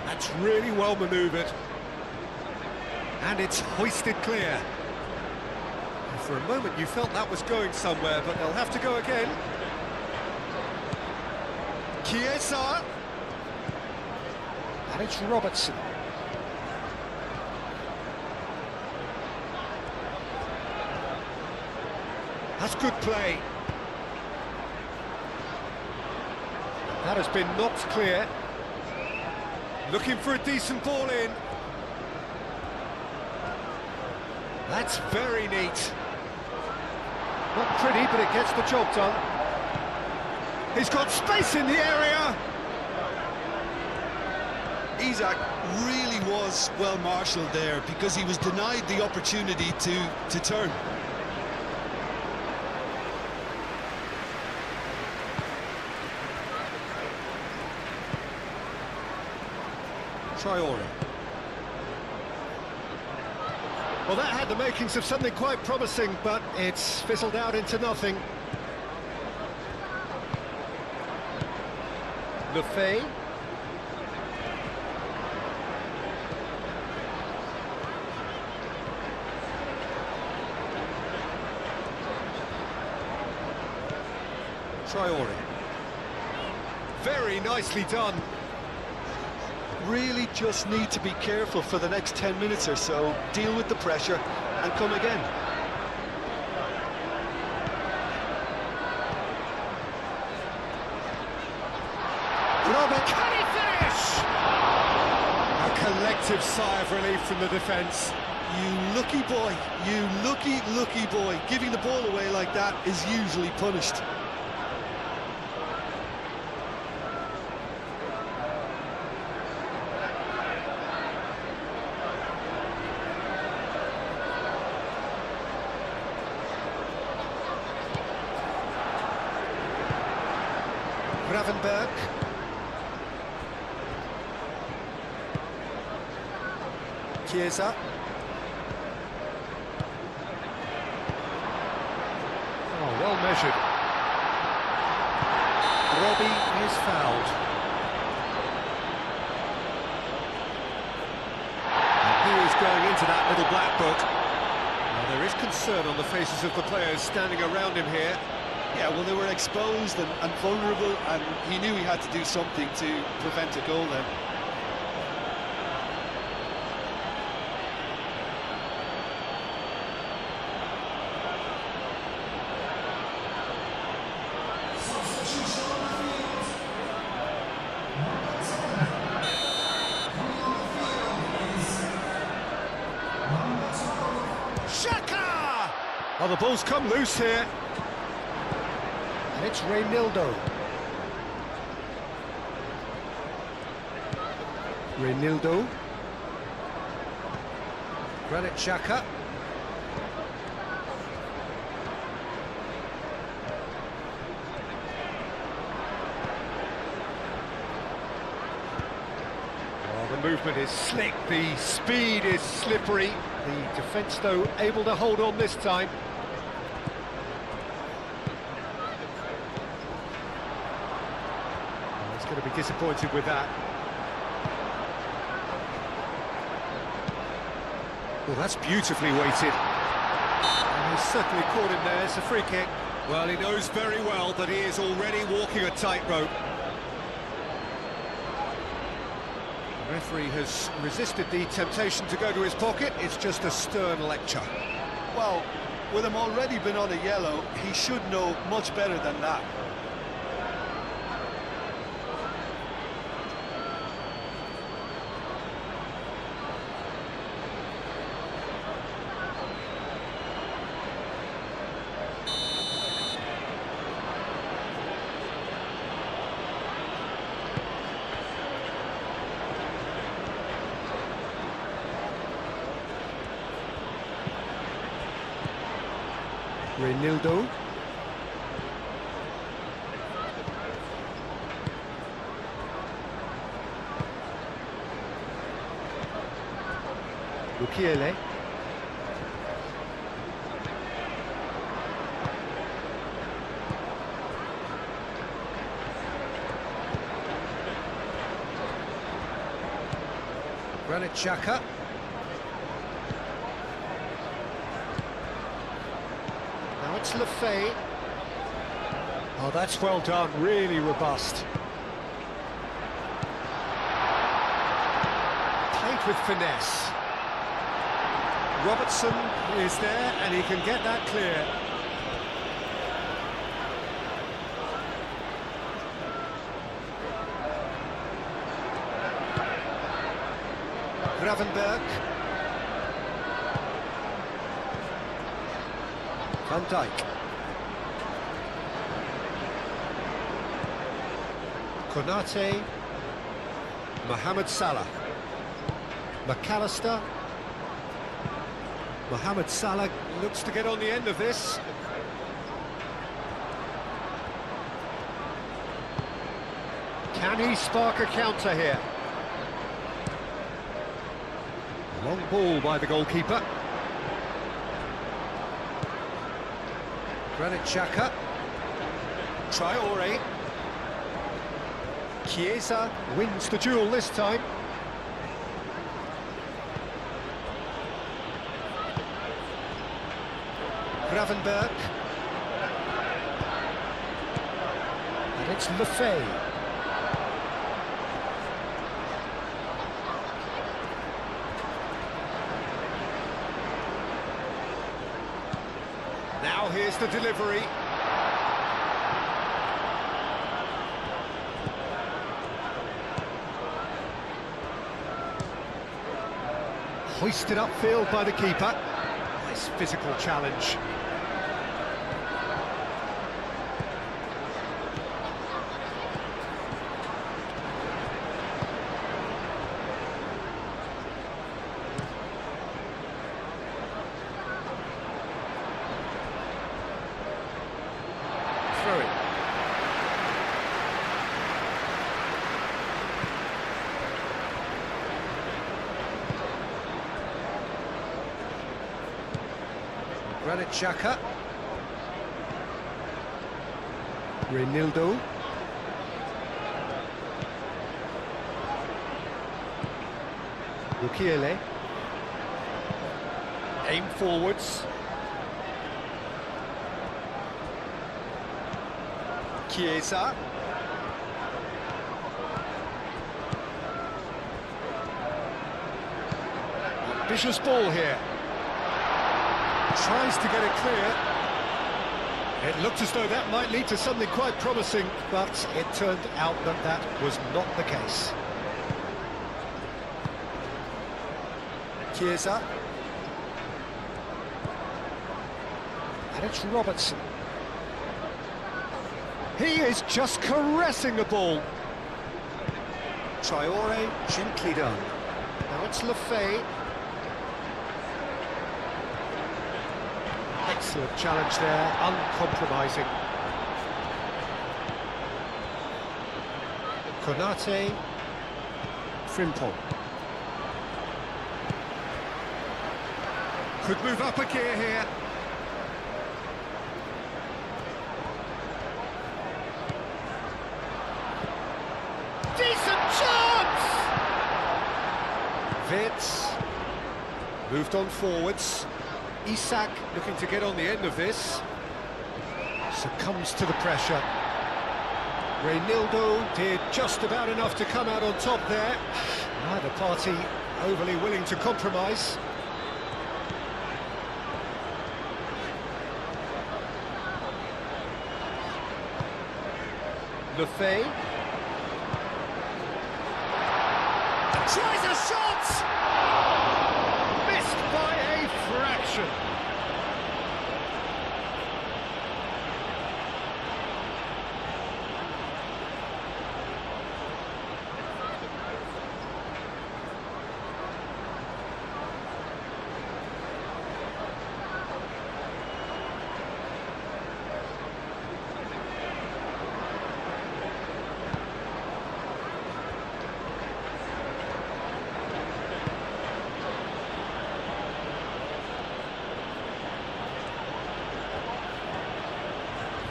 That's really well manoeuvred. And it's hoisted clear. And for a moment you felt that was going somewhere, but they'll have to go again. Chiesa. And it's Robertson. That's good play. That has been knocked clear. Looking for a decent ball in. That's very neat. Not pretty, but it gets the job done. He's got space in the area. Isak really was well marshalled there because he was denied the opportunity to turn. Traore. Well, that had the makings of something quite promising, but it's fizzled out into nothing. Lefay. Traore. Very nicely done. Really just need to be careful for the next 10 minutes or so, deal with the pressure and come again. Robert, can he finish? A collective sigh of relief from the defence. You lucky boy, you lucky boy. Giving the ball away like that is usually punished. Gravenberg. Chiesa. Oh, well measured. Robbie is fouled. And he is going into that little black book. Now, there is concern on the faces of the players standing around him here. Yeah, well, they were exposed and vulnerable, and he knew he had to do something to prevent a goal then. Shaka! Oh, the ball's come loose here. And it's Reynildo. Reynildo. Granit Xhaka. Oh, the movement is slick, the speed is slippery. The defence, though, able to hold on this time. Oh, he's going to be disappointed with that. Well, that's beautifully weighted. And he's certainly caught him there. It's a free kick. Well, he knows very well that he is already walking a tightrope. The referee has resisted the temptation to go to his pocket. It's just a stern lecture. Well, with him already been on a yellow, he should know much better than that. Reynildo. Mukiele. Granit Xhaka. Now it's Lefay. Oh, that's well done, really robust. Played with finesse. Robertson is there and he can get that clear. Gravenberg. Van Dijk. Konate. Mohamed Salah. McAllister. Mohamed Salah looks to get on the end of this. Can he spark a counter here? Long ball by the goalkeeper. Granit Xhaka. Traore. Chiesa wins the duel this time. Gravenberg. And it's Lefay. Now here's the delivery. Hoisted upfield by the keeper. Nice physical challenge. Through it. Granit Xhaka. Reinildo. Mukiele. Aim forwards. Chiesa. Ambitious ball here. Tries to get it clear. It looked as though that might lead to something quite promising, but it turned out that that was not the case. Chiesa. And it's Robertson. He is just caressing the ball. Traore, gently done. Now it's Lefebvre. Excellent challenge there, uncompromising. Konate. Frimpong. Could move up a gear here. Decent chance! Vitz. Moved on forwards. Isak looking to get on the end of this. Succumbs to the pressure. Reinildo did just about enough to come out on top there. Neither party overly willing to compromise. Lefebvre. Tries a shot! Missed by a fraction.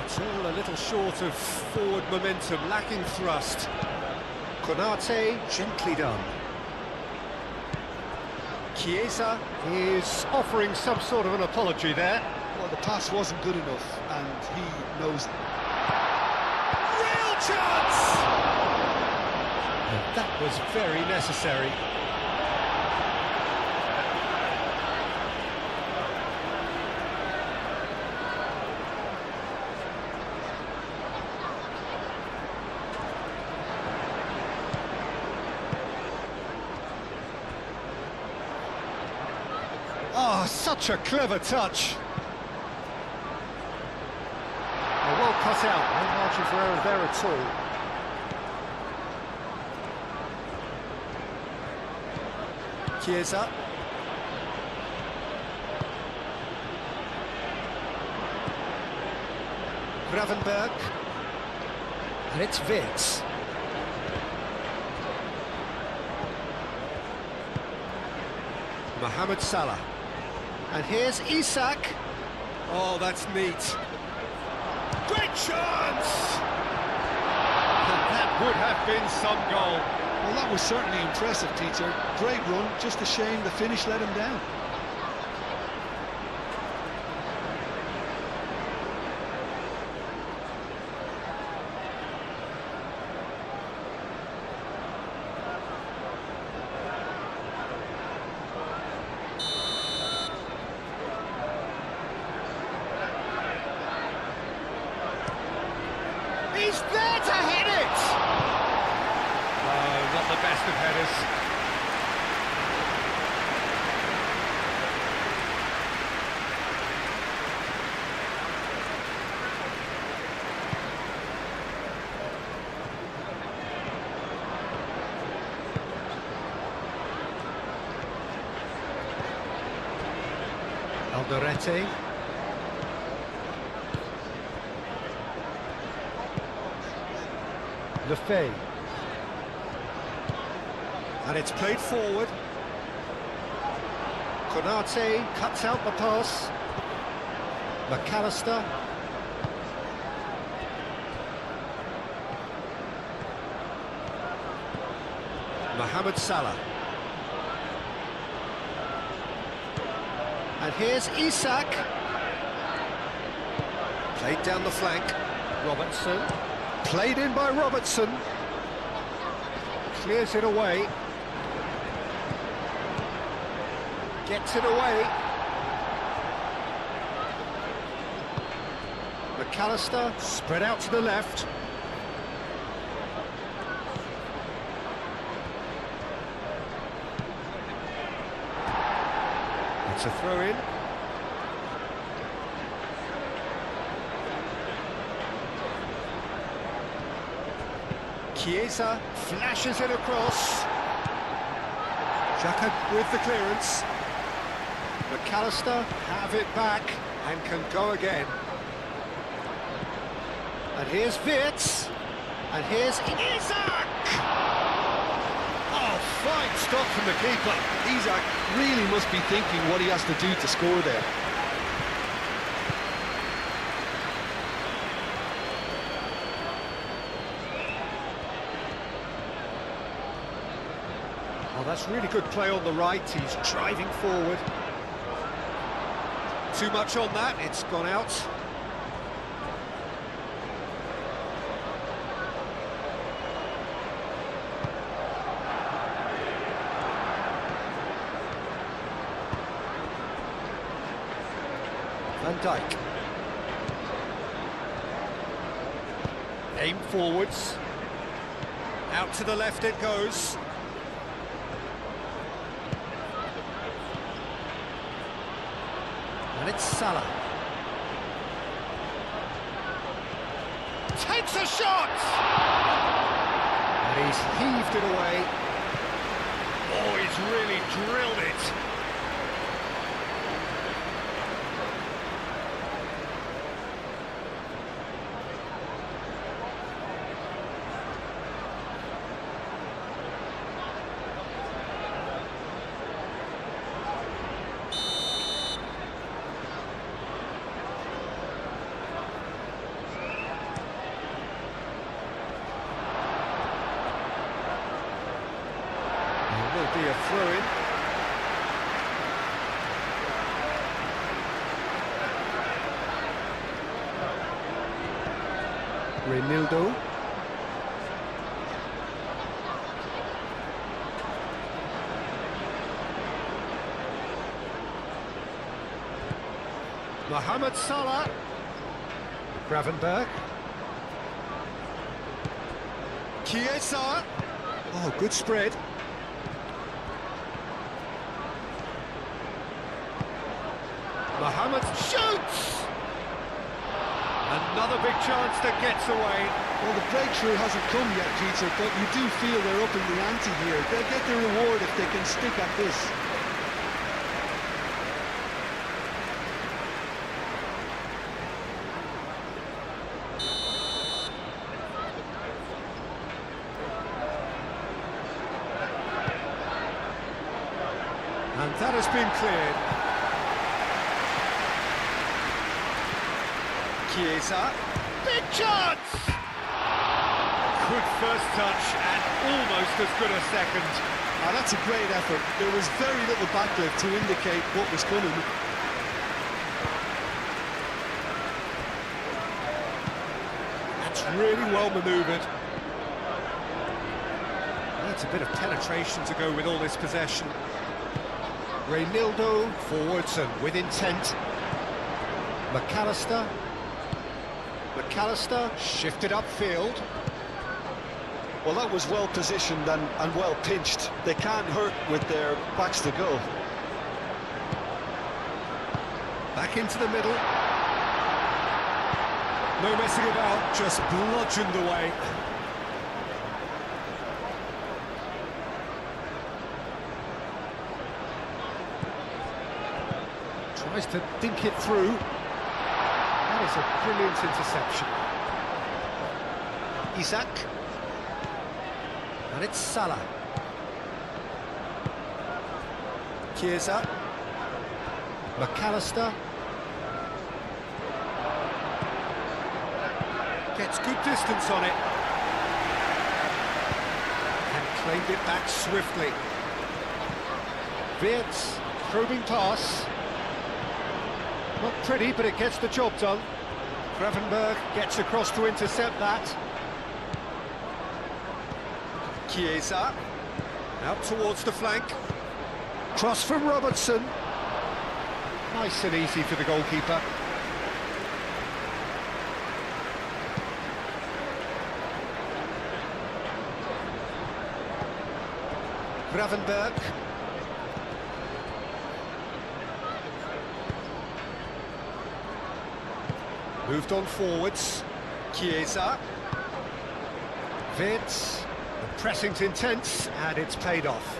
Still a little short of forward momentum, lacking thrust. Konate, gently done. Chiesa is offering some sort of an apology there. Well, the pass wasn't good enough, and he knows it. Real chance! And that was very necessary. Oh, such a clever touch. Oh, well cut out, no margin for error there at all. Chiesa. Gravenberg. And it's Vitz. Mohamed Salah. And here's Isak. Oh, that's neat. Great chance! And that would have been some goal. Well, that was certainly impressive, Peter. Great run, just a shame the finish let him down. He's there to hit it! Oh, not the best of headers. Alderete. Lefebvre. And it's played forward. Konate cuts out the pass. McAllister. Mohamed Salah. And here's Isak. Played down the flank. Robertson. Played in by Robertson. Clears it away. Gets it away. McAllister spread out to the left. It's a throw-in. Chiesa flashes it across. Xhaka with the clearance. McAllister have it back and can go again. And here's Wirtz. And here's Isak. Oh, fine stop from the keeper. Isak really must be thinking what he has to do to score there. Oh, that's really good play on the right. He's driving forward. Too much on that, it's gone out. Van Dijk. Aim forwards. Out to the left it goes. And it's Salah. Takes a shot! And he's heaved it away. Oh, he's really drilled it. Will be a throw-in. Reinildo. Mohamed Salah. Gravenberg. Chiesa. Oh, good spread. Mohamed shoots! Another big chance that gets away. Well, the breakthrough hasn't come yet, Peter, but you do feel they're upping the ante here. They'll get their reward if they can stick at this. And that has been cleared. Chiesa. Big chance! Good first touch and almost as good a second. That's a great effort. There was very little backlift to indicate what was coming. That's really well manoeuvred. Needs a bit of penetration to go with all this possession. Reinildo forwards and with intent. McAllister. McAllister shifted upfield. Well, that was well positioned and well pinched. They can't hurt with their backs to goal. Back into the middle. No messing about, just bludgeoned away. Tries to dink it through. That is a brilliant interception. Isak. And it's Salah. Chiesa. McAllister. Gets good distance on it. And claimed it back swiftly. Wirtz, probing pass. Not pretty, but it gets the job done. Gravenberg gets across to intercept that. Chiesa. Out towards the flank. Cross from Robertson. Nice and easy for the goalkeeper. Gravenberg. Moved on forwards. Chiesa. Wirtz. The pressing's intense, and it's paid off.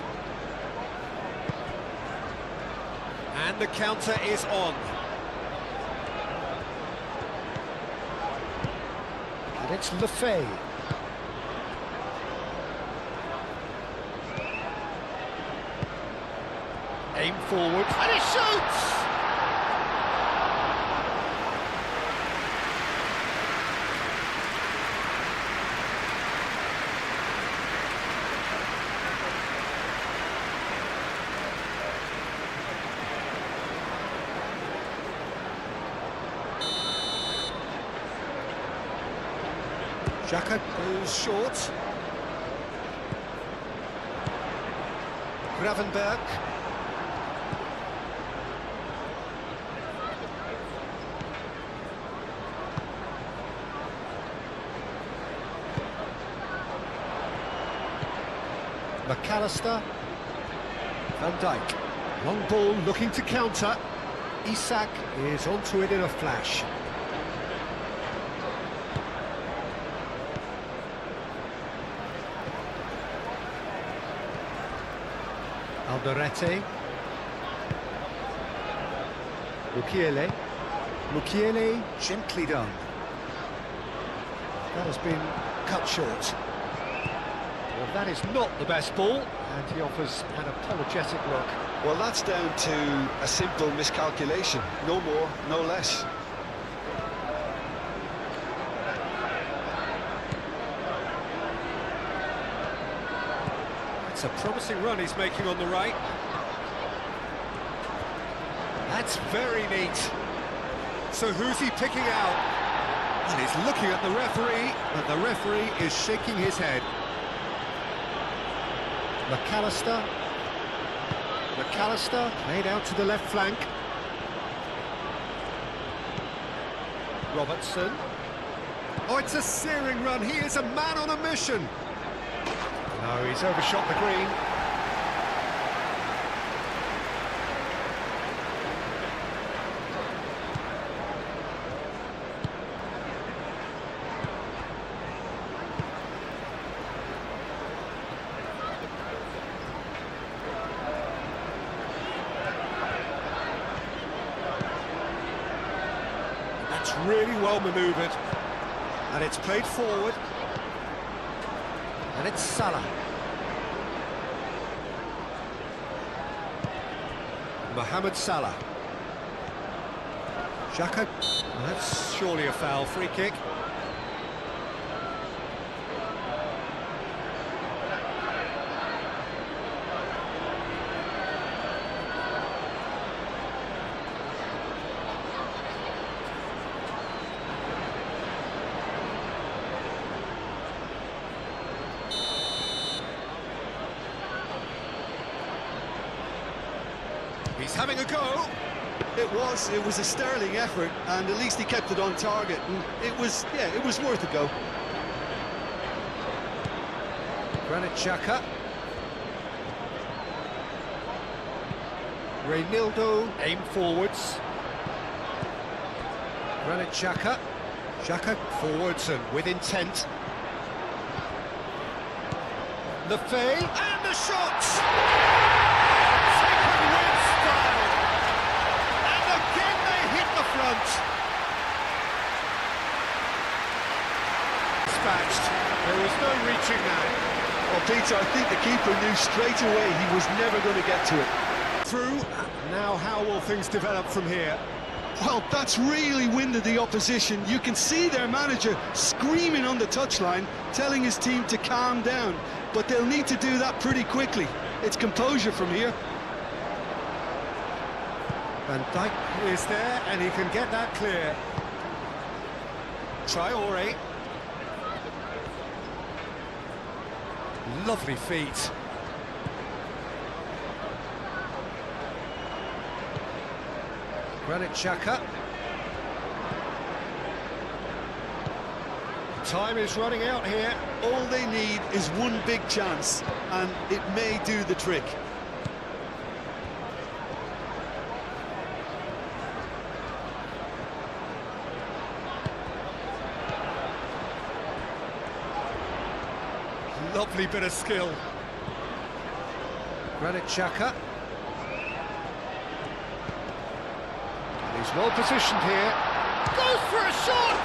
And the counter is on. And it's Lefebvre. Aim forward, and he shoots! Xhaka goes short. Gravenberg. McAllister. Van Dijk. Long ball looking to counter. Isak is onto it in a flash. Alderete. Mukiele gently done. That has been cut short. Well, that is not the best ball, and he offers an apologetic look. Well, that's down to a simple miscalculation. No more, no less. It's a promising run he's making on the right. That's very neat. So who's he picking out? And he's looking at the referee, but the referee is shaking his head. McAllister. McAllister played out to the left flank. Robertson. Oh, it's a searing run. He is a man on a mission. No, he's overshot the green. That's really well manoeuvred. And it's played forward. And it's Salah. Mohamed Salah. Xhaka. Well, that's surely a foul. Free kick. He's having a go. It was a sterling effort, and at least he kept it on target. And it was worth a go. Granit Xhaka. Reynildo, aim forwards. Granit Xhaka. Xhaka forwards and with intent. Lefebvre, and the shot! Taken with style. And the catching that. Well, Peter, I think the keeper knew straight away he was never going to get to it. Through. Now how will things develop from here? Well, that's really winded the opposition. You can see their manager screaming on the touchline, telling his team to calm down. But they'll need to do that pretty quickly. It's composure from here. Van Dijk is there, and he can get that clear. Traore. Lovely feet. Granit Xhaka. Time is running out here. All they need is one big chance, and it may do the trick. Lovely bit of skill. Granit Xhaka. And he's well positioned here. Goes for a shot!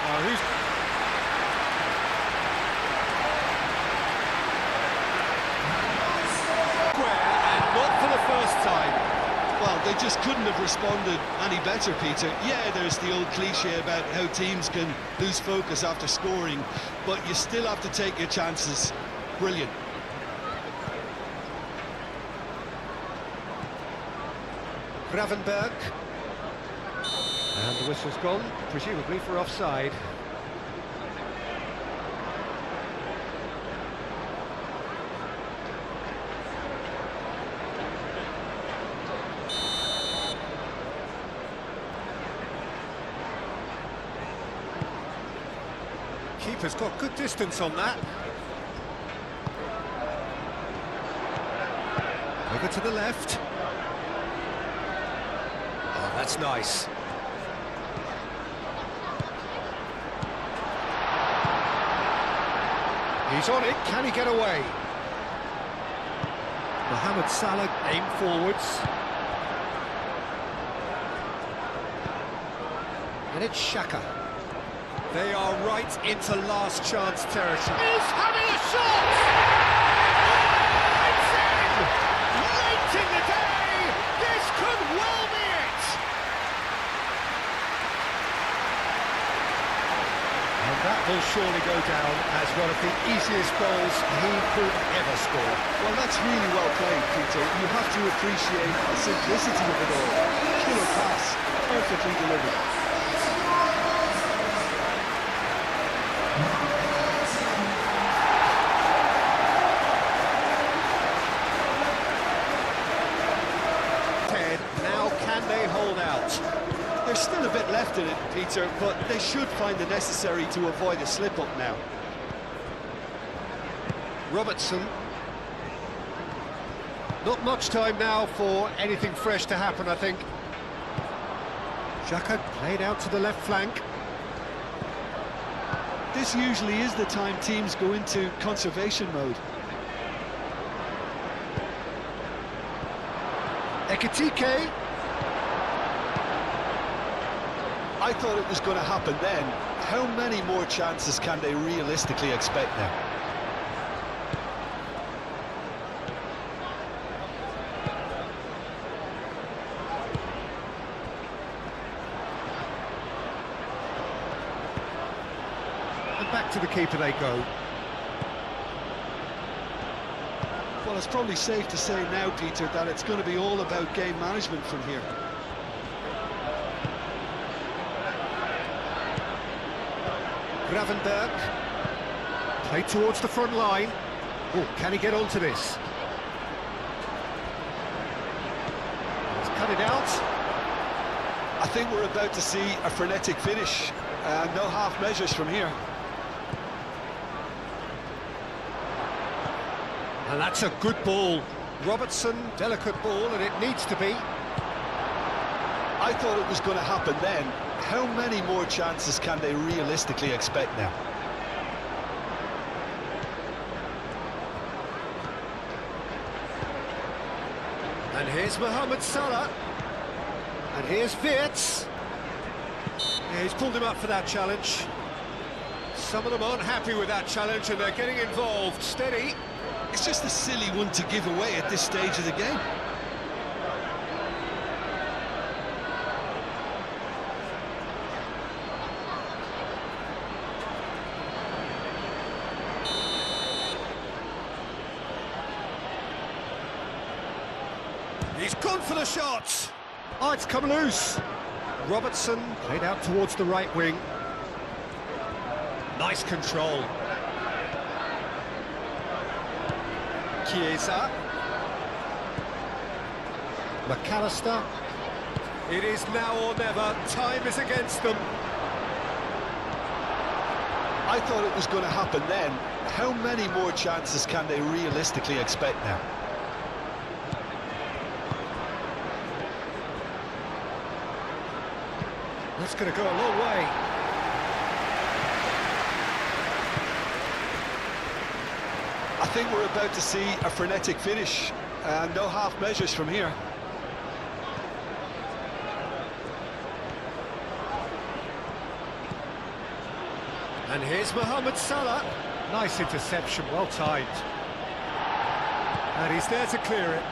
Now who's... Square, and not for the first time. Well, they just couldn't have responded any better, Peter. Yeah, there's the old cliche about how teams can lose focus after scoring, but you still have to take your chances. Brilliant. Gravenberg. And the whistle's gone, presumably for offside. Keeper's got good distance on that. Over to the left. Oh, that's nice. He's on it, can he get away? Mohamed Salah aimed forwards. And it's Xhaka. They are right into last chance territory. He's having a shot! Oh, it's in! Late in the day! This could well be it! And that will surely go down as one of the easiest goals he could ever score. Well, that's really well played, Peter. You have to appreciate the simplicity of it all. Killer pass, perfectly delivered. Now can they hold out? There's still a bit left in it, Peter, but they should find the necessary to avoid a slip-up now. Robertson. Not much time now for anything fresh to happen, I think. Xhaka played out to the left flank. This usually is the time teams go into conservation mode. Ekitike. I thought it was going to happen then. How many more chances can they realistically expect now? And back to the keeper they go. Well, it's probably safe to say now, Peter, that it's going to be all about game management from here. Gravenberg. Played towards the front line. Oh, can he get onto this? He's cut it out. I think we're about to see a frenetic finish. No half measures from here. And that's a good ball. Robertson, delicate ball, and it needs to be. I thought it was going to happen then. How many more chances can they realistically expect now? And here's Mohamed Salah. And here's Wirtz. Yeah, he's pulled him up for that challenge. Some of them aren't happy with that challenge and they're getting involved. Steady. It's just a silly one to give away at this stage of the game. He's gone for the shot. Oh, it's come loose. Robertson played out towards the right wing. Nice control. Chiesa. McAllister. It is now or never. Time is against them. I thought it was going to happen then. How many more chances can they realistically expect now? That's going to go a long way. I think we're about to see a frenetic finish, and no half measures from here. And here's Mohamed Salah. Nice interception, well timed. And he's there to clear it.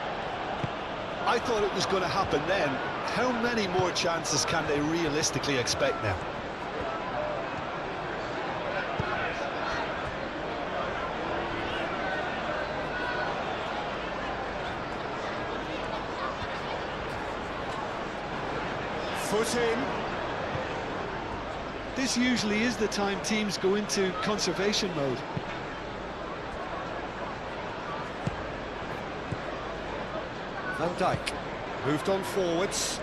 I thought it was going to happen then. How many more chances can they realistically expect now? Foot in. This usually is the time teams go into conservation mode. Van Dijk moved on forwards.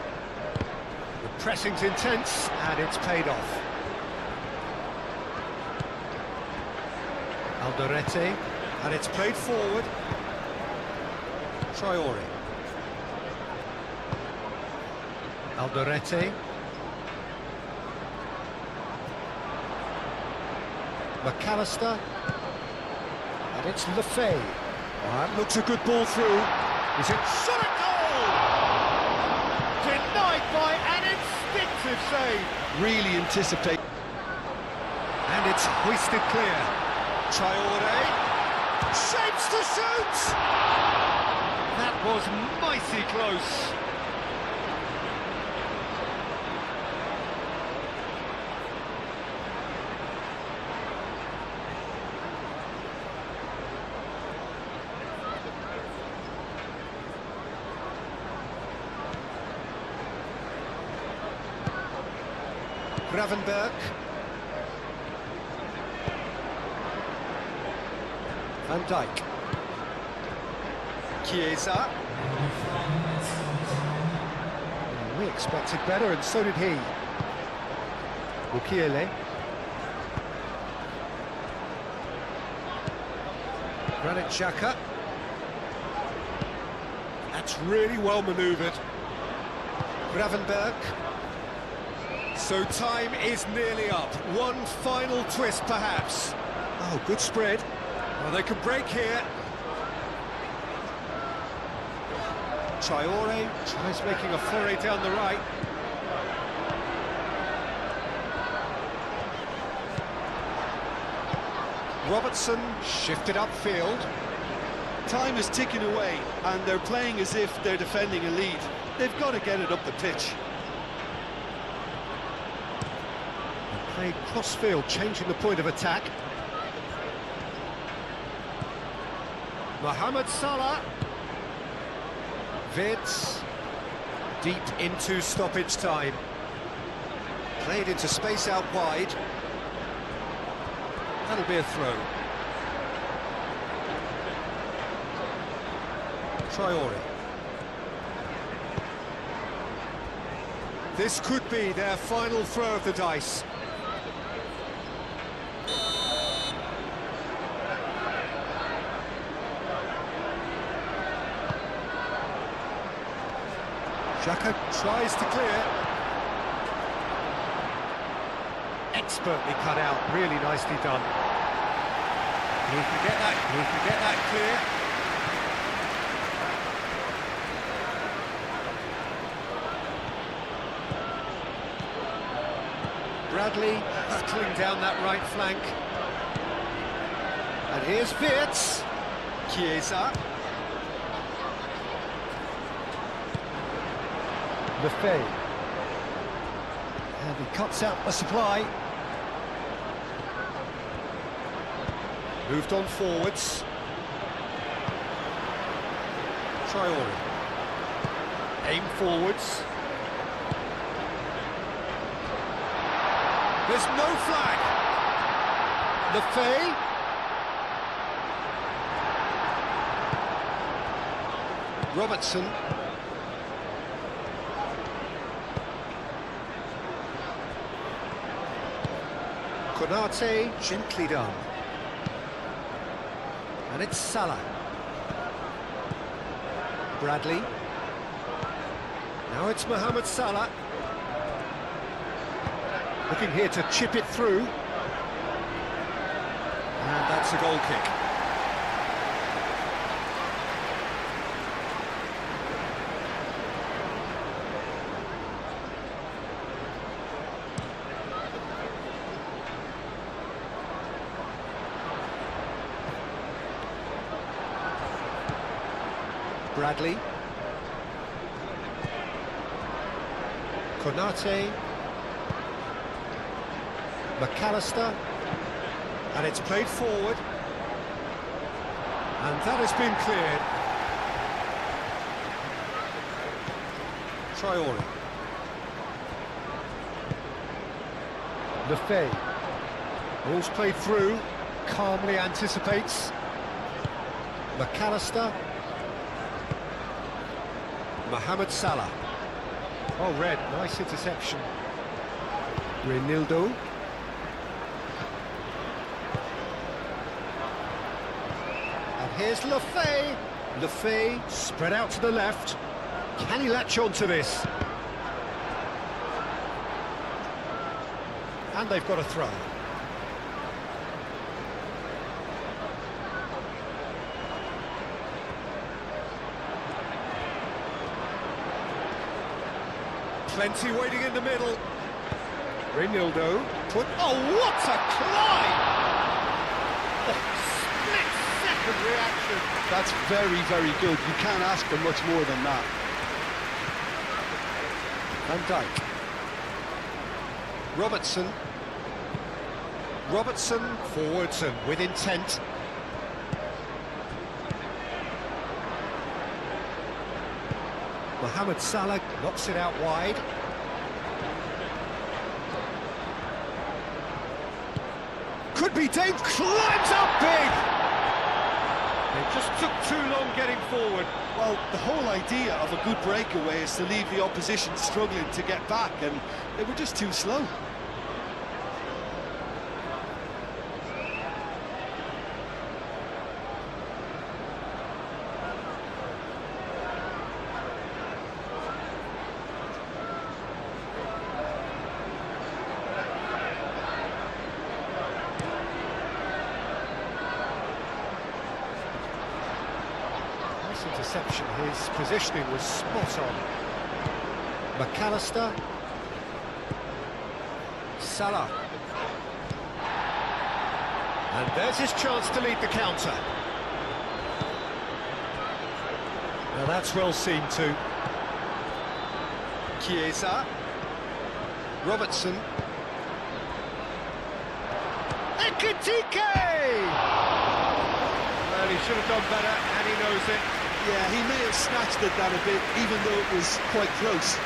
The pressing's intense and it's paid off. Alderete, and it's played forward. Traore. Alderete. McAllister. And it's Lefebvre. That looks a good ball through. Is it shot at goal? Denied by an instinctive save. Really anticipate. And it's hoisted clear. Traore shapes to shoot. That was mighty close. Gravenberg. Van Dijk. Chiesa. We expected better, and so did he. Mukiele. Granit Xhaka. That's really well manoeuvred. Gravenberg. So time is nearly up. One final twist, perhaps. Oh, good spread. Well, they can break here. Traore tries making a foray down the right. Robertson shifted upfield. Time is ticking away, and they're playing as if they're defending a lead. They've got to get it up the pitch. Played cross-field, changing the point of attack. Mohamed Salah. Wirtz. Deep into stoppage time. Played into space out wide. That'll be a throw. Traore. This could be their final throw of the dice. Xhaka tries to clear. Expertly cut out, really nicely done. He can get that clear. Bradley hurtling down that right flank. And here's Wirtz. Chiesa. Lefebvre. And he cuts out the supply. Moved on forwards. Traore. Aim forwards. There's no flag. Lefebvre. Robertson. Konate, gently done. And it's Salah. Bradley. Now it's Mohamed Salah. Looking here to chip it through. And that's a goal kick. Bradley. Konate. McAllister. And it's played forward. And that has been cleared. Traore. Lefebvre. Ball's played through. Calmly anticipates. McAllister. Mohamed Salah. Oh, red, nice interception. Reinildo. And here's Lefebvre. Lefebvre spread out to the left. Can he latch on to this? And they've got a throw. Plenty waiting in the middle. Reinildo put. Oh, what a climb! Oh, split-second reaction. That's very, very good. You can't ask for much more than that. Van Dijk. Robertson. Robertson forwards and with intent. Mohamed Salah knocks it out wide. Could be Dave, climbs up big! It just took too long getting forward. Well, the whole idea of a good breakaway is to leave the opposition struggling to get back, and they were just too slow. Interception, his positioning was spot on. McAllister. Salah. And there's his chance to lead the counter. Now that's well seen too. Chiesa. Robertson. Ekitike! Well, he should have done better, and he knows it. Yeah, he may have snatched at that a bit, even though it was quite close.